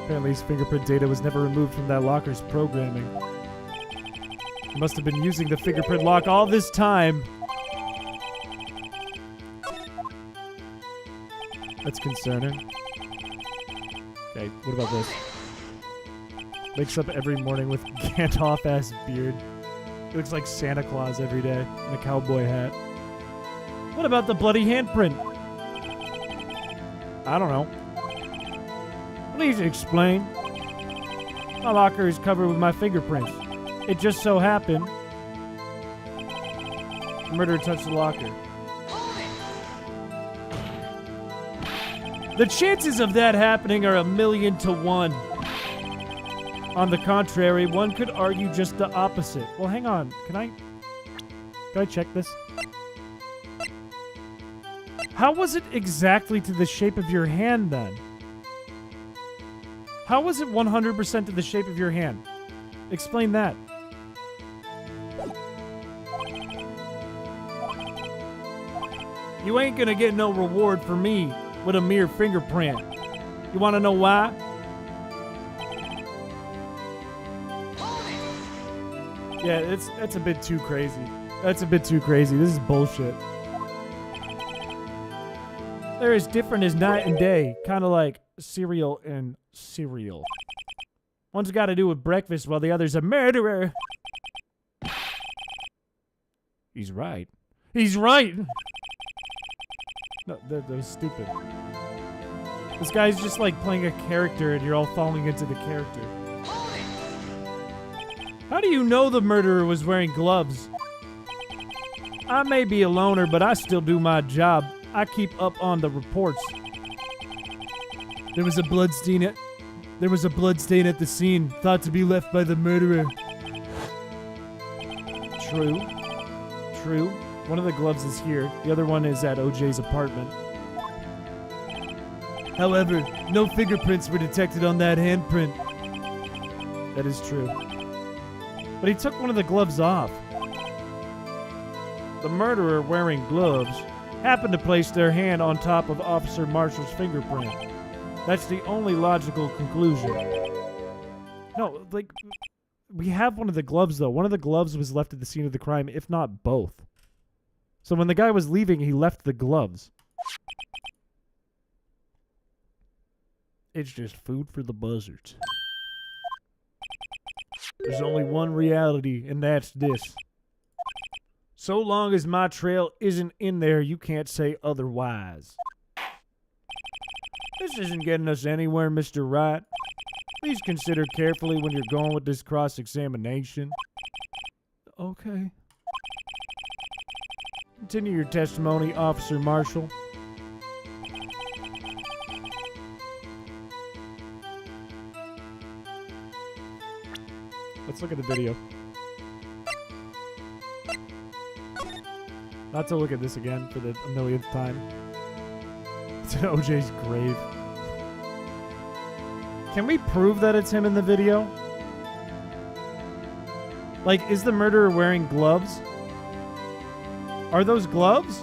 Apparently his fingerprint data was never removed from that locker's programming. He must have been using the fingerprint lock all this time. That's concerning. Okay, what about this? Wakes up every morning with Gandalf-ass beard. He looks like Santa Claus every day in a cowboy hat. What about the bloody handprint? I don't know. Please explain. My locker is covered with my fingerprints. It just so happened the murderer touched the locker. The chances of that happening are 1,000,000 to 1. On the contrary, one could argue just the opposite. Well, hang on. Can I check this? How was it exactly to the shape of your hand then? How was it 100% to the shape of your hand? Explain that. You ain't gonna get no reward for me with a mere fingerprint. You wanna know why? Yeah, that's a bit too crazy. That's a bit too crazy. This is bullshit. They're as different as night and day. Kind of like cereal and cereal. One's got to do with breakfast while the other's a murderer. He's right. He's right! No, that was stupid. This guy's just like playing a character and you're all falling into the character. How do you know the murderer was wearing gloves? I may be a loner, but I still do my job. I keep up on the reports. There was a blood stain at the scene, thought to be left by the murderer. True. True. One of the gloves is here. The other one is at OJ's apartment. However, no fingerprints were detected on that handprint. That is true. But he took one of the gloves off. The murderer, wearing gloves, happened to place their hand on top of Officer Marshall's fingerprint. That's the only logical conclusion. No, like, we have one of the gloves, though. One of the gloves was left at the scene of the crime, if not both. So when the guy was leaving, he left the gloves. It's just food for the buzzards. There's only one reality, and that's this. So long as my trail isn't in there, you can't say otherwise. This isn't getting us anywhere, Mr. Wright. Please consider carefully when you're going with this cross-examination. Okay. Continue your testimony, Officer Marshall. Let's look at the video. Not to look at this again for the 1,000,000th time. It's in OJ's grave. Can we prove that it's him in the video? Like, is the murderer wearing gloves? Are those gloves?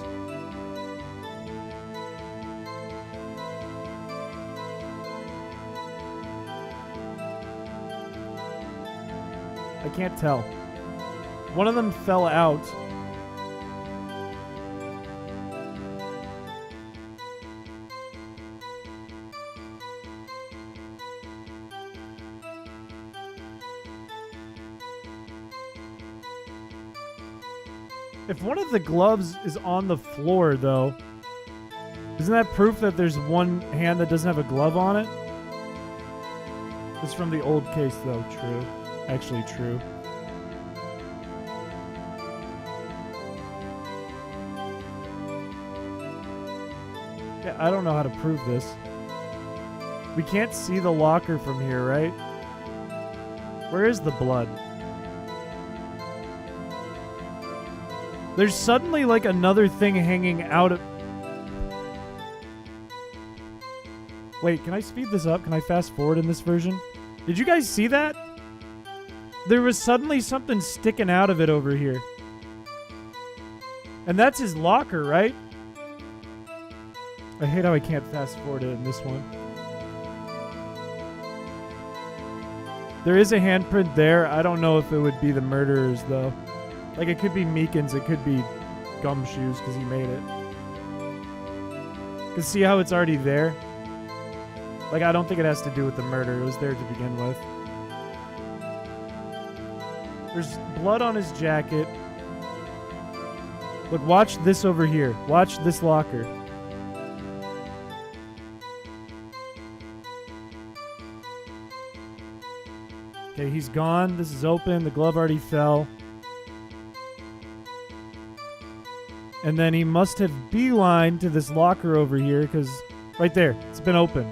I can't tell. One of them fell out. If one of the gloves is on the floor, though, isn't that proof that there's one hand that doesn't have a glove on it? It's from the old case, though. True. Actually true. Yeah, I don't know how to prove this. We can't see the locker from here, right? Where is the blood? There's suddenly like another thing hanging out of... Wait, can I speed this up? Can I fast forward in this version? Did you guys see that? There was suddenly something sticking out of it over here. And that's his locker, right? I hate how I can't fast forward it in this one. There is a handprint there. I don't know if it would be the murderer's, though. Like, it could be Meekin's. It could be Gumshoe's, because he made it. Because see how it's already there? Like, I don't think it has to do with the murder. It was there to begin with. There's blood on his jacket. Look, watch this over here. Watch this locker. Okay, he's gone. This is open. The glove already fell. And then he must have beelined to this locker over here, because right there, it's been open.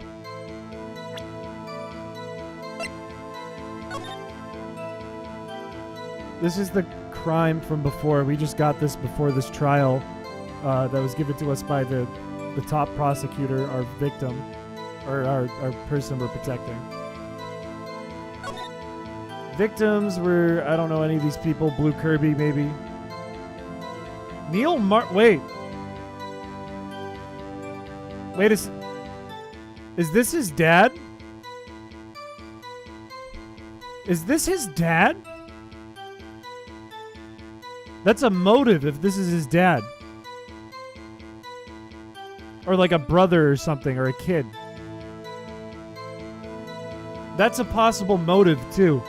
This is the crime from before. We just got this before this trial that was given to us by the top prosecutor, our victim, or our person we're protecting. Victims were, I don't know any of these people. Blue Kirby, maybe. Wait. Wait is this his dad? Is this his dad? That's a motive if this is his dad. Or like a brother or something, or a kid. That's a possible motive too.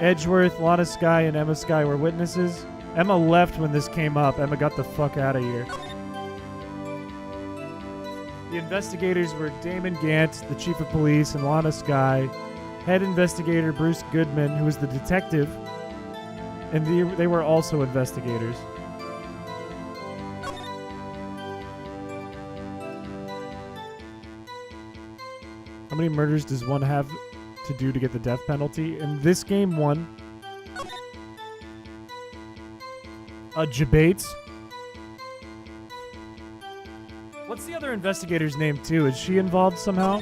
Edgeworth, Lana Skye, and Emma Skye were witnesses. Emma left when this came up. Emma got the fuck out of here. The investigators were Damon Gant, the chief of police, and Lana Skye. Head investigator Bruce Goodman, who was the detective, and they were also investigators. How many murders does one have to do to get the death penalty? In this game, one. Jabates. What's the other investigator's name, too? Is she involved somehow?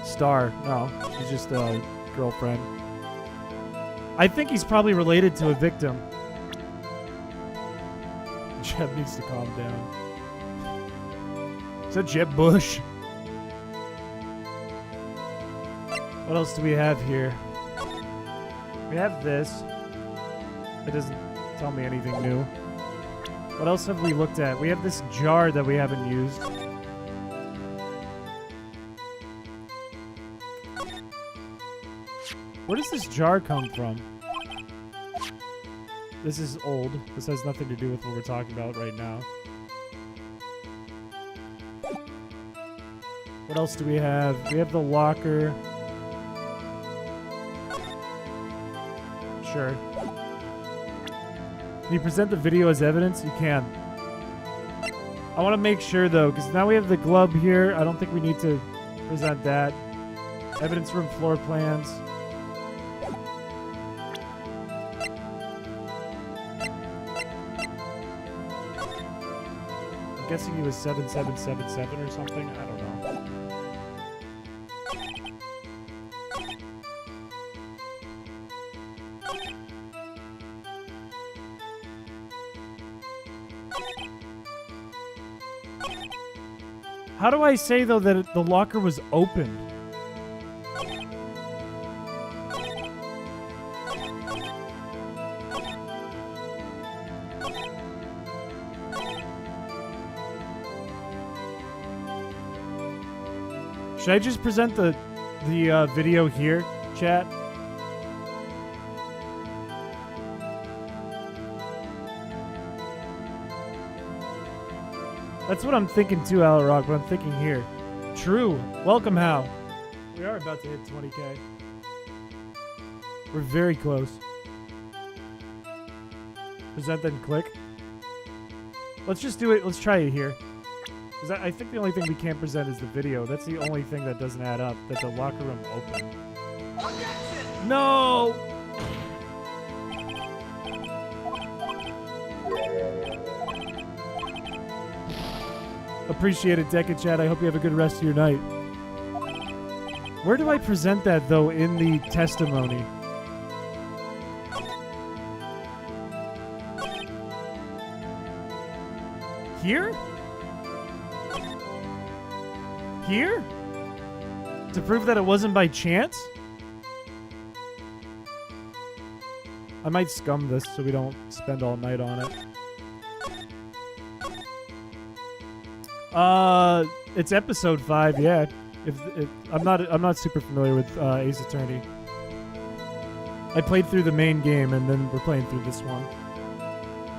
Star. No, she's just a girlfriend. I think he's probably related to a victim. Jeb needs to calm down. Is that Jeb Bush? What else do we have here? We have this. It doesn't tell me anything new. What else have we looked at? We have this jar that we haven't used. Where does this jar come from? This is old. This has nothing to do with what we're talking about right now. What else do we have? We have the locker. Sure. Can you present the video as evidence? You can. I want to make sure, though, because now we have the glove here. I don't think we need to present that. Evidence room floor plans. I'm guessing he was 7777 or something. I don't know. How do I say, though, that the locker was opened? Should I just present the video here, chat? That's what I'm thinking too, Alrock, but I'm thinking here. True. Welcome, Hal. We are about to hit 20k. We're very close. Present then click. Let's just do it. Let's try it here. Because I think the only thing we can't present is the video. That's the only thing that doesn't add up. That the locker room opened. No! Appreciate it, Deca Chat. I hope you have a good rest of your night. Where do I present that, though, in the testimony? Here? Here? To prove that it wasn't by chance? I might scum this so we don't spend all night on it. It's episode 5, yeah. If I'm not super familiar with Ace Attorney. I played through the main game and then we're playing through this one.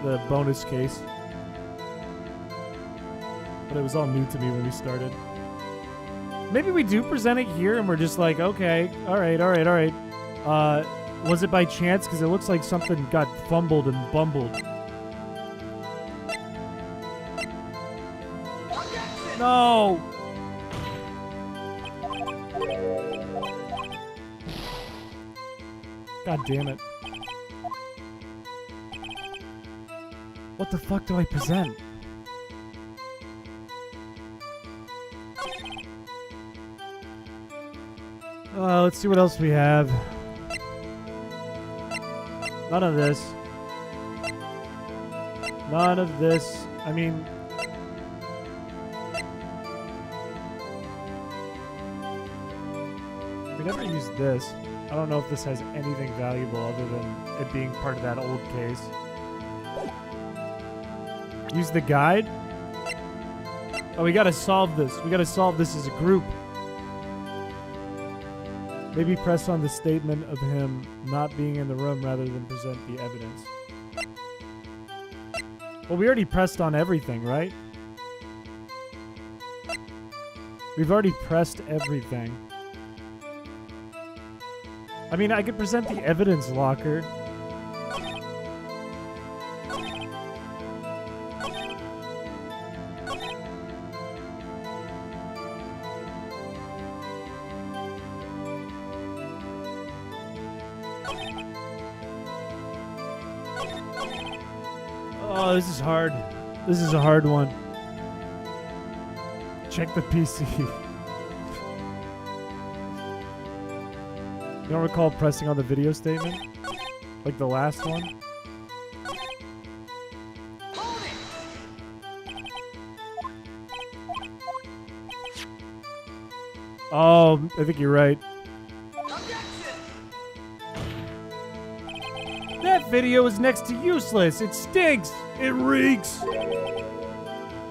The bonus case. But it was all new to me when we started. Maybe we do present it here and we're just like, okay, alright. Was it by chance? Because it looks like something got fumbled and bumbled. No! God damn it. What the fuck do I present? Let's see what else we have. None of this. None of this. I mean... we never used this. I don't know if this has anything valuable other than it being part of that old case. Use the guide? Oh, we gotta solve this. We gotta solve this as a group. Maybe press on the statement of him not being in the room rather than present the evidence. Well, we already pressed on everything, right? We've already pressed everything. I mean, I could present the evidence locker. Oh, this is hard. This is a hard one. Check the PC. You don't recall pressing on the video statement? Like the last one? Oh, I think you're right. That video is next to useless. It stinks. It reeks.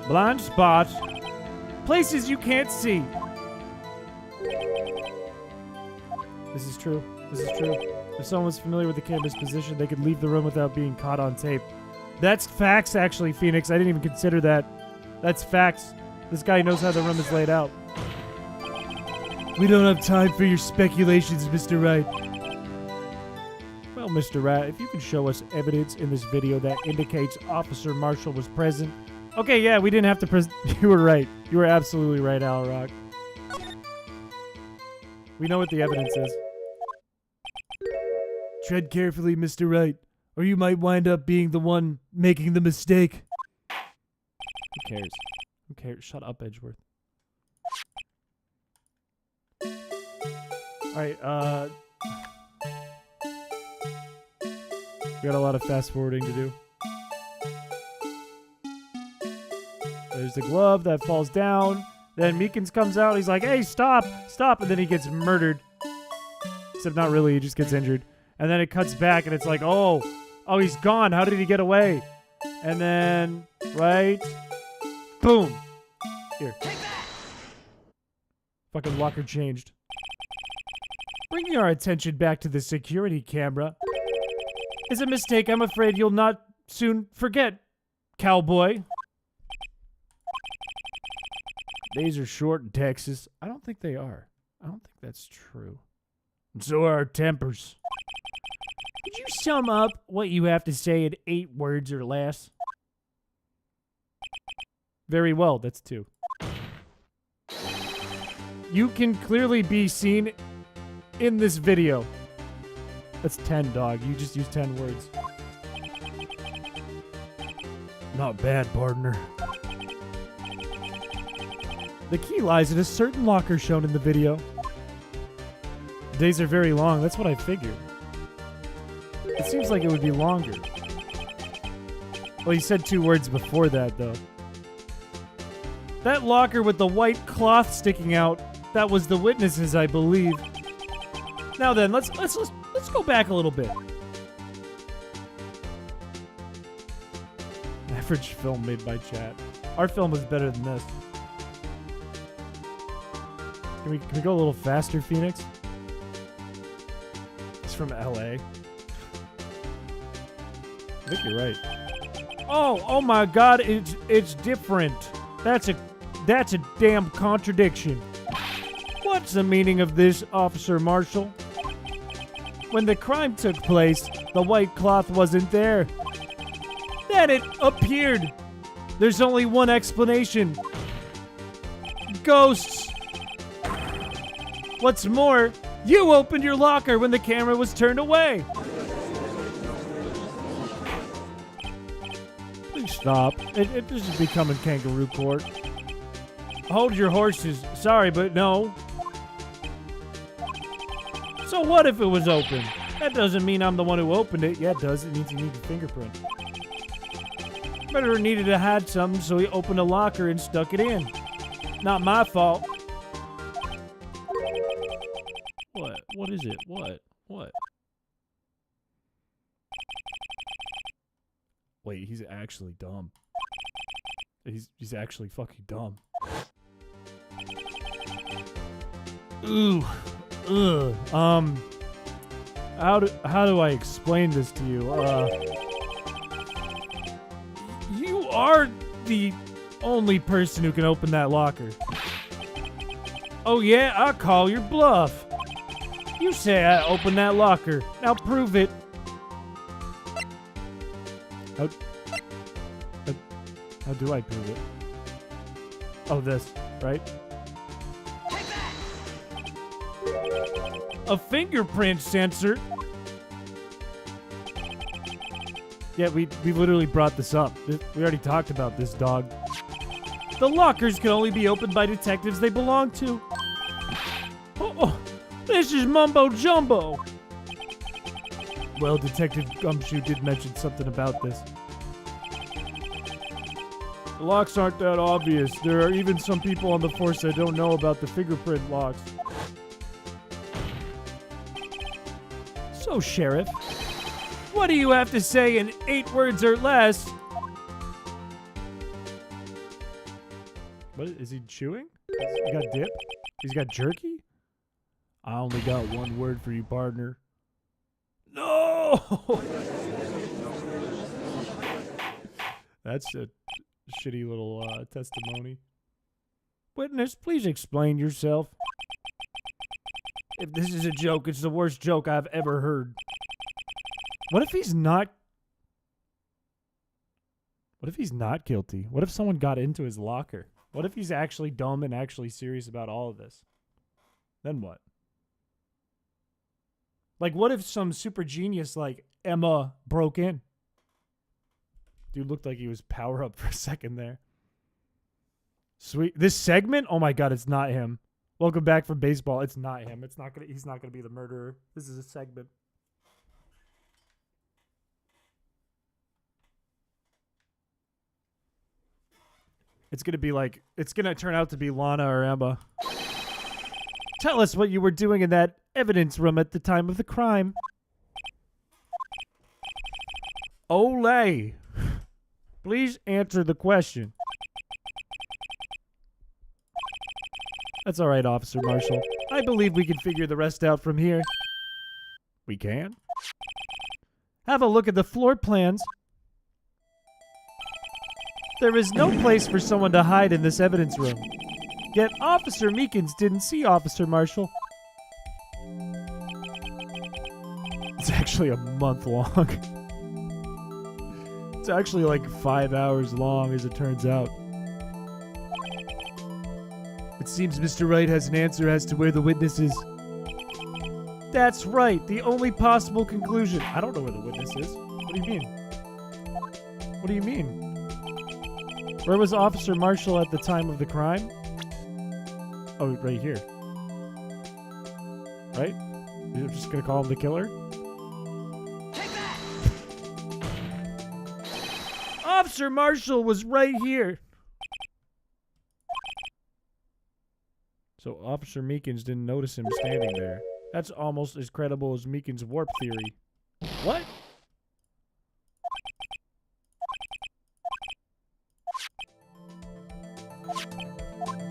Blind spot. Places you can't see. This is true. This is true. If someone was familiar with the camera's position, they could leave the room without being caught on tape. That's facts, actually, Phoenix. I didn't even consider that. That's facts. This guy knows how the room is laid out. We don't have time for your speculations, Mr. Wright. Well, Mr. Rat, if you can show us evidence in this video that indicates Officer Marshall was present. Okay, yeah, we didn't have to You were right. You were absolutely right, Al Rock. We know what the evidence is. Tread carefully, Mr. Wright, or you might wind up being the one making the mistake. Who cares? Who cares? Shut up, Edgeworth. Alright, we got a lot of fast forwarding to do. There's the glove that falls down. Then Meekins comes out. He's like, hey, stop, stop. And then he gets murdered. Except not really. He just gets injured. And then it cuts back and it's like, oh, he's gone. How did he get away? And then, right? Boom. Here. Fucking locker changed. Bringing our attention back to the security camera is a mistake I'm afraid you'll not soon forget, cowboy. Days are short in Texas. I don't think they are. I don't think that's true. And so are our tempers. Could you sum up what you have to say in 8 words or less? Very well, that's 2. You can clearly be seen in this video. That's 10, dog. You just used 10 words. Not bad, partner. The key lies in a certain locker shown in the video. Days are very long. That's what I figured. It seems like it would be longer. Well, he said 2 words before that, though. That locker with the white cloth sticking out, that was the witnesses, I believe. Now then, let's go back a little bit. Average film made by chat. Our film was better than this. Can we go a little faster, Phoenix? It's from LA. I think you're right. Oh my God! It's different. That's a damn contradiction. What's the meaning of this, Officer Marshall? When the crime took place, the white cloth wasn't there. Then it appeared. There's only one explanation. Ghosts. What's more, you opened your locker when the camera was turned away. Please stop. This is becoming kangaroo court. Hold your horses. Sorry, but no. So what if it was open? That doesn't mean I'm the one who opened it. Yeah, it does. It means you need a fingerprint. Murderer needed to hide something, so he opened a locker and stuck it in. Not my fault. What? What is it? What? Wait, he's actually dumb. He's actually fucking dumb. Ooh. Ugh. How do I explain this to you? You are the only person who can open that locker. Oh yeah, I call your bluff. You say I opened that locker. Now prove it. How do I prove it? Oh, this, right? A fingerprint sensor? Yeah, we literally brought this up. We already talked about this, dog. The lockers can only be opened by detectives they belong to. Oh, this is mumbo jumbo. Well, Detective Gumshoe did mention something about this. The locks aren't that obvious. There are even some people on the force that don't know about the fingerprint locks. So, Sheriff, what do you have to say in 8 words or less? What is he chewing? He got dip? He's got jerky? I only got 1 word for you, partner. No! That's a shitty little testimony. Witness, please explain yourself. If this is a joke, it's the worst joke I've ever heard. What if he's not... What if he's not guilty? What if someone got into his locker? What if he's actually dumb and actually serious about all of this? Then what? Like, what if some super genius like Emma broke in? Dude looked like he was power up for a second there. Sweet. This segment? Oh my God, it's not him. Welcome back from baseball. It's not him. He's not gonna be the murderer. This is a segment. It's gonna turn out to be Lana or Emma. Tell us what you were doing in that evidence room at the time of the crime. Olay. Please answer the question. That's all right, Officer Marshall. I believe we can figure the rest out from here. We can? Have a look at the floor plans. There is no place for someone to hide in this evidence room. Yet Officer Meekins didn't see Officer Marshall. It's actually a month long. It's actually like 5 hours long, as it turns out. It seems Mr. Wright has an answer as to where the witness is. That's right, the only possible conclusion. I don't know where the witness is. What do you mean? What do you mean? Where was Officer Marshall at the time of the crime? Oh, right here. Right? You're just gonna call him the killer? Officer Marshall was right here. So Officer Meekins didn't notice him standing there. That's almost as credible as Meekins' warp theory. What?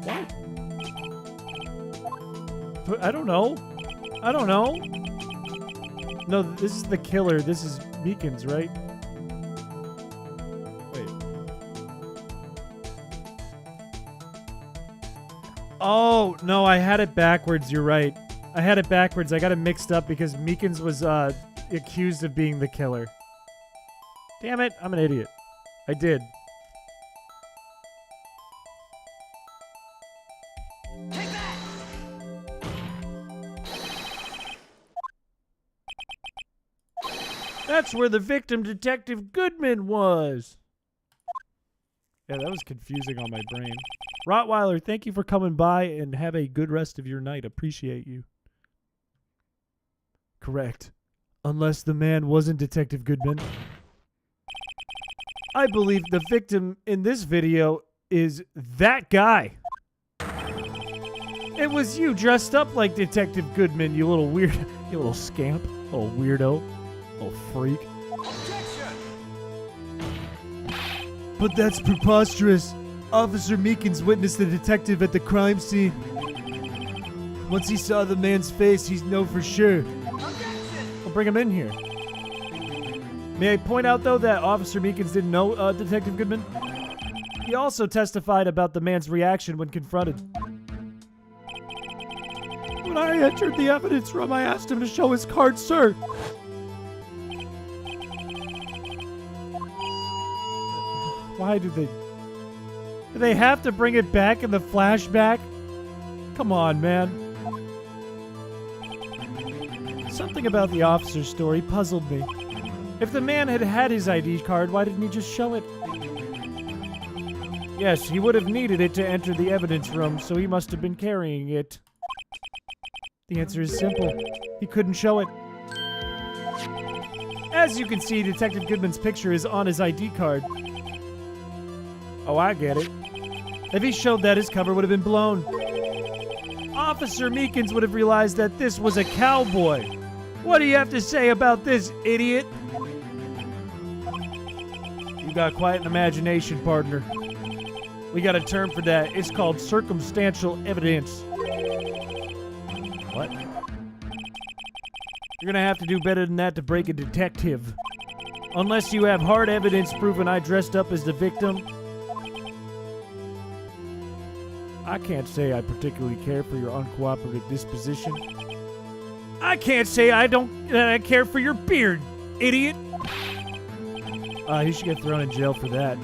What? But I don't know. I don't know. No, this is the killer. This is Meekins, right? Wait. Oh, no, I had it backwards. You're right. I had it backwards. I got it mixed up because Meekins was accused of being the killer. Damn it. I'm an idiot. I did. That's where the victim, Detective Goodman, was. Yeah, that was confusing on my brain. Rottweiler, thank you for coming by and have a good rest of your night. Appreciate you. Correct. Unless the man wasn't Detective Goodman. I believe the victim in this video is that guy. It was you dressed up like Detective Goodman, you little weird, you little scamp, little weirdo, little freak. But that's preposterous. Officer Meekins witnessed the detective at the crime scene. Once he saw the man's face, he'd know for sure. I'll bring him in here. May I point out, though, that Officer Meekins didn't know Detective Goodman? He also testified about the man's reaction when confronted. When I entered the evidence room, I asked him to show his card, sir. Why do they have to bring it back in the flashback? Come on, man. Something about the officer's story puzzled me. If the man had had his ID card, why didn't he just show it? Yes, he would have needed it to enter the evidence room, so he must have been carrying it. The answer is simple. He couldn't show it. As you can see, Detective Goodman's picture is on his ID card. Oh, I get it. If he showed that, his cover would have been blown. Officer Meekins would have realized that this was a cowboy. What do you have to say about this, idiot? You got quite an imagination, partner. We got a term for that. It's called circumstantial evidence. What? You're gonna have to do better than that to break a detective. Unless you have hard evidence proving I dressed up as the victim. I can't say I particularly care for your uncooperative disposition. I can't say I care for your beard, idiot. You should get thrown in jail for that.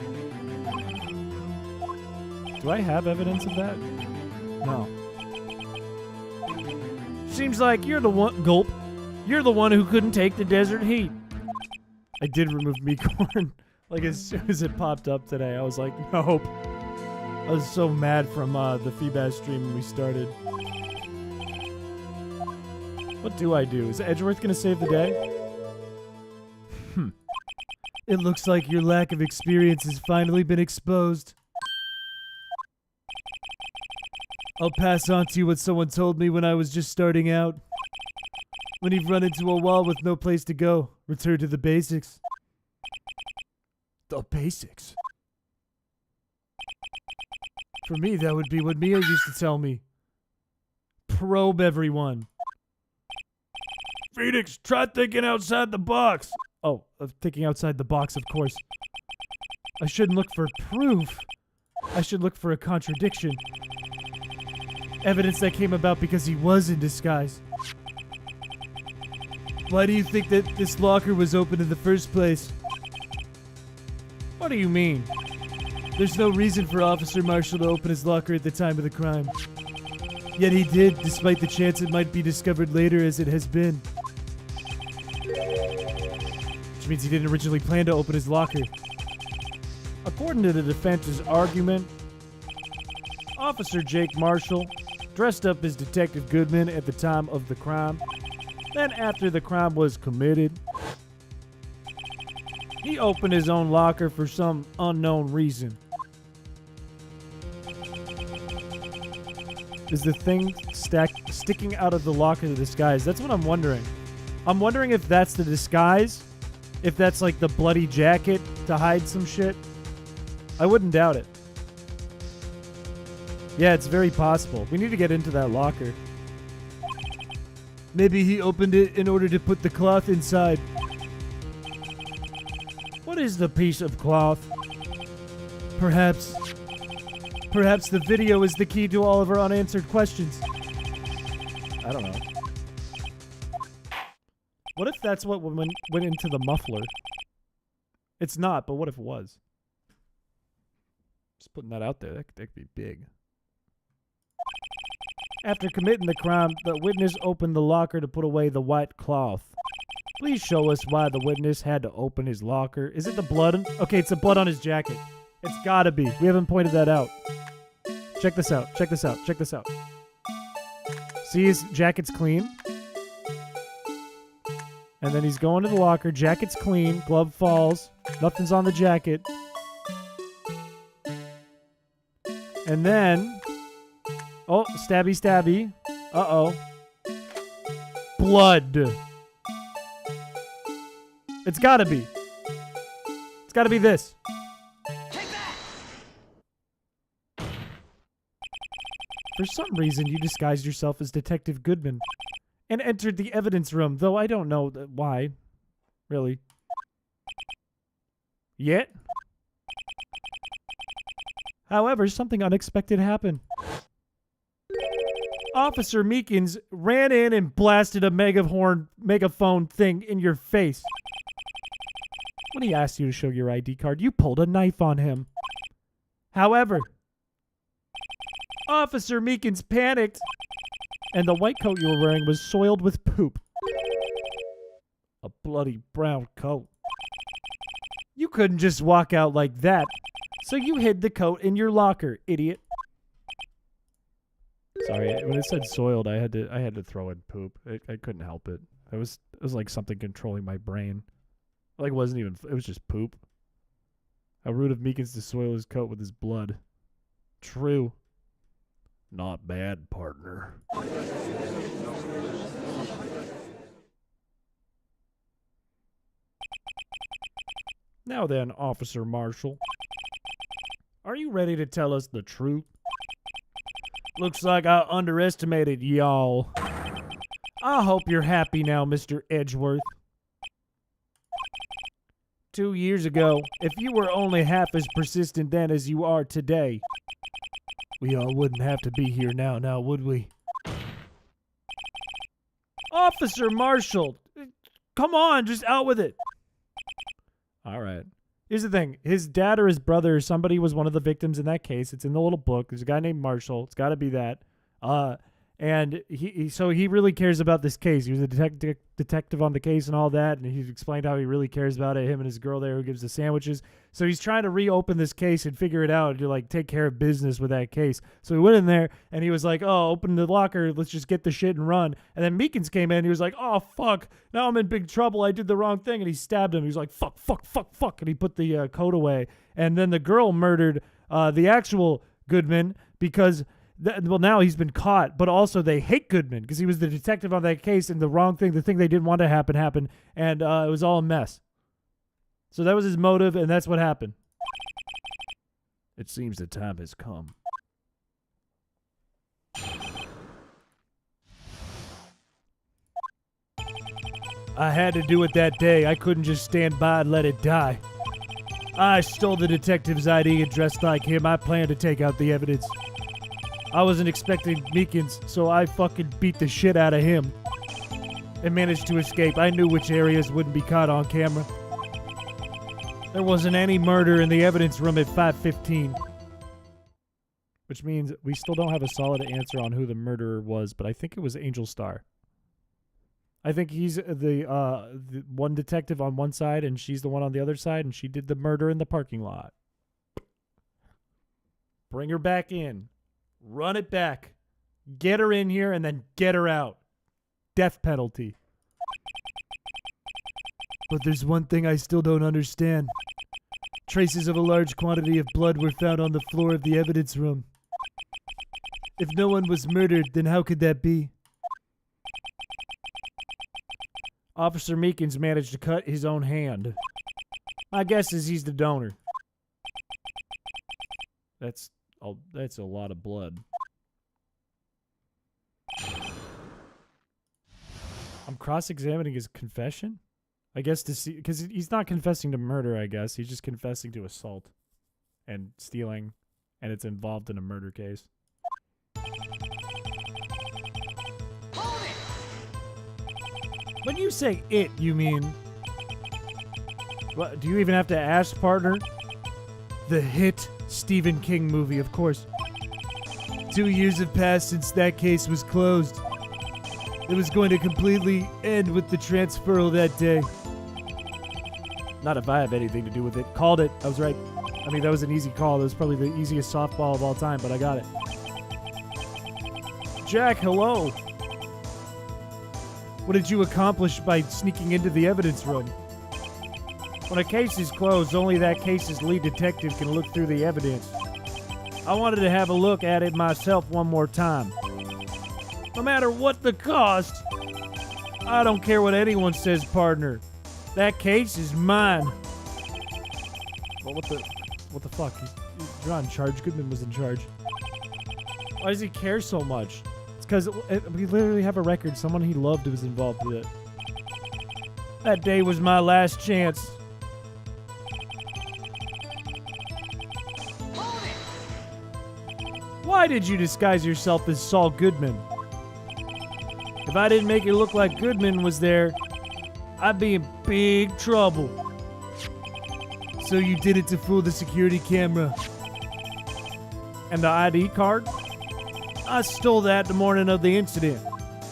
Do I have evidence of that? No. Seems like you're the one, gulp. You're the one who couldn't take the desert heat. I did remove Meekorn. Like as soon as it popped up today, I was like, nope. I was so mad from the Feebas stream when we started. What do I do? Is Edgeworth gonna save the day? It looks like your lack of experience has finally been exposed. I'll pass on to you what someone told me when I was just starting out. When you've run into a wall with no place to go, return to the basics. The basics? For me, that would be what Mia used to tell me. Probe everyone. Phoenix, try thinking outside the box. Oh, thinking outside the box, of course. I shouldn't look for proof. I should look for a contradiction. Evidence that came about because he was in disguise. Why do you think that this locker was open in the first place? What do you mean? There's no reason for Officer Marshall to open his locker at the time of the crime. Yet he did, despite the chance it might be discovered later as it has been. Which means he didn't originally plan to open his locker. According to the defense's argument, Officer Jake Marshall, dressed up as Detective Goodman at the time of the crime, Then after the crime was committed, he opened his own locker for some unknown reason. Is the thing sticking out of the locker the disguise? That's what I'm wondering. I'm wondering if that's the disguise. If that's like the bloody jacket to hide some shit. I wouldn't doubt it. Yeah, it's very possible. We need to get into that locker. Maybe he opened it in order to put the cloth inside. What is the piece of cloth? Perhaps the video is the key to all of our unanswered questions. I don't know. What if that's what went into the muffler? It's not, but what if it was? Just putting that out there. That could be big. After committing the crime, the witness opened the locker to put away the white cloth. Please show us why the witness had to open his locker. Is it the blood? Okay, it's the blood on his jacket. It's gotta be. We haven't pointed that out. Check this out. Check this out. Check this out. See, his jacket's clean. And then he's going to the locker. Jacket's clean. Glove falls. Nothing's on the jacket. And then... oh, stabby, stabby. Uh-oh. Blood. It's gotta be. It's gotta be this. For some reason, you disguised yourself as Detective Goodman and entered the evidence room, though I don't know why. Really. Yet. However, something unexpected happened. Officer Meekins ran in and blasted a megaphone thing in your face. When he asked you to show your ID card, you pulled a knife on him. However, Officer Meekins panicked, and the white coat you were wearing was soiled with poop. A bloody brown coat. You couldn't just walk out like that, so you hid the coat in your locker, idiot. Sorry, when it said soiled, I had to throw in poop. I couldn't help it. It was like something controlling my brain. Like it was just poop. How rude of Meekins to soil his coat with his blood. True. Not bad, partner. Now then, Officer Marshall. Are you ready to tell us the truth? Looks like I underestimated y'all. I hope you're happy now, Mr. Edgeworth. 2 years ago, if you were only half as persistent then as you are today, we all wouldn't have to be here now, would we? Officer Marshall, come on, just out with it. All right. Here's the thing. His dad or his brother or somebody was one of the victims in that case. It's in the little book. There's a guy named Marshall. It's got to be that. And he really cares about this case. He was a detective on the case and all that, and he explained how he really cares about it, him and his girl there who gives the sandwiches. So he's trying to reopen this case and figure it out to, like, take care of business with that case. So he went in there, and he was like, oh, open the locker, let's just get the shit and run. And then Meekins came in, and he was like, oh, fuck, now I'm in big trouble, I did the wrong thing, and he stabbed him. He was like, fuck, fuck, fuck, fuck, and he put the coat away. And then the girl murdered the actual Goodman because... well, now he's been caught, but also they hate Goodman because he was the detective on that case, and the wrong thing, the thing they didn't want to happen, happened, and it was all a mess. So that was his motive, and that's what happened. It seems the time has come. I had to do it that day. I couldn't just stand by and let it die. I stole the detective's ID and dressed like him. I planned to take out the evidence. I wasn't expecting Meekins, so I fucking beat the shit out of him and managed to escape. I knew which areas wouldn't be caught on camera. There wasn't any murder in the evidence room at 5:15. Which means we still don't have a solid answer on who the murderer was, but I think it was Angel Star. I think he's the one detective on one side and she's the one on the other side, and she did the murder in the parking lot. Bring her back in. Run it back. Get her in here and then get her out. Death penalty. But there's one thing I still don't understand. Traces of a large quantity of blood were found on the floor of the evidence room. If no one was murdered, then how could that be? Officer Meekins managed to cut his own hand. My guess is he's the donor. That's a lot of blood. I'm cross-examining his confession? I guess to see, because he's not confessing to murder, I guess. He's just confessing to assault and stealing, and it's involved in a murder case. When you say it, you mean... What, do you even have to ask, partner? The hit Stephen King movie, of course. 2 years have passed since that case was closed. It was going to completely end with the transferal that day. Not if I have anything to do with it. Called it. I was right. I mean, that was an easy call. That was probably the easiest softball of all time, but I got it. Jack, hello. What did you accomplish by sneaking into the evidence room? When a case is closed, only that case's lead detective can look through the evidence. I wanted to have a look at it myself one more time. No matter what the cost, I don't care what anyone says, partner. That case is mine. Well, what the fuck? You're not in charge. Goodman was in charge. Why does he care so much? It's because we literally have a record. Someone he loved was involved with it. That day was my last chance. Why did you disguise yourself as Saul Goodman? If I didn't make it look like Goodman was there, I'd be in big trouble. So you did it to fool the security camera. And the ID card? I stole that the morning of the incident.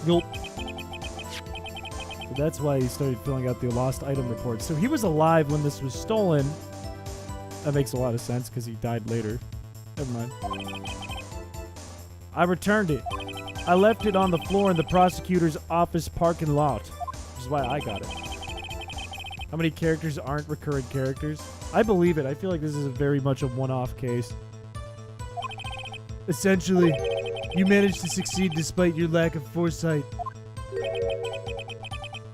Gulp. So that's why he started filling out the lost item report. So he was alive when this was stolen. That makes a lot of sense because he died later. Never mind. I returned it. I left it on the floor in the prosecutor's office parking lot. Which is why I got it. How many characters aren't recurrent characters? I believe it. I feel like this is very much a one-off case. Essentially, you managed to succeed despite your lack of foresight.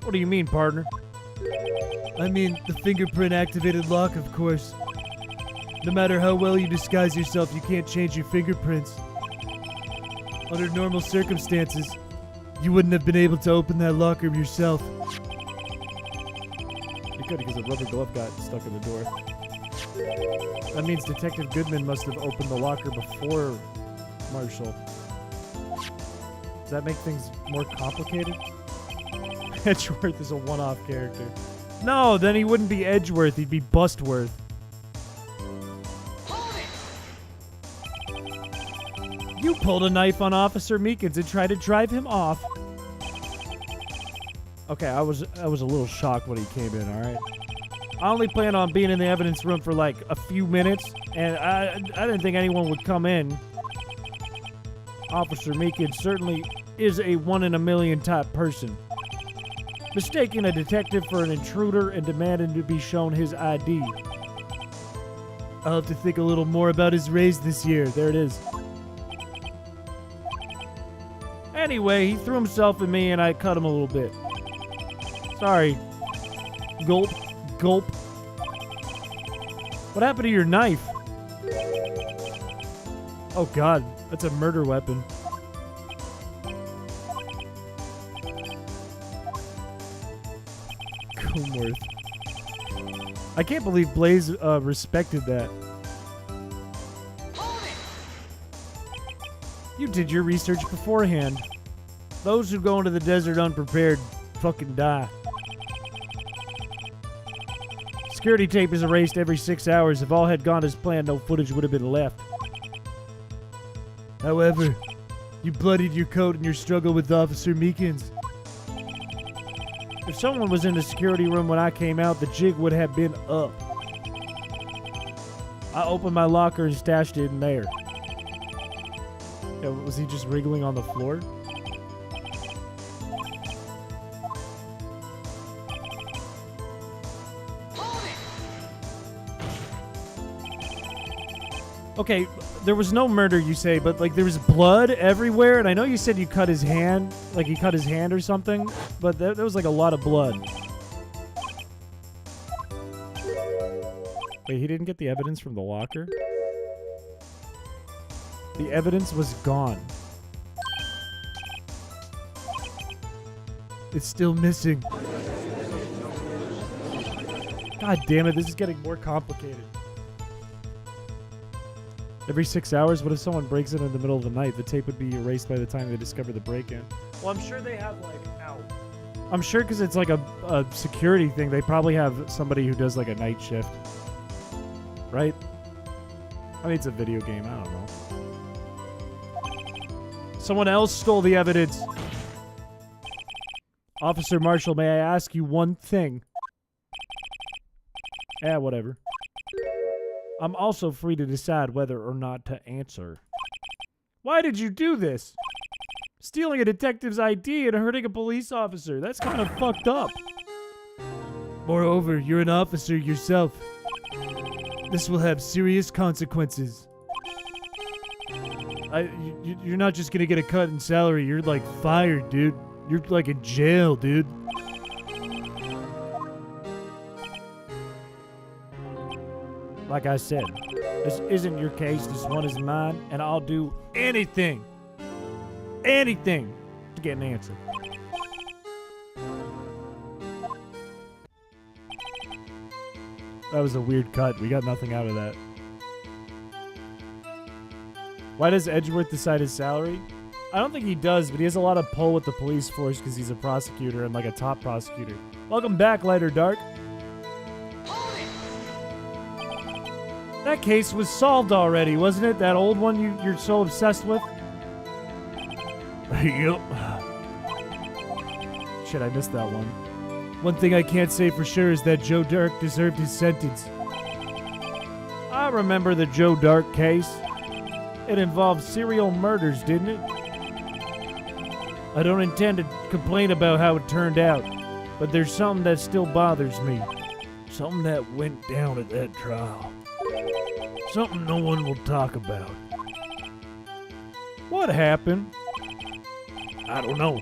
What do you mean, partner? I mean, the fingerprint-activated lock, of course. No matter how well you disguise yourself, you can't change your fingerprints. Under normal circumstances, you wouldn't have been able to open that locker yourself. You could because a rubber glove got stuck in the door. That means Detective Goodman must have opened the locker before Marshall. Does that make things more complicated? Edgeworth is a one-off character. No, then he wouldn't be Edgeworth, he'd be Bustworth. You pulled a knife on Officer Meekins and tried to drive him off. Okay, I was a little shocked when he came in, alright? I only plan on being in the evidence room for like a few minutes, and I didn't think anyone would come in. Officer Meekins certainly is a one-in-a-million type person. Mistaking a detective for an intruder and demanding to be shown his ID. I'll have to think a little more about his raise this year. There it is. Anyway, he threw himself at me and I cut him a little bit. Sorry. Gulp. Gulp. What happened to your knife? Oh god, that's a murder weapon. Coomworth. I can't believe Blaze respected that. You did your research beforehand. Those who go into the desert unprepared fucking die. Security tape is erased every 6 hours. If all had gone as planned, no footage would have been left. However, you bloodied your coat in your struggle with Officer Meekins. If someone was in the security room when I came out, the jig would have been up. I opened my locker and stashed it in there. Yeah, was he just wriggling on the floor? Okay, there was no murder, you say, but like there was blood everywhere, and I know you said you cut his hand, like he cut his hand or something, but there was like a lot of blood. Wait, he didn't get the evidence from the locker? The evidence was gone. It's still missing. God damn it, this is getting more complicated. Every 6 hours, what if someone breaks in the middle of the night? The tape would be erased by the time they discover the break-in. Well, I'm sure they have, like, I'm sure because it's like a security thing, they probably have somebody who does, like, a night shift. Right? I mean, it's a video game, I don't know. Someone else stole the evidence. Officer Marshall, may I ask you one thing? Yeah, whatever. I'm also free to decide whether or not to answer. Why did you do this? Stealing a detective's ID and hurting a police officer. That's kind of fucked up. Moreover, you're an officer yourself. This will have serious consequences. You're not just gonna get a cut in salary. You're like fired, dude. You're like in jail, dude. Like I said, this isn't your case, this one is mine, and I'll do anything to get an answer. That was a weird cut. We got nothing out of that. Why does Edgeworth decide his salary? I don't think he does, but he has a lot of pull with the police force because he's a prosecutor and like a top prosecutor. Welcome back, Light or Dark. That case was solved already, wasn't it? That old one you're so obsessed with? Yep. Shit, I missed that one. One thing I can't say for sure is that Joe Dark deserved his sentence. I remember the Joe Dark case. It involved serial murders, didn't it? I don't intend to complain about how it turned out, but there's something that still bothers me. Something that went down at that trial. Something no one will talk about. What happened? I don't know.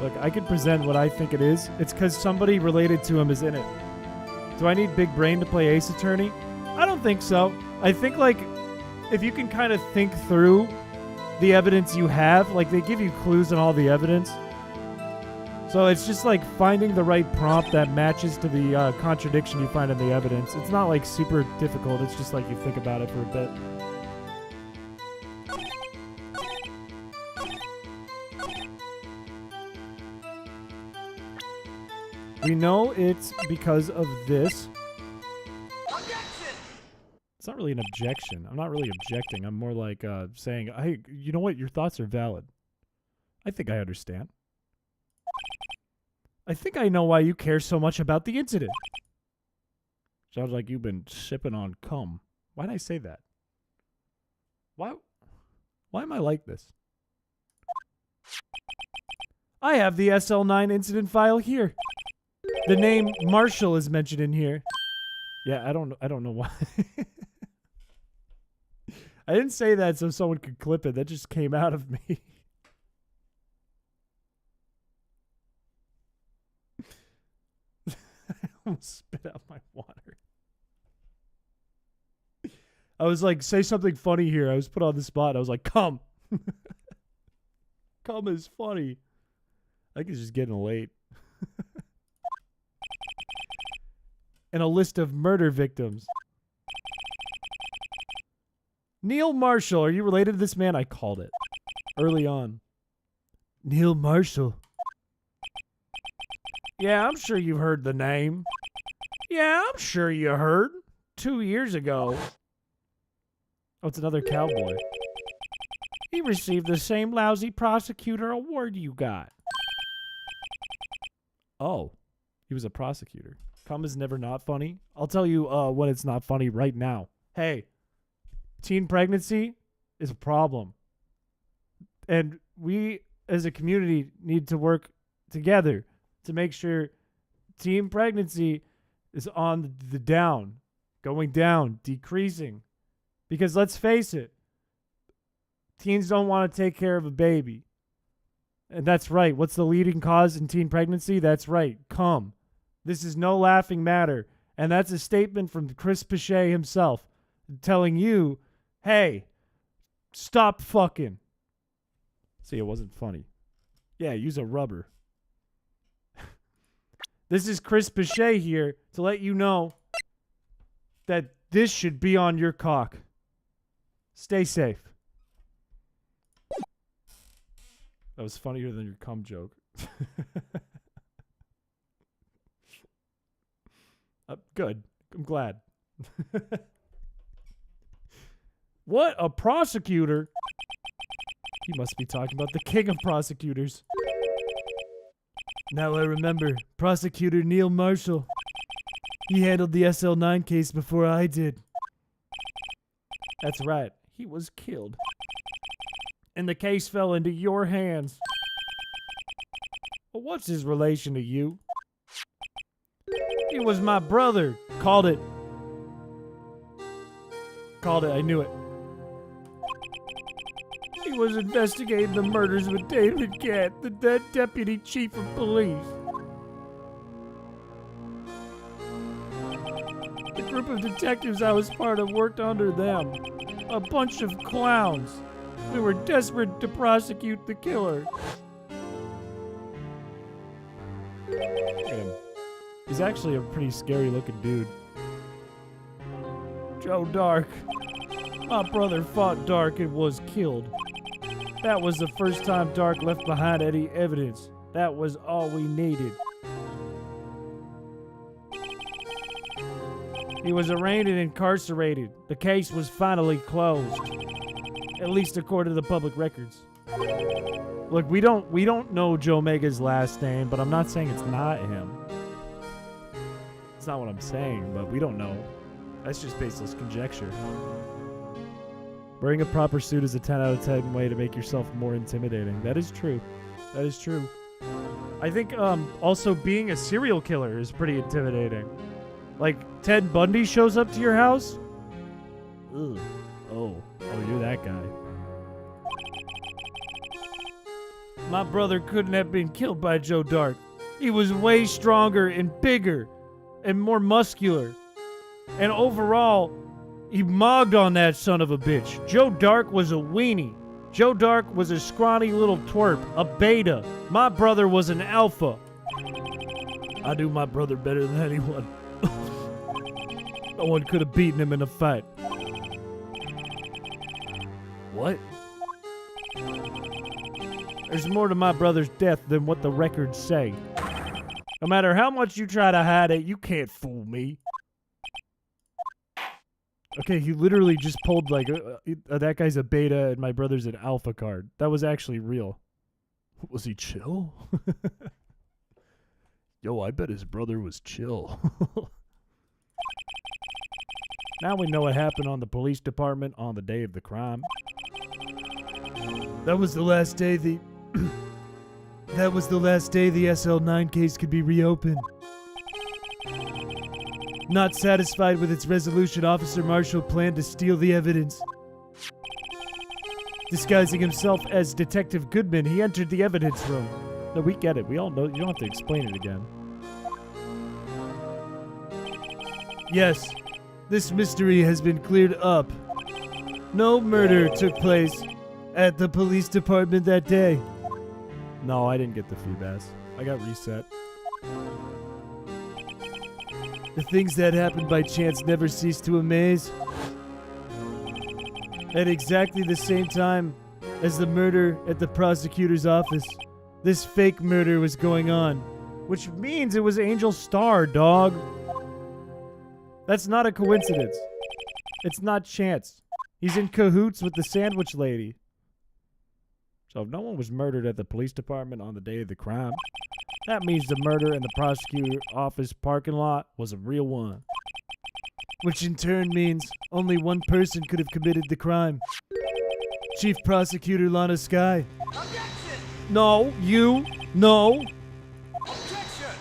Look, I can present what I think it is. It's because somebody related to him is in it. Do I need big brain to play Ace Attorney? I don't think so. I think, like, if you can kind of think through the evidence you have, like, they give you clues on all the evidence. So it's just, like, finding the right prompt that matches to the contradiction you find in the evidence. It's not, like, super difficult. It's just, like, you think about it for a bit. We know it's because of this. Objection! It's not really an objection. I'm not really objecting. I'm more like saying, hey, you know what? Your thoughts are valid. I think I understand. I think I know why you care so much about the incident. Sounds like you've been sipping on cum. Why did I say that? Why am I like this? I have the SL9 incident file here. The name Marshall is mentioned in here. Yeah, I don't know why. I didn't say that so someone could clip it. That just came out of me. I almost spit out my water. I was like, say something funny here. I was put on the spot. I was like, come. Come is funny. I think it's just getting late. And a list of murder victims. Neil Marshall. Are you related to this man? I called it early on. Neil Marshall. Yeah, I'm sure you've heard the name. Yeah, I'm sure you heard. 2 years ago. Oh, it's another cowboy. He received the same lousy prosecutor award you got. Oh, he was a prosecutor. Cum is never not funny. I'll tell you when it's not funny right now. Hey, teen pregnancy is a problem. And we as a community need to work together to make sure teen pregnancy is on the down, going down, decreasing. Because let's face it, teens don't want to take care of a baby. And that's right. What's the leading cause in teen pregnancy? That's right. Cum. This is no laughing matter. And that's a statement from Chris Piché himself telling you, hey, stop fucking. See, it wasn't funny. Yeah, use a rubber. This is Chris Piché here to let you know that this should be on your cock. Stay safe. That was funnier than your cum joke. Good. I'm glad. What? A prosecutor? He must be talking about the king of prosecutors. Now I remember. Prosecutor Neil Marshall. He handled the SL9 case before I did. That's right. He was killed. And the case fell into your hands. Well, what's his relation to you? He was my brother. Called it. I knew it. He was investigating the murders with David Gatt, the dead deputy chief of police. The group of detectives I was part of worked under them. A bunch of clowns. We were desperate to prosecute the killer. Look at him. He's actually a pretty scary looking dude. Joe Dark. My brother fought Dark and was killed. That was the first time Dark left behind any evidence. That was all we needed. He was arraigned and incarcerated. The case was finally closed. At least according to the public records. Look, we don't know Joe Mega's last name, but I'm not saying it's not him. It's not what I'm saying, but we don't know. That's just baseless conjecture. Wearing a proper suit is a 10 out of 10 way to make yourself more intimidating. That is true. That is true. I think also being a serial killer is pretty intimidating. Like, Ted Bundy shows up to your house? Ugh. Oh, you're that guy. My brother couldn't have been killed by Joe Dark. He was way stronger and bigger and more muscular. And overall, he mogged on that son of a bitch. Joe Dark was a weenie. Joe Dark was a scrawny little twerp, a beta. My brother was an alpha. I knew my brother better than anyone. No one could have beaten him in a fight. What? There's more to my brother's death than what the records say. No matter how much you try to hide it, you can't fool me. Okay, he literally just pulled like, that guy's a beta and my brother's an alpha card. That was actually real. Was he chill? Yo, I bet his brother was chill. Now we know what happened on the police department on the day of the crime. That was the last day the SL9 case could be reopened. Not satisfied with its resolution, Officer Marshall planned to steal the evidence. Disguising himself as Detective Goodman, he entered the evidence room. No, we get it. We all know. You don't have to explain it again. Yes, this mystery has been cleared up. No murder took place at the police department that day. No, I didn't get the Feebas. I got reset. The things that happened by chance never cease to amaze. At exactly the same time as the murder at the prosecutor's office, this fake murder was going on. Which means it was Angel Star, dog. That's not a coincidence. It's not chance. He's in cahoots with the sandwich lady. So if no one was murdered at the police department on the day of the crime, that means the murder in the prosecutor's office parking lot was a real one. Which in turn means only one person could have committed the crime. Chief Prosecutor Lana Skye. Objection! No, you. No. Objection!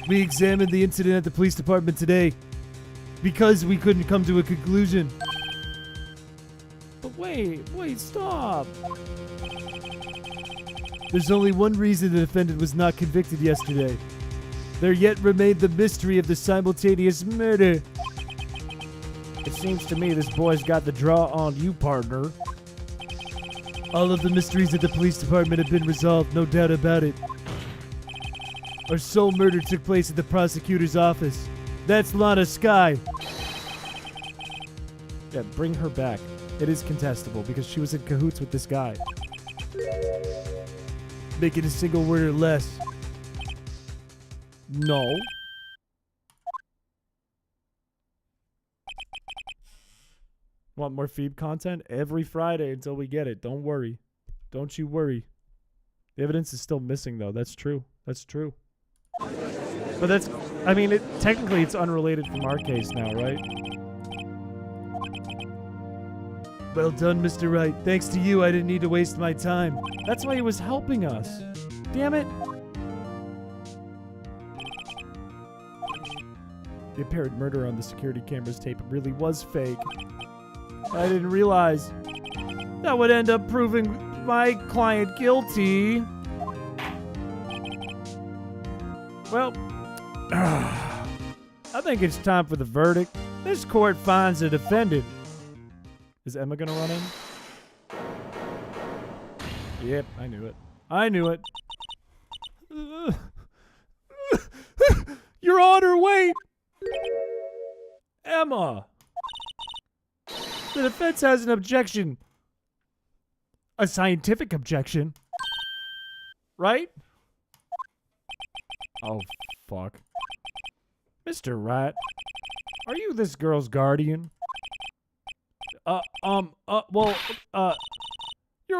We examined the incident at the police department today because we couldn't come to a conclusion. But wait, stop. There's only one reason the defendant was not convicted yesterday. There yet remained the mystery of the simultaneous murder. It seems to me this boy's got the draw on you, partner. All of the mysteries at the police department have been resolved, no doubt about it. Our sole murder took place at the prosecutor's office. That's Lana Sky. Yeah, bring her back. It is contestable because she was in cahoots with this guy. Make it a single word or less. No. Want more Phoebe content? Every Friday until we get it. Don't worry. Don't you worry. The evidence is still missing, though. That's true. That's true. But that's... I mean, technically it's unrelated from our case now, right? Well done, Mr. Wright. Thanks to you, I didn't need to waste my time. That's why he was helping us. Damn it. The apparent murder on the security camera's tape really was fake. I didn't realize that would end up proving my client guilty. Well, I think it's time for the verdict. This court finds the defendant. Is Emma gonna run in? Yep, I knew it. I knew it. Your Honor, wait! Emma! The defense has an objection. A scientific objection. Right? Oh, fuck. Mr. Rat, are you this girl's guardian? Your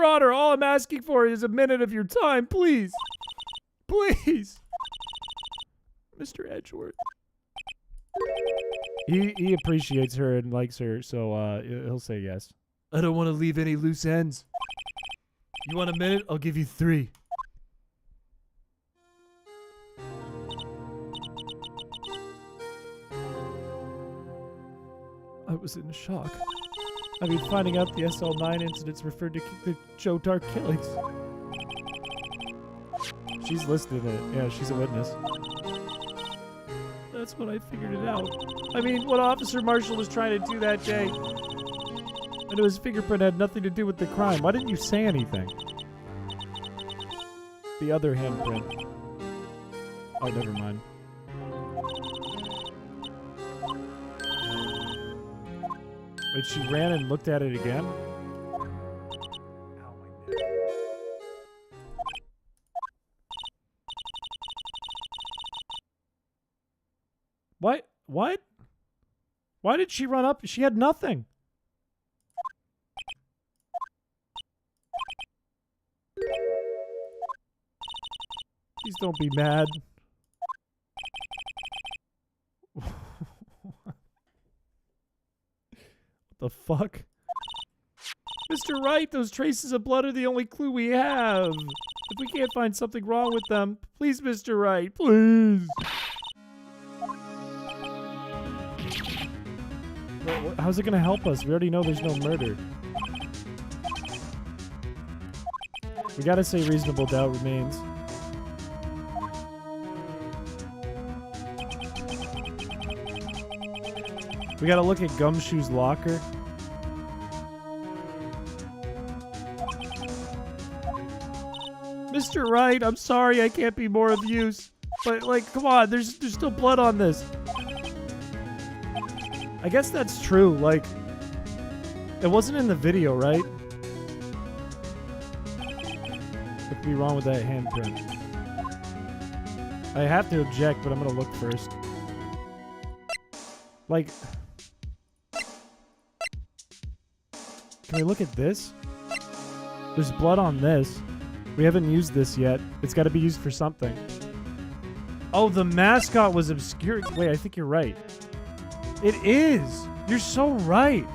Honor, all I'm asking for is a minute of your time, please. Please. Mr. Edgeworth. He appreciates her and likes her, so he'll say yes. I don't want to leave any loose ends. You want a minute? I'll give you 3. I was in shock. I mean, finding out the SL9 incidents referred to the Joe Dark killings. She's listed in it. Yeah, she's a witness. That's when I figured it out. I mean, what Officer Marshall was trying to do that day. I knew his fingerprint had nothing to do with the crime. Why didn't you say anything? The other handprint. Oh, never mind. Wait, she ran and looked at it again? What? What? Why did she run up? She had nothing. Please don't be mad. What the fuck? Mr. Wright, those traces of blood are the only clue we have. If we can't find something wrong with them, please, Mr. Wright, please. How's it gonna help us? We already know there's no murder. We gotta say reasonable doubt remains. We gotta look at Gumshoe's locker. Mr. Wright, I'm sorry I can't be more of use. But, like, come on, there's still blood on this. I guess that's true, like, it wasn't in the video, right? What could be wrong with that handprint? I have to object, but I'm gonna look first. Like, can we look at this? There's blood on this. We haven't used this yet. It's gotta be used for something. Oh, the mascot was obscure. Wait, I think you're right. It is! You're so right!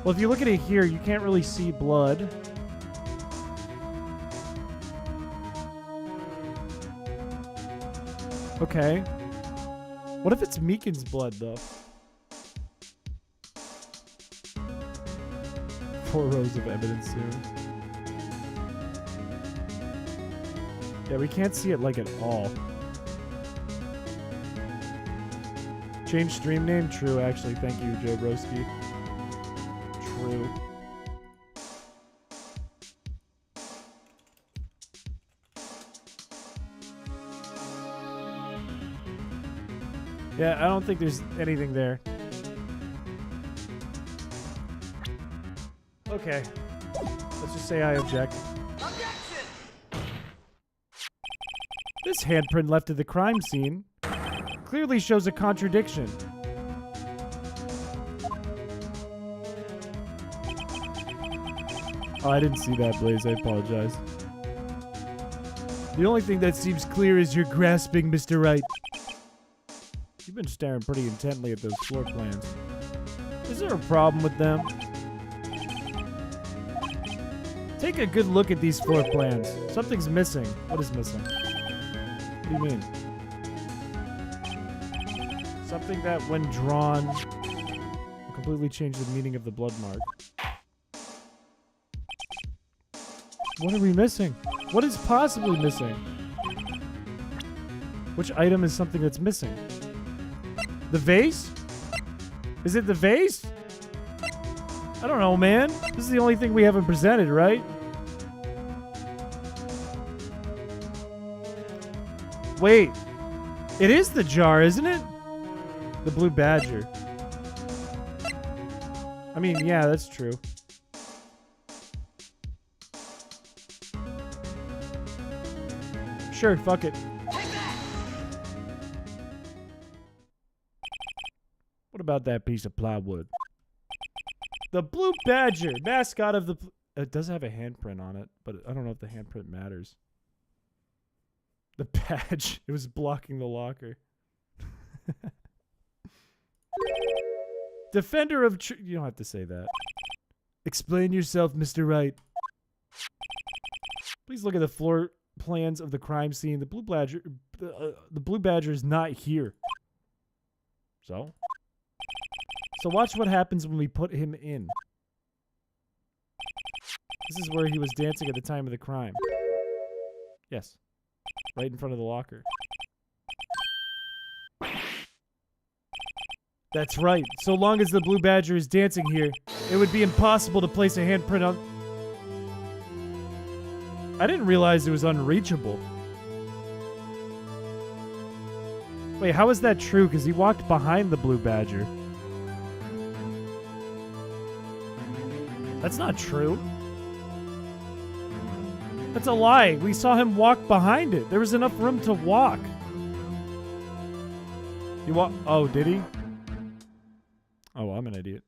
Well, if you look at it here, you can't really see blood. Okay. What if it's Meekin's blood, though? 4 rows of evidence soon. Yeah, we can't see it, like, at all. Change stream name? True, actually. Thank you, Joe Broski. True. Yeah, I don't think there's anything there. Okay. Let's just say I object. This handprint left at the crime scene clearly shows a contradiction. Oh, I didn't see that, Blaze. I apologize. The only thing that seems clear is you're grasping, Mr. Wright. You've been staring pretty intently at those floor plans. Is there a problem with them? Take a good look at these floor plans. Something's missing. What is missing? What do you mean? Something that, when drawn, will completely change the meaning of the blood mark. What are we missing? What is possibly missing? Which item is something that's missing? The vase? Is it the vase? I don't know, man. This is the only thing we haven't presented, right? Wait. It is the jar, isn't it? The blue badger. I mean, yeah, that's true. Sure, fuck it. What about that piece of plywood? The blue badger, mascot of the... It does have a handprint on it, but I don't know if the handprint matters. The badge. It was blocking the locker. Defender of... You don't have to say that. Explain yourself, Mr. Wright. Please look at the floor plans of the crime scene. The blue badger... the blue badger is not here. So watch what happens when we put him in. This is where he was dancing at the time of the crime. Yes. Right in front of the locker. That's right. So long as the blue badger is dancing here, it would be impossible to place a handprint on... I didn't realize it was unreachable. Wait, how is that true? Because he walked behind the blue badger. That's not true. That's a lie. We saw him walk behind it. There was enough room to walk. He walked... Oh, did he? Oh, well, I'm an idiot.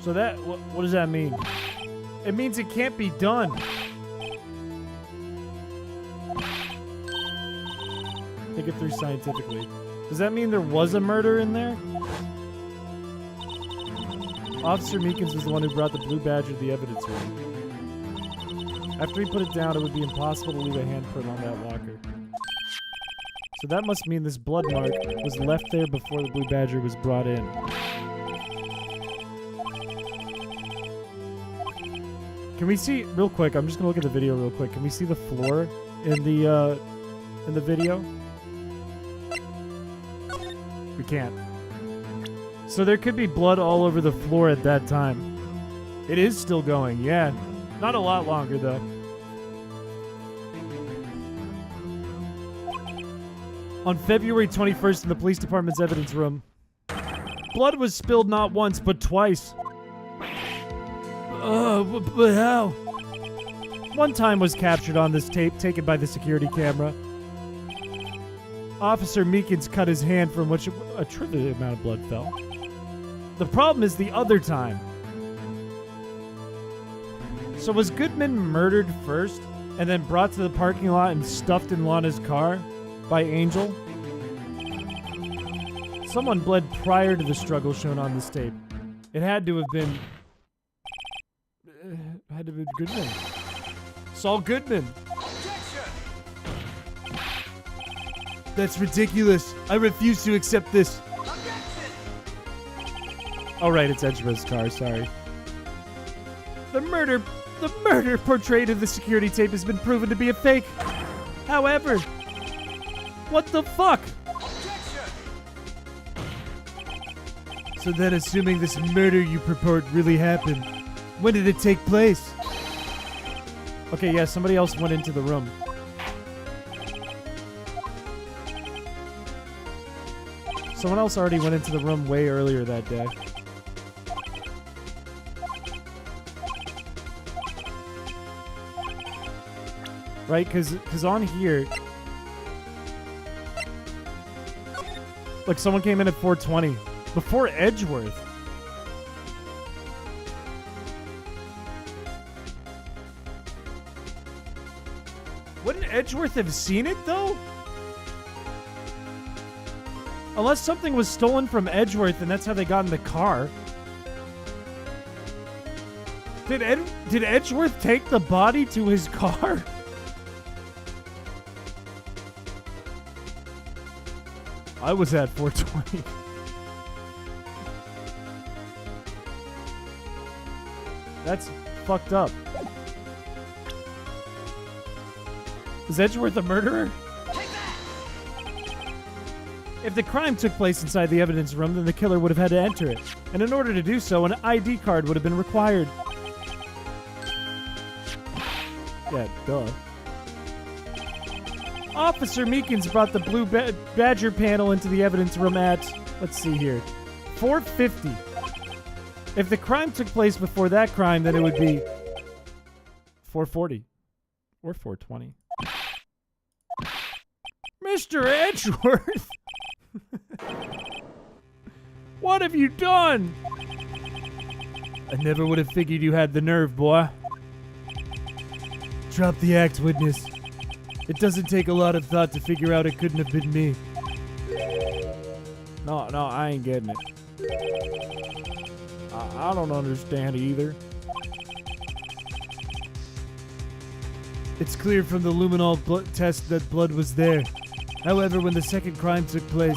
So that... What does that mean? It means it can't be done. Think it through scientifically. Does that mean there was a murder in there? Officer Meekins was the one who brought the blue badger to the evidence room. After he put it down, it would be impossible to leave a handprint on that locker. So that must mean this blood mark was left there before the blue badger was brought in. Can we see, real quick, I'm just gonna look at the video real quick. Can we see the floor in the video? We can't. So there could be blood all over the floor at that time. It is still going, yeah. Not a lot longer, though. On February 21st in the police department's evidence room, blood was spilled not once, but twice. But how? One time was captured on this tape taken by the security camera. Officer Meekins cut his hand from which a trivial amount of blood fell. The problem is the other time. So was Goodman murdered first and then brought to the parking lot and stuffed in Lana's car by Angel. Someone bled prior to the struggle shown on this tape. It had to have been... Goodman. Saul Goodman. That's ridiculous. I refuse to accept this. Oh, right, it's Edgeworth's car, sorry. The murder portrayed in the security tape has been proven to be a fake. However, what the fuck? So then, assuming this murder you purport really happened, when did it take place? Okay, yeah, somebody else went into the room. Someone else already went into the room way earlier that day. Right, because on here... Like, someone came in at 4:20. Before Edgeworth. Wouldn't Edgeworth have seen it, though? Unless something was stolen from Edgeworth and that's how they got in the car. Did Edgeworth take the body to his car? I was at 4:20. That's fucked up. Is Edgeworth a murderer? If the crime took place inside the evidence room, then the killer would have had to enter it. And in order to do so, an ID card would have been required. Yeah, duh. Officer Meekins brought the blue badger panel into the evidence room at, let's see here, 4:50. If the crime took place before that crime, then it would be 4:40 or 4:20. Mr. Edgeworth! What have you done? I never would have figured you had the nerve, boy. Drop the act, witness. It doesn't take a lot of thought to figure out it couldn't have been me. No, I ain't getting it. I don't understand either. It's clear from the luminol blood test that blood was there. However, when the second crime took place,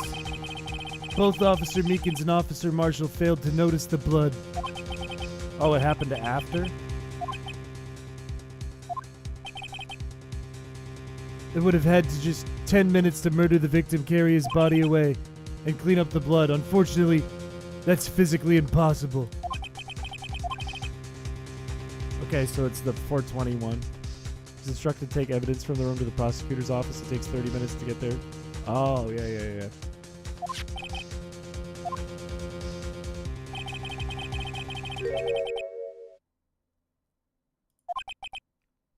both Officer Meekins and Officer Marshall failed to notice the blood. Oh, it happened after? It would have had to just 10 minutes to murder the victim, carry his body away, and clean up the blood. Unfortunately, that's physically impossible. Okay, so it's the 421. He's instructed to take evidence from the room to the prosecutor's office. It takes 30 minutes to get there. Oh, yeah.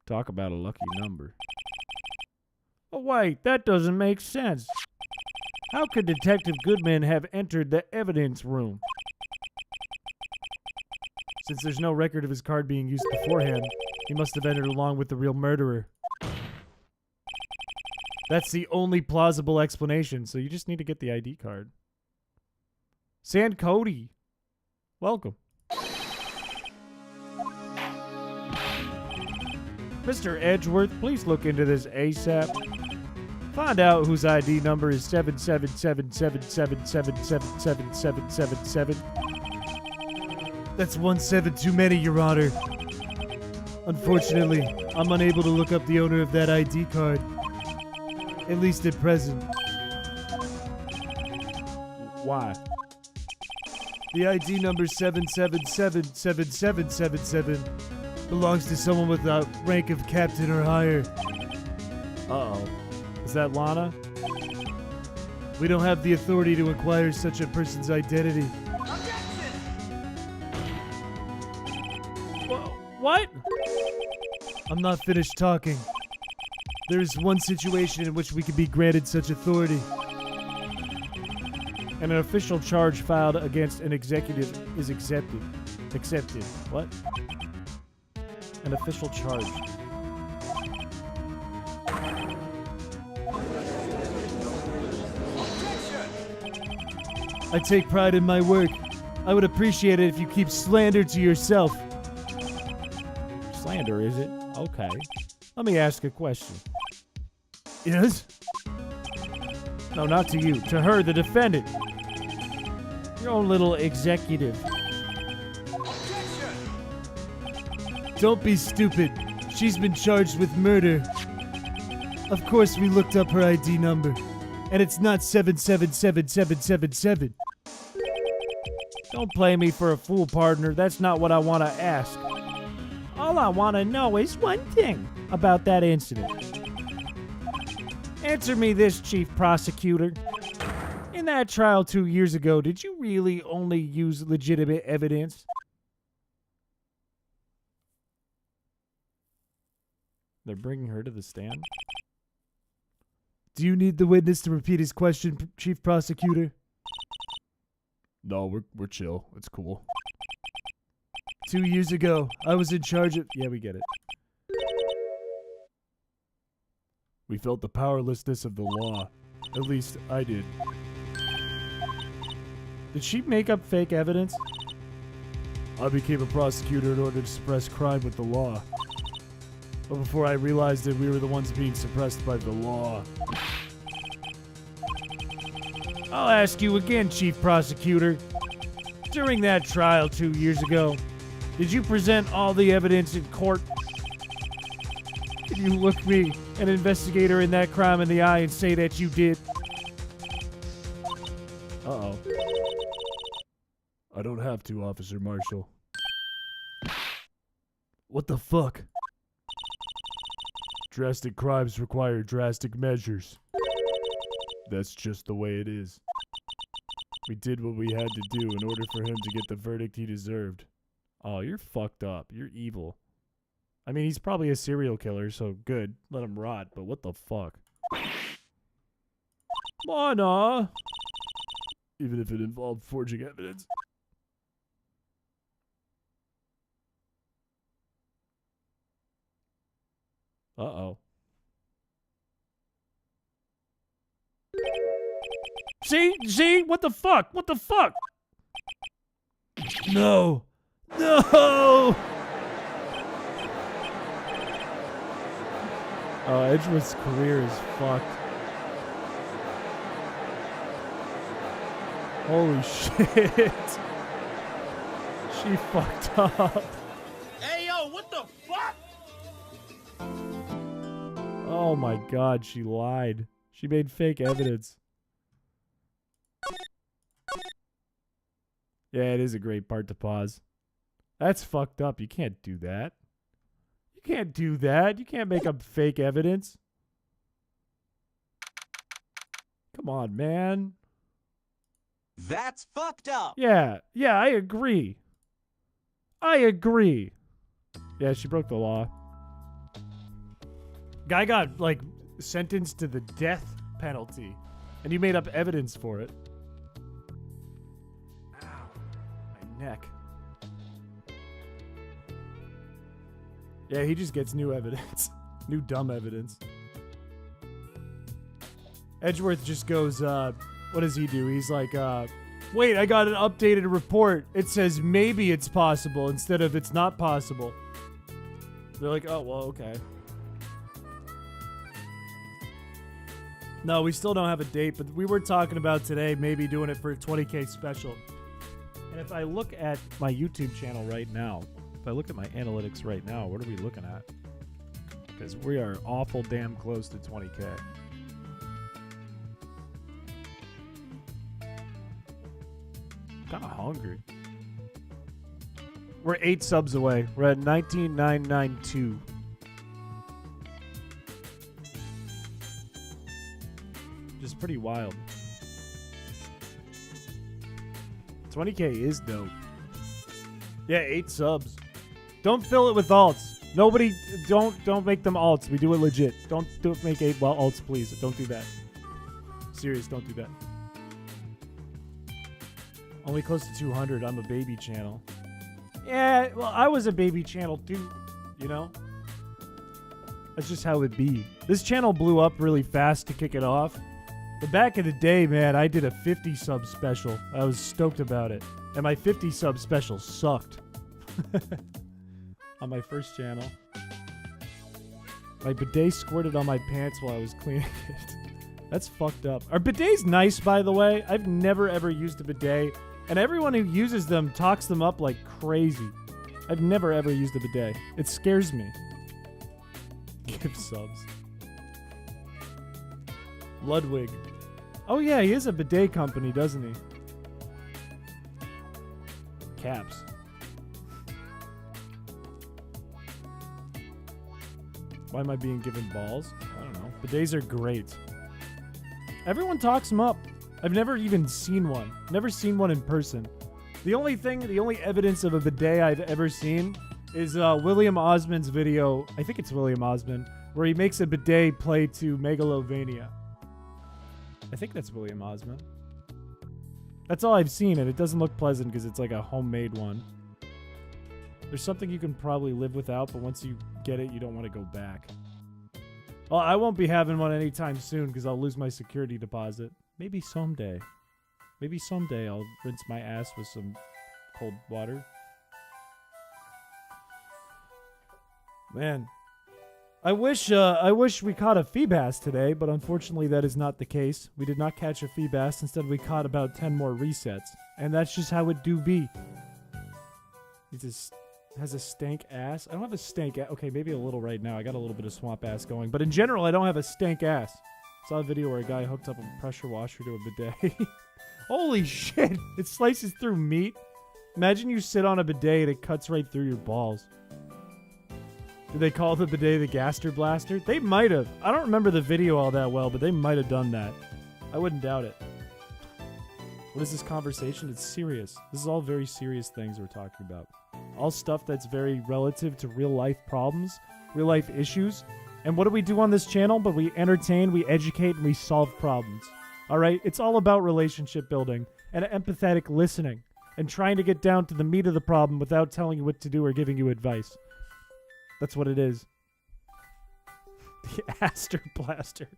Talk about a lucky number. Oh, wait, that doesn't make sense. How could Detective Goodman have entered the evidence room? Since there's no record of his card being used beforehand, he must have entered along with the real murderer. That's the only plausible explanation, so you just need to get the ID card. Sand Cody, welcome. Mr. Edgeworth, please look into this ASAP. Find out whose ID number is 77777777777. That's 17 too many, Your Honor. Unfortunately, I'm unable to look up the owner of that ID card. At least at present. Why? The ID number 7777777 belongs to someone with a rank of captain or higher. Uh-oh. Is that Lana? We don't have the authority to acquire such a person's identity. What? I'm not finished talking. There is one situation in which we can be granted such authority. And an official charge filed against an executive is accepted. Accepted. What? An official charge. I take pride in my work. I would appreciate it if you keep slander to yourself. Slander, is it? Okay. Let me ask a question. Yes? No, not to you. To her, the defendant. Your own little executive. Don't be stupid. She's been charged with murder. Of course, we looked up her ID number. And it's not 777777. Don't play me for a fool, partner. That's not what I want to ask. All I want to know is one thing about that incident. Answer me this, Chief Prosecutor. In that trial 2 years ago, did you really only use legitimate evidence? They're bringing her to the stand? Do you need the witness to repeat his question, Chief Prosecutor? No, we're chill. It's cool. 2 years ago, I was in charge of... Yeah, we get it. We felt the powerlessness of the law. At least, I did. Did she make up fake evidence? I became a prosecutor in order to suppress crime with the law. But before I realized it, we were the ones being suppressed by the law. I'll ask you again, Chief Prosecutor. During that trial 2 years ago, did you present all the evidence in court? Can you look me, an investigator in that crime, in the eye and say that you did? Uh-oh. I don't have to, Officer Marshall. What the fuck? Drastic crimes require drastic measures. That's just the way it is. We did what we had to do in order for him to get the verdict he deserved. Oh, you're fucked up. You're evil. I mean, he's probably a serial killer, so good. Let him rot, but what the fuck? Mana! Even if it involved forging evidence. Uh-oh. See? What the fuck? What the fuck? No! No! Oh, Edgeworth's career is fucked. Holy shit. She fucked up. Hey, yo, what the fuck? Oh my god, she lied. She made fake evidence. Yeah, it is a great part to pause. That's fucked up. You can't do that. You can't do that. You can't make up fake evidence. Come on, man. That's fucked up. Yeah, I agree. Yeah, she broke the law. Guy got, like, sentenced to the death penalty. And you made up evidence for it. Ow. My neck. Yeah, he just gets new evidence. New dumb evidence. Edgeworth just goes, what does he do? He's like, wait, I got an updated report. It says maybe it's possible instead of it's not possible. They're like, oh, well, okay. No, we still don't have a date, but we were talking about today maybe doing it for a 20K special. And if I look at my YouTube channel right now, if I look at my analytics right now, what are we looking at? Because we are awful damn close to 20K. Kind of hungry. We're 8 subs away. We're at 19,992. Just pretty wild. 20K is dope. Yeah, 8 subs. Don't fill it with alts. Nobody, don't make them alts. We do it legit. Don't make 8 alts, please. Don't do that. Serious, don't do that. Only close to 200. I'm a baby channel. Yeah, well, I was a baby channel too, you know? That's just how it be. This channel blew up really fast to kick it off. But back in the day, man, I did a 50 sub special. I was stoked about it. And my 50 sub special sucked. On my first channel. My bidet squirted on my pants while I was cleaning it. That's fucked up. Are bidets nice, by the way? I've never ever used a bidet. And everyone who uses them talks them up like crazy. I've never ever used a bidet. It scares me. Give subs. Ludwig. Oh yeah, he is a bidet company, doesn't he? Caps. Why am I being given balls? I don't know. Bidets are great. Everyone talks them up. I've never even seen one. Never seen one in person. The only evidence of a bidet I've ever seen is William Osmond's video. I think it's William Osmond, where he makes a bidet play to Megalovania. I think that's William Osmond. That's all I've seen, and it doesn't look pleasant because it's like a homemade one. There's something you can probably live without, but once you get it, you don't want to go back. Well, I won't be having one anytime soon because I'll lose my security deposit. Maybe someday. Maybe someday I'll rinse my ass with some cold water. Man. I wish we caught a Feebas today, but unfortunately that is not the case. We did not catch a Feebas. Instead, we caught about 10 more resets. And that's just how it do be. It just has a stank ass. I don't have a stank ass. Okay, maybe a little right now. I got a little bit of swamp ass going. But in general, I don't have a stank ass. Saw a video where a guy hooked up a pressure washer to a bidet. Holy shit! It slices through meat. Imagine you sit on a bidet and it cuts right through your balls. Did they call the bidet the Gaster Blaster? They might have. I don't remember the video all that well, but they might have done that. I wouldn't doubt it. What is this conversation? It's serious. This is all very serious things we're talking about. All stuff that's very relative to real life problems, real life issues. And what do we do on this channel? But we entertain, we educate, and we solve problems. Alright? It's all about relationship building and empathetic listening and trying to get down to the meat of the problem without telling you what to do or giving you advice. That's what it is. The Aster Blaster.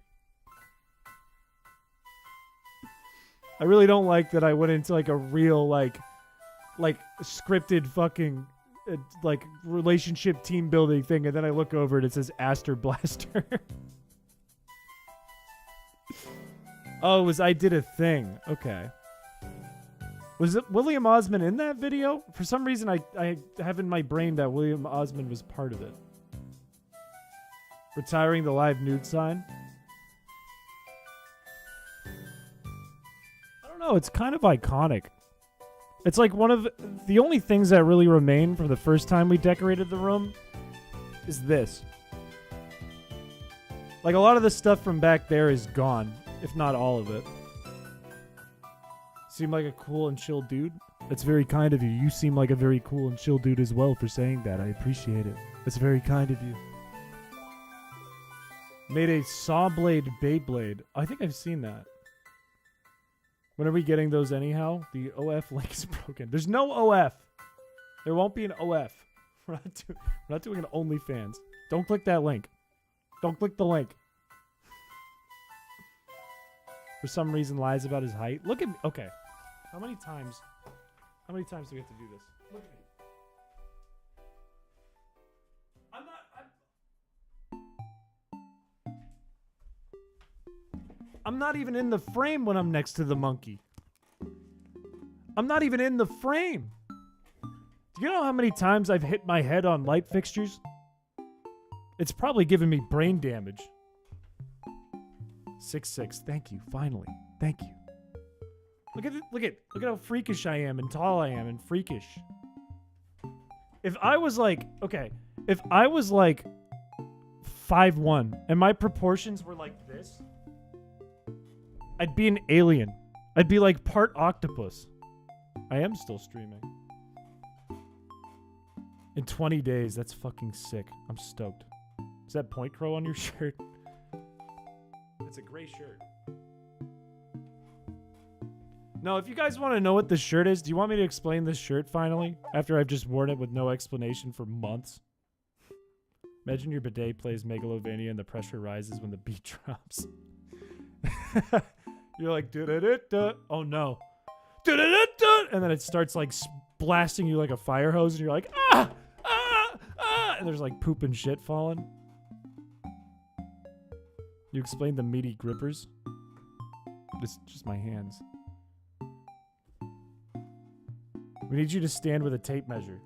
I really don't like that I went into like a real like scripted fucking like relationship team building thing, and then I look over and it says Aster Blaster. Oh, it was I did a thing. Okay. Was it William Osmond in that video? For some reason, I have in my brain that William Osmond was part of it. Retiring the live nude sign? I don't know. It's kind of iconic. It's like one of the only things that really remain from the first time we decorated the room is this. Like a lot of the stuff from back there is gone, if not all of it. Seem like a cool and chill dude? That's very kind of you. You seem like a very cool and chill dude as well for saying that. I appreciate it. That's very kind of you. Made a saw blade Beyblade. I think I've seen that. When are we getting those anyhow? The OF link is broken. There's no OF. There won't be an OF. We're not doing an OnlyFans. Don't click that link. Don't click the link. For some reason lies about his height. Look at me. Okay. How many times do we have to do this? Look at me. I'm not even in the frame when I'm next to the monkey. I'm not even in the frame. Do you know how many times I've hit my head on light fixtures? It's probably given me brain damage. 6'6". Thank you. Finally. Thank you. Look at how freakish I am and tall I am and freakish. If I was like 5'1" and my proportions were like this, I'd be an alien. I'd be like part octopus. I am still streaming. In 20 days, that's fucking sick. I'm stoked. Is that Point Crow on your shirt? It's a gray shirt. No, if you guys want to know what this shirt is, do you want me to explain this shirt finally? After I've just worn it with no explanation for months? Imagine your bidet plays Megalovania and the pressure rises when the beat drops. You're like, da-da-da-da. Oh no. Da-da-da-da. And then it starts like blasting you like a fire hose, and you're like, ah! Ah! Ah! And there's like poop and shit falling. You explained the meaty grippers? It's just my hands. We need you to stand with a tape measure.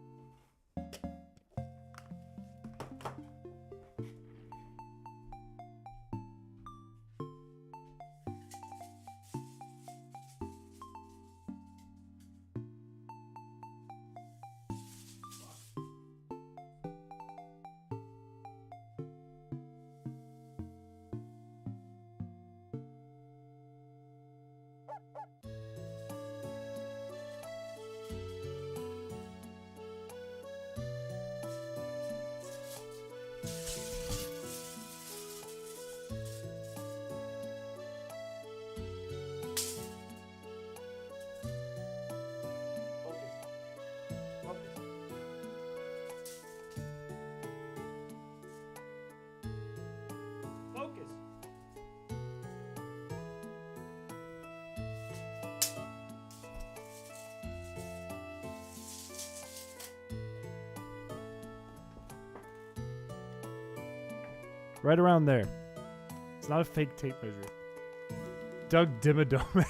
Right around there. It's not a fake tape measure. Doug Dimmadome.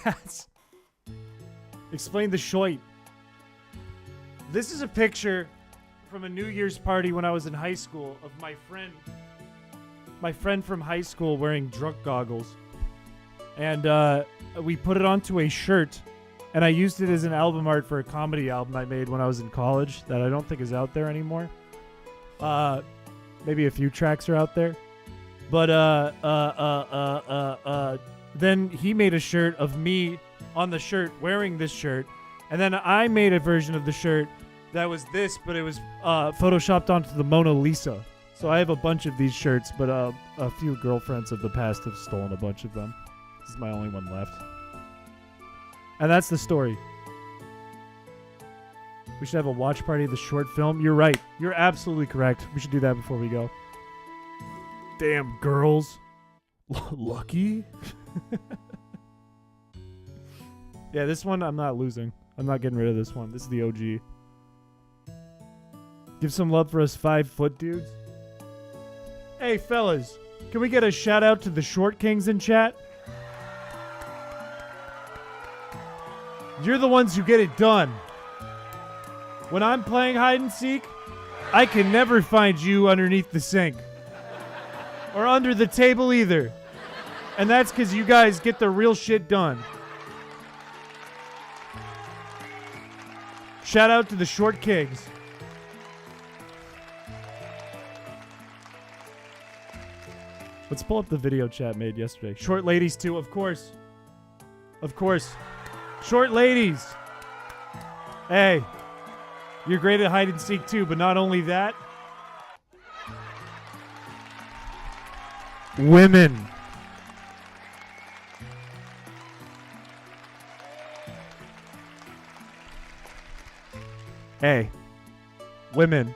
Explain the shoit. This is a picture from a New Year's party when I was in high school of my friend from high school wearing drunk goggles. And we put it onto a shirt, and I used it as an album art for a comedy album I made when I was in college that I don't think is out there anymore. Maybe a few tracks are out there. But then he made a shirt of me on the shirt wearing this shirt, and then I made a version of the shirt that was this, but it was photoshopped onto the Mona Lisa. So I have a bunch of these shirts, but a few girlfriends of the past have stolen a bunch of them. This is my only one left. And that's the story. We should have a watch party of the short film. You're right. You're absolutely correct. We should do that before we go. Damn girls. Lucky? Yeah, this one I'm not losing. I'm not getting rid of this one. This is the OG. Give some love for us 5-foot dudes. Hey, fellas. Can we get a shout out to the short kings in chat? You're the ones who get it done. When I'm playing hide and seek, I can never find you underneath the sink. Or under the table either. And that's because you guys get the real shit done. Shout out to the short kings. Let's pull up the video chat made yesterday. Short ladies too, of course. Of course. Short ladies. Hey. You're great at hide and seek too, but not only that. Women. Hey. Women.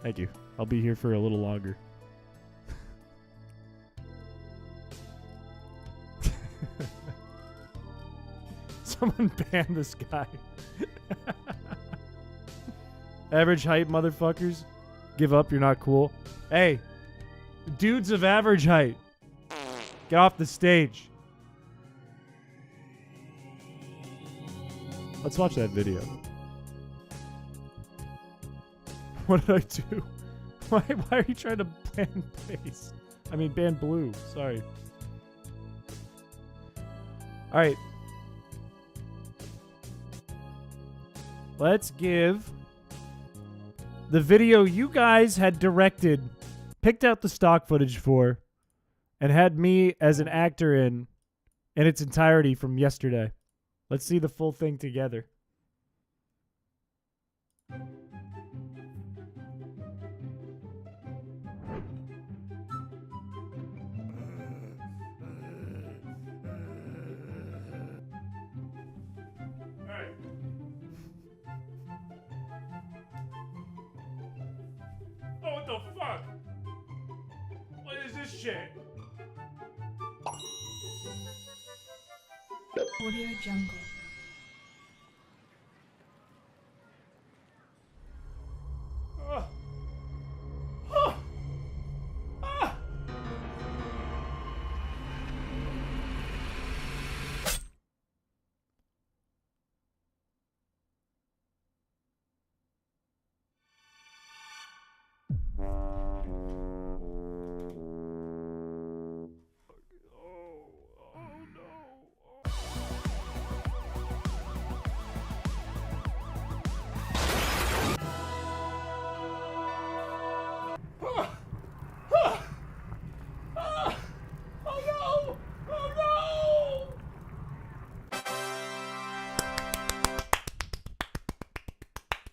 Thank you. I'll be here for a little longer. Someone ban this guy. Average height, motherfuckers. Give up, you're not cool. Hey, dudes of average height. Get off the stage. Let's watch that video. What did I do? Why are you trying to ban bass? I mean, ban blue. Sorry. All right. Let's give the video you guys had directed, picked out the stock footage for, and had me as an actor in its entirety from yesterday. Let's see the full thing together. Oh, what the fuck? What is this shit? Audio Jungle.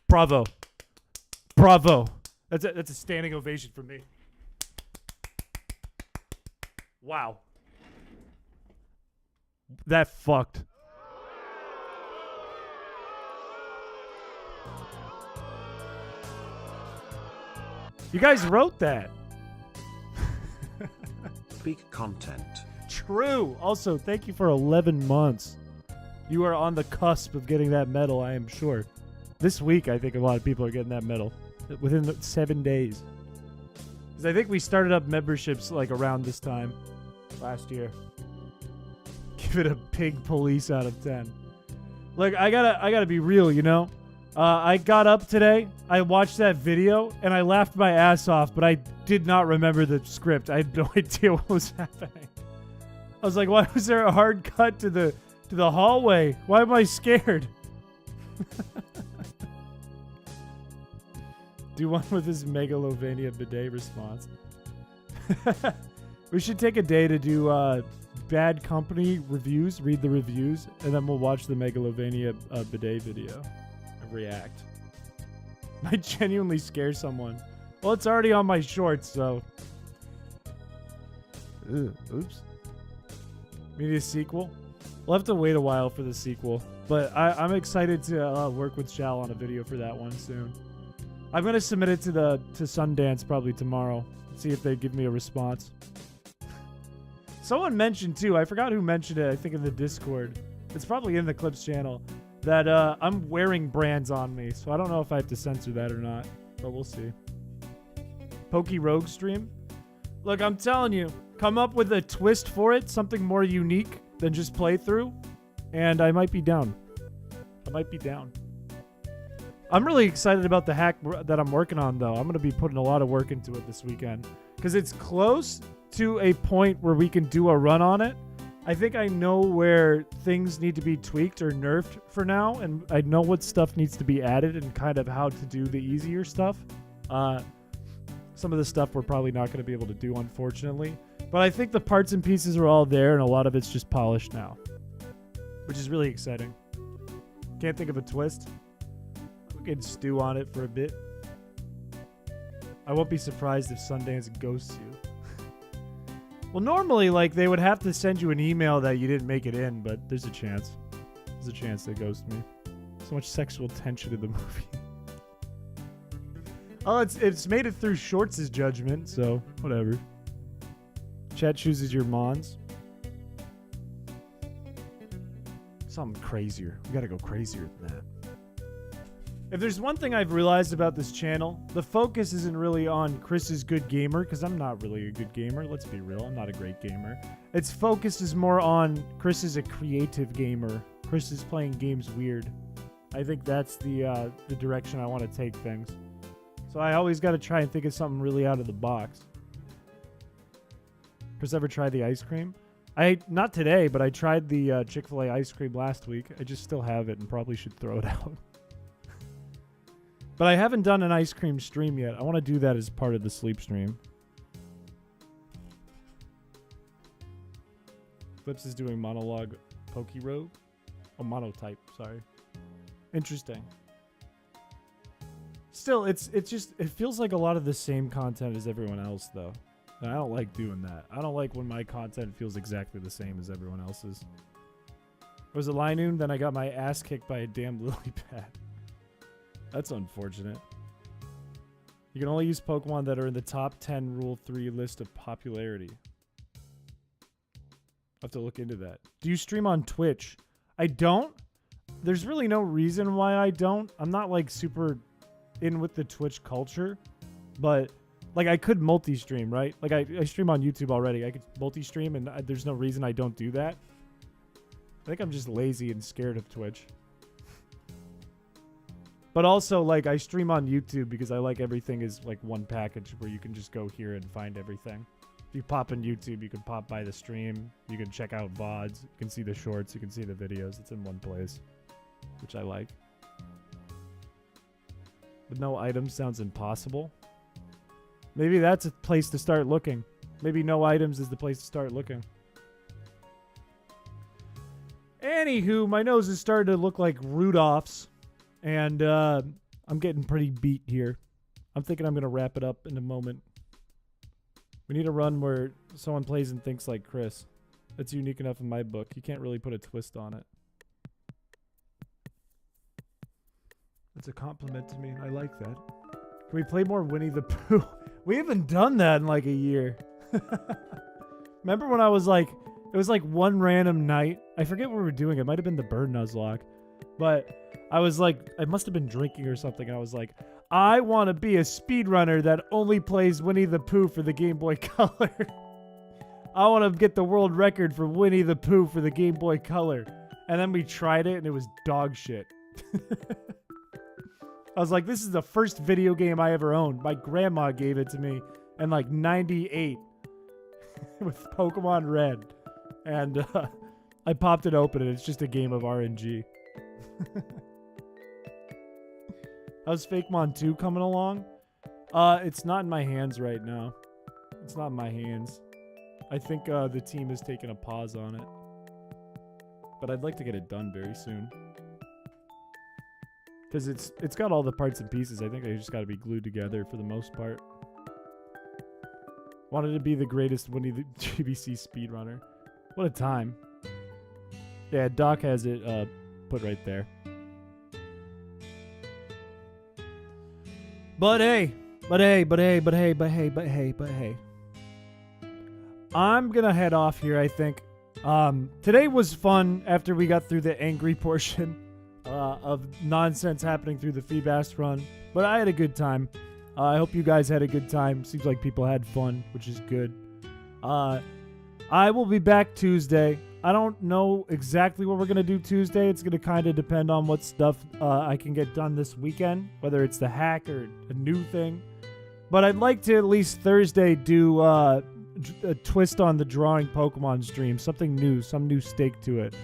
Bravo. Bravo. That's a standing ovation for me. Wow. That fucked. You guys wrote that. Peak content. True. Also, thank you for 11 months. You are on the cusp of getting that medal, I am sure. This week, I think a lot of people are getting that medal. Within 7 days. Because I think we started up memberships like around this time last year. Give it a pig police out of 10. Look, I gotta be real, you know? I got up today, I watched that video, and I laughed my ass off, but I did not remember the script. I had no idea what was happening. I was like, why was there a hard cut to the hallway? Why am I scared? Do one with his Megalovania bidet response. We should take a day to do Bad Company reviews, read the reviews, and then we'll watch the Megalovania bidet video and react. Might genuinely scare someone. Well, it's already on my shorts, so... Ugh, oops. Maybe a sequel? We'll have to wait a while for the sequel. But I'm excited to work with Shal on a video for that one soon. I'm going to submit it to Sundance probably tomorrow. See if they give me a response. Someone mentioned, too, I forgot who mentioned it, I think in the Discord. It's probably in the Clips channel. That I'm wearing brands on me, so I don't know if I have to censor that or not. But we'll see. Pokey Rogue stream? Look, I'm telling you, come up with a twist for it, something more unique than just playthrough, and I might be down. I might be down. I'm really excited about the hack that I'm working on, though. I'm going to be putting a lot of work into it this weekend. Because it's close to a point where we can do a run on it. I think I know where things need to be tweaked or nerfed for now. And I know what stuff needs to be added and kind of how to do the easier stuff. Some of the stuff we're probably not going to be able to do, unfortunately. But I think the parts and pieces are all there, and a lot of it's just polished now. Which is really exciting. Can't think of a twist. We can stew on it for a bit. I won't be surprised if Sundance ghosts you. Well, normally, like, they would have to send you an email that you didn't make it in, but there's a chance. There's a chance they ghost me. So much sexual tension in the movie. Oh, it's made it through Shorts' judgment, so whatever. Chat chooses your mons. Something crazier. We gotta go crazier than that. If there's one thing I've realized about this channel, the focus isn't really on Chris is good gamer, because I'm not really a good gamer. Let's be real, I'm not a great gamer. Its focus is more on Chris is a creative gamer. Chris is playing games weird. I think that's the direction I want to take things. So I always got to try and think of something really out of the box. Chris ever tried the ice cream? Not today, but I tried the Chick-fil-A ice cream last week. I just still have it and probably should throw it out. But I haven't done an ice cream stream yet. I want to do that as part of the sleep stream. Flips is doing monologue Pokey Rogue. Oh, monotype, sorry. Interesting. Still, it feels like a lot of the same content as everyone else, though. And I don't like doing that. I don't like when my content feels exactly the same as everyone else's. I was a Linoon, then I got my ass kicked by a damn lily pad. That's unfortunate. You can only use Pokemon that are in the top 10 Rule 3 list of popularity. I'll have to look into that. Do you stream on Twitch? I don't. There's really no reason why I don't. I'm not like super in with the Twitch culture, but like I could multi-stream, right? Like I stream on YouTube already. I could multi-stream, and there's no reason I don't do that. I think I'm just lazy and scared of Twitch. But also, like, I stream on YouTube because I like everything is like one package where you can just go here and find everything. If you pop in YouTube, you can pop by the stream. You can check out VODs. You can see the shorts. You can see the videos. It's in one place, which I like. But no items sounds impossible. Maybe that's a place to start looking. Maybe no items is the place to start looking. Anywho, my nose is starting to look like Rudolph's. And I'm getting pretty beat here. I'm thinking I'm going to wrap it up in a moment. We need a run where someone plays and thinks like Chris. That's unique enough in my book. You can't really put a twist on it. That's a compliment to me. I like that. Can we play more Winnie the Pooh? We haven't done that in like a year. Remember when I was like, it was like one random night. I forget what we were doing. It might have been the Bird Nuzlocke. But I was like, I must have been drinking or something. And I was like, I want to be a speedrunner that only plays Winnie the Pooh for the Game Boy Color. I want to get the world record for Winnie the Pooh for the Game Boy Color. And then we tried it and it was dog shit. I was like, this is the first video game I ever owned. My grandma gave it to me in like 98 with Pokemon Red. And I popped it open and it's just a game of RNG. How's Fakemon 2 coming along? It's not in my hands right now. It's not in my hands. I think the team has taken a pause on it. But I'd like to get it done very soon. Because it's got all the parts and pieces. I think they just got to be glued together for the most part. Wanted to be the greatest Winnie the GBC speedrunner. What a time. Yeah, Doc has it put right there. But hey. I'm gonna head off here, I think. Today was fun after we got through the angry portion of nonsense happening through the Feebas run. But I had a good time. I hope you guys had a good time. Seems like people had fun, which is good. I will be back Tuesday. I don't know exactly what we're going to do Tuesday. It's going to kind of depend on what stuff I can get done this weekend, whether it's the hack or a new thing. But I'd like to at least Thursday do a twist on the drawing Pokemon stream, something new, some new stake to it.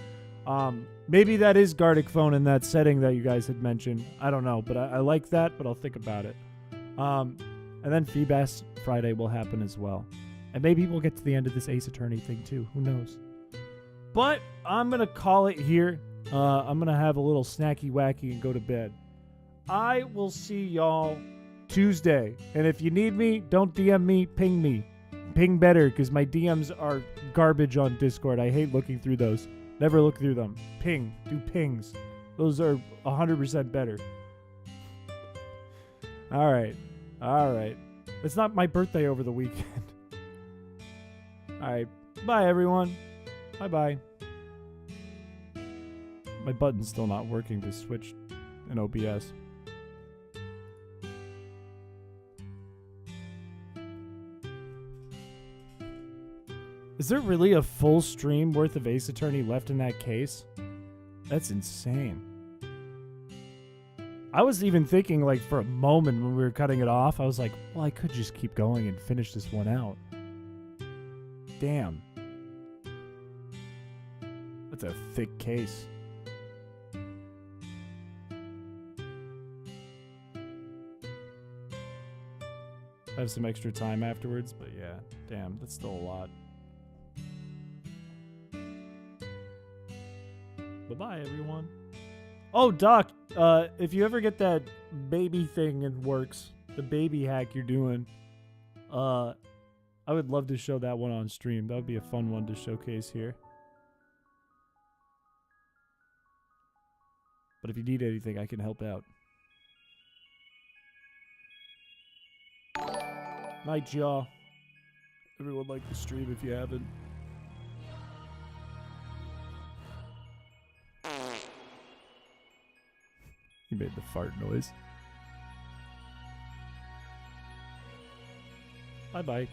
Maybe that is Gartic Phone in that setting that you guys had mentioned. I don't know, but I like that, but I'll think about it. And then Feebas Friday will happen as well. And maybe we'll get to the end of this Ace Attorney thing too. Who knows? But I'm going to call it here. I'm going to have a little snacky wacky and go to bed. I will see y'all Tuesday. And if you need me, don't DM me, ping me. Ping better, because my DMs are garbage on Discord. I hate looking through those. Never look through them. Ping. Do pings. Those are 100% better. All right. It's not my birthday over the weekend. All right. Bye, everyone. Bye-bye. My button's still not working to switch in OBS. Is there really a full stream worth of Ace Attorney left in that case? That's insane. I was even thinking, like, for a moment when we were cutting it off, I was like, well, I could just keep going and finish this one out. Damn. That's a thick case. I have some extra time afterwards, but yeah, damn, that's still a lot. Bye-bye, everyone. Oh, Doc, if you ever get that baby thing and works, the baby hack you're doing, I would love to show that one on stream. That would be a fun one to showcase here. But if you need anything, I can help out. Night, y'all. Everyone like the stream if you haven't. He made the fart noise. Bye-bye.